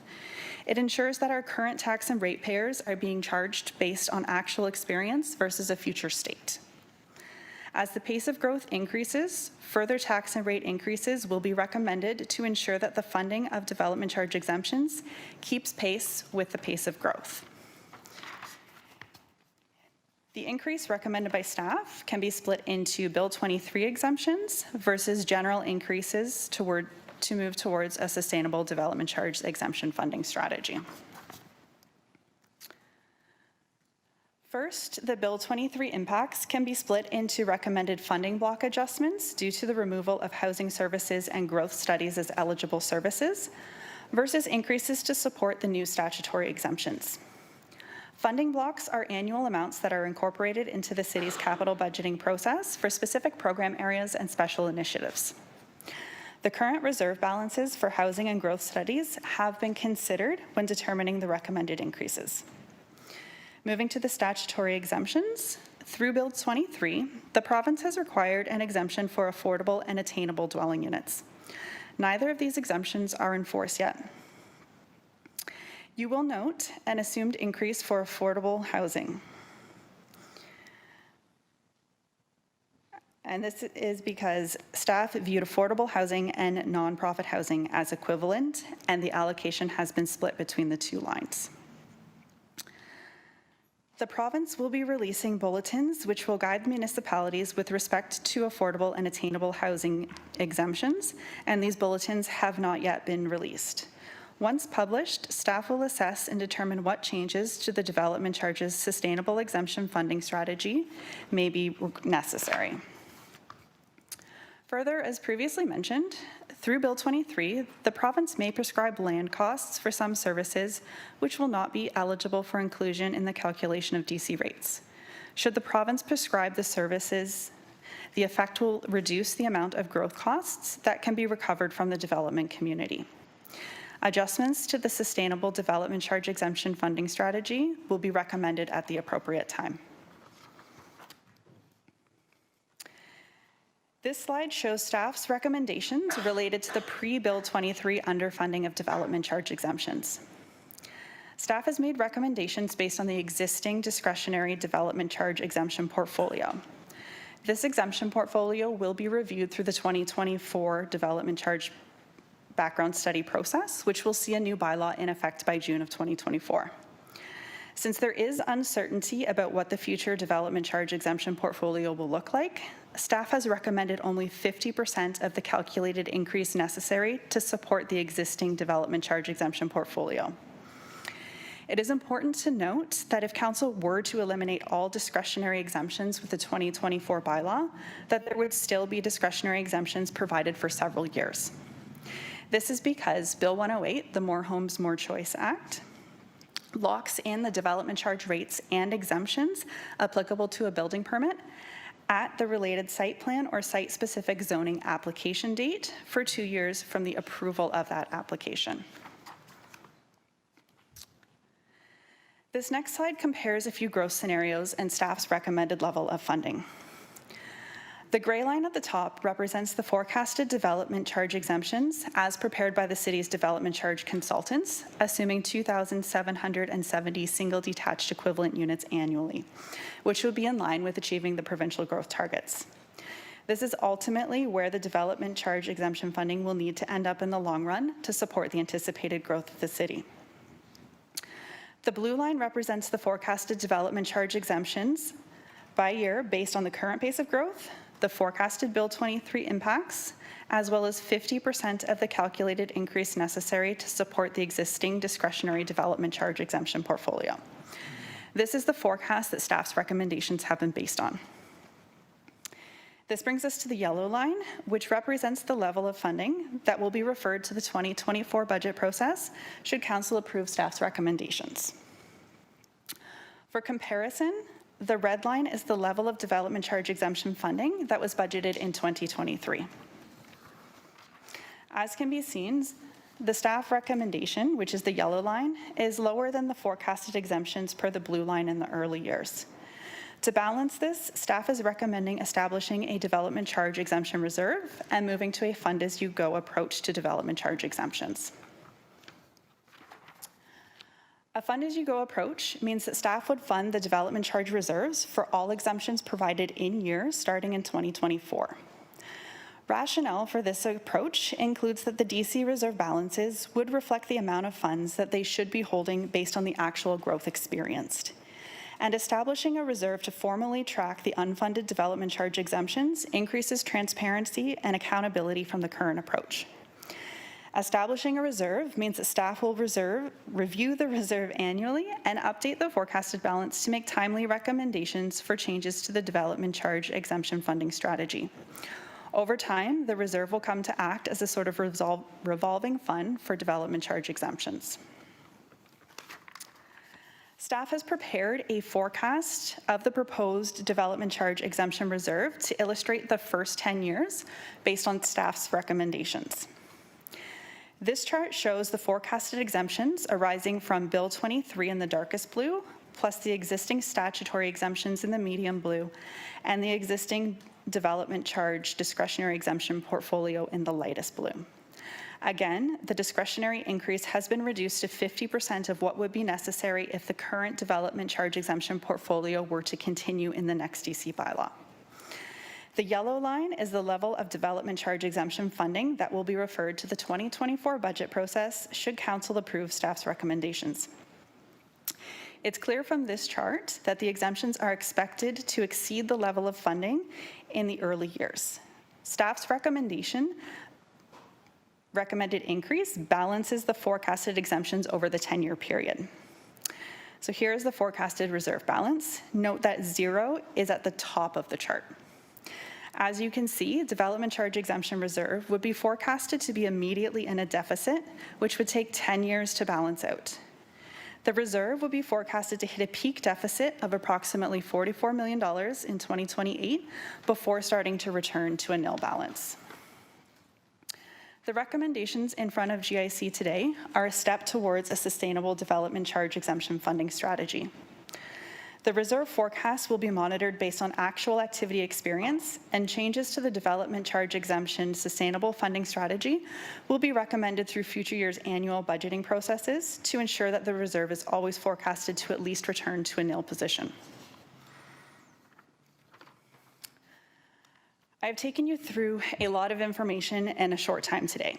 it ensures that our current tax and ratepayers are being charged based on actual experience versus a future state. As the pace of growth increases, further tax and rate increases will be recommended to ensure that the funding of development charge exemptions keeps pace with the pace of growth. The increase recommended by staff can be split into Bill 23 exemptions versus general increases to move towards a sustainable development charge exemption funding strategy. First, the Bill 23 impacts can be split into recommended funding block adjustments due to the removal of housing services and growth studies as eligible services versus increases to support the new statutory exemptions. Funding blocks are annual amounts that are incorporated into the city's capital budgeting process for specific program areas and special initiatives. The current reserve balances for housing and growth studies have been considered when determining the recommended increases. Moving to the statutory exemptions, through Bill 23, the province has required an exemption for affordable and attainable dwelling units. Neither of these exemptions are in force yet. You will note an assumed increase for affordable housing. And this is because staff viewed affordable housing and nonprofit housing as equivalent, and the allocation has been split between the two lines. The province will be releasing bulletins which will guide municipalities with respect to affordable and attainable housing exemptions, and these bulletins have not yet been released. Once published, staff will assess and determine what changes to the development charges sustainable exemption funding strategy may be necessary. Further, as previously mentioned, through Bill 23, the province may prescribe land costs for some services which will not be eligible for inclusion in the calculation of DC rates. Should the province prescribe the services, the effect will reduce the amount of growth costs that can be recovered from the development community. Adjustments to the Sustainable Development Charge Exemption Funding Strategy will be recommended at the appropriate time. This slide shows staff's recommendations related to the pre-Bill 23 underfunding of development charge exemptions. Staff has made recommendations based on the existing discretionary development charge exemption portfolio. This exemption portfolio will be reviewed through the 2024 development charge background study process, which will see a new bylaw in effect by June of 2024. Since there is uncertainty about what the future development charge exemption portfolio will look like, staff has recommended only 50% of the calculated increase necessary to support the existing development charge exemption portfolio. It is important to note that if council were to eliminate all discretionary exemptions with the 2024 bylaw, that there would still be discretionary exemptions provided for several years. This is because Bill 108, the More Homes, More Choice Act, locks in the development charge rates and exemptions applicable to a building permit at the related site plan or site-specific zoning application date for 2 years from the approval of that application. This next slide compares a few growth scenarios and staff's recommended level of funding. The gray line at the top represents the forecasted development charge exemptions as prepared by the city's development charge consultants, assuming 2,770 single detached equivalent units annually, which would be in line with achieving the provincial growth targets. This is ultimately where the development charge exemption funding will need to end up in the long run to support the anticipated growth of the city. The blue line represents the forecasted development charge exemptions by year based on the current pace of growth, the forecasted Bill 23 impacts, as well as 50% of the calculated increase necessary to support the existing discretionary development charge exemption portfolio. This is the forecast that staff's recommendations have been based on. This brings us to the yellow line, which represents the level of funding that will be referred to the 2024 budget process should council approve staff's recommendations. For comparison, the red line is the level of development charge exemption funding that was budgeted in 2023. As can be seen, the staff recommendation, which is the yellow line, is lower than the forecasted exemptions per the blue line in the early years. To balance this, staff is recommending establishing a development charge exemption reserve and moving to a fund-as-you-go approach to development charge exemptions. A fund-as-you-go approach means that staff would fund the development charge reserves for all exemptions provided in year starting in 2024. Rationale for this approach includes that the DC reserve balances would reflect the amount of funds that they should be holding based on the actual growth experienced. And establishing a reserve to formally track the unfunded development charge exemptions increases transparency and accountability from the current approach. Establishing a reserve means that staff will review the reserve annually and update the forecasted balance to make timely recommendations for changes to the development charge exemption funding strategy. Over time, the reserve will come to act as a sort of revolving fund for development charge exemptions. Staff has prepared a forecast of the proposed development charge exemption reserve to illustrate the first 10 years based on staff's recommendations. This chart shows the forecasted exemptions arising from Bill 23 in the darkest blue, plus the existing statutory exemptions in the medium blue, and the existing development charge discretionary exemption portfolio in the lightest blue. Again, the discretionary increase has been reduced to 50% of what would be necessary if the current development charge exemption portfolio were to continue in the next DC bylaw. The yellow line is the level of development charge exemption funding that will be referred to the 2024 budget process should council approve staff's recommendations. It's clear from this chart that the exemptions are expected to exceed the level of funding in the early years. Staff's recommended increase balances the forecasted exemptions over the 10-year period. So here's the forecasted reserve balance. Note that 0 is at the top of the chart. As you can see, development charge exemption reserve would be forecasted to be immediately in a deficit, which would take 10 years to balance out. The reserve would be forecasted to hit a peak deficit of approximately $44 million in 2028 before starting to return to a nil balance. The recommendations in front of GIC today are a step towards a sustainable development charge exemption funding strategy. The reserve forecast will be monitored based on actual activity experience, and changes to the development charge exemption sustainable funding strategy will be recommended through future years' annual budgeting processes to ensure that the reserve is always forecasted to at least return to a nil position. I've taken you through a lot of information in a short time today.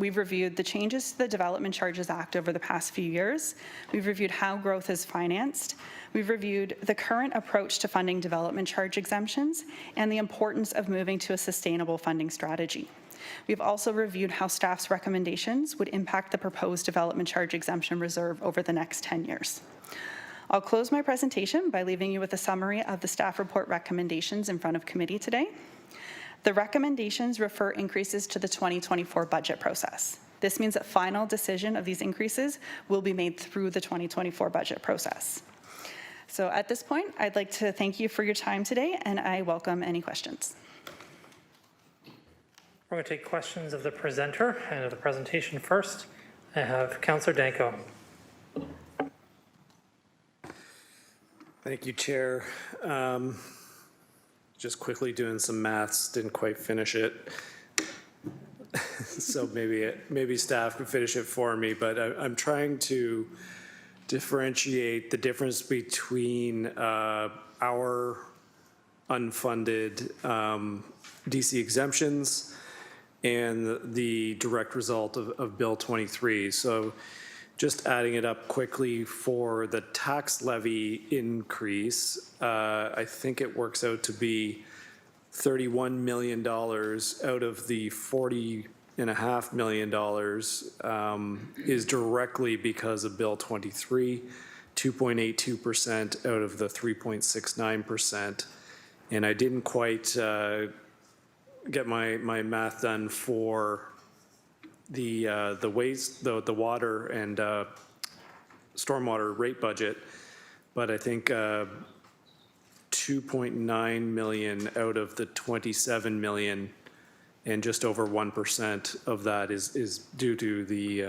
We've reviewed the changes to the Development Charges Act over the past few years. We've reviewed how growth is financed. We've reviewed the current approach to funding development charge exemptions and the importance of moving to a sustainable funding strategy. We've also reviewed how staff's recommendations would impact the proposed development charge exemption reserve over the next 10 years. I'll close my presentation by leaving you with a summary of the staff report recommendations in front of committee today. The recommendations refer increases to the 2024 budget process. This means that final decision of these increases will be made through the 2024 budget process. So at this point, I'd like to thank you for your time today, and I welcome any questions. We're going to take questions of the presenter and of the presentation first. I have Councillor Danko. Thank you, Chair. Just quickly doing some maths, didn't quite finish it. So maybe staff can finish it for me, but I'm trying to differentiate the difference between our unfunded DC exemptions and the direct result of Bill 23. So just adding it up quickly for the tax levy increase, I think it works out to be $31 million out of the $40.5 million is directly because of Bill 23, 2.82% out of the 3.69%. And I didn't quite get my math done for the waste, the water and stormwater rate budget, but I think 2.9 million out of the 27 million, and just over 1% of that is due to the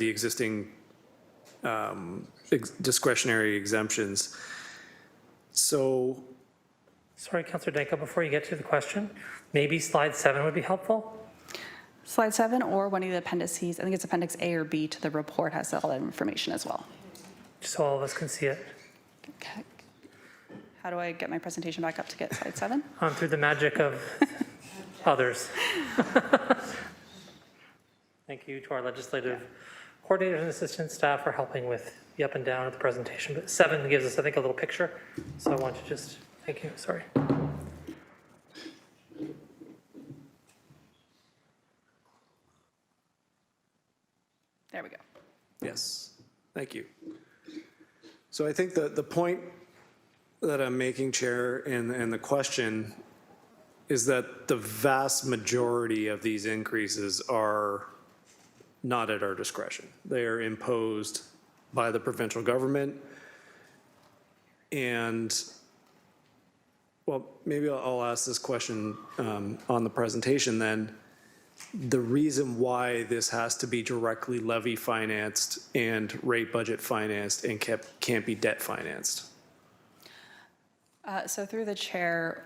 existing discretionary exemptions. So. Sorry, Councillor Danko, before you get to the question, maybe slide 7 would be helpful? Slide 7 or one of the appendices, I think it's Appendix A or B to the report, has all that information as well. So all of us can see it. Okay. How do I get my presentation back up to get slide 7? Through the magic of others. Thank you to our legislative coordinators and assistant staff for helping with the up and down of the presentation. But 7 gives us, I think, a little picture. So I want to just, thank you, sorry. There we go. Yes, thank you. So I think the point that I'm making, Chair, and the question is that the vast majority of these increases are not at our discretion. They are imposed by the provincial government. And, well, maybe I'll ask this question on the presentation then. The reason why this has to be directly levy financed and rate budget financed and can't be debt financed? So through the chair,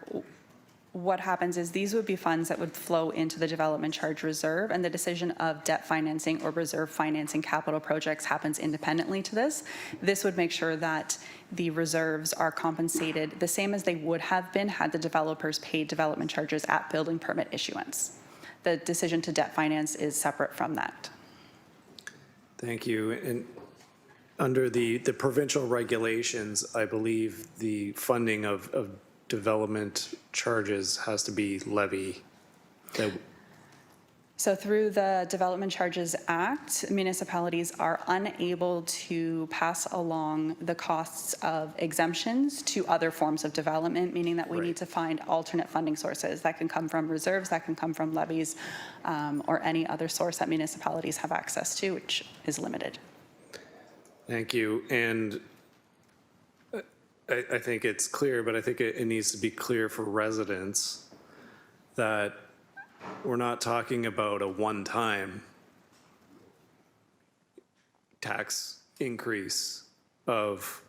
what happens is these would be funds that would flow into the development charge reserve, and the decision of debt financing or reserve financing capital projects happens independently to this. This would make sure that the reserves are compensated the same as they would have been had the developers paid development charges at building permit issuance. The decision to debt finance is separate from that. Thank you. And under the provincial regulations, I believe the funding of development charges has to be levy. So through the Development Charges Act, municipalities are unable to pass along the costs of exemptions to other forms of development, meaning that we need to find alternate funding sources. That can come from reserves, that can come from levies, or any other source that municipalities have access to, which is limited. Thank you. And I think it's clear, but I think it needs to be clear for residents that we're not talking about a one-time tax increase of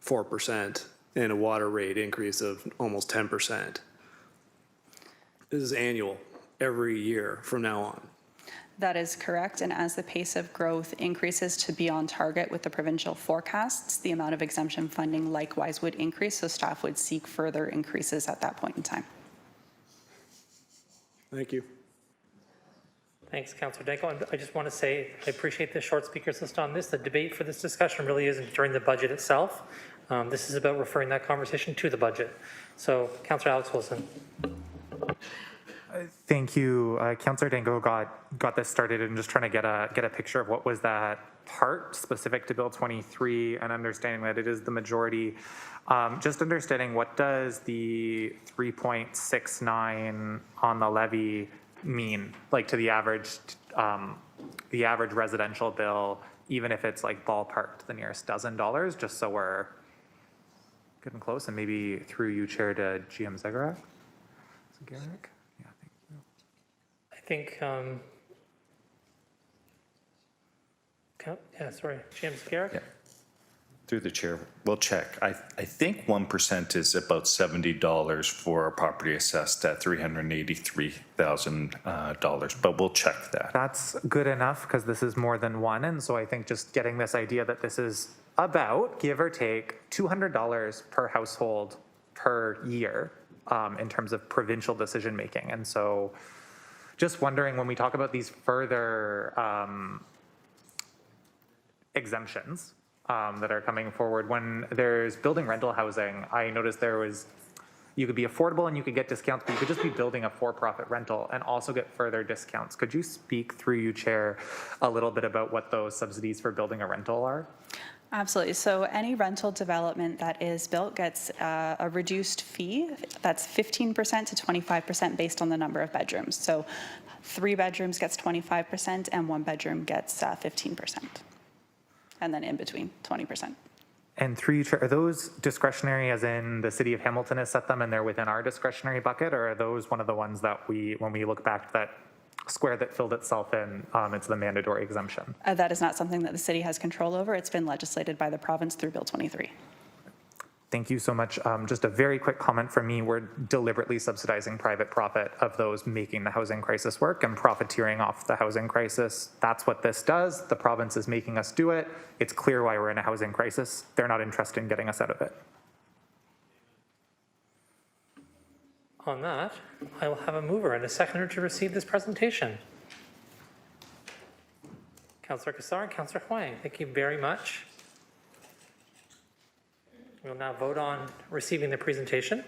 4% and a water rate increase of almost 10%. This is annual, every year from now on. That is correct, and as the pace of growth increases to be on target with the provincial forecasts, the amount of exemption funding likewise would increase, so staff would seek further increases at that point in time. Thank you. Thanks, Councillor Danko. And I just want to say I appreciate the short speakers list on this. The debate for this discussion really isn't during the budget itself. This is about referring that conversation to the budget. So, Councillor Alex Wilson. Thank you. Councillor Danko got this started and just trying to get a picture of what was that part specific to Bill 23 and understanding that it is the majority. Just understanding what does the 3.69 on the levy mean, like to the average residential bill, even if it's like ballparked the nearest $1,000, just so we're getting close, and maybe through you, Chair, to GM Zagarek. Zagarek? Yeah, thank you. I think, GM Zagarek? Yeah. Through the chair, we'll check. I think 1% is about $70 for a property assessed at $383,000, but we'll check that. That's good enough because this is more than one. And so I think just getting this idea that this is about, give or take, $200 per household per year in terms of provincial decision making. And so just wondering when we talk about these further exemptions that are coming forward, when there's building rental housing, I noticed you could be affordable and you could get discounts, but you could just be building a for-profit rental and also get further discounts. Could you speak through you, Chair, a little bit about what those subsidies for building a rental are? Absolutely. So any rental development that is built gets a reduced fee. That's 15% to 25% based on the number of bedrooms. So 3 bedrooms gets 25% and 1 bedroom gets 15%. And then in between, 20%. And through you, Chair, are those discretionary as in the city of Hamilton has set them and they're within our discretionary bucket, or are those one of the ones that when we look back to that square that filled itself in, it's the mandatory exemption? That is not something that the city has control over. It's been legislated by the province through Bill 23. Thank you so much. Just a very quick comment from me. We're deliberately subsidizing private profit of those making the housing crisis work and profiteering off the housing crisis. That's what this does. The province is making us do it. It's clear why we're in a housing crisis. They're not interested in getting us out of it. On that, I will have a mover and a seconder to receive this presentation. Councillor Cassar and Councillor Huang, thank you very much. We'll now vote on receiving the presentation.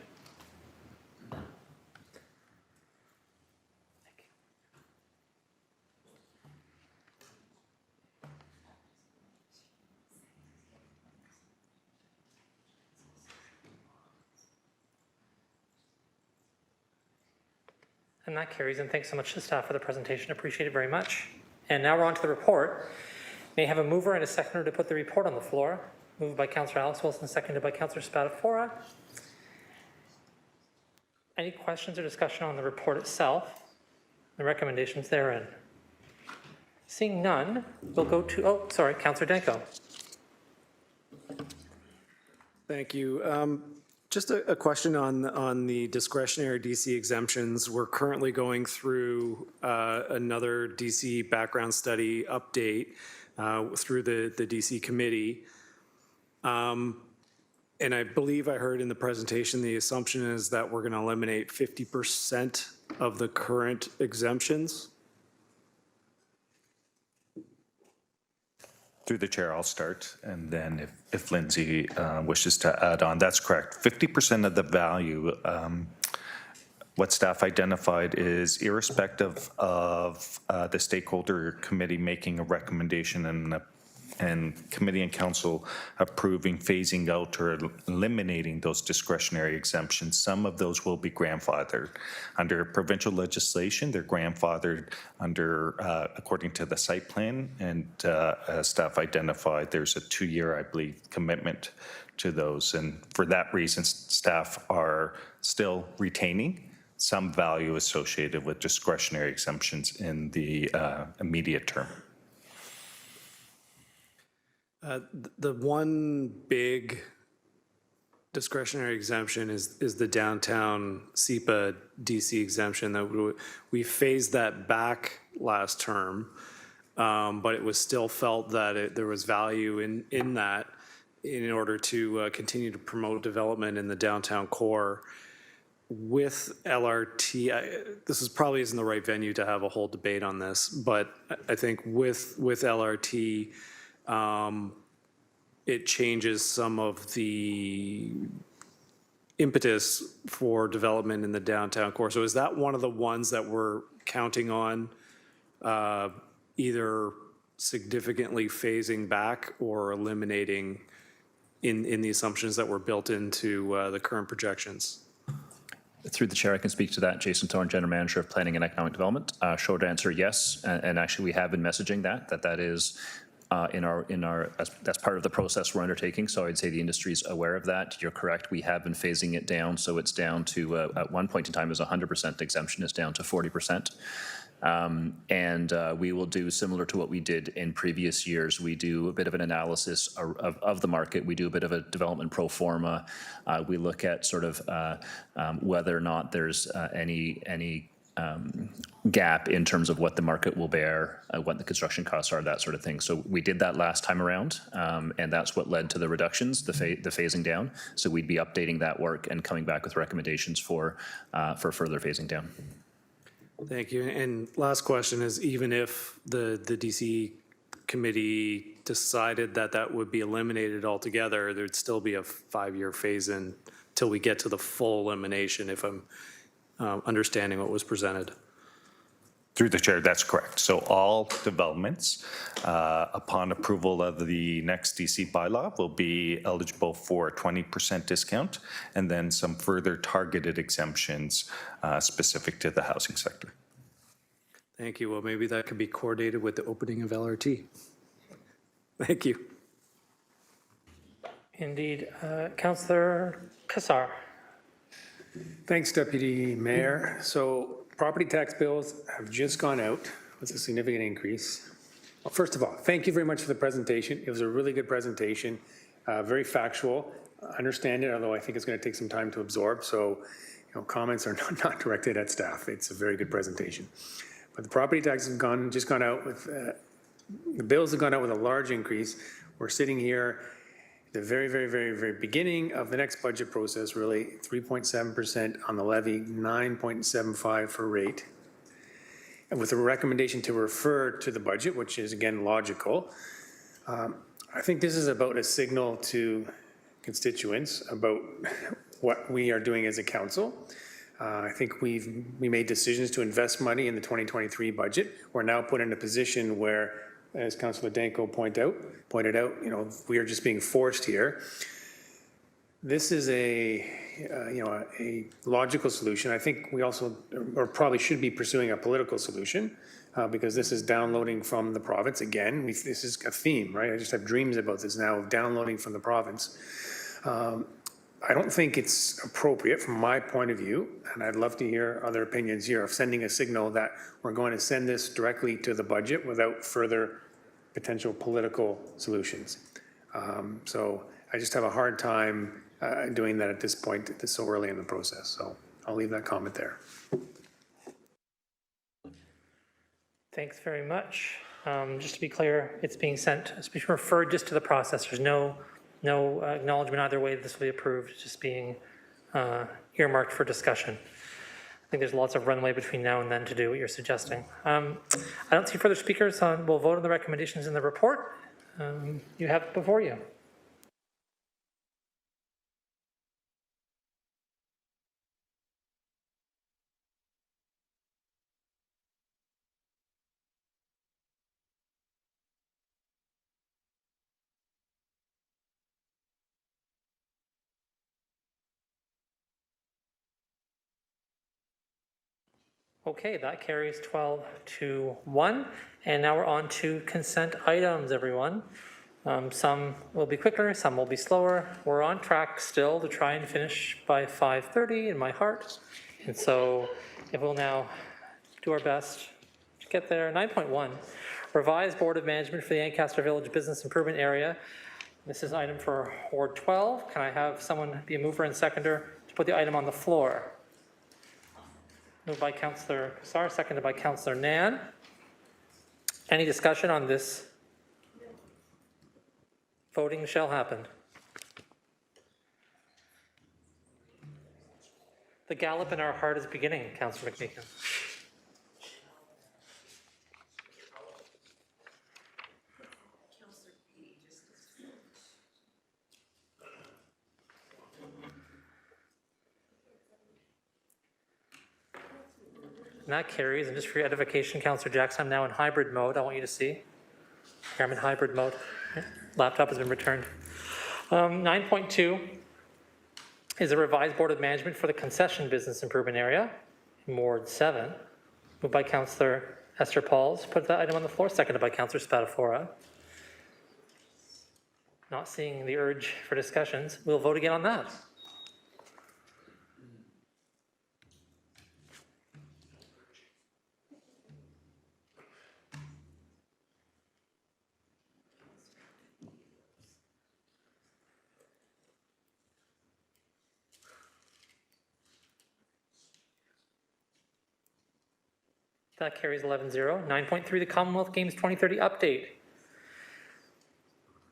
And that carries, and thanks so much to staff for the presentation. Appreciate it very much. And now we're on to the report. May I have a mover and a seconder to put the report on the floor? Moved by Councillor Alex Wilson, seconded by Councillor Spatafora. Any questions or discussion on the report itself, the recommendations therein? Seeing none, we'll go to, Councillor Danko. Thank you. Just a question on the discretionary DC exemptions. We're currently going through another DC background study update through the DC committee. And I believe I heard in the presentation, the assumption is that we're going to eliminate 50% of the current exemptions. Through the chair, I'll start, and then if Lindsay wishes to add on, that's correct. 50% of the value, what staff identified is irrespective of the stakeholder committee making a recommendation and committee and council approving phasing out or eliminating those discretionary exemptions. Some of those will be grandfathered. Under provincial legislation, they're grandfathered under, according to the site plan, and as staff identified, there's a 2-year, I believe, commitment to those. And for that reason, staff are still retaining some value associated with discretionary exemptions in the immediate term. The one big discretionary exemption is the downtown SEPA DC exemption that we phased that back last term, but it was still felt that there was value in that in order to continue to promote development in the downtown core. with LRT, this is probably isn't the right venue to have a whole debate on this, but I think with LRT, it changes some of the impetus for development in the downtown core. So is that one of the ones that we're counting on either significantly phasing back or eliminating in the assumptions that were built into the current projections? Through the chair, I can speak to that. Jason Thorne, General Manager of Planning and Economic Development. Short answer, yes. And actually, we have been messaging that is that's part of the process we're undertaking. So I'd say the industry is aware of that. You're correct. We have been phasing it down. So it's down to, at one point in time, it was 100% exemption. It's down to 40%. We will do similar to what we did in previous years. We do a bit of an analysis of the market. We do a bit of a development pro forma. We look at sort of whether or not there's any gap in terms of what the market will bear, what the construction costs are, that sort of thing. So we did that last time around, and that's what led to the reductions, the phasing down. So we'd be updating that work and coming back with recommendations for further phasing down. Thank you. And last question is, even if the DC committee decided that would be eliminated altogether, there'd still be a 5-year phase-in till we get to the full elimination, if I'm understanding what was presented. Through the chair, that's correct. So all developments, upon approval of the next DC bylaw, will be eligible for a 20% discount, and then some further targeted exemptions specific to the housing sector. Thank you. Well, maybe that could be coordinated with the opening of LRT. Thank you. Indeed. Councillor Kassar. Thanks, Deputy Mayor. So property tax bills have just gone out. It's a significant increase. Well, first of all, thank you very much for the presentation. It was a really good presentation, very factual. I understand it, although I think it's going to take some time to absorb. So, comments are not directed at staff. It's a very good presentation. But the property tax has just gone out with, the bills have gone out with a large increase. We're sitting here the very, very, very, very beginning of the next budget process, really, 3.7% on the levy, 9.75 for rate. And with a recommendation to refer to the budget, which is, again, logical, I think this is about a signal to constituents about what we are doing as a council. I think we made decisions to invest money in the 2023 budget. We're now put in a position where, as Councillor Danko pointed out, we are just being forced here. This is a logical solution. I think we also, or probably should be pursuing a political solution because this is downloading from the province. Again, this is a theme, right? I just have dreams about this now of downloading from the province. I don't think it's appropriate from my point of view, and I'd love to hear other opinions here, of sending a signal that we're going to send this directly to the budget without further potential political solutions. So I just have a hard time doing that at this point, so early in the process. So I'll leave that comment there. Thanks very much. Just to be clear, it's being sent, it's being referred just to the process. There's no acknowledgement either way that this will be approved. It's just being earmarked for discussion. I think there's lots of runway between now and then to do what you're suggesting. I don't see further speakers. We'll vote on the recommendations in the report. You have it before you. Okay, that carries 12-1. And now we're on to consent items, everyone. Some will be quicker, some will be slower. We're on track still to try and finish by 5:30 in my heart. And so if we'll now do our best to get there. 9.1, revised Board of Management for the Ancaster Village Business Improvement Area. This is item for Ward 12. Can I have someone be a mover and seconder to put the item on the floor? Moved by Councillor Kassar, seconded by Councillor Nan. Any discussion on this? Voting shall happen. The gallop in our heart is beginning, Councillor McMeekin. And that carries, and just for your edification, Councillor Jackson, I'm now in hybrid mode. I want you to see. I'm in hybrid mode. Laptop has been returned. 9.2 is a revised Board of Management for the concession business improvement area in Ward 7. Moved by Councillor Esther Pauls. Put that item on the floor. Seconded by Councillor Spatafora. Not seeing the urge for discussions. We'll vote again on that. That carries 11-0. 9.3, the Commonwealth Games 2030 update.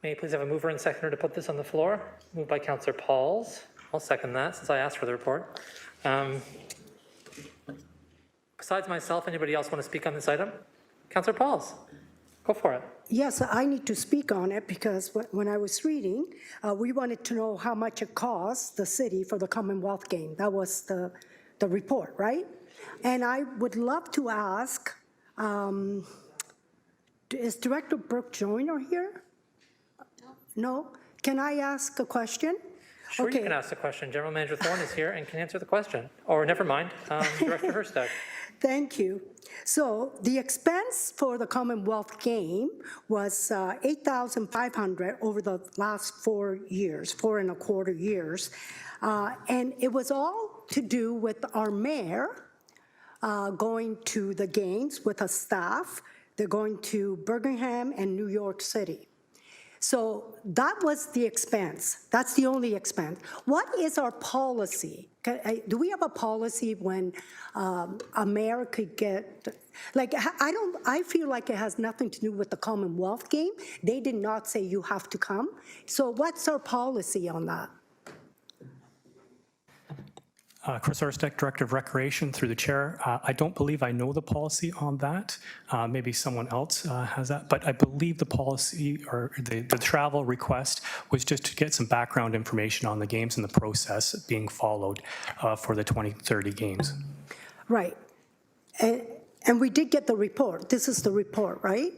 May I please have a mover and seconder to put this on the floor? Moved by Councillor Pauls. I'll second that since I asked for the report. Besides myself, anybody else want to speak on this item? Councillor Pauls, go for it. Yes, I need to speak on it because when I was reading, we wanted to know how much it costs the city for the Commonwealth Game. That was the report, right? And I would love to ask, is Director Brooke Joyner here? No? Can I ask a question? Sure, okay. You can ask the question. General Manager Thorne is here and can answer the question. Or never mind, Director Herstag. Thank you. So the expense for the Commonwealth Game was $8,500 over the last 4 years, 4.25 years. And it was all to do with our mayor going to the games with a staff. They're going to Birmingham and New York City. So that was the expense. That's the only expense. What is our policy? Do we have a policy when a mayor could get, like, I feel like it has nothing to do with the Commonwealth Game. They did not say you have to come. So what's our policy on that? Chris Orstek, Director of Recreation, through the chair. I don't believe I know the policy on that. Maybe someone else has that, but I believe the policy or the travel request was just to get some background information on the games and the process being followed for the 2030 games. Right. And we did get the report. This is the report, right?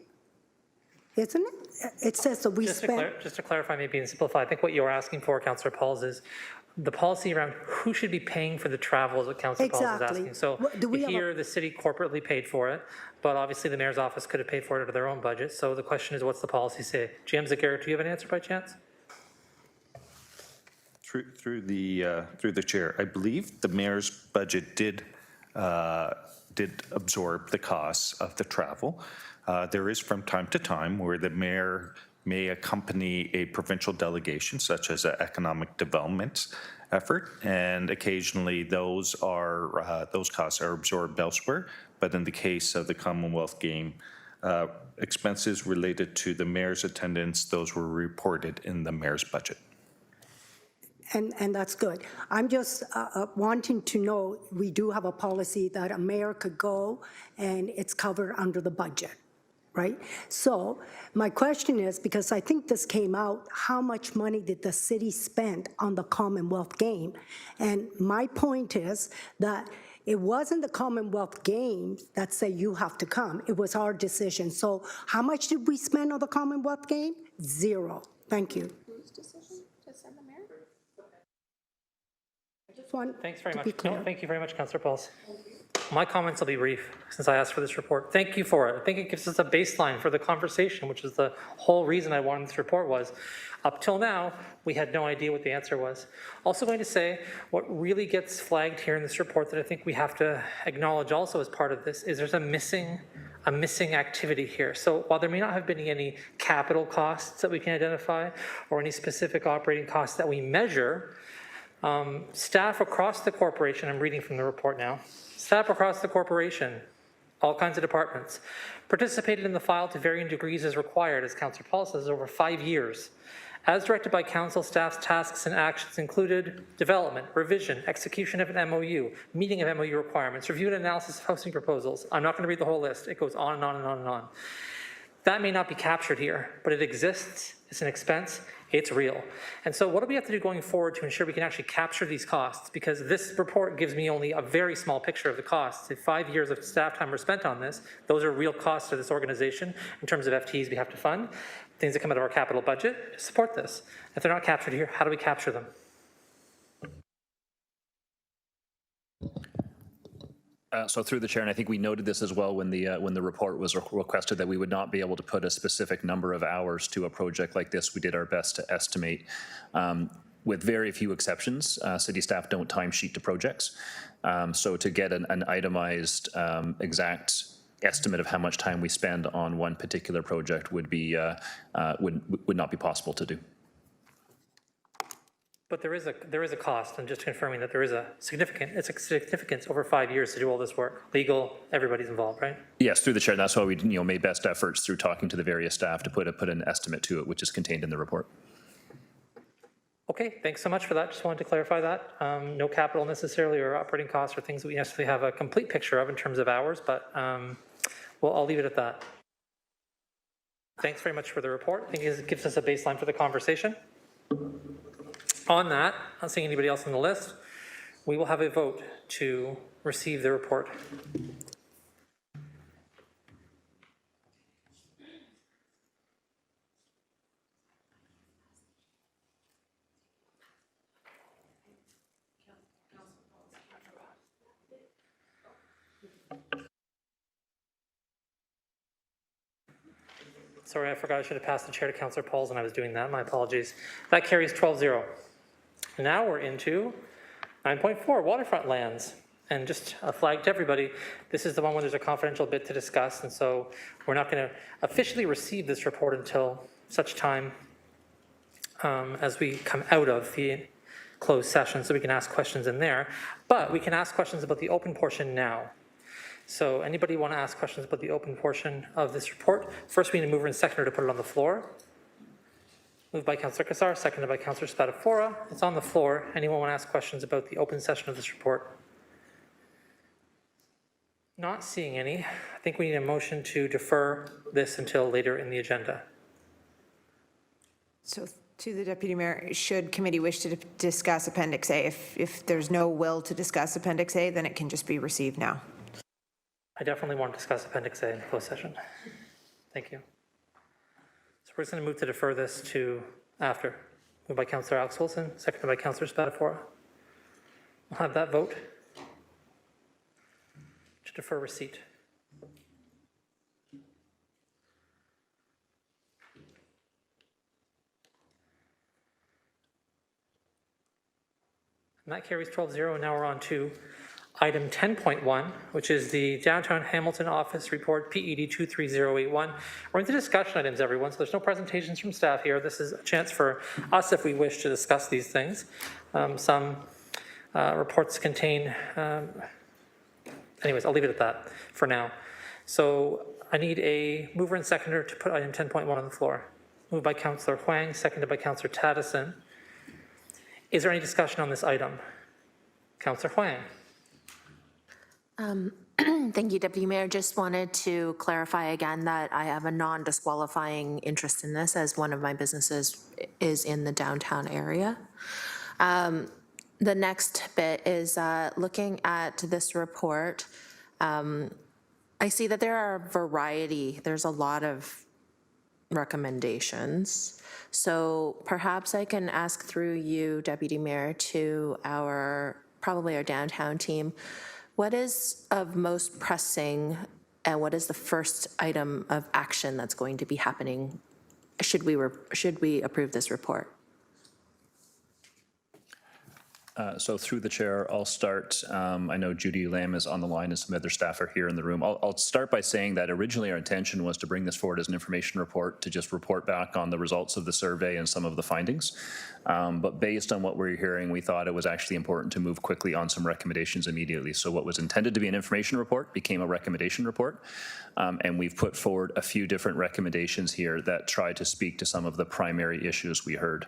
Isn't it? It says that we spent... Just to clarify, maybe and simplify, I think what you're asking for, Councillor Pauls, is the policy around who should be paying for the travel is what Councillor Pauls is asking. So here, the city corporately paid for it, but obviously the mayor's office could have paid for it out of their own budget. So the question is, what's the policy say? GM Zagarek, do you have an answer by chance? Through the chair, I believe the mayor's budget did absorb the costs of the travel. There is from time to time where the mayor may accompany a provincial delegation, such as an economic development effort, and occasionally those costs are absorbed elsewhere. But in the case of the Commonwealth Game, expenses related to the mayor's attendance, those were reported in the mayor's budget. And that's good. I'm just wanting to know, we do have a policy that a mayor could go and it's covered under the budget, right? So my question is, because I think this came out, how much money did the city spend on the Commonwealth Game? And my point is that it wasn't the Commonwealth Games that say you have to come. It was our decision. So how much did we spend on the Commonwealth Game? Zero. Thank you. Thanks very much. No, thank you very much, Councillor Pauls. My comments will be brief since I asked for this report. Thank you for it. I think it gives us a baseline for the conversation, which is the whole reason I wanted this report was. Up till now, we had no idea what the answer was. Also going to say, what really gets flagged here in this report that I think we have to acknowledge also as part of this is there's a missing activity here. So while there may not have been any capital costs that we can identify or any specific operating costs that we measure, staff across the corporation, I'm reading from the report now, staff across the corporation, all kinds of departments, participated in the file to varying degrees as required, as Councillor Paul says, over 5 years. As directed by council, staff's tasks and actions included development, revision, execution of an MOU, meeting of MOU requirements, review and analysis of housing proposals. I'm not going to read the whole list. It goes on and on and on and on. That may not be captured here, but it exists. It's an expense. It's real. And so what do we have to do going forward to ensure we can actually capture these costs? Because this report gives me only a very small picture of the costs. If 5 years of staff time were spent on this, those are real costs to this organization in terms of FTEs we have to fund, things that come out of our capital budget to support this. If they're not captured here, how do we capture them? So through the chair, and I think we noted this as well when the report was requested, that we would not be able to put a specific number of hours to a project like this. We did our best to estimate. With very few exceptions, city staff don't timesheet to projects. So to get an itemized exact estimate of how much time we spend on one particular project would be would not be possible to do. But there is a cost, and just confirming that there is a significance over 5 years to do all this work. Legal, everybody's involved, right? Yes, through the chair. That's why we made best efforts through talking to the various staff to put an estimate to it, which is contained in the report. Okay, thanks so much for that. Just wanted to clarify that. No capital necessarily or operating costs or things that we necessarily have a complete picture of in terms of hours, but well, I'll leave it at that. Thanks very much for the report. I think it gives us a baseline for the conversation. On that, not seeing anybody else on the list, we will have a vote to receive the report. Sorry, I forgot I should have passed the chair to Councillor Pauls when I was doing that. My apologies. That carries 12-0. Now we're into 9.4, waterfront lands. And just a flag to everybody, this is the one where there's a confidential bit to discuss, and so we're not going to officially receive this report until such time as we come out of the closed session, so we can ask questions in there. But we can ask questions about the open portion now. So anybody want to ask questions about the open portion of this report? First, we need a mover and seconder to put it on the floor. Moved by Councillor Cassar, seconded by Councillor Spadafora. It's on the floor. Anyone want to ask questions about the open session of this report? Not seeing any. I think we need a motion to defer this until later in the agenda. So to the Deputy Mayor, should committee wish to discuss Appendix A, if there's no will to discuss Appendix A, then it can just be received now. I definitely want to discuss Appendix A in the closed session. Thank you. So we're just going to move to defer this to after. Moved by Councillor Alex Wilson, seconded by Councillor Spadafora. We'll have that vote to defer receipt. And that carries 12-0. Now we're on to item 10.1, which is the Downtown Hamilton Office Report, PED 23081. We're into discussion items, everyone, so there's no presentations from staff here. This is a chance for us, if we wish, to discuss these things. Some reports contain, anyways, I'll leave it at that for now. So I need a mover and seconder to put item 10.1 on the floor. Moved by Councillor Huang, seconded by Councillor Tadison. Is there any discussion on this item? Councillor Huang. Thank you, Deputy Mayor. Just wanted to clarify again that I have a non-disqualifying interest in this, as one of my businesses is in the downtown area. The next bit is looking at this report. I see that there are a variety, there's a lot of recommendations. So perhaps I can ask through you, Deputy Mayor, to probably our downtown team, what is of most pressing and what is the first item of action that's going to be happening? Should we approve this report? So through the chair, I'll start. I know Judy Lamb is on the line and some other staff are here in the room. I'll start by saying that originally our intention was to bring this forward as an information report to just report back on the results of the survey and some of the findings. But based on what we're hearing, we thought it was actually important to move quickly on some recommendations immediately. So what was intended to be an information report became a recommendation report. And we've put forward a few different recommendations here that try to speak to some of the primary issues we heard.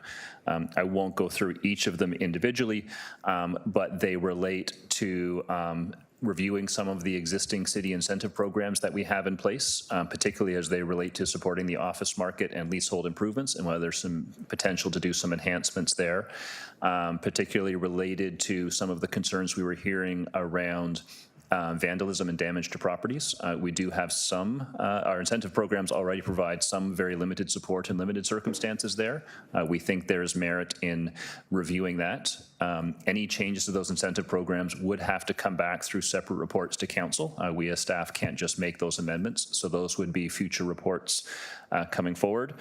I won't go through each of them individually, but they relate to reviewing some of the existing city incentive programs that we have in place, particularly as they relate to supporting the office market and leasehold improvements, and whether there's some potential to do some enhancements there, particularly related to some of the concerns we were hearing around vandalism and damage to properties. We do have some, our incentive programs already provide some very limited support in limited circumstances there. We think there's merit in reviewing that. Any changes to those incentive programs would have to come back through separate reports to council. We as staff can't just make those amendments, so those would be future reports coming forward.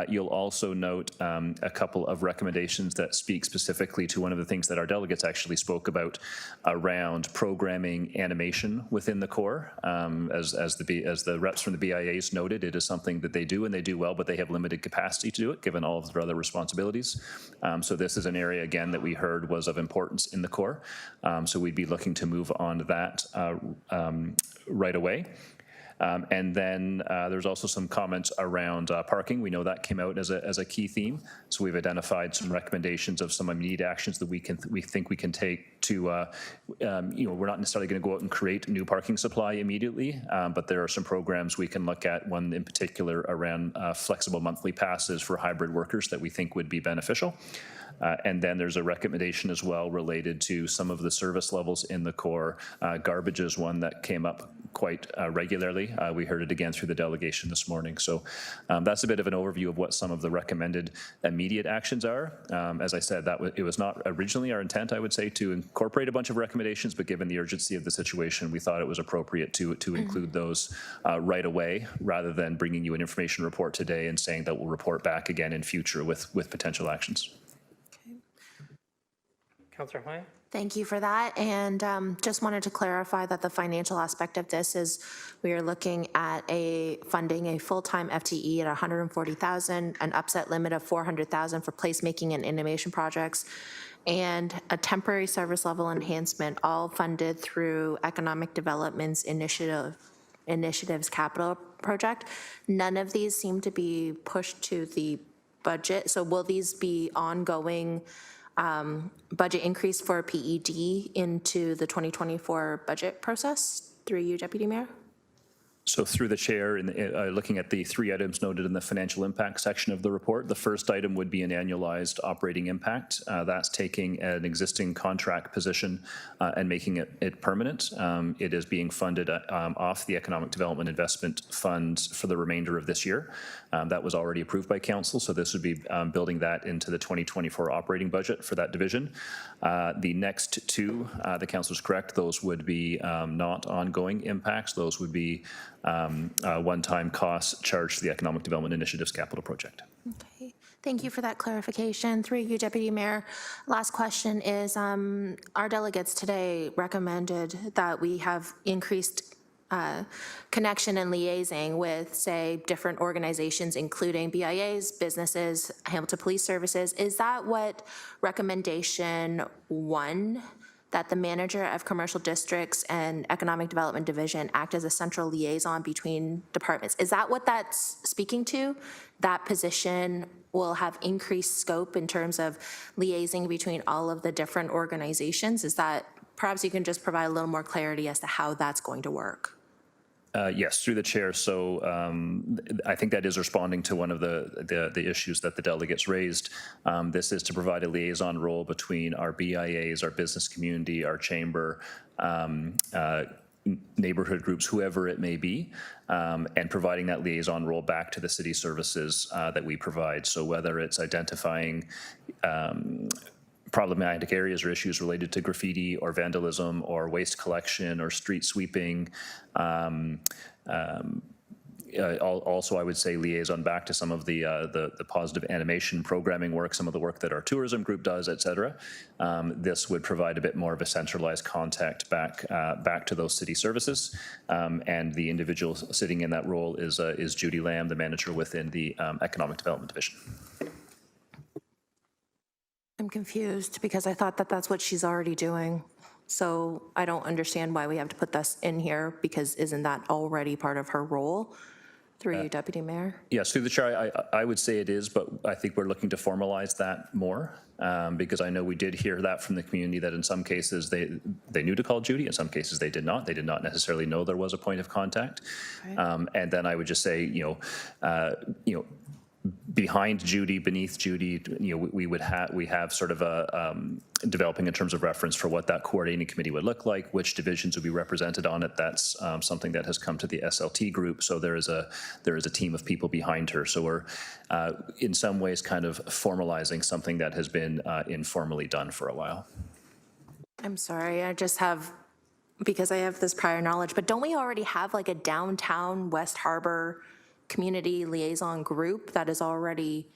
You'll also note a couple of recommendations that speak specifically to one of the things that our delegates actually spoke about around programming animation within the core. As the reps from the BIAs noted, it is something that they do and they do well, but they have limited capacity to do it given all of their other responsibilities. So this is an area again that we heard was of importance in the core. So we'd be looking to move on to that right away. And then there's also some comments around parking. We know that came out as a key theme. So we've identified some recommendations of some immediate actions that we think we can take to, we're not necessarily going to go out and create new parking supply immediately, but there are some programs we can look at, one in particular around flexible monthly passes for hybrid workers that we think would be beneficial. And then there's a recommendation as well related to some of the service levels in the core. Garbage is one that came up quite regularly. We heard it again through the delegation this morning. So that's a bit of an overview of what some of the recommended immediate actions are. As I said, it was not originally our intent, I would say, to incorporate a bunch of recommendations, but given the urgency of the situation, we thought it was appropriate to include those right away, rather than bringing you an information report today and saying that we'll report back again in future with potential actions. Councillor Hoy? Thank you for that. And just wanted to clarify that the financial aspect of this is we are looking at funding a full-time FTE at $140,000, an upset limit of $400,000 for placemaking and innovation projects, and a temporary service level enhancement, all funded through Economic Development's Initiatives Capital Project. None of these seem to be pushed to the budget. So will these be ongoing budget increase for PED into the 2024 budget process through you, Deputy Mayor? So through the chair, looking at the three items noted in the financial impact section of the report, the first item would be an annualized operating impact. That's taking an existing contract position and making it permanent. It is being funded off the Economic Development Investment Fund for the remainder of this year. That was already approved by council, so this would be building that into the 2024 operating budget for that division. The next two, the council is correct, those would be not ongoing impacts. Those would be one-time costs charged to the Economic Development Initiatives Capital Project. Okay, thank you for that clarification. Through you, Deputy Mayor. Last question is, our delegates today recommended that we have increased connection and liaising with, say, different organizations, including BIAs, businesses, Hamilton Police Services. Is that what recommendation 1, that the manager of commercial districts and economic development division act as a central liaison between departments? Is that what that's speaking to? That position will have increased scope in terms of liaising between all of the different organizations? Is that, perhaps you can just provide a little more clarity as to how that's going to work? Yes, through the chair. So I think that is responding to one of the issues that the delegates raised. This is to provide a liaison role between our BIAs, our business community, our chamber, neighborhood groups, whoever it may be, and providing that liaison role back to the city services that we provide. So whether it's identifying problematic areas or issues related to graffiti or vandalism or waste collection or street sweeping, Also, I would say liaison back to some of the positive animation programming work, some of the work that our tourism group does, et cetera. This would provide a bit more of a centralized contact back to those city services. And the individual sitting in that role is Judy Lamb, the manager within the Economic Development Division. I'm confused because I thought that that's what she's already doing. So I don't understand why we have to put this in here, because isn't that already part of her role? Through you, Deputy Mayor. Yes, through the chair, I would say it is, but I think we're looking to formalize that more, because I know we did hear that from the community that in some cases they knew to call Judy, in some cases they did not. They did not necessarily know there was a point of contact. Okay. And then I would just say, behind Judy, beneath Judy, we have sort of a developing in terms of reference for what that coordinating committee would look like, which divisions would be represented on it. That's something that has come to the SLT group. So there is a team of people behind her. So we're in some ways kind of formalizing something that has been informally done for a while. I'm sorry, because I have this prior knowledge, but don't we already have like a downtown West Harbor community liaison group that is already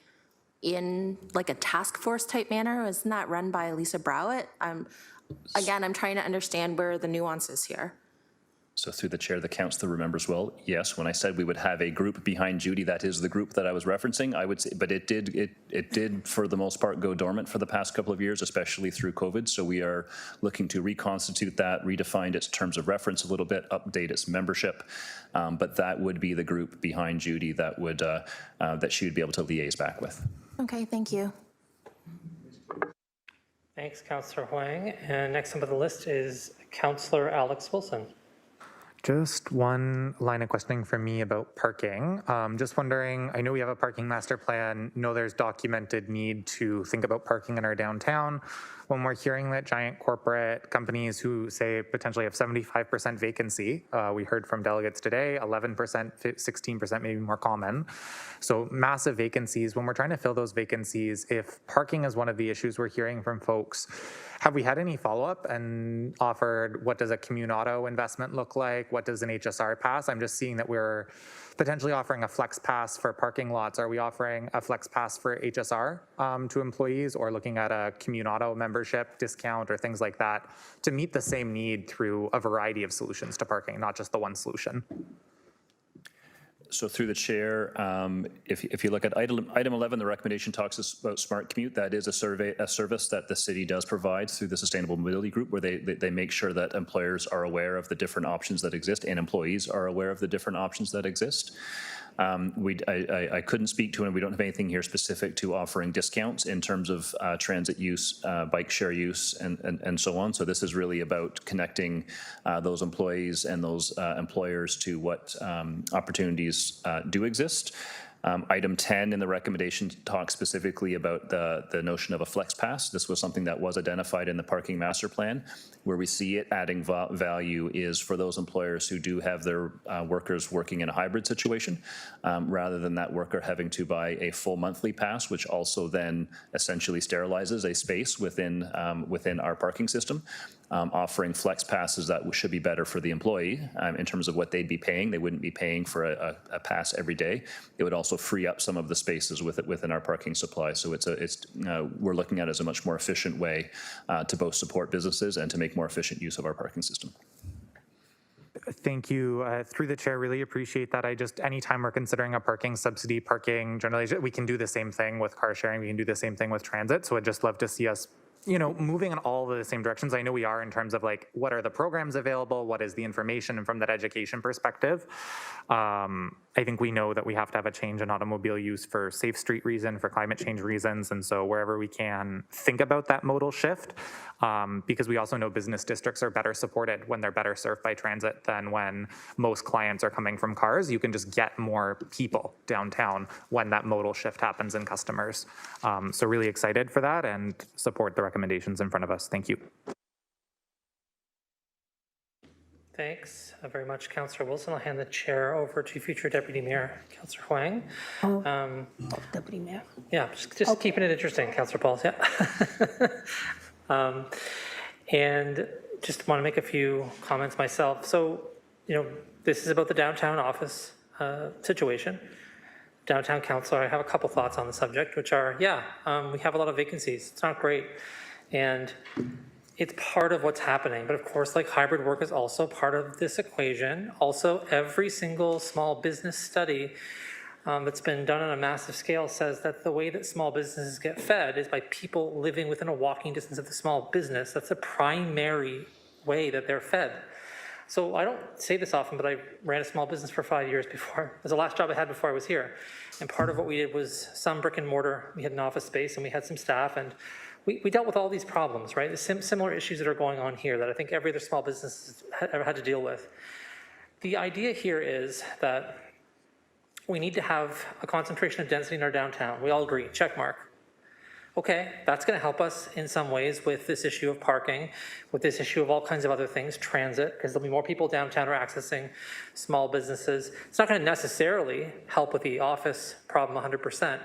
in like a task force type manner? Isn't that run by Lisa Browett? I'm trying to understand where the nuance is here. So through the chair, the councillor remembers well. Yes, when I said we would have a group behind Judy, that is the group that I was referencing. I would say, but it did for the most part go dormant for the past couple of years, especially through COVID. So we are looking to reconstitute that, redefine its terms of reference a little bit, update its membership. But that would be the group behind Judy that would that she would be able to liaise back with. Okay, thank you. Thanks, Councillor Huang. And next up on the list is Councillor Alex Wilson. Just one line of questioning from me about parking. Just wondering, I know we have a parking master plan, know there's documented need to think about parking in our downtown. When we're hearing that giant corporate companies who say potentially have 75% vacancy, we heard from delegates today, 11%, 16% maybe more common. So massive vacancies. When we're trying to fill those vacancies, if parking is one of the issues we're hearing from folks, have we had any follow-up and offered what does a commune auto investment look like? What does an HSR pass? I'm just seeing that we're potentially offering a flex pass for parking lots. Are we offering a flex pass for HSR to employees, or looking at a commune auto membership discount or things like that to meet the same need through a variety of solutions to parking, not just the one solution? So through the chair, if you look at item 11, the recommendation talks about Smart Commute. That is a service that the city does provide through the Sustainable Mobility Group, where they make sure that employers are aware of the different options that exist and employees are aware of the different options that exist. I couldn't speak to, and we don't have anything here specific to offering discounts in terms of transit use, bike share use, and so on. So this is really about connecting those employees and those employers to what opportunities do exist. Item 10 in the recommendation talks specifically about the notion of a flex pass. This was something that was identified in the parking master plan. Where we see it adding value is for those employers who do have their workers working in a hybrid situation, rather than that worker having to buy a full monthly pass, which also then essentially sterilizes a space within our parking system. Offering flex passes that should be better for the employee in terms of what they'd be paying. They wouldn't be paying for a pass every day. It would also free up some of the spaces within our parking supply. So we're looking at it as a much more efficient way to both support businesses and to make more efficient use of our parking system. Thank you. Through the chair, really appreciate that. Anytime we're considering a parking subsidy, parking generally, we can do the same thing with car sharing. We can do the same thing with transit. So I'd just love to see us moving in all the same directions. I know we are in terms of like, what are the programs available? What is the information? And from that education perspective, I think we know that we have to have a change in automobile use for safe street reason, for climate change reasons. And so wherever we can think about that modal shift, because we also know business districts are better supported when they're better served by transit than when most clients are coming from cars. You can just get more people downtown when that modal shift happens in customers. So really excited for that and support the recommendations in front of us. Thank you. Thanks very much, Councillor Wilson. I'll hand the chair over to future Deputy Mayor, Councillor Huang. Deputy Mayor. Yeah, just keeping it interesting, Councillor Pauls. Yeah. And just want to make a few comments myself. So, this is about the downtown office. situation. Downtown council, I have a couple thoughts on the subject, which are, we have a lot of vacancies. It's not great. And it's part of what's happening. But of course, like hybrid work is also part of this equation. Also, every single small business study that's been done on a massive scale says that the way that small businesses get fed is by people living within a walking distance of the small business. That's the primary way that they're fed. So I don't say this often, but I ran a small business for 5 years before. It was the last job I had before I was here. And part of what we did was some brick and mortar. We had an office space and we had some staff, and we dealt with all these problems, right? The similar issues that are going on here that I think every other small business has ever had to deal with. The idea here is that we need to have a concentration of density in our downtown. We all agree, check mark. Okay, that's going to help us in some ways with this issue of parking, with this issue of all kinds of other things, transit, because there'll be more people downtown who are accessing small businesses. It's not going to necessarily help with the office problem 100%,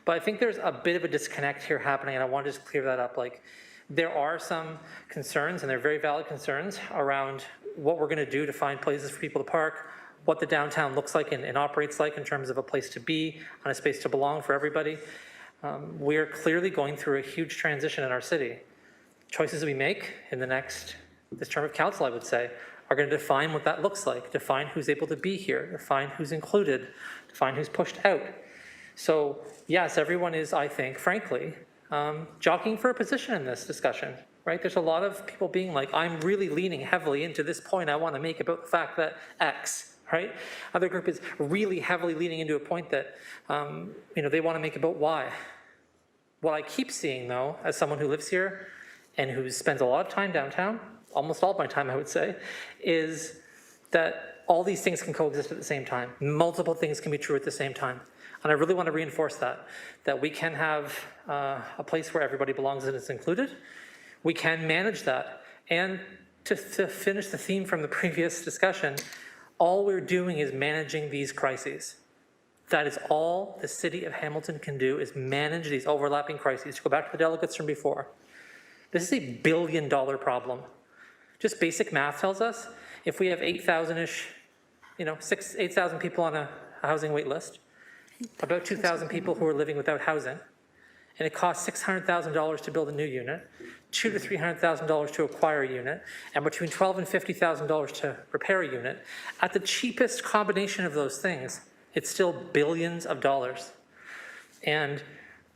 but I think there's a bit of a disconnect here happening, and I want to just clear that up. Like, there are some concerns, and they're very valid concerns, around what we're going to do to find places for people to park, what the downtown looks like and operates like in terms of a place to be, and a space to belong for everybody. We're clearly going through a huge transition in our city. Choices we make in this term of council, I would say, are going to define what that looks like, define who's able to be here, define who's included, define who's pushed out. So yes, everyone is, I think, frankly, jockeying for a position in this discussion, right? There's a lot of people being like, I'm really leaning heavily into this point I want to make about the fact that X, right? Other group is really heavily leaning into a point that, they want to make about Y. What I keep seeing, though, as someone who lives here and who spends a lot of time downtown, almost all of my time, I would say, is that all these things can coexist at the same time. Multiple things can be true at the same time. And I really want to reinforce that we can have a place where everybody belongs and is included. We can manage that. And to finish the theme from the previous discussion, all we're doing is managing these crises. That is all the city of Hamilton can do, is manage these overlapping crises. To go back to the delegates from before, this is $1 billion problem. Just basic math tells us if we have 8,000-ish, 8,000 people on a housing wait list, about 2,000 people who are living without housing, and it costs $600,000 to build a new unit, $200,000 to $300,000 to acquire a unit, and between $12,000 and $50,000 to repair a unit. At the cheapest combination of those things, it's still billions of dollars. And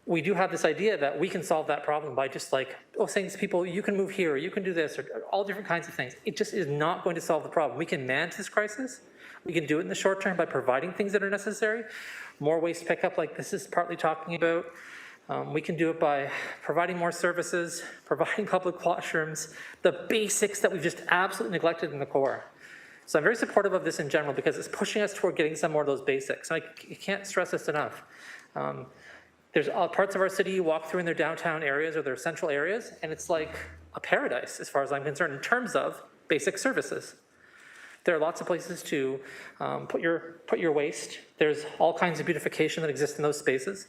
we do have this idea that we can solve that problem by just saying to people, you can move here, or you can do this, or all different kinds of things. It just is not going to solve the problem. We can manage this crisis. We can do it in the short term by providing things that are necessary. More waste pickup, like this is partly talking about. We can do it by providing more services, providing public washrooms, the basics that we've just absolutely neglected in the core. So I'm very supportive of this in general because it's pushing us toward getting some more of those basics. I can't stress this enough. There's parts of our city you walk through in their downtown areas or their central areas, and it's like a paradise as far as I'm concerned in terms of basic services. There are lots of places to put your waste. There's all kinds of beautification that exists in those spaces.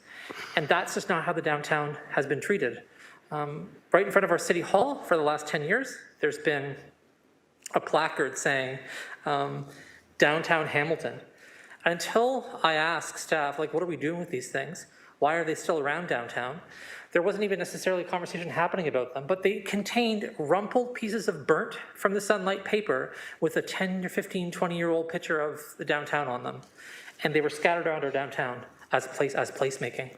And that's just not how the downtown has been treated. Right in front of our city hall for the last 10 years, there's been a placard saying, downtown Hamilton. And until I ask staff, what are we doing with these things? Why are they still around downtown? There wasn't even necessarily a conversation happening about them, but they contained rumpled pieces of burnt from the sunlight paper with a 10 or 15, 20-year-old picture of the downtown on them. And they were scattered around our downtown as placemaking.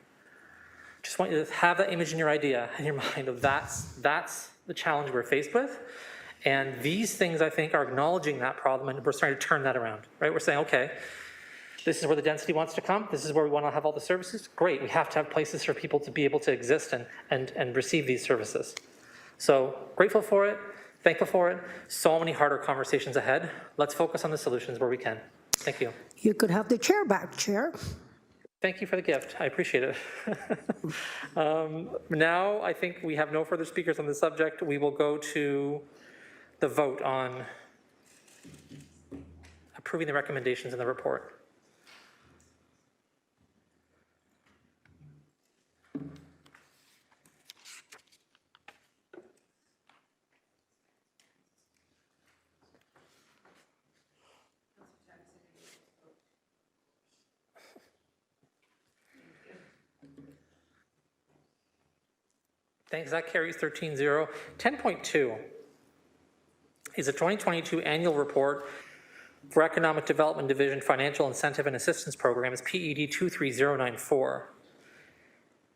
Just want you to have that image in your mind of that's the challenge we're faced with. And these things, I think, are acknowledging that problem, and we're starting to turn that around, right? We're saying, okay, this is where the density wants to come. This is where we want to have all the services. Great, we have to have places for people to be able to exist and receive these services. So grateful for it, thankful for it. So many harder conversations ahead. Let's focus on the solutions where we can. Thank you. You could have the chair back, Chair. Thank you for the gift. I appreciate it. Now, I think we have no further speakers on the subject. We will go to the vote on approving the recommendations in the report. Thanks, that carries 13-0. 10.2 is a 2022 annual report for Economic Development Division Financial Incentive and Assistance Programs, PED 23094.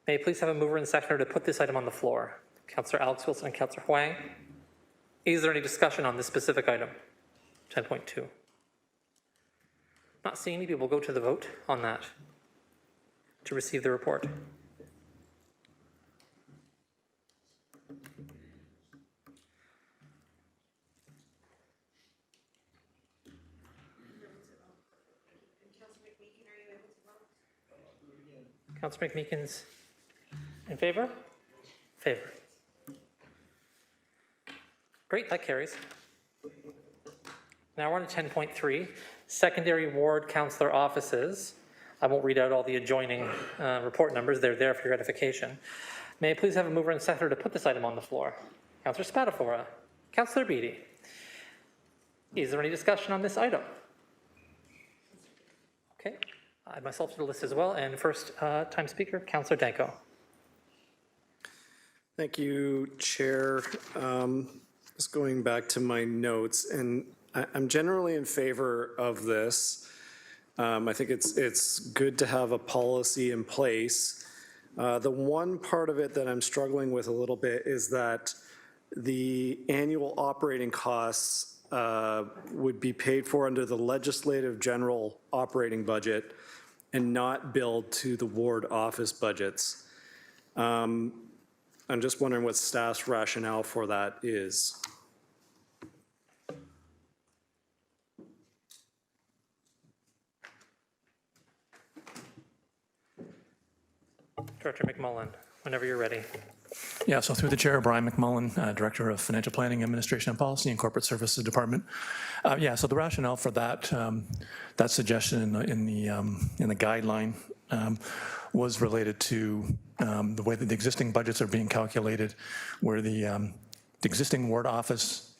May I please have a mover and seconder to put this item on the floor? Councillor Alex Wilson and Councillor Huang. Is there any discussion on this specific item? 10.2. Not seeing any people, go to the vote on that to receive the report. Councillor McMeekin's in favor? Favor. Great, that carries. Now we're on to 10.3, secondary ward councillor offices. I won't read out all the adjoining report numbers. They're there for your edification. May I please have a mover and seconder to put this item on the floor? Councillor Spatafora. Councillor Beattie. Is there any discussion on this item? Okay, I add myself to the list as well. And first time speaker, Councillor Danko. Thank you, Chair. Just going back to my notes, and I'm generally in favor of this. I think it's good to have a policy in place. The one part of it that I'm struggling with a little bit is that the annual operating costs would be paid for under the legislative general operating budget and not billed to the ward office budgets. I'm just wondering what staff's rationale for that is. Director McMullen, whenever you're ready. Yeah, so through the chair, Brian McMullen, Director of Financial Planning, Administration and Policy and Corporate Services Department. Yeah, so the rationale for that that suggestion in the guideline was related to the way that the existing budgets are being calculated, where the existing ward office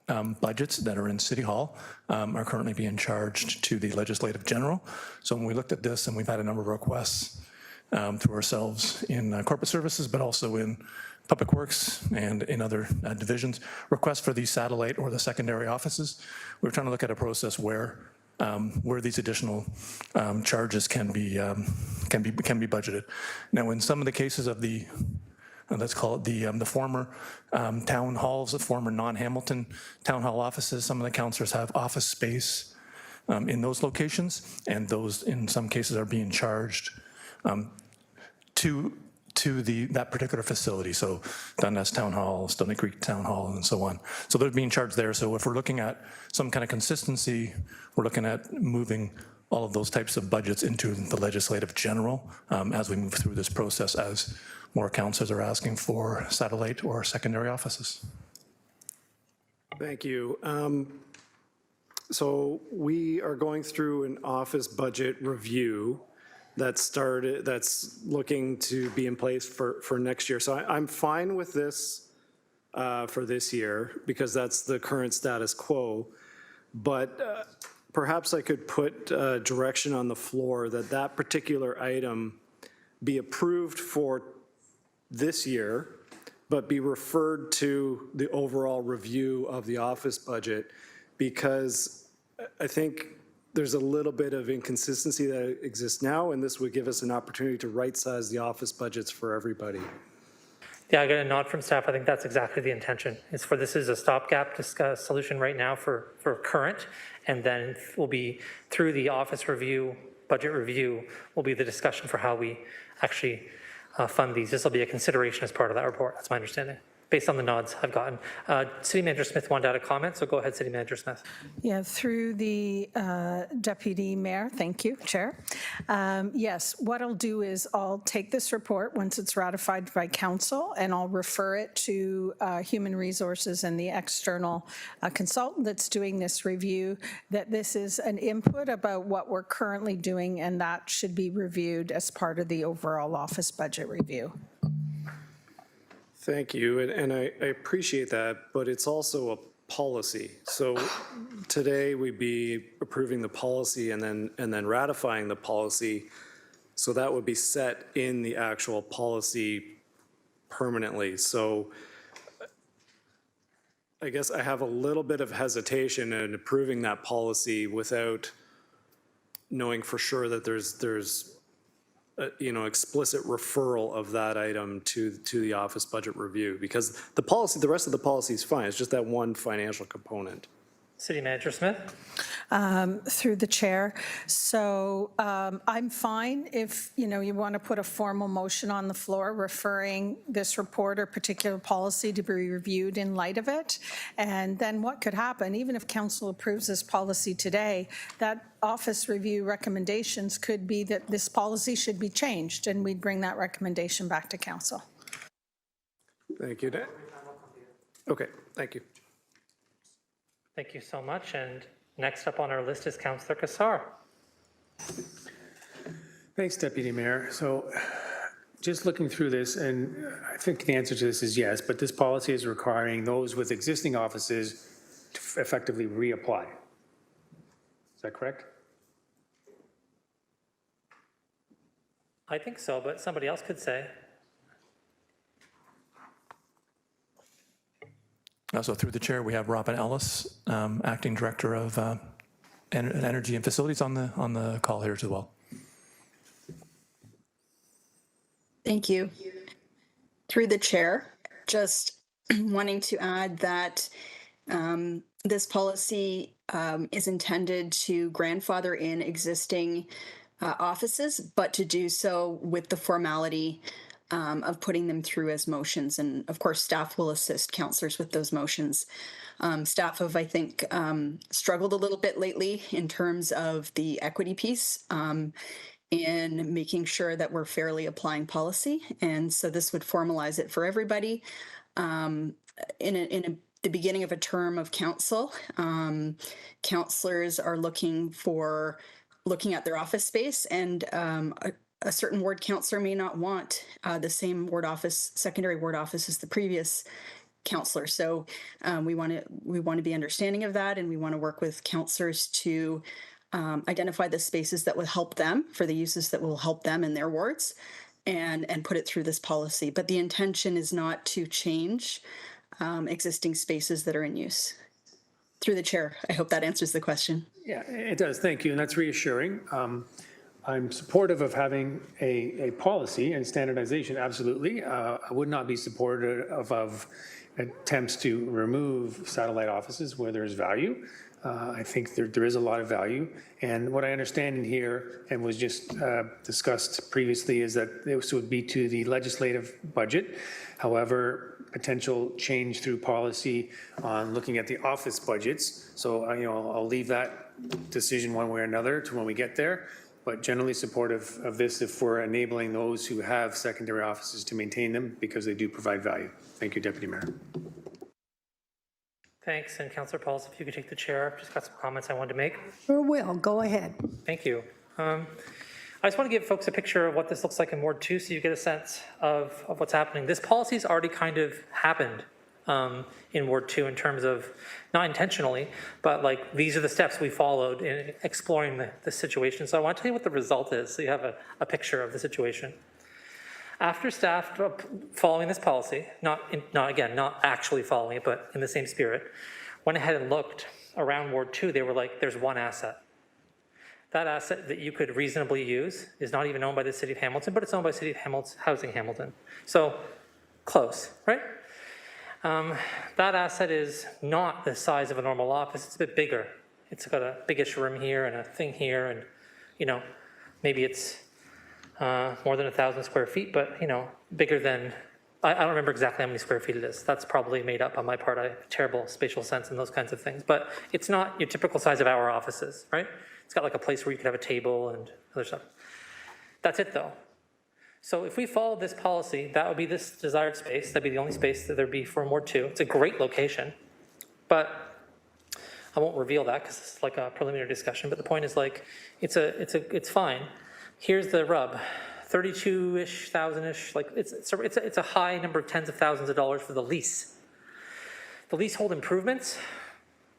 budgets that are in City Hall are currently being charged to the Legislative General. So when we looked at this, and we've had a number of requests through ourselves in corporate services, but also in Public Works and in other divisions, requests for these satellite or the secondary offices. We're trying to look at a process where these additional charges can be budgeted. Now, in some of the cases of the let's call it the former town halls, the former non-Hamilton town hall offices, some of the councillors have office space in those locations, and those in some cases are being charged to that particular facility. So Dundas Town Hall, Stony Creek Town Hall, and so on. So they're being charged there. So if we're looking at some kind of consistency, we're looking at moving all of those types of budgets into the Legislative General as we move through this process, as more councillors are asking for satellite or secondary offices. Thank you. So we are going through an office budget review that's looking to be in place for next year. So I'm fine with this for this year because that's the current status quo. But perhaps I could put direction on the floor that that particular item be approved for this year, but be referred to the overall review of the office budget, because I think there's a little bit of inconsistency that exists now, and this would give us an opportunity to right-size the office budgets for everybody. Yeah, I got a nod from staff. I think that's exactly the intention. It's for this is a stopgap solution right now for current, and then will be through the office review, budget review, will be the discussion for how we actually fund these. This will be a consideration as part of that report. That's my understanding, based on the nods I've gotten. City Manager Smith wanted to add a comment, so go ahead, City Manager Smith. Yeah, through the Deputy Mayor, thank you, Chair. Yes, what I'll do is I'll take this report once it's ratified by Council, and I'll refer it to Human Resources and the external consultant that's doing this review, that this is an input about what we're currently doing, and that should be reviewed as part of the overall office budget review. Thank you, and I appreciate that, but it's also a policy. So today we'd be approving the policy and then ratifying the policy. So that would be set in the actual policy permanently. So I guess I have a little bit of hesitation in approving that policy without knowing for sure that there's explicit referral of that item to the office budget review, because the rest of the policy is fine. It's just that one financial component. City Manager Smith? Through the chair. So I'm fine if, you want to put a formal motion on the floor referring this report or particular policy to be reviewed in light of it. And then what could happen, even if council approves this policy today, that office review recommendations could be that this policy should be changed, and we'd bring that recommendation back to council. Thank you, Dan. Okay, thank you. Thank you so much. And next up on our list is Councillor Kassar. Thanks, Deputy Mayor. So just looking through this, and I think the answer to this is yes, but this policy is requiring those with existing offices to effectively reapply. Is that correct? I think so, but somebody else could say. So through the chair, we have Robin Ellis, Acting Director of Energy and Facilities on the call here as well. Thank you. Through the chair, just wanting to add that this policy is intended to grandfather in existing offices, but to do so with the formality of putting them through as motions. And of course, staff will assist councillors with those motions. Staff have, I think, struggled a little bit lately in terms of the equity piece in making sure that we're fairly applying policy. And so this would formalize it for everybody. The beginning of a term of council, councillors are looking at their office space, and a certain ward councillor may not want the same secondary ward office as the previous councillor. So we want to be understanding of that, and we want to work with councillors to identify the spaces that will help them for the uses that will help them in their wards, and put it through this policy. But the intention is not to change existing spaces that are in use. Through the chair, I hope that answers the question. Yeah, it does. Thank you. And that's reassuring. I'm supportive of having a policy and standardization, absolutely. I would not be supportive of attempts to remove satellite offices where there's value. I think there is a lot of value. And what I understand in here, and was just discussed previously, is that this would be to the legislative budget. However, potential change through policy on looking at the office budgets. So I'll leave that decision one way or another to when we get there. But generally supportive of this if we're enabling those who have secondary offices to maintain them, because they do provide value. Thank you, Deputy Mayor. Thanks. And Councillor Pauls, if you could take the chair, I've just got some comments I wanted to make. Sure will. Go ahead. Thank you. I just want to give folks a picture of what this looks like in Ward 2 so you get a sense of what's happening. This policy's already kind of happened in Ward 2 in terms of, not intentionally, but like these are the steps we followed in exploring the situation. So I want to tell you what the result is so you have a picture of the situation. After staff following this policy, not actually following it, but in the same spirit, went ahead and looked around Ward 2, they were like, there's one asset. That asset that you could reasonably use is not even owned by the City of Hamilton, but it's owned by City of Hamilton, Housing Hamilton. So close, right? That asset is not the size of a normal office. It's a bit bigger. It's got a biggish room here and a thing here, and maybe it's more than 1,000 square feet, but bigger than, I don't remember exactly how many square feet it is. That's probably made up on my part. I have terrible spatial sense and those kinds of things, but it's not your typical size of our offices, right? It's got like a place where you could have a table and other stuff. That's it though. So if we followed this policy, that would be this desired space. That'd be the only space that there'd be for Ward 2. It's a great location, but I won't reveal that because it's like a preliminary discussion. But the point is like, it's fine. Here's the rub, 32-ish, thousand-ish. Like it's a high number of tens of thousands of dollars for the lease. The leasehold improvements.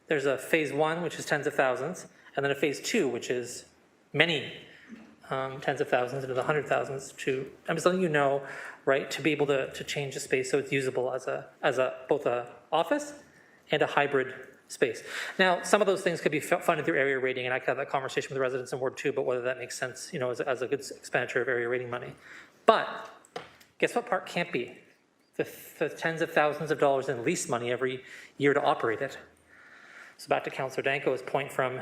There's a phase 1, which is tens of thousands, and then a phase 2, which is many tens of thousands into the hundred thousands to, I'm just letting you know, right, to be able to change the space so it's usable as both a office and a hybrid space. Now, some of those things could be funded through area rating, and I could have that conversation with the residents in Ward 2, but whether that makes sense, you know, as a good expenditure of area rating money. But guess what part can't be? The tens of thousands of dollars in lease money every year to operate it. So back to Councillor Danko's point from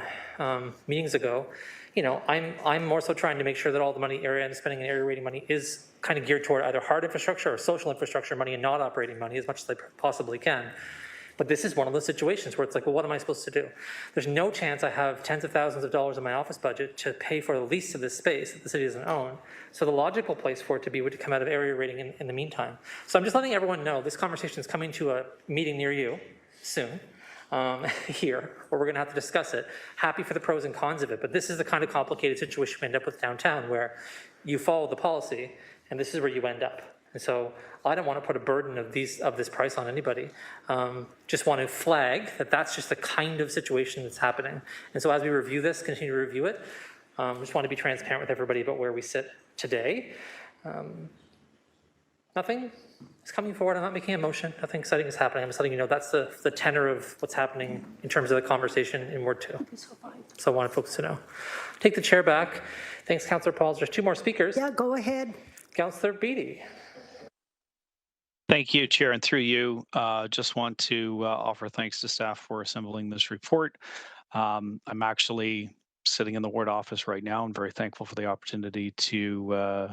meetings ago, you know, I'm more so trying to make sure that all the money area and spending and area rating money is kind of geared toward either hard infrastructure or social infrastructure money and not operating money as much as I possibly can. But this is one of those situations where it's like, well, what am I supposed to do? There's no chance I have tens of thousands of dollars in my office budget to pay for the lease of this space that the city doesn't own. So the logical place for it to be would come out of area rating in the meantime. So I'm just letting everyone know this conversation is coming to a meeting near you soon. Here, where we're going to have to discuss it. Happy for the pros and cons of it, but this is the kind of complicated situation we end up with downtown, where you follow the policy, and this is where you end up. And so I don't want to put a burden of this price on anybody. Just want to flag that that's just the kind of situation that's happening. And so as we review this, continue to review it, just want to be transparent with everybody about where we sit today. Nothing is coming forward. I'm not making a motion. Nothing exciting is happening. I'm just letting you know that's the tenor of what's happening in terms of the conversation in Ward 2. So I wanted folks to know. Take the chair back. Thanks, Councillor Pauls. There's two more speakers. Yeah, go ahead. Councillor Beattie. Thank you, Chair, and through you, just want to offer thanks to staff for assembling this report. I'm actually sitting in the ward office right now. I'm very thankful for the opportunity to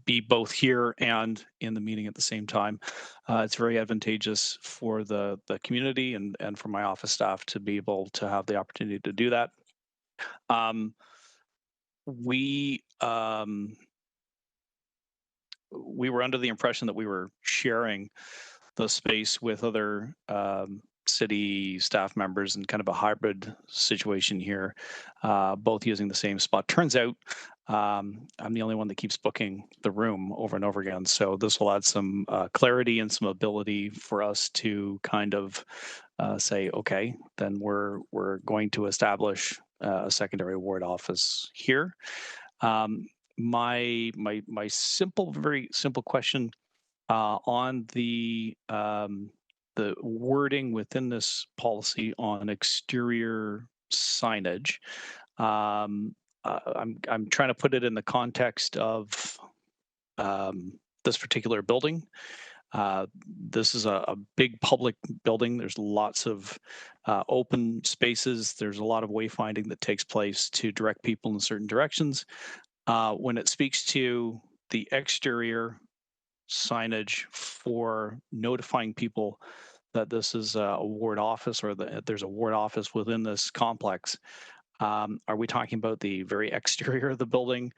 be both here and in the meeting at the same time. It's very advantageous for the community and for my office staff to be able to have the opportunity to do that. We were under the impression that we were sharing the space with other city staff members in kind of a hybrid situation here, both using the same spot. Turns out I'm the only one that keeps booking the room over and over again. So this will add some clarity and some ability for us to kind of say, okay, then we're going to establish a secondary ward office here. My very simple question on the wording within this policy on exterior signage. I'm trying to put it in the context of this particular building. This is a big public building. There's lots of open spaces. There's a lot of wayfinding that takes place to direct people in certain directions. When it speaks to the exterior signage for notifying people that this is a ward office or that there's a ward office within this complex, are we talking about the very exterior of the building?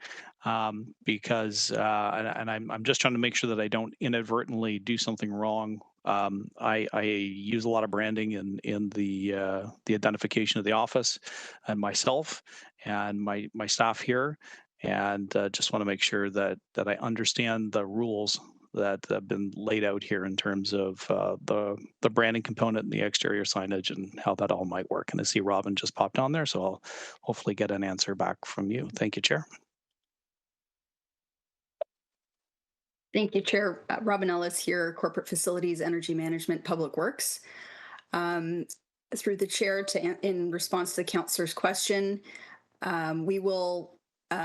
Because I'm just trying to make sure that I don't inadvertently do something wrong. I use a lot of branding in the identification of the office and myself and my staff here, and just want to make sure that I understand the rules that have been laid out here in terms of the branding component and the exterior signage and how that all might work. And I see Robin just popped on there, so I'll hopefully get an answer back from you. Thank you, Chair. Thank you, Chair. Robin Ellis here, Corporate Facilities, Energy Management, Public Works. Through the Chair, in response to the Councillor's question, we will,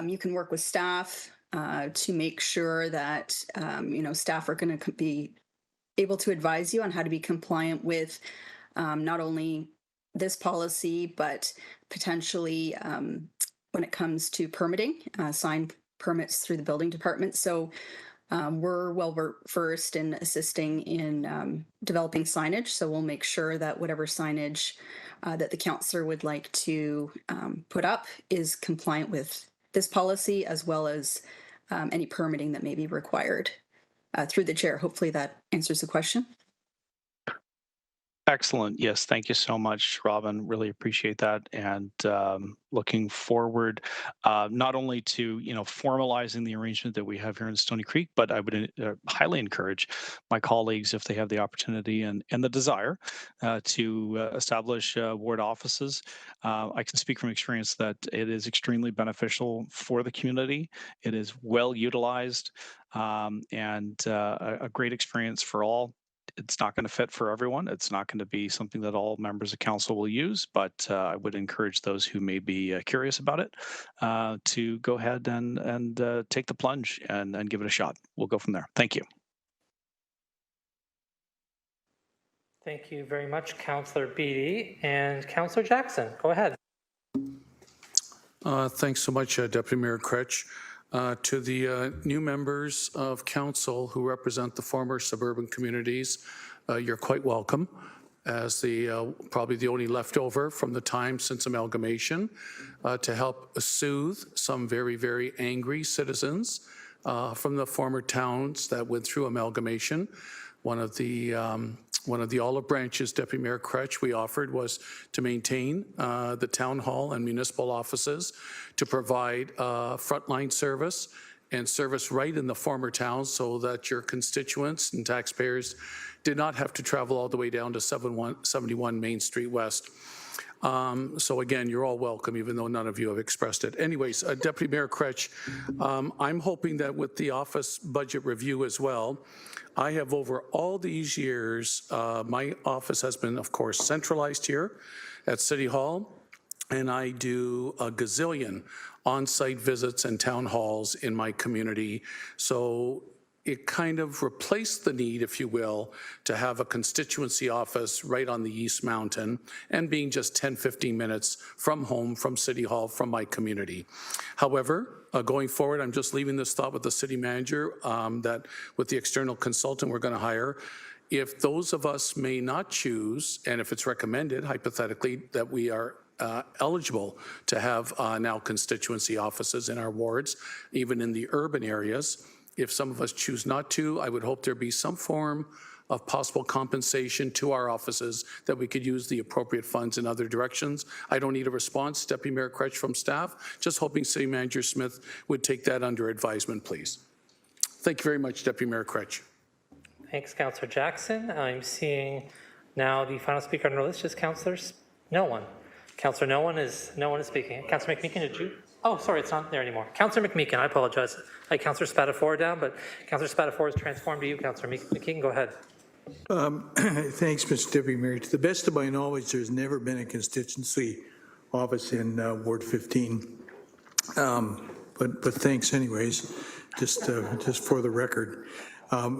you can work with staff to make sure that staff are going to be able to advise you on how to be compliant with not only this policy, but potentially when it comes to permitting, sign permits through the building department. So we're well versed in assisting in developing signage. So we'll make sure that whatever signage that the councillor would like to put up is compliant with this policy, as well as any permitting that may be required. Through the Chair, hopefully that answers the question. Excellent. Yes, thank you so much, Robin. Really appreciate that, and looking forward not only to formalizing the arrangement that we have here in Stony Creek, but I would highly encourage my colleagues, if they have the opportunity and the desire, to establish ward offices. I can speak from experience that it is extremely beneficial for the community. It is well utilized, and a great experience for all. It's not going to fit for everyone. It's not going to be something that all members of council will use, but I would encourage those who may be curious about it to go ahead and take the plunge and give it a shot. We'll go from there. Thank you. Thank you very much, Councillor Beattie. And Councillor Jackson, go ahead. Thanks so much, Deputy Mayor Kretsch. To the new members of council who represent the former suburban communities, you're quite welcome as the probably the only leftover from the time since amalgamation to help soothe some very, very angry citizens from the former towns that went through amalgamation. One of the olive branches, Deputy Mayor Kretsch, we offered was to maintain the town hall and municipal offices to provide frontline service and service right in the former towns so that your constituents and taxpayers did not have to travel all the way down to 71 Main Street West. So again, you're all welcome, even though none of you have expressed it. Anyways, Deputy Mayor Kretsch, I'm hoping that with the office budget review as well, I have over all these years, my office has been, of course, centralized here at City Hall, and I do a gazillion on-site visits and town halls in my community. So it kind of replaced the need, if you will, to have a constituency office right on the East Mountain and being just 10, 15 minutes from home, from City Hall, from my community. However, going forward, I'm just leaving this thought with the city manager that with the external consultant we're going to hire, if those of us may not choose, and if it's recommended, hypothetically, that we are eligible to have now constituency offices in our wards, even in the urban areas, if some of us choose not to, I would hope there be some form of possible compensation to our offices that we could use the appropriate funds in other directions. I don't need a response, Deputy Mayor Kretsch, from staff. Just hoping City Manager Smith would take that under advisement, please. Thank you very much, Deputy Mayor Kretsch. Thanks, Councillor Jackson. I'm seeing now the final speaker on our list is Councillors. No one. Councillor, no one is speaking. Councillor McMeekin, did you? Oh, sorry, it's not there anymore. Councillor McMeekin, I apologize. I had Councillor Spatafor down, but Councillor Spatafor is transformed to you. Councillor McMeekin, go ahead. Thanks, Mr. Deputy Mayor. To the best of my knowledge, there's never been a constituency office in Ward 15. But thanks anyways, just for the record. My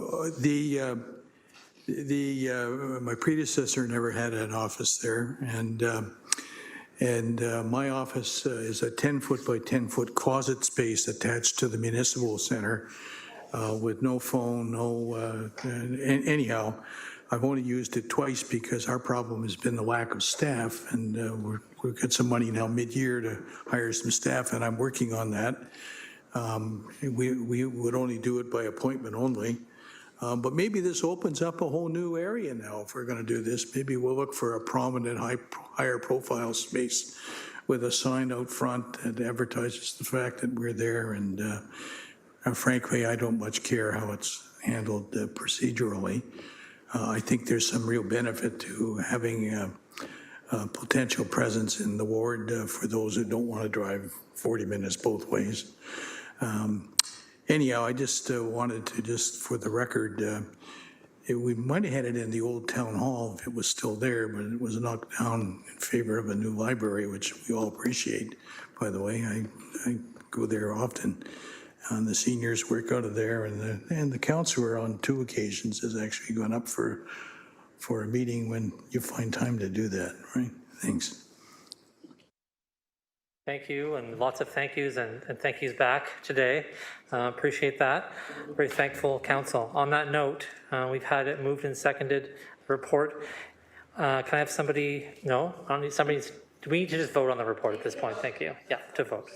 predecessor never had an office there, and my office is a 10-foot by 10-foot closet space attached to the municipal center with no phone, anyhow. I've only used it twice because our problem has been the lack of staff, and we've got some money now mid-year to hire some staff, and I'm working on that. We would only do it by appointment only. But maybe this opens up a whole new area now if we're going to do this. Maybe we'll look for a prominent, higher profile space with a sign out front that advertises the fact that we're there. And frankly, I don't much care how it's handled procedurally. I think there's some real benefit to having potential presence in the ward for those who don't want to drive 40 minutes both ways. Anyhow, I just wanted to, just for the record, we might have had it in the old town hall if it was still there, but it was knocked down in favor of a new library, which we all appreciate, by the way. I go there often. The seniors work out of there, and the councillor on 2 occasions has actually gone up for a meeting when you find time to do that, right? Thanks. Thank you, and lots of thank yous and thank yous back today. Appreciate that. Very thankful, Council. On that note, we've had it moved and seconded report. Can I have somebody? No, I don't need somebody. Do we need to just vote on the report at this point? Thank you. Yeah, to vote.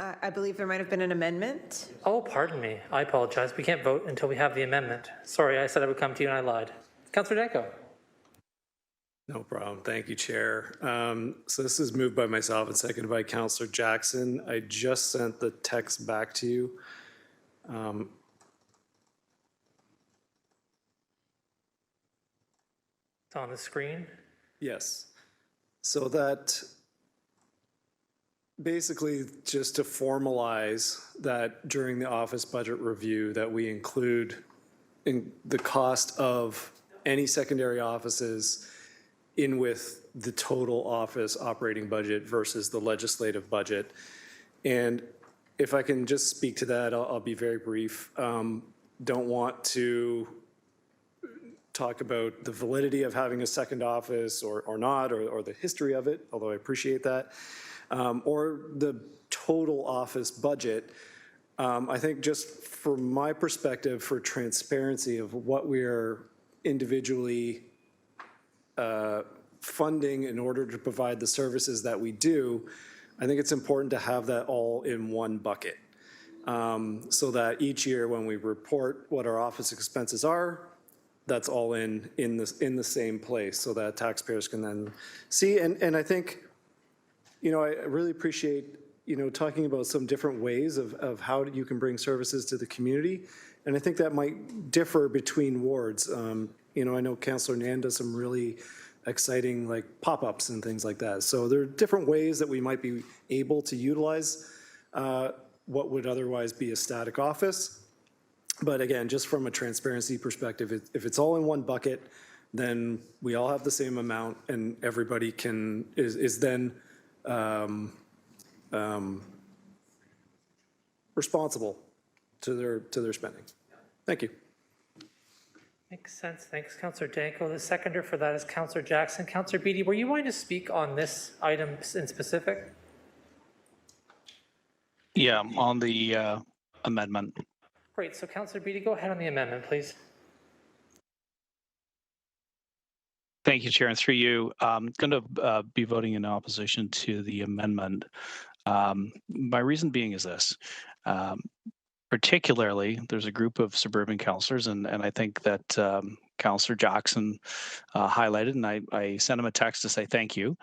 I believe there might have been an amendment. Oh, pardon me. I apologize. We can't vote until we have the amendment. Sorry, I said I would come to you and I lied. Councillor Danko. No problem. Thank you, Chair. So this is moved by myself and seconded by Councillor Jackson. I just sent the text back to you. It's on the screen. Yes. So that basically just to formalize that during the office budget review that we include in the cost of any secondary offices in with the total office operating budget versus the legislative budget. And if I can just speak to that, I'll be very brief. Don't want to talk about the validity of having a second office or not, or the history of it, although I appreciate that, or the total office budget. I think just from my perspective, for transparency of what we are individually funding in order to provide the services that we do, I think it's important to have that all in one bucket. So that each year when we report what our office expenses are, that's all in the same place so that taxpayers can then see. And I think, I really appreciate, talking about some different ways of how you can bring services to the community. And I think that might differ between wards. I know Councillor Nan does some really exciting like pop-ups and things like that. So there are different ways that we might be able to utilize what would otherwise be a static office. But again, just from a transparency perspective, if it's all in one bucket, then we all have the same amount and everybody is then responsible to their spending. Thank you. Makes sense. Thanks, Councillor Danko. The seconder for that is Councillor Jackson. Councillor Beattie, were you wanting to speak on this item in specific? Yeah, on the amendment. Great. So Councillor Beattie, go ahead on the amendment, please. Thank you, Chair. And through you, I'm going to be voting in opposition to the amendment. My reason being is this. Particularly, there's a group of suburban councillors, and I think that Councillor Jackson highlighted, and I sent him a text to say thank you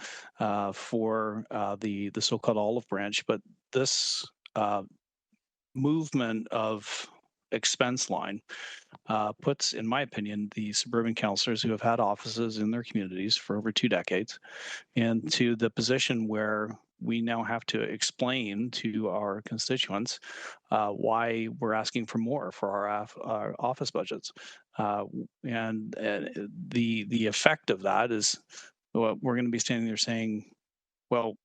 for the so-called olive branch. But this movement of expense line puts, in my opinion, the suburban councillors who have had offices in their communities for over 2 decades into the position where we now have to explain to our constituents why we're asking for more for our office budgets. And the effect of that is we're going to be standing there saying, well,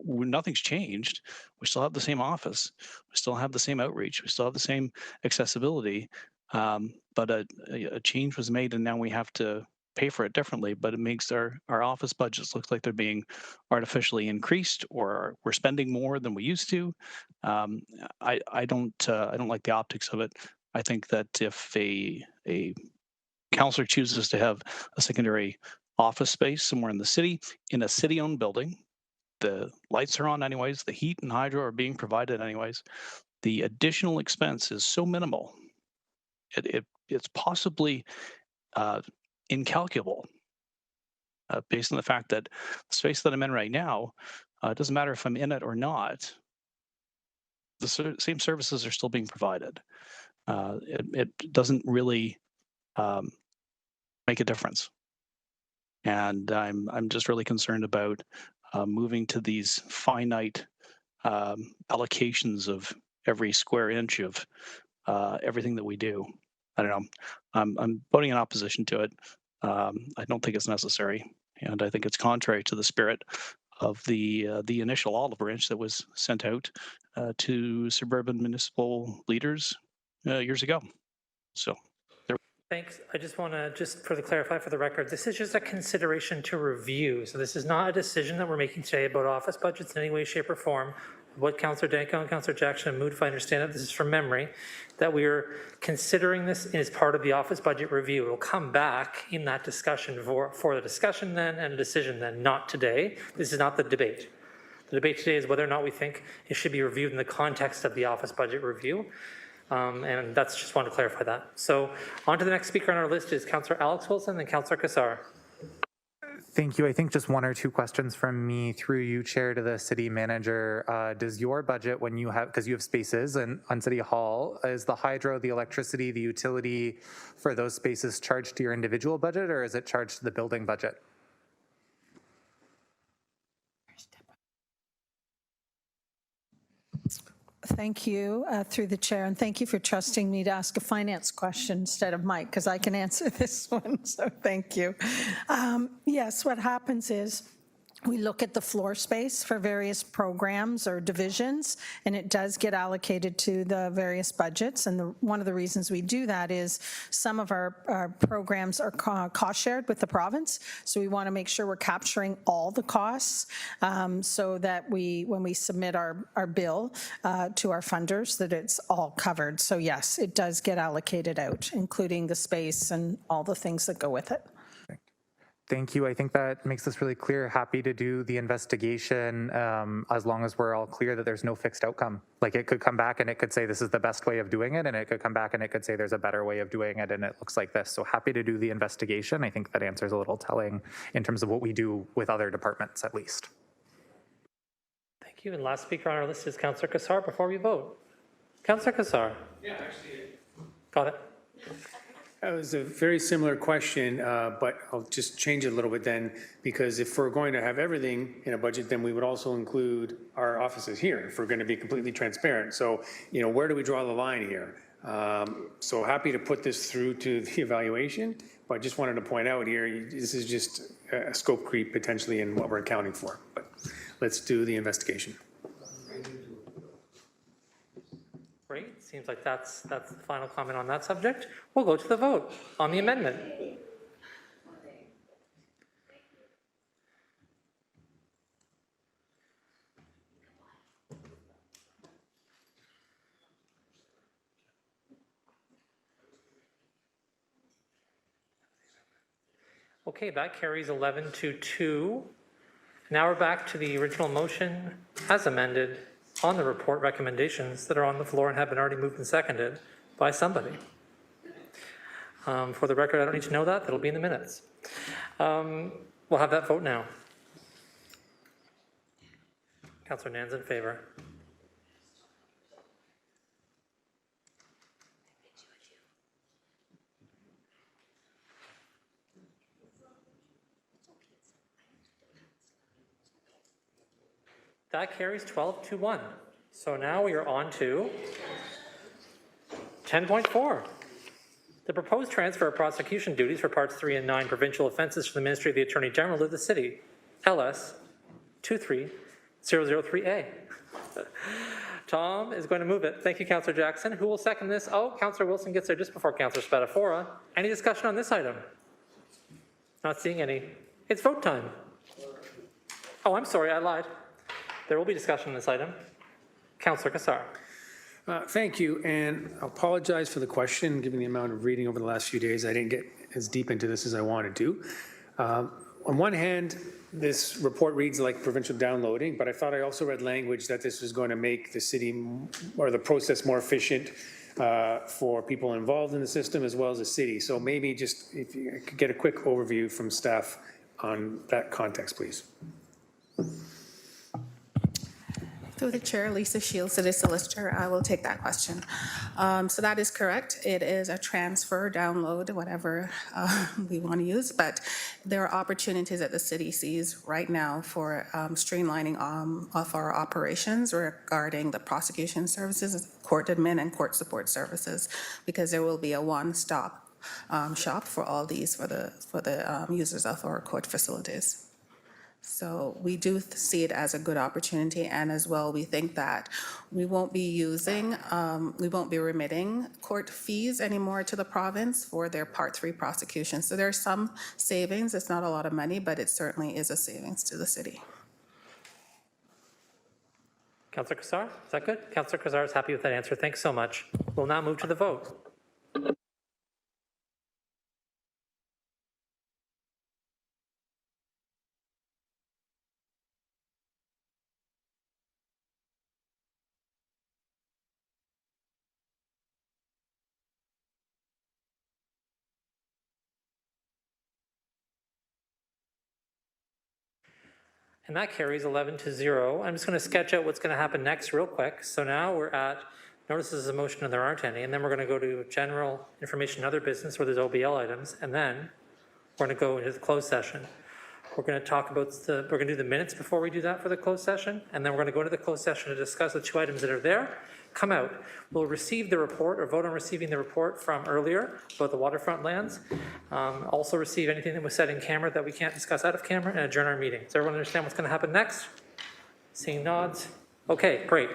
nothing's changed. We still have the same office. We still have the same outreach. We still have the same accessibility. But a change was made, and now we have to pay for it differently. But it makes our office budgets look like they're being artificially increased, or we're spending more than we used to. I don't like the optics of it. I think that if a councillor chooses to have a secondary office space somewhere in the city, in a city-owned building, the lights are on anyways, the heat and hydro are being provided anyways, the additional expense is so minimal, it's possibly incalculable based on the fact that the space that I'm in right now, it doesn't matter if I'm in it or not, the same services are still being provided. It doesn't really make a difference. And I'm just really concerned about moving to these finite allocations of every square inch of everything that we do. I don't know. I'm voting in opposition to it. I don't think it's necessary, and I think it's contrary to the spirit of the initial olive branch that was sent out to suburban municipal leaders years ago. So. Thanks. I just want to, for the clarify for the record, this is just a consideration to review. So this is not a decision that we're making today about office budgets in any way, shape, or form. What Councillor Danko and Councillor Jackson have moved, if I understand it, this is from memory, that we are considering this as part of the office budget review. It will come back in that discussion for the discussion then and a decision then, not today. This is not the debate. The debate today is whether or not we think it should be reviewed in the context of the office budget review. And that's just wanted to clarify that. So on to the next speaker on our list is Councillor Alex Wilson and Councillor Kassar. Thank you. I think just one or two questions from me through you, Chair, to the city manager. Does your budget, when you have, because you have spaces on City Hall, is the hydro, the electricity, the utility for those spaces charged to your individual budget, or is it charged to the building budget? Thank you, through the chair, and thank you for trusting me to ask a finance question instead of Mike, because I can answer this one, so thank you. Yes, what happens is we look at the floor space for various programs or divisions, and it does get allocated to the various budgets. And one of the reasons we do that is some of our programs are cost shared with the province. So we want to make sure we're capturing all the costs so that when we submit our bill to our funders, that it's all covered. So yes, it does get allocated out, including the space and all the things that go with it. Thank you. I think that makes this really clear. Happy to do the investigation as long as we're all clear that there's no fixed outcome. Like it could come back and it could say this is the best way of doing it, and it could come back and it could say there's a better way of doing it and it looks like this. So happy to do the investigation. I think that answer is a little telling in terms of what we do with other departments at least. Thank you. And last speaker on our list is Councillor Kassar before we vote. Councillor Kassar. Yeah, actually. Got it. That was a very similar question, but I'll just change it a little bit then, because if we're going to have everything in a budget, then we would also include our offices here, if we're going to be completely transparent. So, where do we draw the line here? So happy to put this through to the evaluation, but I just wanted to point out here, this is just a scope creep potentially in what we're accounting for. But let's do the investigation. Great. Seems like that's the final comment on that subject. We'll go to the vote on the amendment. Okay, that carries 11-2. Now we're back to the original motion as amended on the report recommendations that are on the floor and have been already moved and seconded by somebody. For the record, I don't need to know that. That'll be in the minutes. We'll have that vote now. Councillor Nan's in favor. That carries 12-1. So now we are on to 10.4. The proposed transfer of prosecution duties for parts 3 and 9 provincial offenses from the Ministry of the Attorney General to the City, LS 23003A. Tom is going to move it. Thank you, Councillor Jackson. Who will second this? Oh, Councillor Wilson gets there just before Councillor Spadafora. Any discussion on this item? Not seeing any. It's vote time. Oh, I'm sorry, I lied. There will be discussion on this item. Councillor Kassar. Thank you, and I apologize for the question, given the amount of reading over the last few days. I didn't get as deep into this as I wanted to. On one hand, this report reads like provincial downloading, but I thought I also read language that this was going to make the city or the process more efficient for people involved in the system as well as the city. So maybe just if you could get a quick overview from staff on that context, please. Through the chair, Lisa Shields, City Solicitor, I will take that question. So that is correct. It is a transfer, download, whatever we want to use, but there are opportunities that the city sees right now for streamlining of our operations regarding the prosecution services, court admin, and court support services, because there will be a one-stop shop for all these for the users of our court facilities. So we do see it as a good opportunity, and as well, we think that we won't be remitting court fees anymore to the province for their Part 3 prosecution. So there's some savings. It's not a lot of money, but it certainly is a savings to the city. Councillor Kassar, is that good? Councillor Kassar is happy with that answer. Thanks so much. We'll now move to the vote. And that carries 11-0. I'm just going to sketch out what's going to happen next real quick. So now we're at notices of motion and there aren't any. And then we're going to go to general information and other business where there's OBL items. And then we're going to go into the closed session. We're going to talk about we're going to do the minutes before we do that for the closed session. And then we're going to go into the closed session to discuss the 2 items that are there. Come out. We'll receive the report or vote on receiving the report from earlier about the waterfront lands. Also receive anything that was said in camera that we can't discuss out of camera and adjourn our meeting. Does everyone understand what's going to happen next? Seeing nods. Okay, great.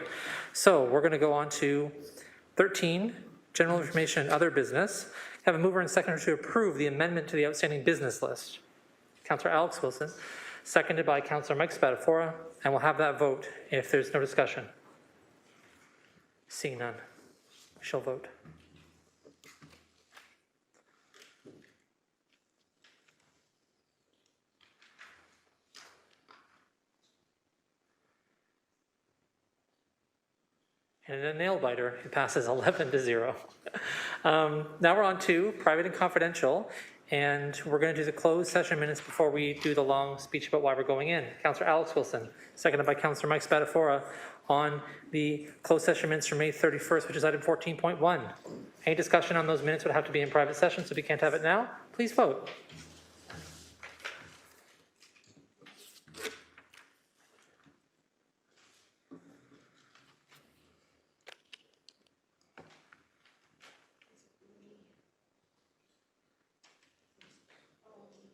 So we're going to go on to 13, general information and other business. Have a mover and seconder to approve the amendment to the outstanding business list. Councillor Alex Wilson, seconded by Councillor Mike Spatafora, and we'll have that vote if there's no discussion. Seeing none, we shall vote. And in a nail biter, it passes 11-0. Now we're on to private and confidential, and we're going to do the closed session minutes before we do the long speech about why we're going in. Councillor Alex Wilson, seconded by Councillor Mike Spatafora, on the closed session minutes from May 31st, which is item 14.1. Any discussion on those minutes would have to be in private session, so we can't have it now. Please vote.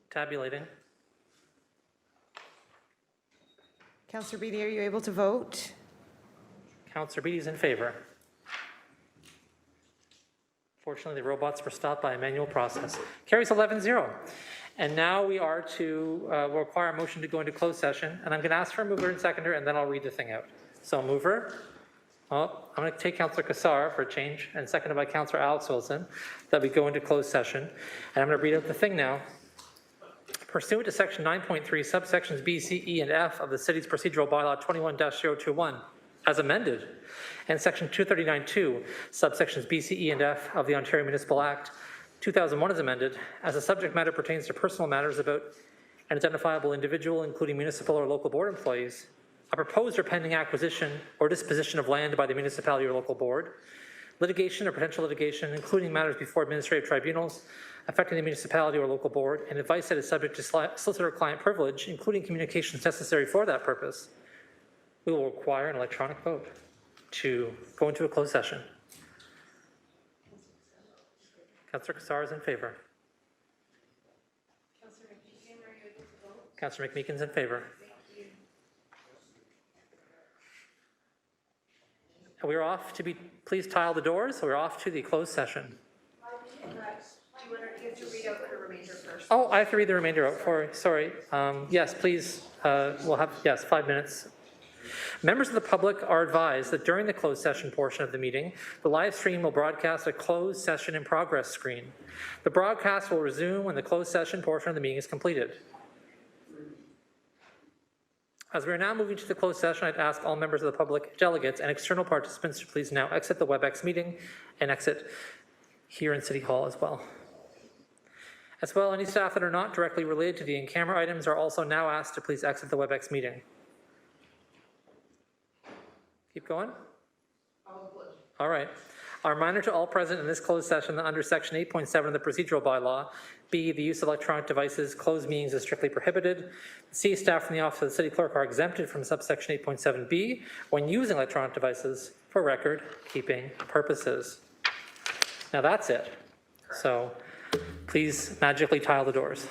Tabulating. Councillor Beattie, are you able to vote? Councillor Beatty's in favor. Fortunately, the robots were stopped by a manual process. Carries 11-0. And now we are to we'll require a motion to go into closed session. And I'm going to ask for a mover and seconder, and then I'll read the thing out. So mover. Oh, I'm going to take Councillor Cassar for a change, and seconded by Councillor Alex Wilson, that we go into closed session. And I'm going to read out the thing now. Pursuant to section 9.3, subsections B, C, E, and F of the city's procedural bylaw 21-021, as amended, and section 239.2, subsections B, C, E, and F of the Ontario Municipal Act 2001 as amended, as the subject matter pertains to personal matters about an identifiable individual, including municipal or local board employees, a proposed or pending acquisition or disposition of land by the municipality or local board, litigation or potential litigation, including matters before administrative tribunals affecting the municipality or local board, and advice that is subject to solicitor-client privilege, including communications necessary for that purpose, we will require an electronic vote to go into a closed session. Councillor Cassar is in favor. Councillor McMeekin's in favor. And we're off to be, please tile the doors, we're off to the closed session. Oh, I have to read the remainder out. Sorry. Yes, please. We'll have, 5 minutes. Members of the public are advised that during the closed session portion of the meeting, the live stream will broadcast a closed session in progress screen. The broadcast will resume when the closed session portion of the meeting is completed. As we are now moving to the closed session, I'd ask all members of the public, delegates, and external participants to please now exit the WebEx meeting and exit here in City Hall as well. As well, any staff that are not directly related to the in-camera items are also now asked to please exit the WebEx meeting. Keep going? All right. A reminder to all present in this closed session that under section 8.7 of the procedural bylaw, B, the use of electronic devices, closed meetings is strictly prohibited. C, staff from the office of the city clerk are exempted from subsection 8.7B when using electronic devices for record keeping purposes. Now that's it. So please magically tile the doors.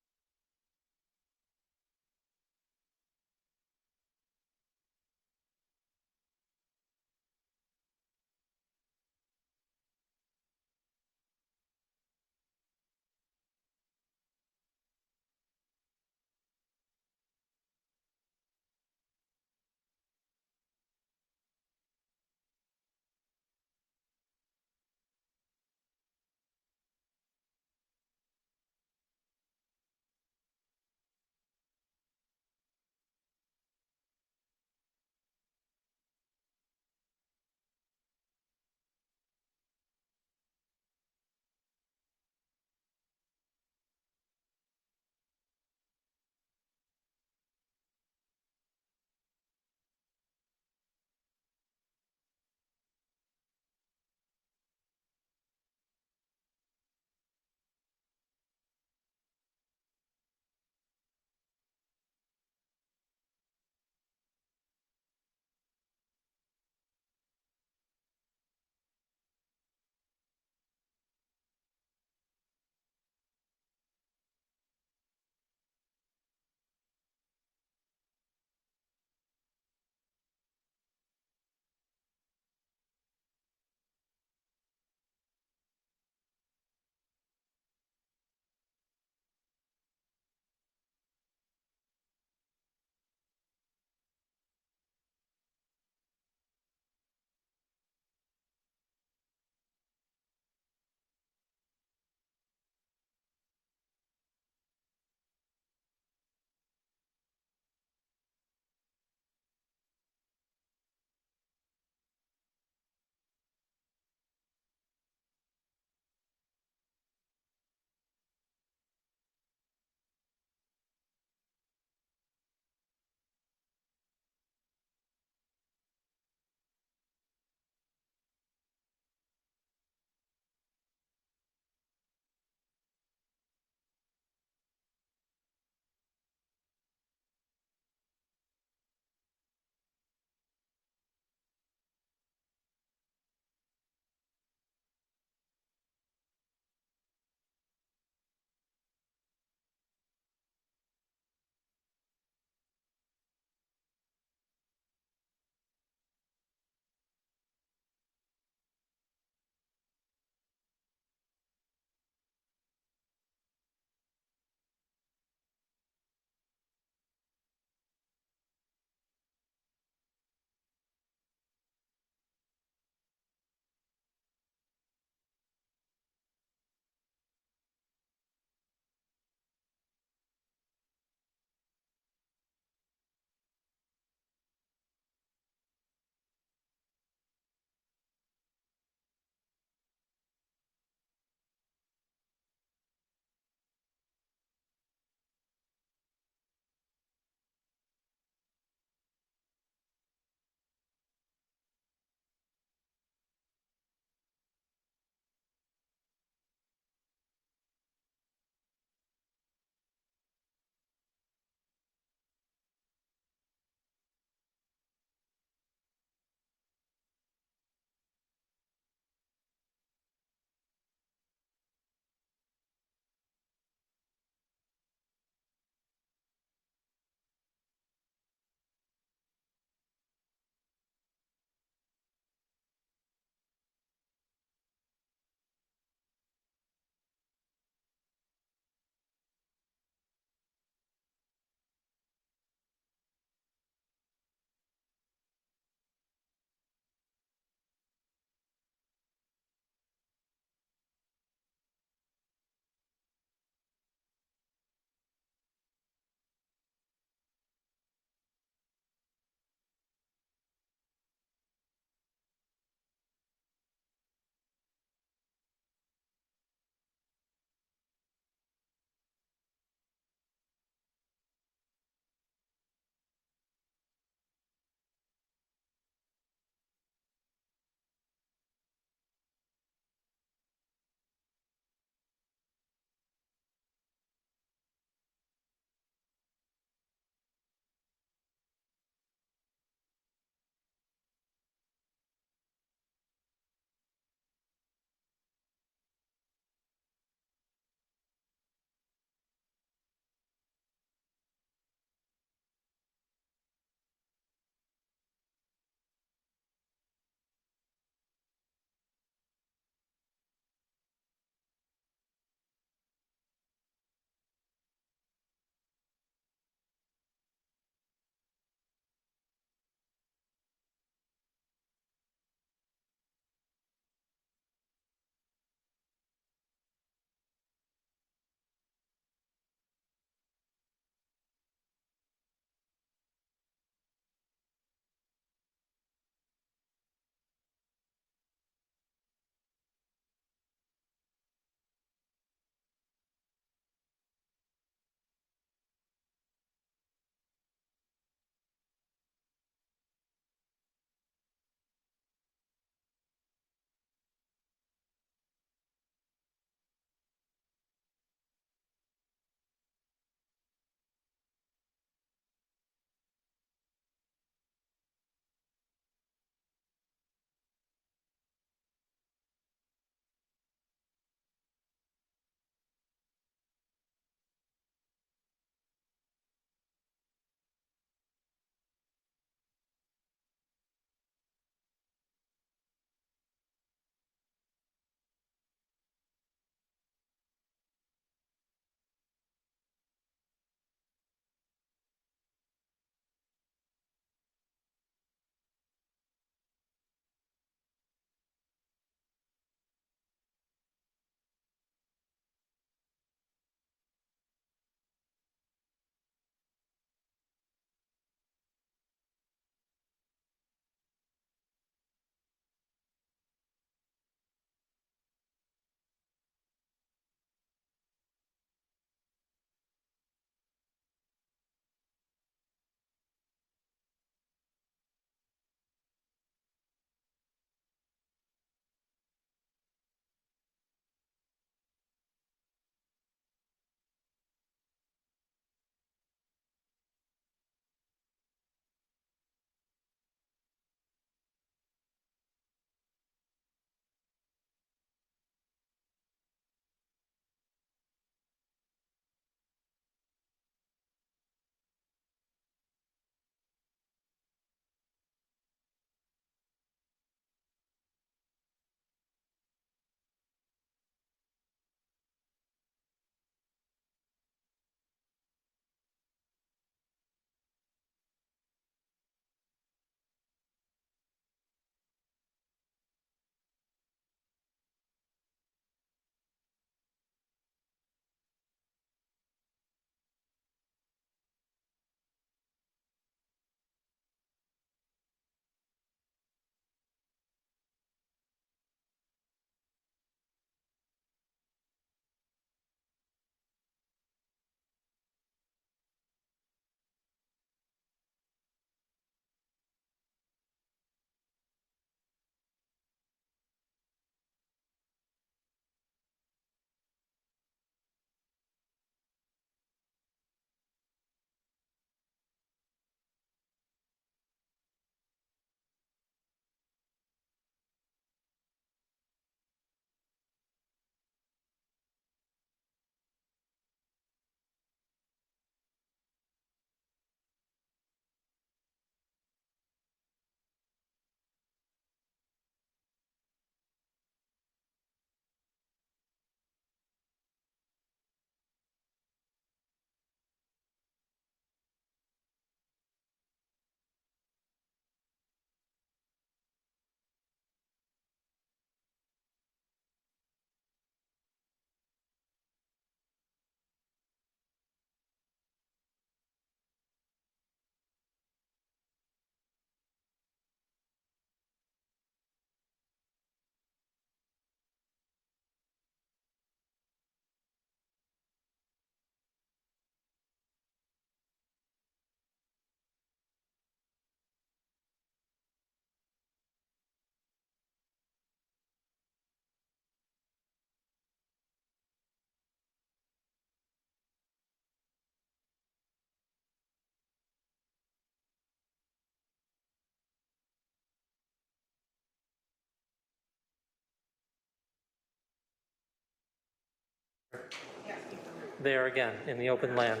there again in the open land.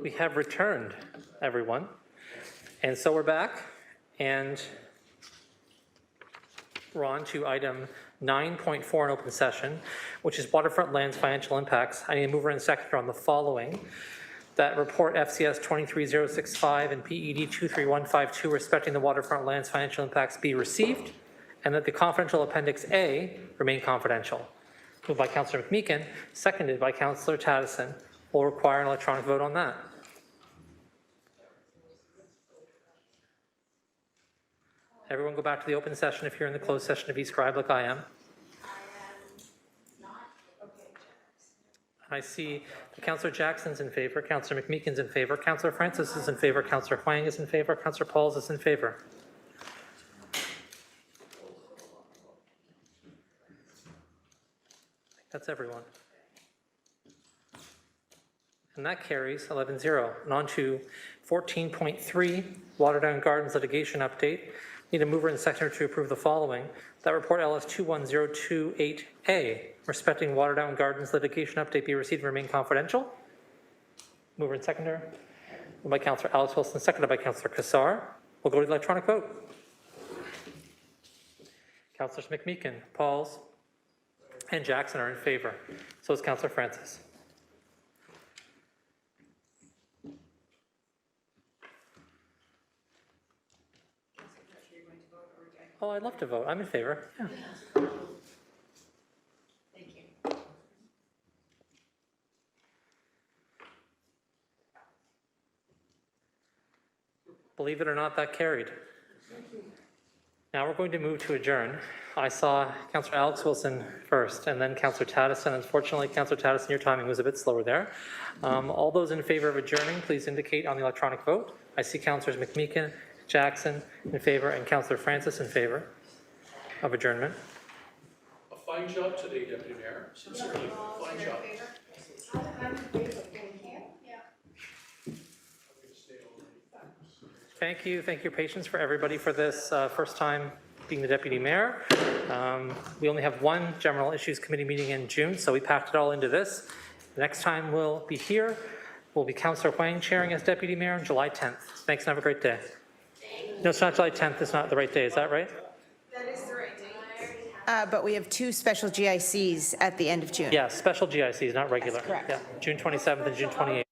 We have returned, everyone. And so we're back, and we're on to item 9.4 in open session, which is waterfront lands financial impacts. I need a mover and seconder on the following. That report FCS 23065 and PED 23152 respecting the waterfront lands financial impacts be received, and that the confidential Appendix A remain confidential. Moved by Councillor McMeekin, seconded by Councillor Taddison. Will require an electronic vote on that. Everyone go back to the open session if you're in the closed session to be scribed like I am. I see that Councillor Jackson's in favor, Councillor McMeekin's in favor, Councillor Francis is in favor, Councillor Huang is in favor, Councillor Pauls is in favor. That's everyone. And that carries 11-0. And on to 14.3, Waterdown Gardens litigation update. Need a mover and seconder to approve the following. That report LS 21028A respecting Waterdown Gardens litigation update be received and remain confidential. Mover and seconder. Moved by Councillor Alex Wilson, seconded by Councillor Cassar. We'll go to the electronic vote. Councillors McMeekin, Pauls, and Jackson are in favor. So is Councillor Francis. Oh, I'd love to vote. I'm in favor. Yeah. Thank you. Believe it or not, that carried. Now we're going to move to adjourn. I saw Councillor Alex Wilson first, and then Councillor Taddison. Unfortunately, Councillor Taddison, your timing was a bit slower there. All those in favor of adjourning, please indicate on the electronic vote. I see Councillors McMeekin, Jackson in favor, and Councillor Francis in favor of adjournment. A fine job today, Deputy Mayor. Sincerely, fine job. Thank you for your patience for everybody for this first time being the Deputy Mayor. We only have one General Issues Committee meeting in June, so we packed it all into this. The next time we'll be here will be Councillor Huang chairing as Deputy Mayor on July 10th. Thanks and have a great day. No, it's not July 10th. It's not the right day. Is that right? That is the right date. But we have two special GICs at the end of June. Yeah, special GICs, not regular. That's correct. Yeah, June 27th and June 28th.